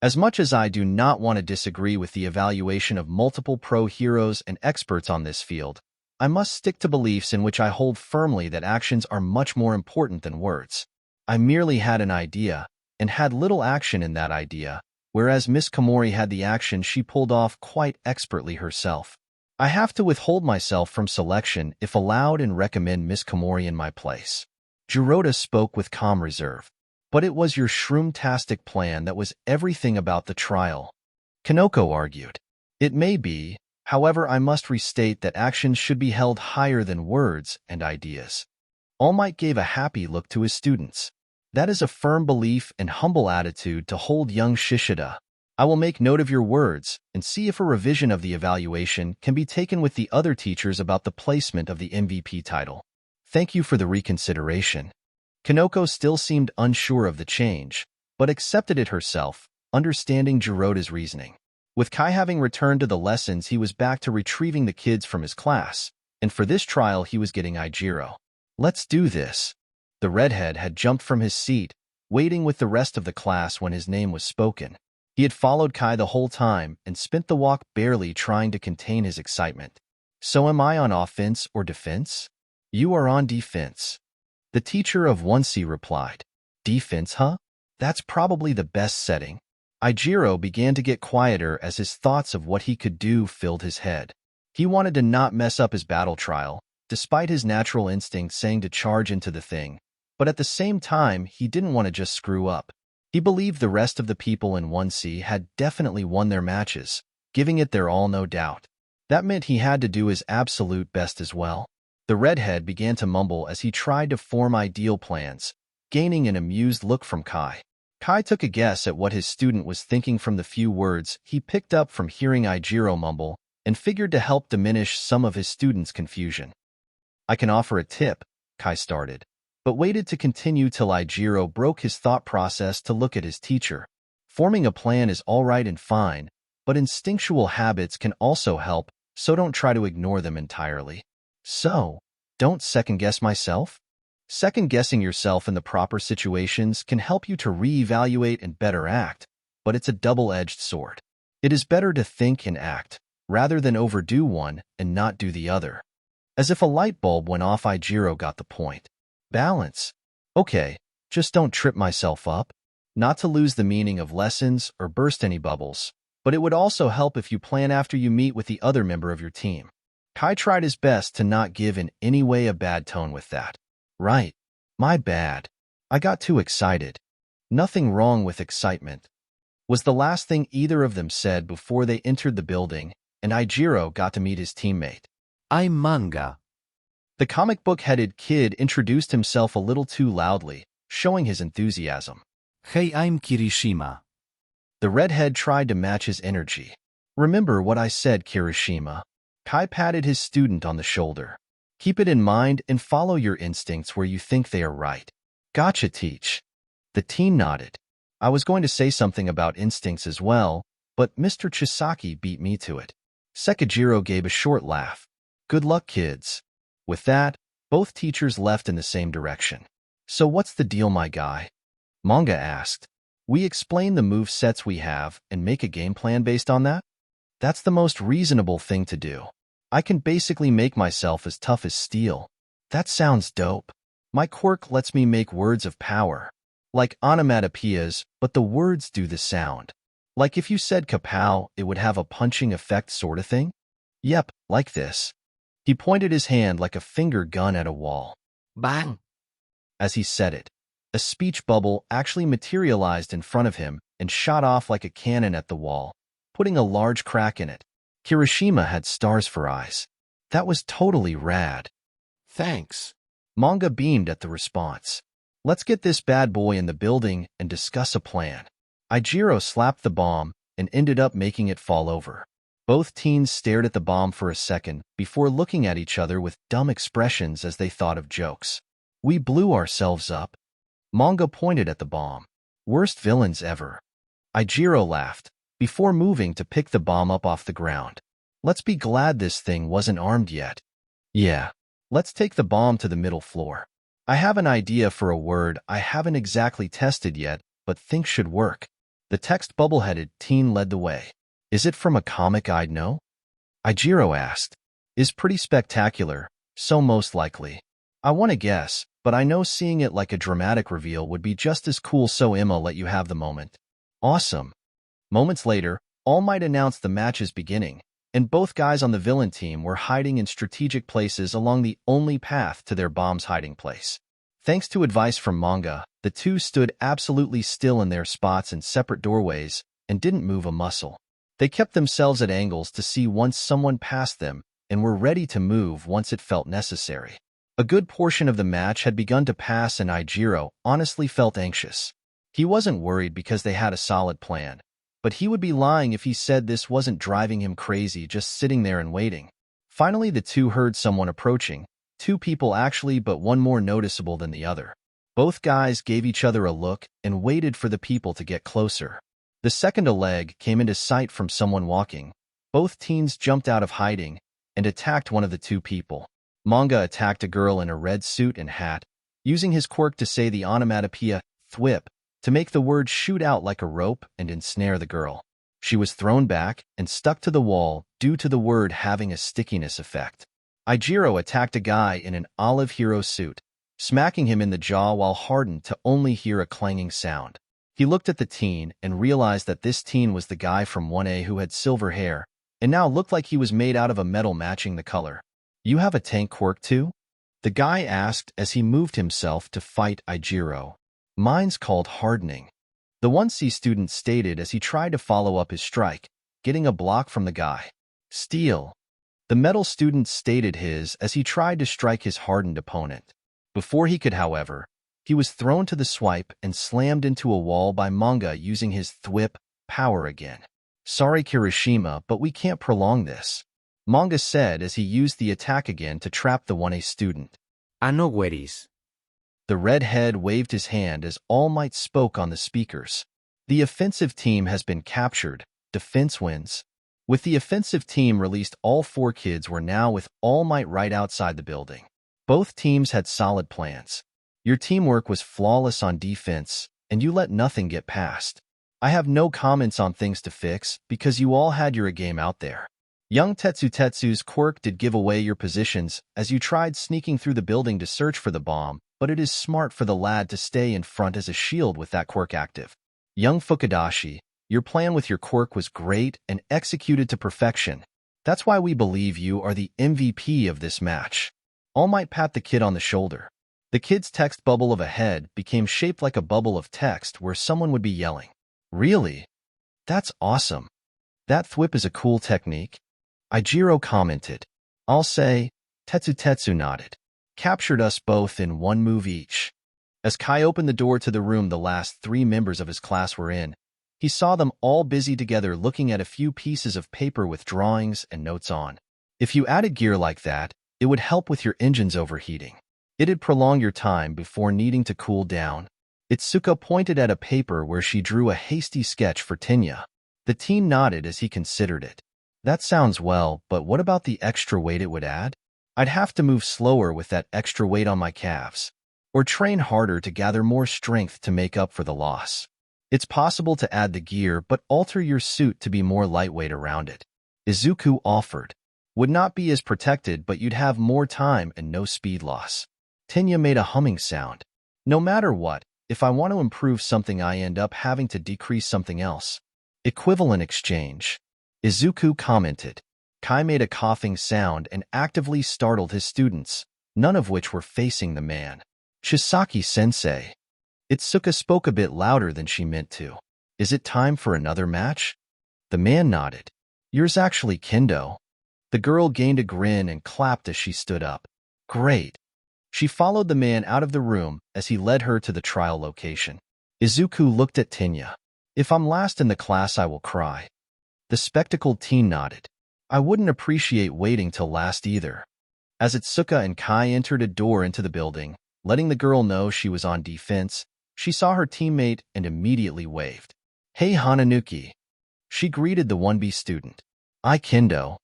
S1: As much as I do not want to disagree with the evaluation of multiple pro heroes and experts on this field, I must stick to beliefs in which I hold firmly that actions are much more important than words. I merely had an idea, and had little action in that idea, whereas Miss Komori had the action she pulled off quite expertly herself. I have to withhold myself from selection if allowed and recommend Miss Komori in my place. Jiroda spoke with calm reserve. But it was your shroomtastic plan that was everything about the trial. Kanoko argued. It may be, however, I must restate that actions should be held higher than words and ideas. All Might gave a happy look to his students. That is a firm belief and humble attitude to hold young Shishida. I will make note of your words and see if a revision of the evaluation can be taken with the other teachers about the placement of the MVP title. Thank you for the reconsideration. Kanoko still seemed unsure of the change, but accepted it herself, understanding Jiroda's reasoning. With Kai having returned to the lessons, he was back to retrieving the kids from his class, and for this trial he was getting Ijiro. Let's do this. The redhead had jumped from his seat, waiting with the rest of the class when his name was spoken. He had followed Kai the whole time and spent the walk barely trying to contain his excitement. So am I on offense or defense? You are on defense. The teacher of 1C replied. Defense, huh? That's probably the best setting. Ijiro began to get quieter as his thoughts of what he could do filled his head. He wanted to not mess up his battle trial, despite his natural instinct saying to charge into the thing, but at the same time, he didn't want to just screw up. He believed the rest of the people in 1C had definitely won their matches, giving it their all no doubt. That meant he had to do his absolute best as well. The redhead began to mumble as he tried to form ideal plans, gaining an amused look from Kai. Kai took a guess at what his student was thinking from the few words he picked up from hearing Ijiro mumble and figured to help diminish some of his student's confusion. I can offer a tip, Kai started, but waited to continue till Ijiro broke his thought process to look at his teacher. Forming a plan is all right and fine, but instinctual habits can also help, so don't try to ignore them entirely. So, don't second-guess myself? Second-guessing yourself in the proper situations can help you to reevaluate and better act, but it's a double-edged sword. It is better to think and act, rather than overdo one and not do the other. As if a light bulb went off, Ijiro got the point. Balance. Okay, just don't trip myself up. Not to lose the meaning of lessons or burst any bubbles, but it would also help if you plan after you meet with the other member of your team. Kai tried his best to not give in any way a bad tone with that. Right. My bad. I got too excited. Nothing wrong with excitement, was the last thing either of them said before they entered the building, and Ijiro got to meet his teammate.
S2: I'm Manga.
S1: The comic book-headed kid introduced himself a little too loudly, showing his enthusiasm.
S2: Hey, I'm Kirishima.
S1: The redhead tried to match his energy. Remember what I said, Kirishima. Kai patted his student on the shoulder. Keep it in mind and follow your instincts where you think they are right. Gotcha, teach. The teen nodded. I was going to say something about instincts as well, but Mr. Chisaki beat me to it. Sekijiro gave a short laugh. Good luck, kids. With that, both teachers left in the same direction. So what's the deal, my guy? Manga asked. We explain the move sets we have and make a game plan based on that? That's the most reasonable thing to do. I can basically make myself as tough as steel. That sounds dope. My quirk lets me make words of power. Like onomatopoeias, but the words do the sound. Like if you said kapow, it would have a punching effect sort of thing? Yep, like this. He pointed his hand like a finger gun at a wall.
S3: Bang!
S1: As he said it, a speech bubble actually materialized in front of him and shot off like a cannon at the wall, putting a large crack in it. Kirishima had stars for eyes. That was totally rad.
S3: Thanks.
S1: Manga beamed at the response. Let's get this bad boy in the building and discuss a plan. Ijiro slapped the bomb and ended up making it fall over. Both teens stared at the bomb for a second before looking at each other with dumb expressions as they thought of jokes. We blew ourselves up. Manga pointed at the bomb. Worst villains ever. Ijiro laughed before moving to pick the bomb up off the ground. Let's be glad this thing wasn't armed yet. Yeah, let's take the bomb to the middle floor. I have an idea for a word I haven't exactly tested yet, but think should work. The text bubble-headed teen led the way. Is it from a comic I'd know? Ijiro asked. Is pretty spectacular, so most likely. I want to guess, but I know seeing it like a dramatic reveal would be just as cool, so Emma let you have the moment. Awesome. Moments later, All Might announced the match is beginning, and both guys on the villain team were hiding in strategic places along the only path to their bomb's hiding place. Thanks to advice from Manga, the two stood absolutely still in their spots in separate doorways and didn't move a muscle. They kept themselves at angles to see once someone passed them and were ready to move once it felt necessary. A good portion of the match had begun to pass and Ijiro honestly felt anxious. He wasn't worried because they had a solid plan, but he would be lying if he said this wasn't driving him crazy just sitting there and waiting. Finally, the two heard someone approaching. Two people actually, but one more noticeable than the other. Both guys gave each other a look and waited for the people to get closer. The second a leg came into sight from someone walking. Both teens jumped out of hiding and attacked one of the two people. Manga attacked a girl in a red suit and hat, using his quirk to say the onomatopoeia thwip to make the word shoot out like a rope and ensnare the girl. She was thrown back and stuck to the wall due to the word having a stickiness effect. Ijiro attacked a guy in an olive hero suit, smacking him in the jaw while hardened to only hear a clanging sound. He looked at the teen and realized that this teen was the guy from 1A who had silver hair and now looked like he was made out of a metal matching the color. You have a tank quirk too? The guy asked as he moved himself to fight Ijiro. Mine's called hardening. The 1C student stated as he tried to follow up his strike, getting a block from the guy. Steel. The metal student stated his as he tried to strike his hardened opponent. Before he could, however, he was thrown to the swipe and slammed into a wall by Manga using his thwip power again. Sorry, Kirishima, but we can't prolong this, Manga said as he used the attack again to trap the 1A student.
S3: No worries.
S1: The redhead waved his hand as All Might spoke on the speakers. The offensive team has been captured. Defense wins. With the offensive team released, all four kids were now with All Might right outside the building. Both teams had solid plans. Your teamwork was flawless on defense, and you let nothing get past. I have no comments on things to fix because you all had your game out there. Young Tetsu's quirk did give away your positions as you tried sneaking through the building to search for the bomb, but it is smart for the lad to stay in front as a shield with that quirk active. Young Fukudashi, your plan with your quirk was great and executed to perfection. That's why we believe you are the MVP of this match. All Might pat the kid on the shoulder. The kid's text bubble of a head became shaped like a bubble of text where someone would be yelling. Really? That's awesome. That thwip is a cool technique. Ijiro commented. I'll say, Tetsu nodded. Captured us both in one move each. As Kai opened the door to the room the last three members of his class were in, he saw them all busy together looking at a few pieces of paper with drawings and notes on. If you added gear like that, It would help with your engines overheating. It'd prolong your time before needing to cool down. Itsuka pointed at a paper where she drew a hasty sketch for Tenya. The teen nodded as he considered it. That sounds well, but what about the extra weight it would add? I'd have to move slower with that extra weight on my calves, or train harder to gather more strength to make up for the loss. It's possible to add the gear but alter your suit to be more lightweight around it. Izuku offered. Would not be as protected, but you'd have more time and no speed loss. Tenya made a humming sound. No matter what, if I want to improve something I end up having to decrease something else. Equivalent exchange. Izuku commented. Kai made a coughing sound and actively startled his students, none of which were facing the man. Chisaki-sensei. Itsuka spoke a bit louder than she meant to. Is it time for another match? The man nodded. Yours actually, Kendo. The girl gained a grin and clapped as she stood up. Great. She followed the man out of the room as he led her to the trial location. Izuku looked at Tenya. If I'm last in the class, I will cry. The spectacled teen nodded. I wouldn't appreciate waiting till last either. As Itsuka and Kai entered a door into the building, letting the girl know she was on defense, she saw her teammate and immediately waved. Hey Hananuki. She greeted the 1B student. I Kendo.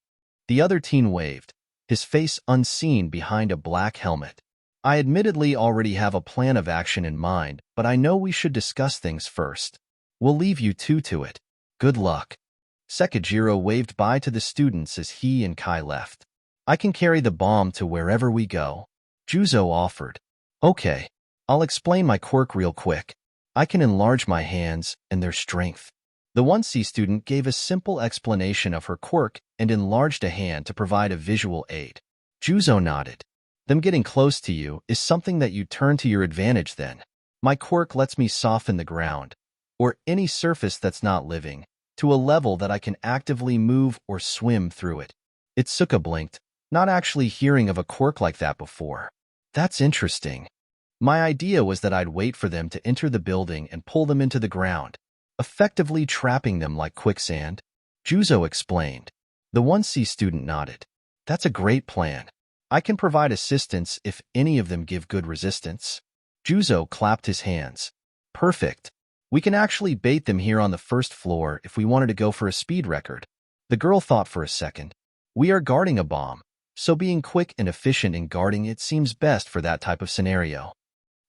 S1: The other teen waved, his face unseen behind a black helmet. I admittedly already have a plan of action in mind, but I know we should discuss things first. We'll leave you two to it. Good luck. Sekijiro waved bye to the students as he and Kai left. I can carry the bomb to wherever we go. Juzo offered. Okay, I'll explain my quirk real quick. I can enlarge my hands and their strength. The 1C student gave a simple explanation of her quirk and enlarged a hand to provide a visual aid. Juzo nodded. Them getting close to you is something that you turn to your advantage then. My quirk lets me soften the ground, or any surface that's not living, to a level that I can actively move or swim through it. Itsuka blinked, not actually hearing of a quirk like that before. That's interesting. My idea was that I'd wait for them to enter the building and pull them into the ground, effectively trapping them like quicksand. Juzo explained. The 1C student nodded. That's a great plan. I can provide assistance if any of them give good resistance. Juzo clapped his hands. Perfect. We can actually bait them here on the first floor if we wanted to go for a speed record. The girl thought for a second. We are guarding a bomb, so being quick and efficient in guarding it seems best for that type of scenario.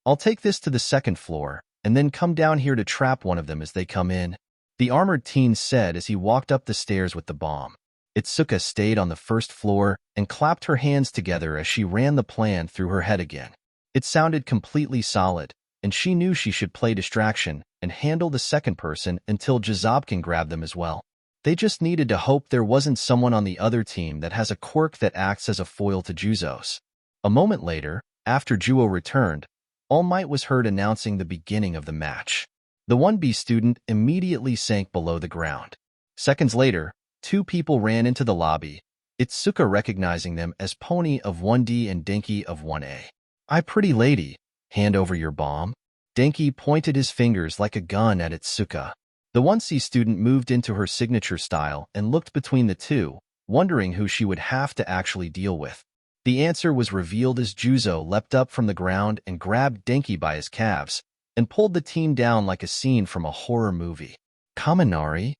S1: I'll take this to the second floor, and then come down here to trap one of them as they come in, the armored teen said as he walked up the stairs with the bomb. Itsuka stayed on the first floor and clapped her hands together as she ran the plan through her head again. It sounded completely solid, and she knew she should play distraction and handle the second person until Jizobkin grabbed them as well. They just needed to hope there wasn't someone on the other team that has a quirk that acts as a foil to Juzo's. A moment later, after Juo returned, All Might was heard announcing the beginning of the match. The 1B student immediately sank below the ground. Seconds later, two people ran into the lobby, Itsuka recognizing them as Pony of 1D and Denki of 1A. "I pretty lady, hand over your bomb." Denki pointed his fingers like a gun at Itsuka. The 1C student moved into her signature style and looked between the two, wondering who she would have to actually deal with. The answer was revealed as Juzo leapt up from the ground and grabbed Denki by his calves and pulled the team down like a scene from a horror movie. "Kaminari?"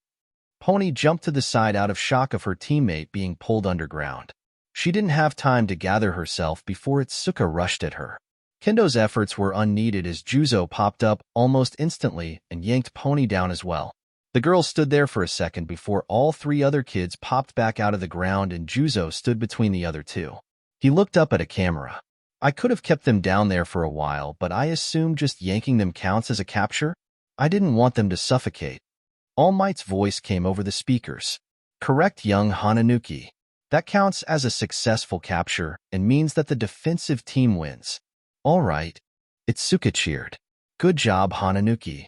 S1: Pony jumped to the side out of shock of her teammate being pulled underground. She didn't have time to gather herself before Itsuka rushed at her. Kendo's efforts were unneeded as Juzo popped up almost instantly and yanked Pony down as well. The girl stood there for a second before all three other kids popped back out of the ground and Juzo stood between the other two. He looked up at a camera. "I could have kept them down there for a while, but I assume just yanking them counts as a capture? I didn't want them to suffocate." All Might's voice came over the speakers. "Correct, young Hananuki. That counts as a successful capture and means that the defensive team wins." "All right." Itsuka cheered. "Good job, Hananuki."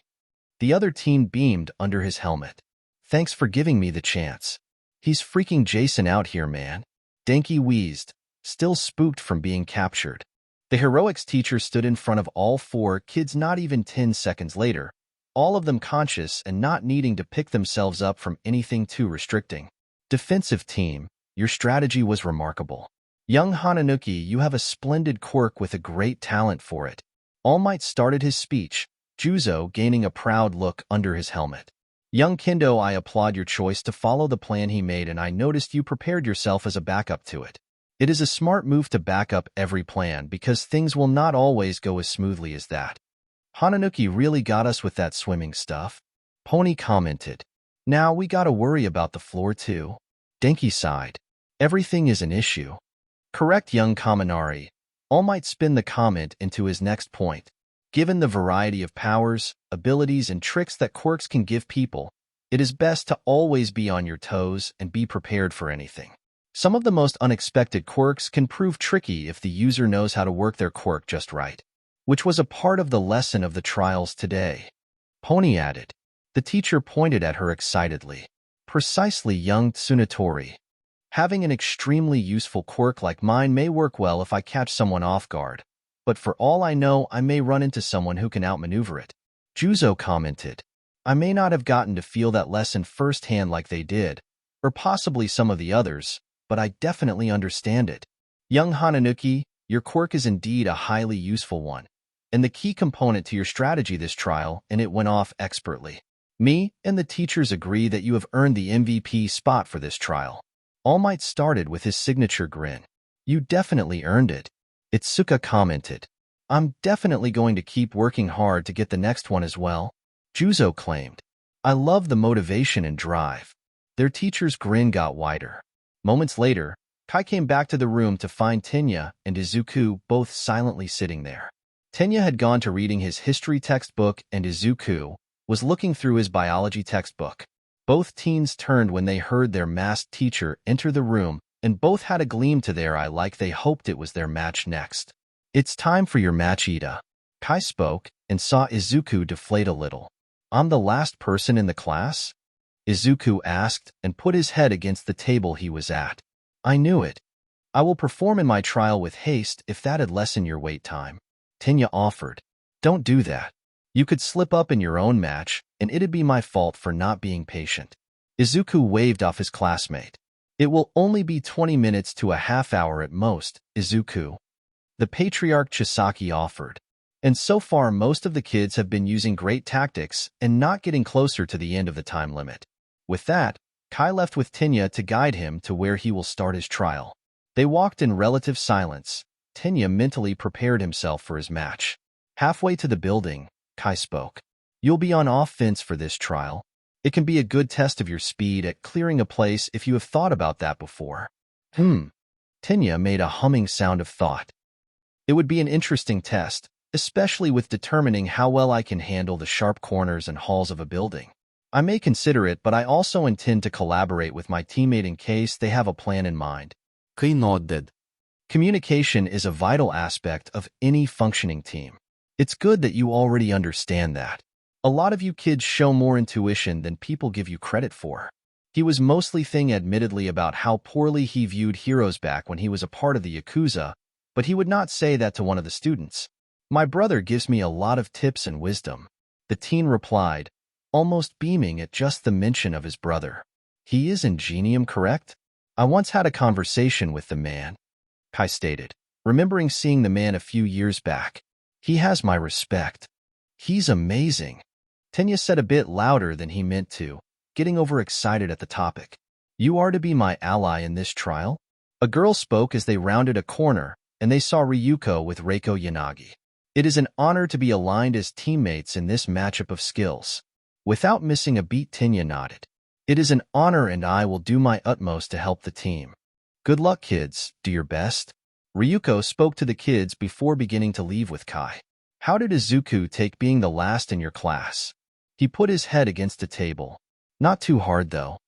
S1: The other team beamed under his helmet. "Thanks for giving me the chance. He's freaking Jason out here, man." Denki wheezed, still spooked from being captured. The heroics teacher stood in front of all four kids not even 10 seconds later, all of them conscious and not needing to pick themselves up from anything too restricting. "Defensive team, your strategy was remarkable. Young Hananuki, you have a splendid quirk with a great talent for it. All Might started his speech, Juzo gaining a proud look under his helmet. Young Kendo, I applaud your choice to follow the plan he made, and I noticed you prepared yourself as a backup to it. It is a smart move to back up every plan because things will not always go as smoothly as that. Hananuki really got us with that swimming stuff. Pony commented. Now we gotta worry about the floor too. Denki sighed. Everything is an issue. Correct, young Kaminari. All Might spin the comment into his next point. Given the variety of powers, abilities, and tricks that quirks can give people, it is best to always be on your toes and be prepared for anything. Some of the most unexpected quirks can prove tricky if the user knows how to work their quirk just right, which was a part of the lesson of the trials today. Pony added. The teacher pointed at her excitedly. Precisely, young Tsunatori. Having an extremely useful quirk like mine may work well if I catch someone off guard, but for all I know, I may run into someone who can outmaneuver it. Juzo commented. I may not have gotten to feel that lesson firsthand like they did, or possibly some of the others, but I definitely understand it. Young Hananuki, your quirk is indeed a highly useful one, and the key component to your strategy this trial, and it went off expertly. Me and the teachers agree that you have earned the MVP spot for this trial. All Might started with his signature grin. You definitely earned it. Itsuka commented. I'm definitely going to keep working hard to get the next one as well. Juzo claimed. I love the motivation and drive. Their teacher's grin got wider. Moments later, Kai came back to the room to find Tenya and Izuku both silently sitting there. Tenya had gone to reading his history textbook and Izuku was looking through his biology textbook. Both teens turned when they heard their masked teacher enter the room, and both had a gleam to their eye like they hoped it was their match next. It's time for your match, Ida. Kai spoke and saw Izuku deflate a little. I'm the last person in the class? Izuku asked and put his head against the table he was at. I knew it. I will perform in my trial with haste if that'd lessen your wait time. Tenya offered. Don't do that. You could slip up in your own match, and it'd be my fault for not being patient. Izuku waved off his classmate. It will only be 20 minutes to a half hour at most, Izuku. The patriarch Chisaki offered. And so far most of the kids have been using great tactics and not getting closer to the end of the time limit. With that, Kai left with Tenya to guide him to where he will start his trial. They walked in relative silence. Tenya mentally prepared himself for his match. Halfway to the building, Kai spoke. You'll be on offense for this trial. It can be a good test of your speed at clearing a place if you have thought about that before. Tenya made a humming sound of thought. It would be an interesting test, especially with determining how well I can handle the sharp corners and halls of a building. I may consider it, but I also intend to collaborate with my teammate in case they have a plan in mind.
S2: Kai nodded.
S1: Communication is a vital aspect of any functioning team. It's good that you already understand that. A lot of you kids show more intuition than people give you credit for. He was mostly thinking admittedly about how poorly he viewed heroes back when he was a part of the Yakuza, but he would not say that to one of the students. My brother gives me a lot of tips and wisdom. The teen replied, almost beaming at just the mention of his brother. He is ingenium, correct? I once had a conversation with the man, Kai stated, remembering seeing the man a few years back. He has my respect. He's amazing. Tenya said a bit louder than he meant to, getting overexcited at the topic. You are to be my ally in this trial? A girl spoke as they rounded a corner, and they saw Ryuko with Reiko Yanagi. It is an honor to be aligned as teammates in this matchup of skills. Without missing a beat, Tenya nodded. It is an honor, and I will do my utmost to help the team. Good luck, kids. Do your best. Ryuko spoke to the kids before beginning to leave with Kai. How did Izuku take being the last in your class? He put his head against the table. Not too hard, though.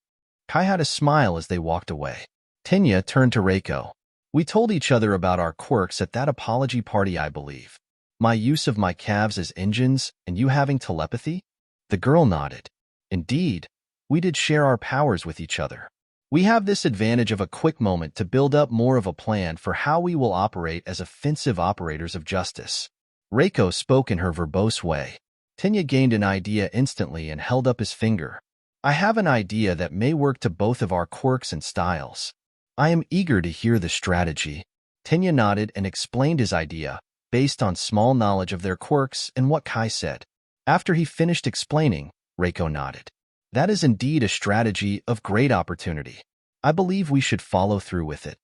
S1: Kai had a smile as they walked away. Tenya turned to Reiko. We told each other about our quirks at that apology party, I believe. My use of my calves as engines, and you having telepathy? The girl nodded. Indeed, we did share our powers with each other. We have this advantage of a quick moment to build up more of a plan for how we will operate as offensive operators of justice. Reiko spoke in her verbose way. Tenya gained an idea instantly and held up his finger. I have an idea that may work to both of our quirks and styles. I am eager to hear the strategy. Tenya nodded and explained his idea, based on small knowledge of their quirks and what Kai said. After he finished explaining, Reiko nodded. That is indeed a strategy of great opportunity. I believe we should follow through with it.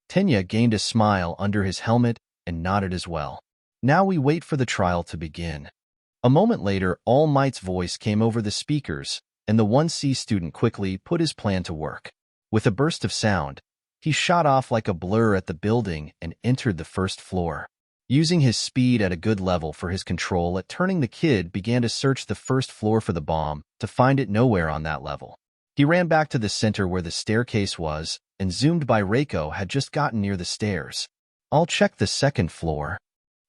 S1: Tenya gained a smile under his helmet and nodded as well. Now we wait for the trial to begin. A moment later, All Might's voice came over the speakers, and the 1C student quickly put his plan to work. With a burst of sound, he shot off like a blur at the building and entered the first floor. Using his speed at a good level for his control at turning, the kid began to search the first floor for the bomb, to find it nowhere on that level. He ran back to the center where the staircase was, and zoomed by. Reiko had just gotten near the stairs. I'll check the second floor.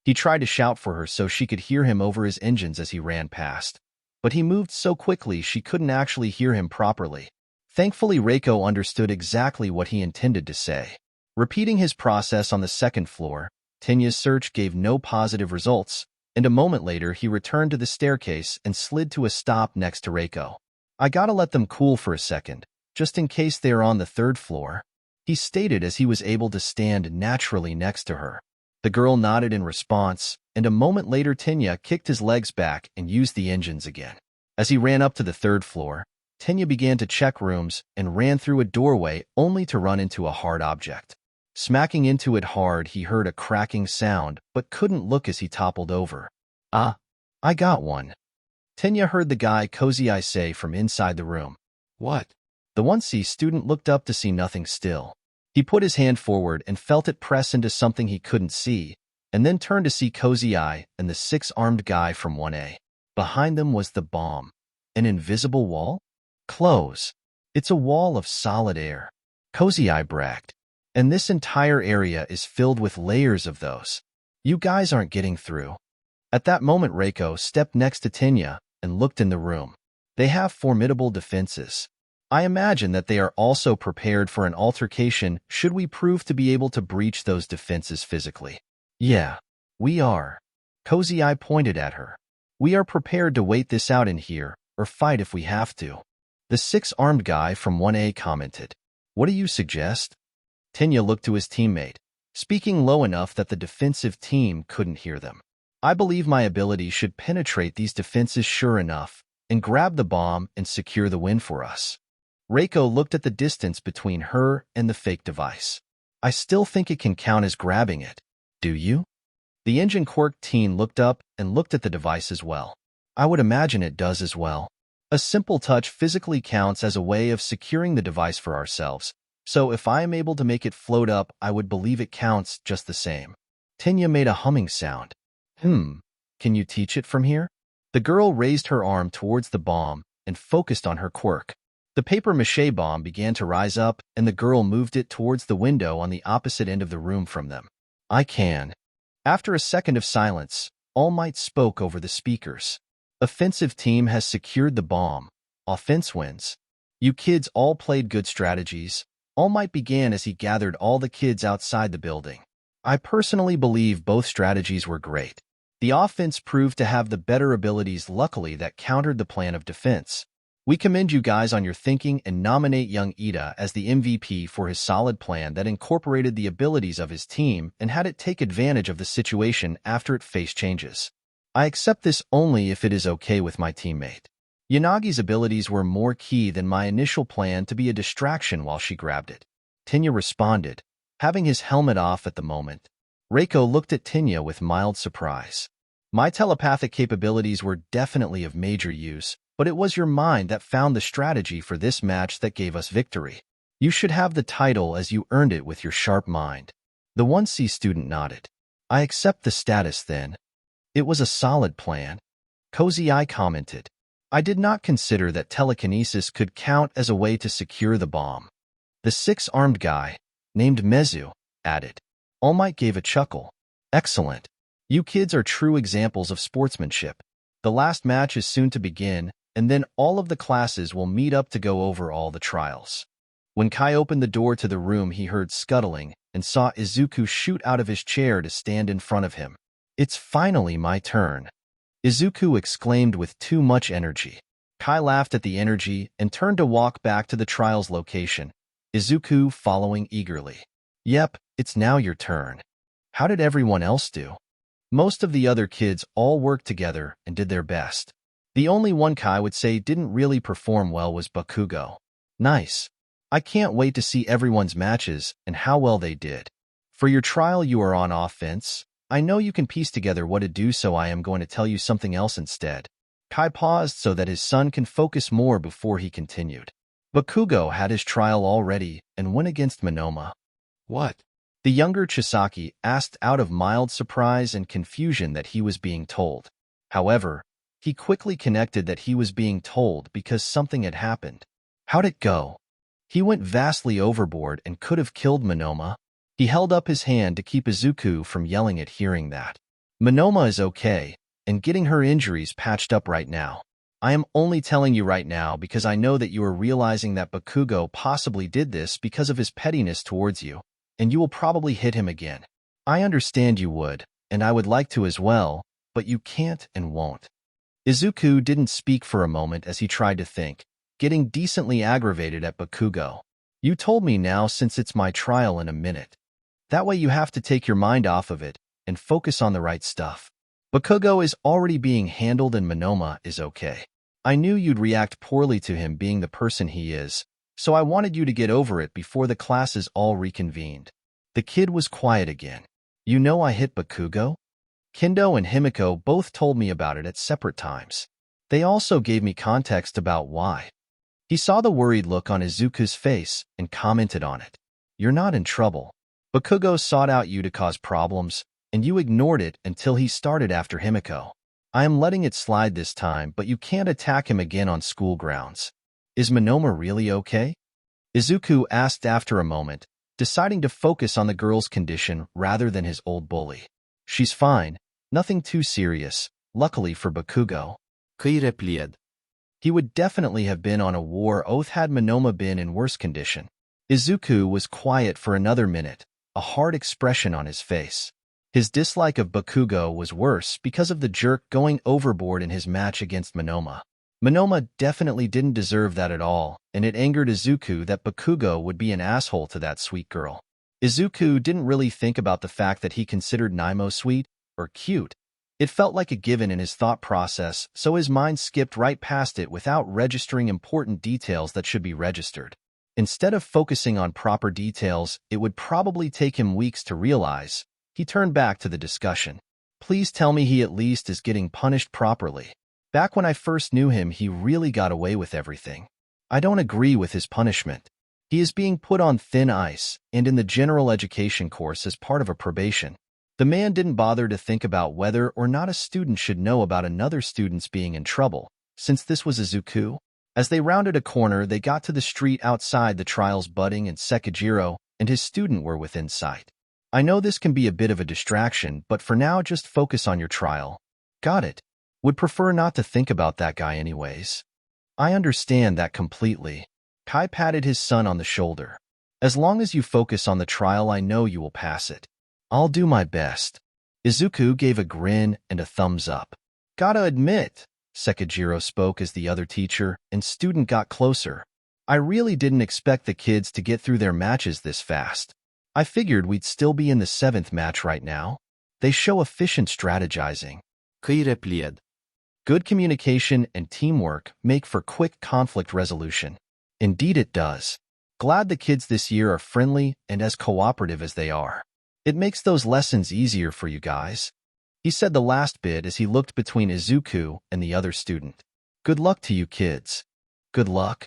S1: He tried to shout for her so she could hear him over his engines as he ran past, but he moved so quickly she couldn't actually hear him properly. Thankfully, Reiko understood exactly what he intended to say. Repeating his process on the second floor, Tenya's search gave no positive results, and a moment later he returned to the staircase and slid to a stop next to Reiko. I gotta let them cool for a second, just in case they are on the third floor, he stated as he was able to stand naturally next to her. The girl nodded in response, and a moment later Tenya kicked his legs back and used the engines again. As he ran up to the third floor, Tenya began to check rooms and ran through a doorway only to run into a hard object. Smacking into it hard, he heard a cracking sound but couldn't look as he toppled over. "Ah, I got one." Tenya heard the guy Kozai say from inside the room.
S3: What?
S1: The 1C student looked up to see nothing still. He put his hand forward and felt it press into something he couldn't see, and then turned to see Kozai and the six-armed guy from 1A. Behind them was the bomb. An invisible wall? Close. It's a wall of solid air, Kozai bragged. And this entire area is filled with layers of those. You guys aren't getting through. At that moment, Reiko stepped next to Tenya and looked in the room. They have formidable defenses. I imagine that they are also prepared for an altercation should we prove to be able to breach those defenses physically. Yeah, we are. Kozai pointed at her. We are prepared to wait this out in here, or fight if we have to. The six-armed guy from 1A commented. What do you suggest? Tenya looked to his teammate, speaking low enough that the defensive team couldn't hear them. I believe my ability should penetrate these defenses sure enough, and grab the bomb and secure the win for us. Reiko looked at the distance between her and the fake device. I still think it can count as grabbing it. Do you? The engine quirk teen looked up and looked at the device as well. I would imagine it does as well. A simple touch physically counts as a way of securing the device for ourselves, so if I am able to make it float up, I would believe it counts just the same. Tenya made a humming sound. Can you teach it from here? The girl raised her arm towards the bomb and focused on her quirk. The papier-mâché bomb began to rise up, and the girl moved it towards the window on the opposite end of the room from them. I can. After a second of silence, All Might spoke over the speakers. Offensive team has secured the bomb. Offense wins. You kids all played good strategies. All Might began as he gathered all the kids outside the building. I personally believe both strategies were great. The offense proved to have the better abilities, luckily, that countered the plan of defense. We commend you guys on your thinking and nominate young Ida as the MVP for his solid plan that incorporated the abilities of his team and had it take advantage of the situation after it faced changes. I accept this only if it is okay with my teammate. Yanagi's abilities were more key than my initial plan to be a distraction while she grabbed it. Tenya responded, having his helmet off at the moment. Reiko looked at Tenya with mild surprise. My telepathic capabilities were definitely of major use, but it was your mind that found the strategy for this match that gave us victory. You should have the title as you earned it with your sharp mind. The 1C student nodded. I accept the status then. It was a solid plan. Kozai commented. I did not consider that telekinesis could count as a way to secure the bomb. The six-armed guy, named Mezu, added. All Might gave a chuckle. Excellent. You kids are true examples of sportsmanship. The last match is soon to begin, and then all of the classes will meet up to go over all the trials. When Kai opened the door to the room, he heard scuttling and saw Izuku shoot out of his chair to stand in front of him. It's finally my turn. Izuku exclaimed with too much energy. Kai laughed at the energy and turned to walk back to the trials location. Izuku following eagerly. Yep, it's now your turn. How did everyone else do? Most of the other kids all worked together and did their best. The only one Kai would say didn't really perform well was Bakugo. Nice. I can't wait to see everyone's matches and how well they did. For your trial you are on offense. I know you can piece together what to do, so I am going to tell you something else instead. Kai paused so that his son can focus more before he continued. Bakugo had his trial already and went against Monoma.
S3: What?
S1: The younger Chisaki asked out of mild surprise and confusion that he was being told. However, he quickly connected that he was being told because something had happened. How'd it go? He went vastly overboard and could have killed Monoma. He held up his hand to keep Izuku from yelling at hearing that. Monoma is okay and getting her injuries patched up right now. I am only telling you right now because I know that you are realizing that Bakugo possibly did this because of his pettiness towards you, and you will probably hit him again. I understand you would, and I would like to as well, but you can't and won't. Izuku didn't speak for a moment as he tried to think, getting decently aggravated at Bakugo. You told me now since it's my trial in a minute. That way you have to take your mind off of it and focus on the right stuff. Bakugo is already being handled and Monoma is okay. I knew you'd react poorly to him being the person he is, so I wanted you to get over it before the classes all reconvened. The kid was quiet again. You know I hit Bakugo? Kendo and Himiko both told me about it at separate times. They also gave me context about why. He saw the worried look on Izuku's face and commented on it. You're not in trouble. Bakugo sought out you to cause problems, and you ignored it until he started after Himiko. I am letting it slide this time, but you can't attack him again on school grounds. Is Monoma really okay? Izuku asked after a moment, deciding to focus on the girl's condition rather than his old bully. She's fine, nothing too serious, luckily for Bakugo.
S2: Kai replied.
S1: He would definitely have been on a war oath had Monoma been in worse condition. Izuku was quiet for another minute, a hard expression on his face. His dislike of Bakugo was worse because of the jerk going overboard in his match against Monoma. Monoma definitely didn't deserve that at all, and it angered Izuku that Bakugo would be an asshole to that sweet girl. Izuku didn't really think about the fact that he considered Naimo sweet or cute. It felt like a given in his thought process, so his mind skipped right past it without registering important details that should be registered. Instead of focusing on proper details, it would probably take him weeks to realize. He turned back to the discussion. Please tell me he at least is getting punished properly. Back when I first knew him, he really got away with everything. I don't agree with his punishment. He is being put on thin ice and in the general education course as part of a probation. The man didn't bother to think about whether or not a student should know about another student's being in trouble, since this was Izuku. As they rounded a corner, they got to the street outside the trial's budding and Sekijiro and his student were within sight. I know this can be a bit of a distraction, but for now just focus on your trial. Got it. Would prefer not to think about that guy anyways. I understand that completely. Kai patted his son on the shoulder. As long as you focus on the trial, I know you will pass it. I'll do my best. Izuku gave a grin and a thumbs up. Gotta admit, Sekijiro spoke as the other teacher and student got closer. I really didn't expect the kids to get through their matches this fast. I figured we'd still be in the 7th match right now. They show efficient strategizing.
S2: Kai replied.
S1: Good communication and teamwork make for quick conflict resolution. Indeed it does. Glad the kids this year are friendly and as cooperative as they are. It makes those lessons easier for you guys. He said the last bit as he looked between Izuku and the other student. Good luck to you kids. Good luck.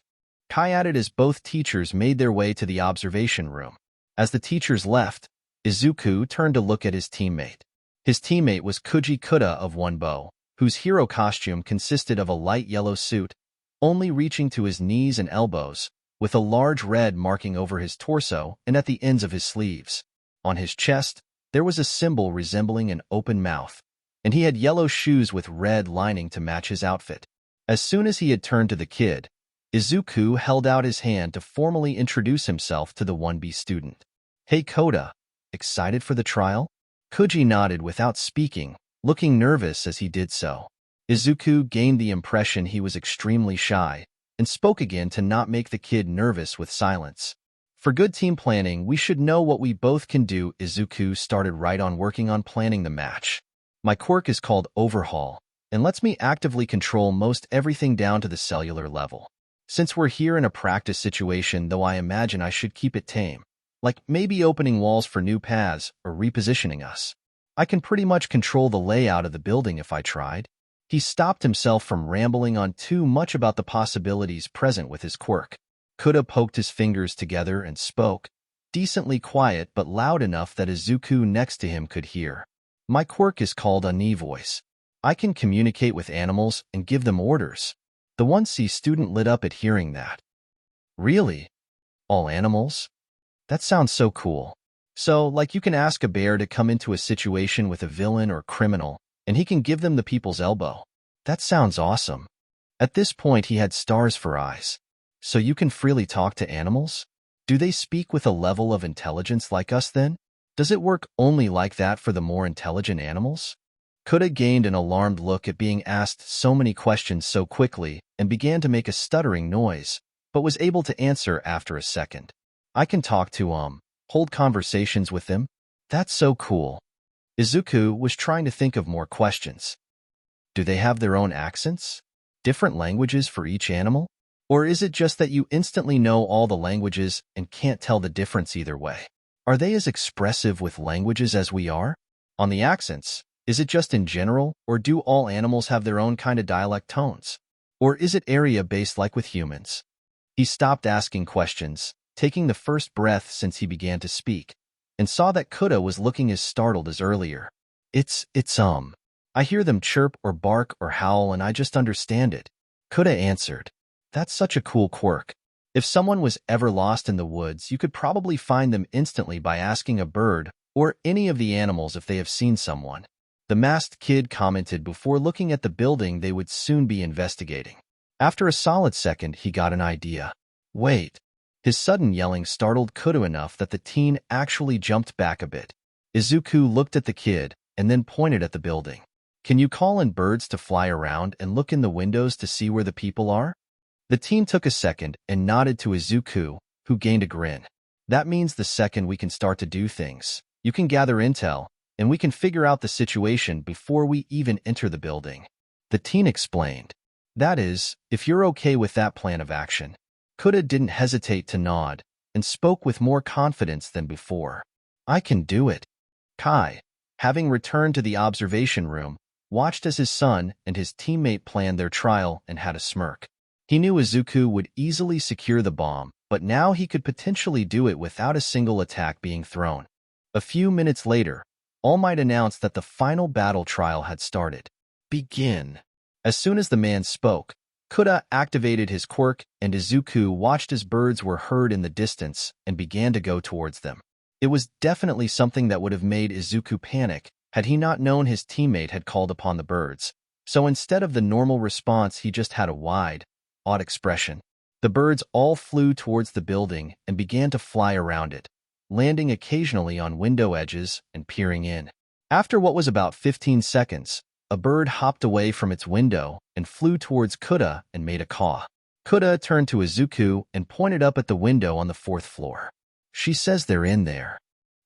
S1: Kai added as both teachers made their way to the observation room. As the teachers left, Izuku turned to look at his teammate. His teammate was Kuji Kuda of One Bow, whose hero costume consisted of a light yellow suit, only reaching to his knees and elbows, with a large red marking over his torso and at the ends of his sleeves. On his chest, there was a symbol resembling an open mouth, and he had yellow shoes with red lining to match his outfit. As soon as he had turned to the kid, Izuku held out his hand to formally introduce himself to the 1B student. Hey Koda, excited for the trial? Kuji nodded without speaking, looking nervous as he did so. Izuku gained the impression he was extremely shy, and spoke again to not make the kid nervous with silence. For good team planning, we should know what we both can do. Izuku started right on working on planning the match. My quirk is called Overhaul, and lets me actively control most everything down to the cellular level. Since we're here in a practice situation, though, I imagine I should keep it tame, like maybe opening walls for new paths or repositioning us. I can pretty much control the layout of the building if I tried. He stopped himself from rambling on too much about the possibilities present with his quirk. Kuda poked his fingers together and spoke, decently quiet but loud enough that Izuku next to him could hear. My quirk is called a knee voice. I can communicate with animals and give them orders. The 1C student lit up at hearing that. Really? All animals? That sounds so cool. So, like, you can ask a bear to come into a situation with a villain or criminal, and he can give them the people's elbow. That sounds awesome. At this point, he had stars for eyes. So you can freely talk to animals? Do they speak with a level of intelligence like us then? Does it work only like that for the more intelligent animals? Kuda gained an alarmed look at being asked so many questions so quickly and began to make a stuttering noise, but was able to answer after a second. I can talk to hold conversations with them? That's so cool. Izuku was trying to think of more questions. Do they have their own accents? Different languages for each animal? Or is it just that you instantly know all the languages and can't tell the difference either way? Are they as expressive with languages as we are? On the accents, is it just in general, or do all animals have their own kind of dialect tones? Or is it area-based like with humans? He stopped asking questions, taking the first breath since he began to speak, and saw that Kuda was looking as startled as earlier. I hear them chirp or bark or howl and I just understand it. Kuda answered. That's such a cool quirk. If someone was ever lost in the woods, you could probably find them instantly by asking a bird or any of the animals if they have seen someone. The masked kid commented before looking at the building they would soon be investigating. After a solid second, he got an idea. Wait. His sudden yelling startled Kuda enough that the teen actually jumped back a bit. Izuku looked at the kid and then pointed at the building. Can you call in birds to fly around and look in the windows to see where the people are? The teen took a second and nodded to Izuku, who gained a grin. That means the second we can start to do things, you can gather intel, and we can figure out the situation before we even enter the building. The teen explained. That is, if you're okay with that plan of action. Kuda didn't hesitate to nod, and spoke with more confidence than before. I can do it. Kai, having returned to the observation room, watched as his son and his teammate planned their trial and had a smirk. He knew Izuku would easily secure the bomb, but now he could potentially do it without a single attack being thrown. A few minutes later, All Might announced that the final battle trial had started. Begin. As soon as the man spoke, Kuda activated his quirk and Izuku watched as birds were heard in the distance and began to go towards them. It was definitely something that would have made Izuku panic had he not known his teammate had called upon the birds. So instead of the normal response, he just had a wide, odd expression. The birds all flew towards the building and began to fly around it, landing occasionally on window edges and peering in. After what was about 15 seconds, a bird hopped away from its window and flew towards Kuda and made a caw. Kuda turned to Izuku and pointed up at the window on the 4th floor. She says they're in there.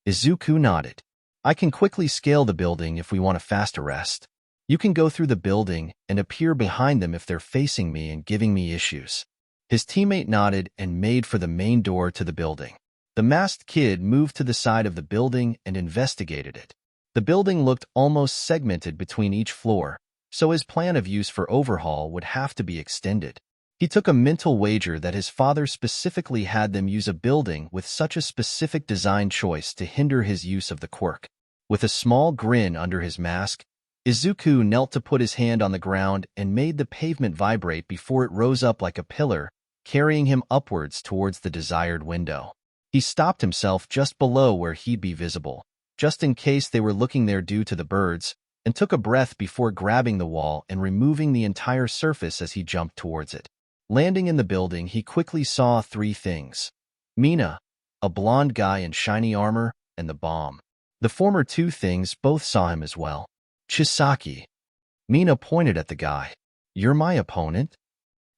S1: Izuku nodded. I can quickly scale the building if we want a fast arrest. You can go through the building and appear behind them if they're facing me and giving me issues. His teammate nodded and made for the main door to the building. The masked kid moved to the side of the building and investigated it. The building looked almost segmented between each floor, so his plan of use for Overhaul would have to be extended. He took a mental wager that his father specifically had them use a building with such a specific design choice to hinder his use of the quirk. With a small grin under his mask, Izuku knelt to put his hand on the ground and made the pavement vibrate before it rose up like a pillar, carrying him upwards towards the desired window. He stopped himself just below where he'd be visible, just in case they were looking there due to the birds, and took a breath before grabbing the wall and removing the entire surface as he jumped towards it. Landing in the building, he quickly saw 3 things. Mina, a blonde guy in shiny armor, and the bomb. The former 2 things both saw him as well. Chisaki. Mina pointed at the guy. You're my opponent?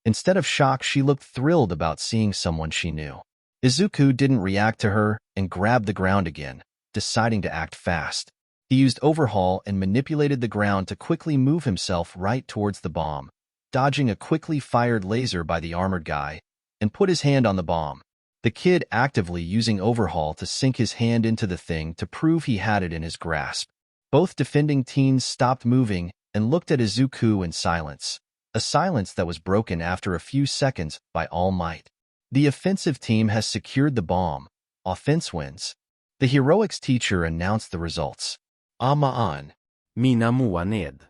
S1: Instead of shock, she looked thrilled about seeing someone she knew. Izuku didn't react to her and grabbed the ground again, deciding to act fast. He used Overhaul and manipulated the ground to quickly move himself right towards the bomb, dodging a quickly fired laser by the armored guy, and put his hand on the bomb. The kid actively using Overhaul to sink his hand into the thing to prove he had it in his grasp. Both defending teams stopped moving and looked at Izuku in silence, a silence that was broken after a few seconds by All Might. The offensive team has secured the bomb. Offense wins. The heroics teacher announced the results.
S3: Amaan. Mina moa ned.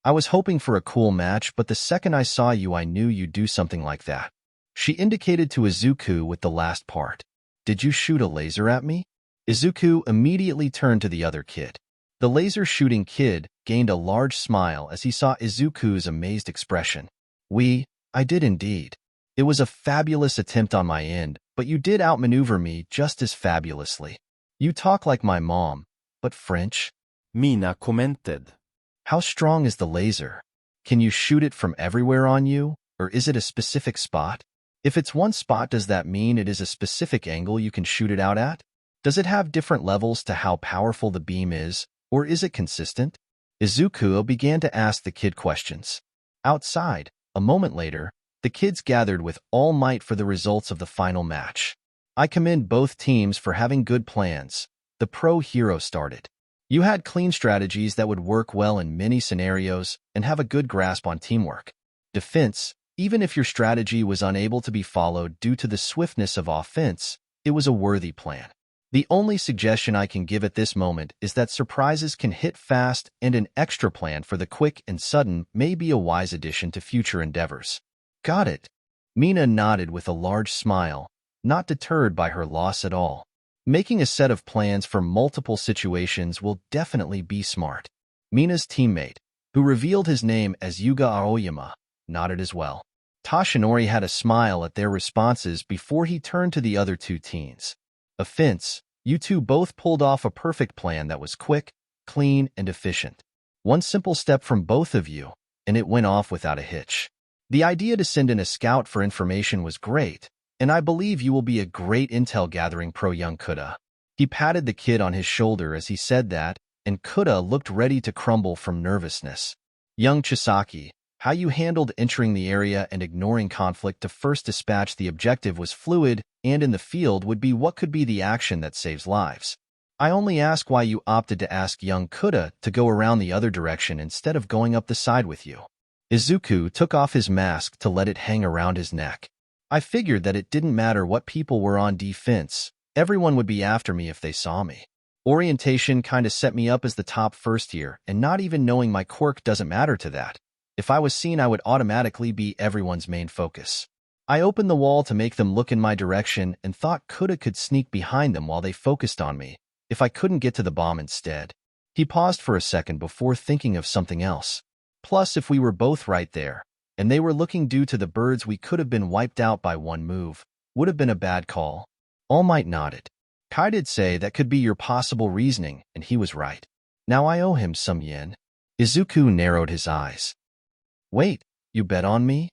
S1: I was hoping for a cool match, but the second I saw you I knew you'd do something like that. She indicated to Izuku with the last part. Did you shoot a laser at me? Izuku immediately turned to the other kid. The laser-shooting kid gained a large smile as he saw Izuku's amazed expression. I did indeed. It was a fabulous attempt on my end, but you did outmaneuver me just as fabulously. You talk like my mom, but French?
S3: Mina commented.
S1: How strong is the laser? Can you shoot it from everywhere on you, or is it a specific spot? If it's one spot, does that mean it is a specific angle you can shoot it out at? Does it have different levels to how powerful the beam is, or is it consistent? Izuku began to ask the kid questions. Outside, a moment later, the kids gathered with all might for the results of the final match. I commend both teams for having good plans. The pro hero started. You had clean strategies that would work well in many scenarios and have a good grasp on teamwork. Defense, even if your strategy was unable to be followed due to the swiftness of offense, it was a worthy plan. The only suggestion I can give at this moment is that surprises can hit fast, and an extra plan for the quick and sudden may be a wise addition to future endeavors. Got it. Mina nodded with a large smile, not deterred by her loss at all. Making a set of plans for multiple situations will definitely be smart. Mina's teammate, who revealed his name as Yuga Aoyama, nodded as well. Toshinori had a smile at their responses before he turned to the other two teens. Offense, you two both pulled off a perfect plan that was quick, clean, and efficient. One simple step from both of you, and it went off without a hitch. The idea to send in a scout for information was great, and I believe you will be a great intel gathering pro young Kuda. He patted the kid on his shoulder as he said that, and Kuda looked ready to crumble from nervousness. Young Chisaki, how you handled entering the area and ignoring conflict to first dispatch the objective was fluid, and in the field would be what could be the action that saves lives. I only ask why you opted to ask young Kuda to go around the other direction instead of going up the side with you. Izuku took off his mask to let it hang around his neck. I figured that it didn't matter what people were on defense, everyone would be after me if they saw me. Orientation kinda set me up as the top first year, and not even knowing my quirk doesn't matter to that. If I was seen, I would automatically be everyone's main focus. I opened the wall to make them look in my direction and thought Kuda could sneak behind them while they focused on me, if I couldn't get to the bomb instead. He paused for a second before thinking of something else. Plus, if we were both right there, and they were looking due to the birds, we could have been wiped out by one move. Would have been a bad call. All Might nodded. Kai did say that could be your possible reasoning, and he was right. Now I owe him some yen. Izuku narrowed his eyes. Wait, you bet on me?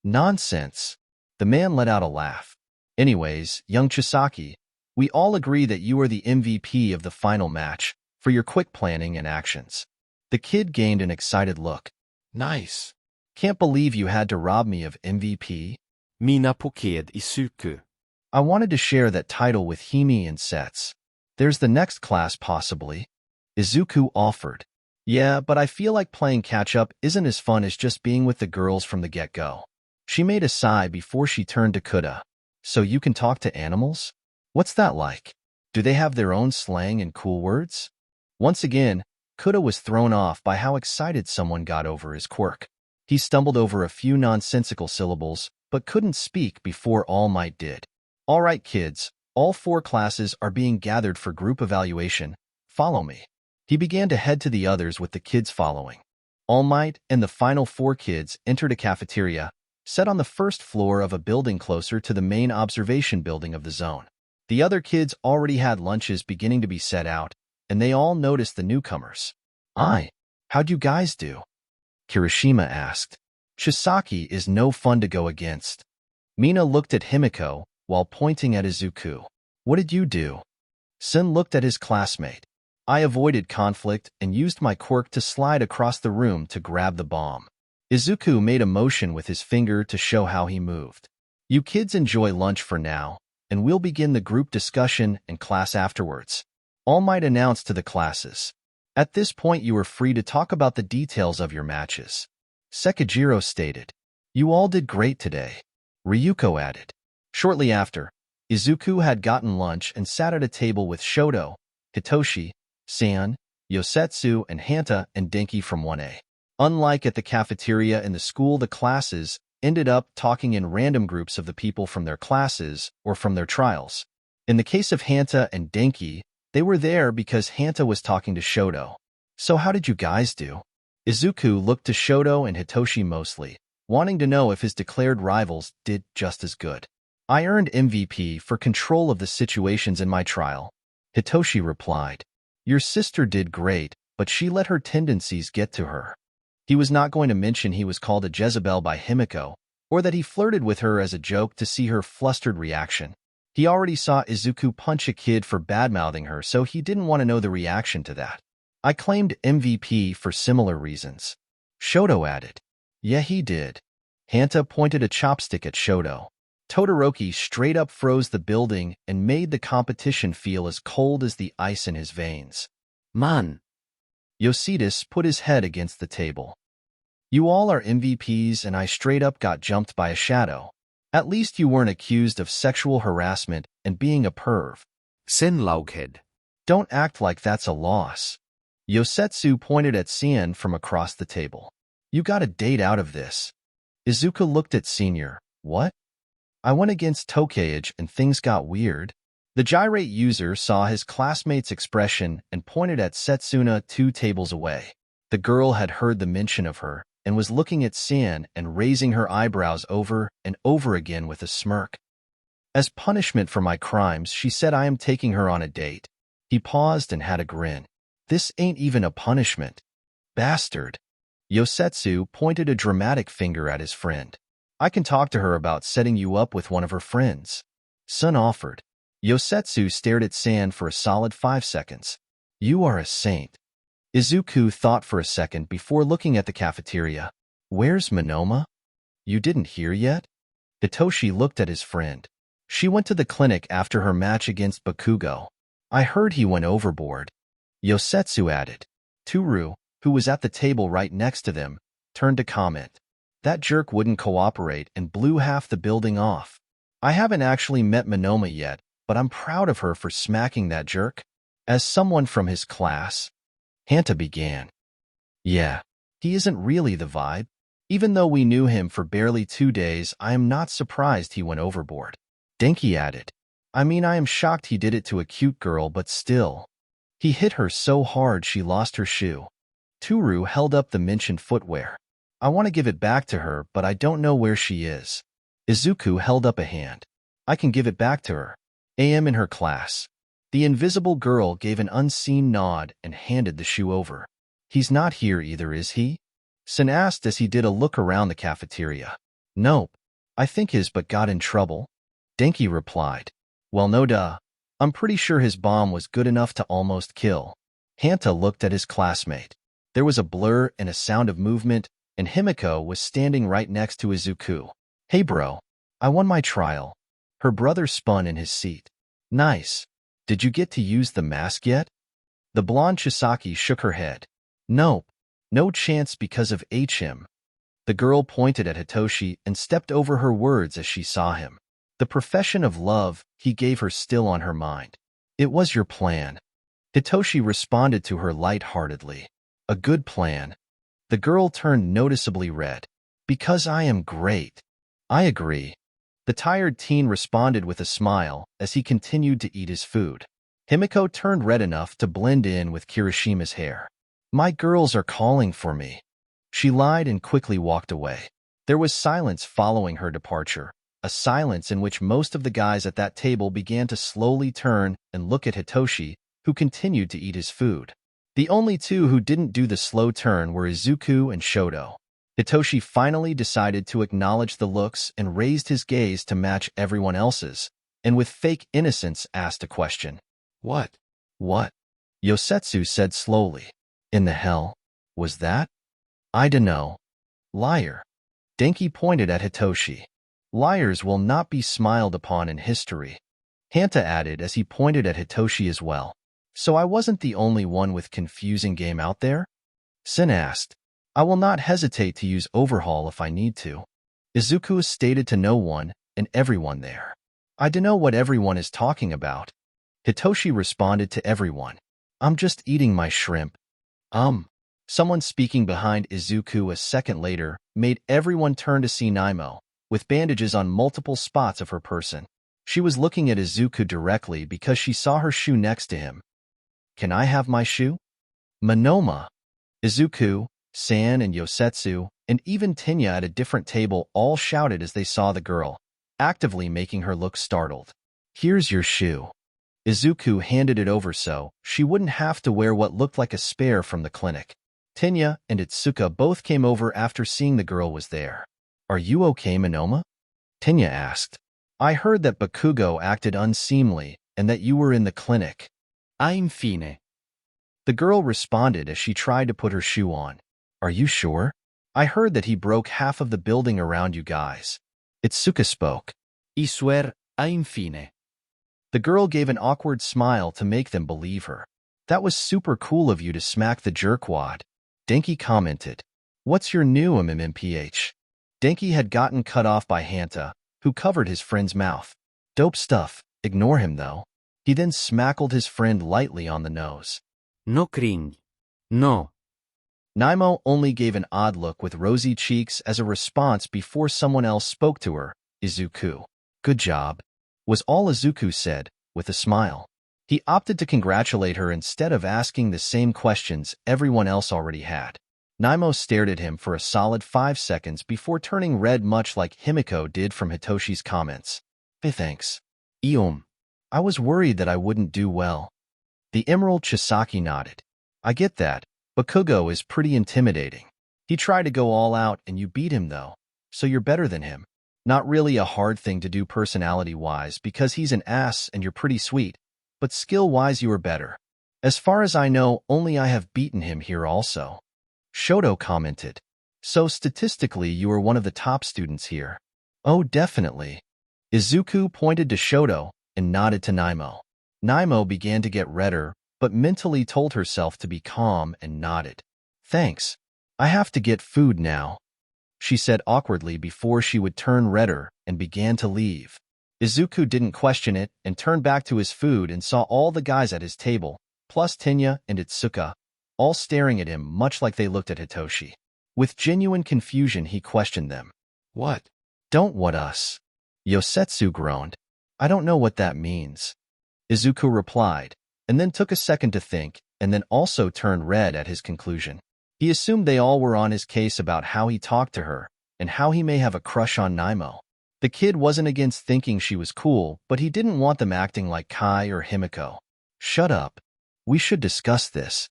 S1: Nonsense. The man let out a laugh. Anyways, young Chisaki, we all agree that you are the MVP of the final match for your quick planning and actions. The kid gained an excited look.
S3: Nice.
S1: Can't believe you had to rob me of MVP.
S3: Mina poked Izuku.
S1: I wanted to share that title with Himi and Sets. There's the next class possibly. Izuku offered. Yeah, but I feel like playing catch-up isn't as fun as just being with the girls from the get-go. She made a sigh before she turned to Kuda. So you can talk to animals? What's that like? Do they have their own slang and cool words? Once again, Kuda was thrown off by how excited someone got over his quirk. He stumbled over a few nonsensical syllables, but couldn't speak before All Might did. All right, kids, all 4 classes are being gathered for group evaluation. Follow me. He began to head to the others with the kids following. All Might and the final 4 kids entered a cafeteria, set on the first floor of a building closer to the main observation building of the zone. The other kids already had lunches beginning to be set out, and they all noticed the newcomers. How'd you guys do? Kirishima asked. Chisaki is no fun to go against. Mina looked at Himiko, while pointing at Izuku. What did you do? Sin looked at his classmate. I avoided conflict and used my quirk to slide across the room to grab the bomb. Izuku made a motion with his finger to show how he moved. You kids enjoy lunch for now, and we'll begin the group discussion in class afterwards. All Might announced to the classes. At this point you were free to talk about the details of your matches. Sekijiro stated. You all did great today. Ryuko added. Shortly after, Izuku had gotten lunch and sat at a table with Shoto, Hitoshi, San, Yosetsu, and Hanta and Denki from 1A. Unlike at the cafeteria in the school, the classes ended up talking in random groups of the people from their classes or from their trials. In the case of Hanta and Denki, they were there because Hanta was talking to Shoto. So how did you guys do? Izuku looked to Shoto and Hitoshi mostly, wanting to know if his declared rivals did just as good. I earned MVP for control of the situations in my trial. Hitoshi replied. Your sister did great, but she let her tendencies get to her. He was not going to mention he was called a Jezebel by Himiko, or that he flirted with her as a joke to see her flustered reaction. He already saw Izuku punch a kid for badmouthing her, so he didn't want to know the reaction to that. I claimed MVP for similar reasons. Shoto added. Yeah, he did. Hanta pointed a chopstick at Shoto. Todoroki straight up froze the building and made the competition feel as cold as the ice in his veins.
S3: Man.
S1: Yosidis put his head against the table. You all are MVPs and I straight up got jumped by a shadow. At least you weren't accused of sexual harassment and being a perv.
S3: Sen Laughead.
S1: Don't act like that's a loss. Yosetsu pointed at Sien from across the table. You got a date out of this. Izuku looked at Senior. What? I went against Tokeage and things got weird. The gyrate user saw his classmate's expression and pointed at Setsuna 2 tables away. The girl had heard the mention of her and was looking at Sien and raising her eyebrows over and over again with a smirk. As punishment for my crimes, she said I am taking her on a date. He paused and had a grin. This ain't even a punishment. Bastard. Yosetsu pointed a dramatic finger at his friend. I can talk to her about setting you up with one of her friends. Sun offered. Yosetsu stared at San for a solid 5 seconds. You are a saint. Izuku thought for a second before looking at the cafeteria. Where's Monoma? You didn't hear yet? Hitoshi looked at his friend. She went to the clinic after her match against Bakugo. I heard he went overboard. Yosetsu added. Toru, who was at the table right next to them, turned to comment. That jerk wouldn't cooperate and blew half the building off. I haven't actually met Monoma yet, but I'm proud of her for smacking that jerk. As someone from his class, Hanta began. Yeah, he isn't really the vibe. Even though we knew him for barely 2 days, I am not surprised he went overboard. Denki added. I mean, I am shocked he did it to a cute girl, but still. He hit her so hard she lost her shoe. Toru held up the mentioned footwear. I want to give it back to her, but I don't know where she is. Izuku held up a hand. I can give it back to her. AM in her class. The invisible girl gave an unseen nod and handed the shoe over. He's not here either, is he? Sin asked as he did a look around the cafeteria. Nope. I think his but got in trouble. Denki replied. Well, no duh. I'm pretty sure his bomb was good enough to almost kill. Hanta looked at his classmate. There was a blur and a sound of movement, and Himiko was standing right next to Izuku. Hey bro, I won my trial. Her brother spun in his seat. Nice. Did you get to use the mask yet? The blonde Chisaki shook her head. Nope. No chance because of HM. The girl pointed at Hitoshi and stepped over her words as she saw him. The profession of love he gave her still on her mind. It was your plan. Hitoshi responded to her light-heartedly. A good plan. The girl turned noticeably red. Because I am great. I agree. The tired teen responded with a smile as he continued to eat his food. Himiko turned red enough to blend in with Kirishima's hair. My girls are calling for me. She lied and quickly walked away. There was silence following her departure, a silence in which most of the guys at that table began to slowly turn and look at Hitoshi, who continued to eat his food. The only two who didn't do the slow turn were Izuku and Shoto. Hitoshi finally decided to acknowledge the looks and raised his gaze to match everyone else's, and with fake innocence asked a question.
S3: What?
S1: What? Yosetsu said slowly. In the hell was that? I dunno. Liar. Denki pointed at Hitoshi. Liars will not be smiled upon in history. Hanta added as he pointed at Hitoshi as well. So I wasn't the only one with confusing game out there? Sin asked. I will not hesitate to use Overhaul if I need to. Izuku stated to no one and everyone there. I dunno what everyone is talking about. Hitoshi responded to everyone. I'm just eating my shrimp. Someone speaking behind Izuku a second later made everyone turn to see Naimo, with bandages on multiple spots of her person. She was looking at Izuku directly because she saw her shoe next to him. Can I have my shoe? Monoma. Izuku, San and Yosetsu, and even Tinya at a different table all shouted as they saw the girl, actively making her look startled. Here's your shoe. Izuku handed it over so she wouldn't have to wear what looked like a spare from the clinic. Tinya and Itsuka both came over after seeing the girl was there. Are you okay, Monoma? Tinya asked. I heard that Bakugo acted unseemly and that you were in the clinic.
S3: I'm fine.
S1: The girl responded as she tried to put her shoe on. Are you sure? I heard that he broke half of the building around you guys. Itsuka spoke.
S3: I swear, I'm fine.
S1: The girl gave an awkward smile to make them believe her. That was super cool of you to smack the jerkwad. Denki commented. What's your new MMPH? Denki had gotten cut off by Hanta, who covered his friend's mouth. Dope stuff. Ignore him, though. He then smackled his friend lightly on the nose.
S3: No cringe. No.
S1: Naimo only gave an odd look with rosy cheeks as a response before someone else spoke to her. Izuku. Good job. Was all Izuku said, with a smile. He opted to congratulate her instead of asking the same questions everyone else already had. Naimo stared at him for a solid 5 seconds before turning red much like Himiko did from Hitoshi's comments. Hey, thanks. I was worried that I wouldn't do well. The Emerald Chisaki nodded. I get that, but Bakugo is pretty intimidating. He tried to go all out and you beat him though, so you're better than him. Not really a hard thing to do personality-wise because he's an ass and you're pretty sweet, but skill-wise you are better. As far as I know, only I have beaten him here also. Shoto commented. So statistically you are one of the top students here. Oh, definitely. Izuku pointed to Shoto and nodded to Naimo. Naimo began to get redder, but mentally told herself to be calm and nodded. Thanks. I have to get food now, she said awkwardly before she would turn redder and began to leave. Izuku didn't question it and turned back to his food and saw all the guys at his table, plus Tinya and Itsuka, all staring at him much like they looked at Hitoshi. With genuine confusion he questioned them. What? Don't what us? Yosetsu groaned. I don't know what that means. Izuku replied, and then took a second to think, and then also turned red at his conclusion. He assumed they all were on his case about how he talked to her, and how he may have a crush on Naimo. The kid wasn't against thinking she was cool, but he didn't want them acting like Kai or Himiko. Shut up. We should discuss this.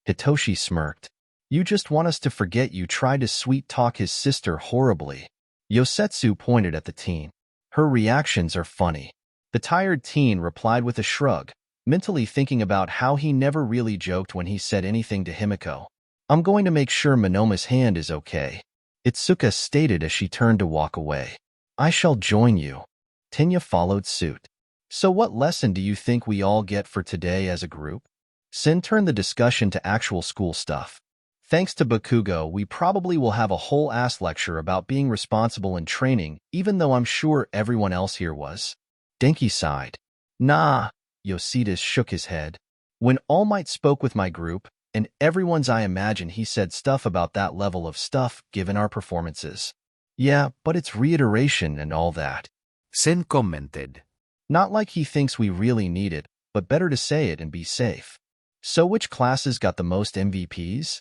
S1: Hitoshi smirked. You just want us to forget you tried to sweet-talk his sister horribly. Yosetsu pointed at the teen. Her reactions are funny. The tired teen replied with a shrug, mentally thinking about how he never really joked when he said anything to Himiko. I'm going to make sure Monoma's hand is okay. Itsuka stated as she turned to walk away. I shall join you. Tinya followed suit. So what lesson do you think we all get for today as a group? Sin turned the discussion to actual school stuff. Thanks to Bakugo, we probably will have a whole ass lecture about being responsible in training, even though I'm sure everyone else here was. Denki sighed. Nah, Yosidas shook his head. When All Might spoke with my group, and everyone's I imagine he said stuff about that level of stuff given our performances. Yeah, but it's reiteration and all that.
S3: Sen commented.
S1: Not like he thinks we really need it, but better to say it and be safe. So which classes got the most MVPs?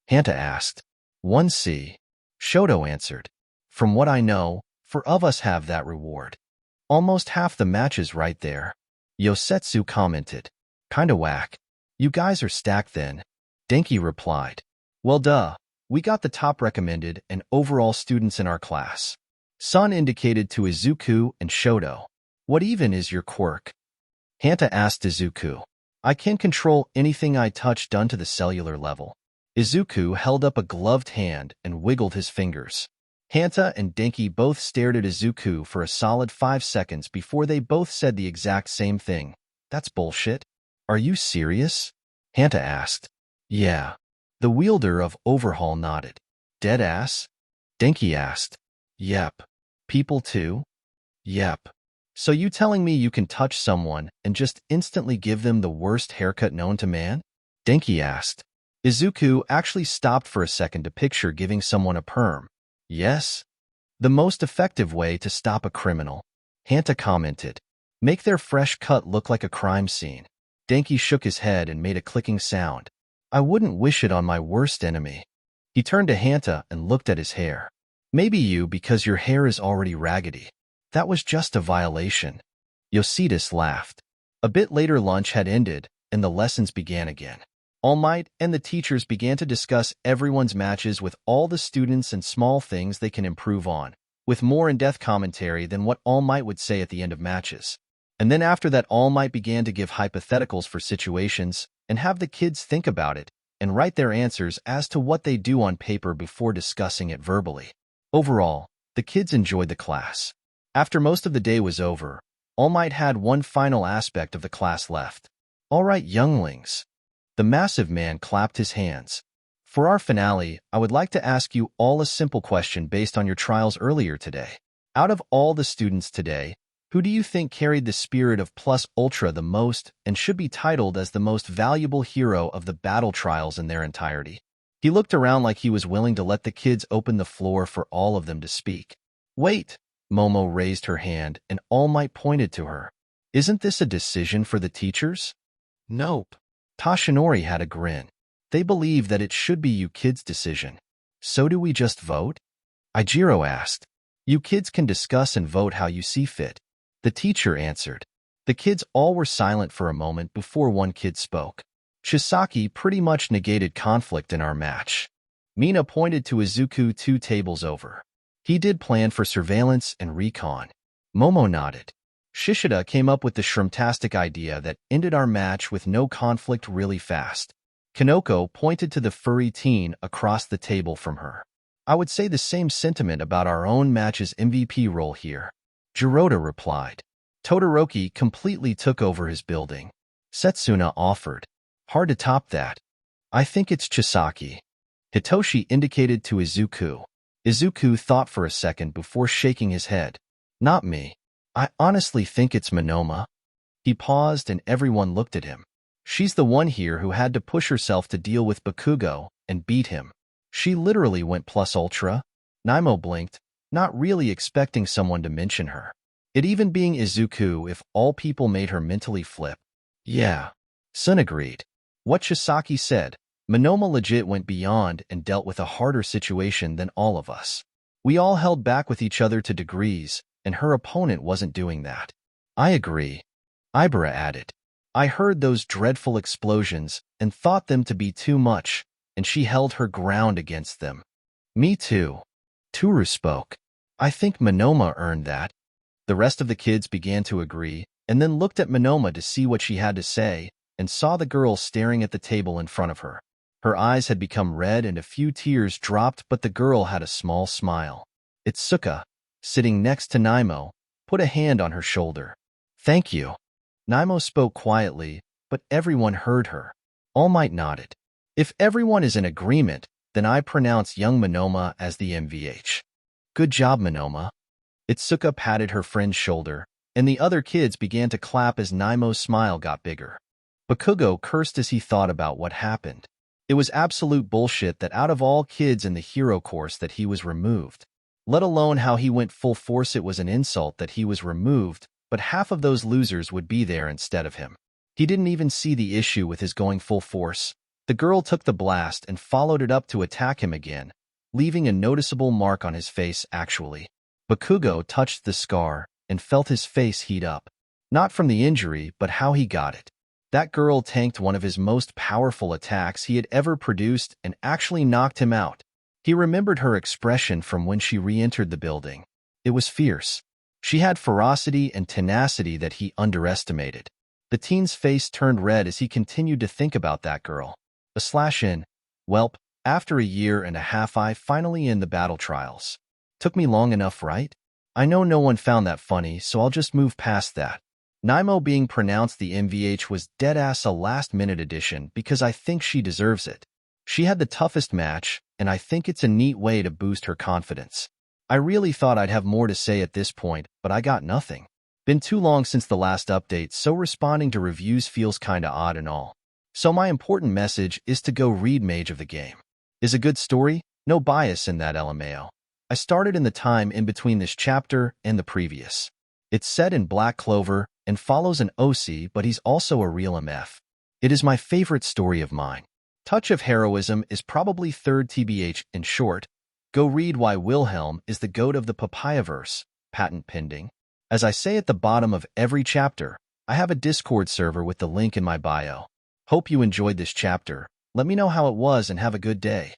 S1: Hanta asked. 1C. Shoto answered. From what I know, 4 of us have that reward. Almost half the matches right there. Yosetsu commented. Kinda whack. You guys are stacked then. Denki replied. Well duh, we got the top recommended and overall students in our class. Sun indicated to Izuku and Shoto. What even is your quirk? Hanta asked Izuku. I can control anything I touch done to the cellular level. Izuku held up a gloved hand and wiggled his fingers. Hanta and Denki both stared at Izuku for a solid 5 seconds before they both said the exact same thing. That's bullshit. Are you serious? Hanta asked. Yeah. The wielder of Overhaul nodded. Dead ass? Denki asked. Yep. People too? Yep. So you telling me you can touch someone and just instantly give them the worst haircut known to man? Denki asked. Izuku actually stopped for a second to picture giving someone a perm. Yes. The most effective way to stop a criminal, Hanta commented. Make their fresh cut look like a crime scene. Denki shook his head and made a clicking sound. I wouldn't wish it on my worst enemy. He turned to Hanta and looked at his hair. Maybe you because your hair is already raggedy. That was just a violation. Yosidis laughed. A bit later lunch had ended, and the lessons began again. All Might and the teachers began to discuss everyone's matches with all the students and small things they can improve on, with more in-depth commentary than what All Might would say at the end of matches. And then after that, All Might began to give hypotheticals for situations and have the kids think about it and write their answers as to what they do on paper before discussing it verbally. Overall, the kids enjoyed the class. After most of the day was over, All Might had one final aspect of the class left. All right, younglings. The massive man clapped his hands. For our finale, I would like to ask you all a simple question based on your trials earlier today. Out of all the students today, who do you think carried the spirit of Plus Ultra the most and should be titled as the most valuable hero of the battle trials in their entirety? He looked around like he was willing to let the kids open the floor for all of them to speak. Wait, Momo raised her hand and All Might pointed to her. Isn't this a decision for the teachers? Nope. Tashinori had a grin. They believe that it should be you kids' decision. So do we just vote? Ijiro asked. You kids can discuss and vote how you see fit. The teacher answered. The kids all were silent for a moment before one kid spoke. Chisaki pretty much negated conflict in our match. Mina pointed to Izuku 2 tables over. He did plan for surveillance and recon. Momo nodded. Shishida came up with the shroomtastic idea that ended our match with no conflict really fast. Kanoko pointed to the furry teen across the table from her. I would say the same sentiment about our own match's MVP role here. Jiroda replied. Todoroki completely took over his building. Setsuna offered. Hard to top that. I think it's Chisaki. Hitoshi indicated to Izuku. Izuku thought for a second before shaking his head. Not me. I honestly think it's Monoma. He paused and everyone looked at him. She's the one here who had to push herself to deal with Bakugo and beat him. She literally went plus ultra. Naimo blinked, not really expecting someone to mention her. It even being Izuku if all people made her mentally flip. Yeah. Sun agreed. What Chisaki said, Monoma legit went beyond and dealt with a harder situation than all of us. We all held back with each other to degrees, and her opponent wasn't doing that. I agree. Ibara added. I heard those dreadful explosions and thought them to be too much, and she held her ground against them. Me too. Toru spoke. I think Monoma earned that. The rest of the kids began to agree, and then looked at Monoma to see what she had to say, and saw the girl staring at the table in front of her. Her eyes had become red and a few tears dropped, but the girl had a small smile. Itsuka, sitting next to Naimo, put a hand on her shoulder. Thank you. Naimo spoke quietly, but everyone heard her. All Might nodded. If everyone is in agreement, then I pronounce young Monoma as the MVH. Good job, Monoma. Itsuka patted her friend's shoulder, and the other kids began to clap as Naimo's smile got bigger. Bakugo cursed as he thought about what happened. It was absolute bullshit that out of all kids in the hero course that he was removed. Let alone how he went full force. It was an insult that he was removed, but half of those losers would be there instead of him. He didn't even see the issue with his going full force. The girl took the blast and followed it up to attack him again, leaving a noticeable mark on his face actually. Bakugo touched the scar and felt his face heat up. Not from the injury, but how he got it. That girl tanked one of his most powerful attacks he had ever produced and actually knocked him out. He remembered her expression from when she re-entered the building. It was fierce. She had ferocity and tenacity that he underestimated. The teen's face turned red as he continued to think about that girl. /in. Welp, after a year and a half I finally in the battle trials. Took me long enough, right? I know no one found that funny, so I'll just move past that. Naimo being pronounced the MVH was deadass a last-minute addition because I think she deserves it. She had the toughest match, and I think it's a neat way to boost her confidence. I really thought I'd have more to say at this point, but I got nothing. Been too long since the last update, so responding to reviews feels kinda odd and all. So my important message is to go read Mage of the Game. Is a good story? No bias in that LMAO. I started in the time in between this chapter and the previous. It's set in Black Clover and follows an OC, but he's also a real MF. It is my favorite story of mine. Touch of Heroism is probably third TBH in short. Go read why Wilhelm is the goat of the Papayaverse, patent pending. As I say at the bottom of every chapter, I have a Discord server with the link in my bio. Hope you enjoyed this chapter. Let me know how it was and have a good day.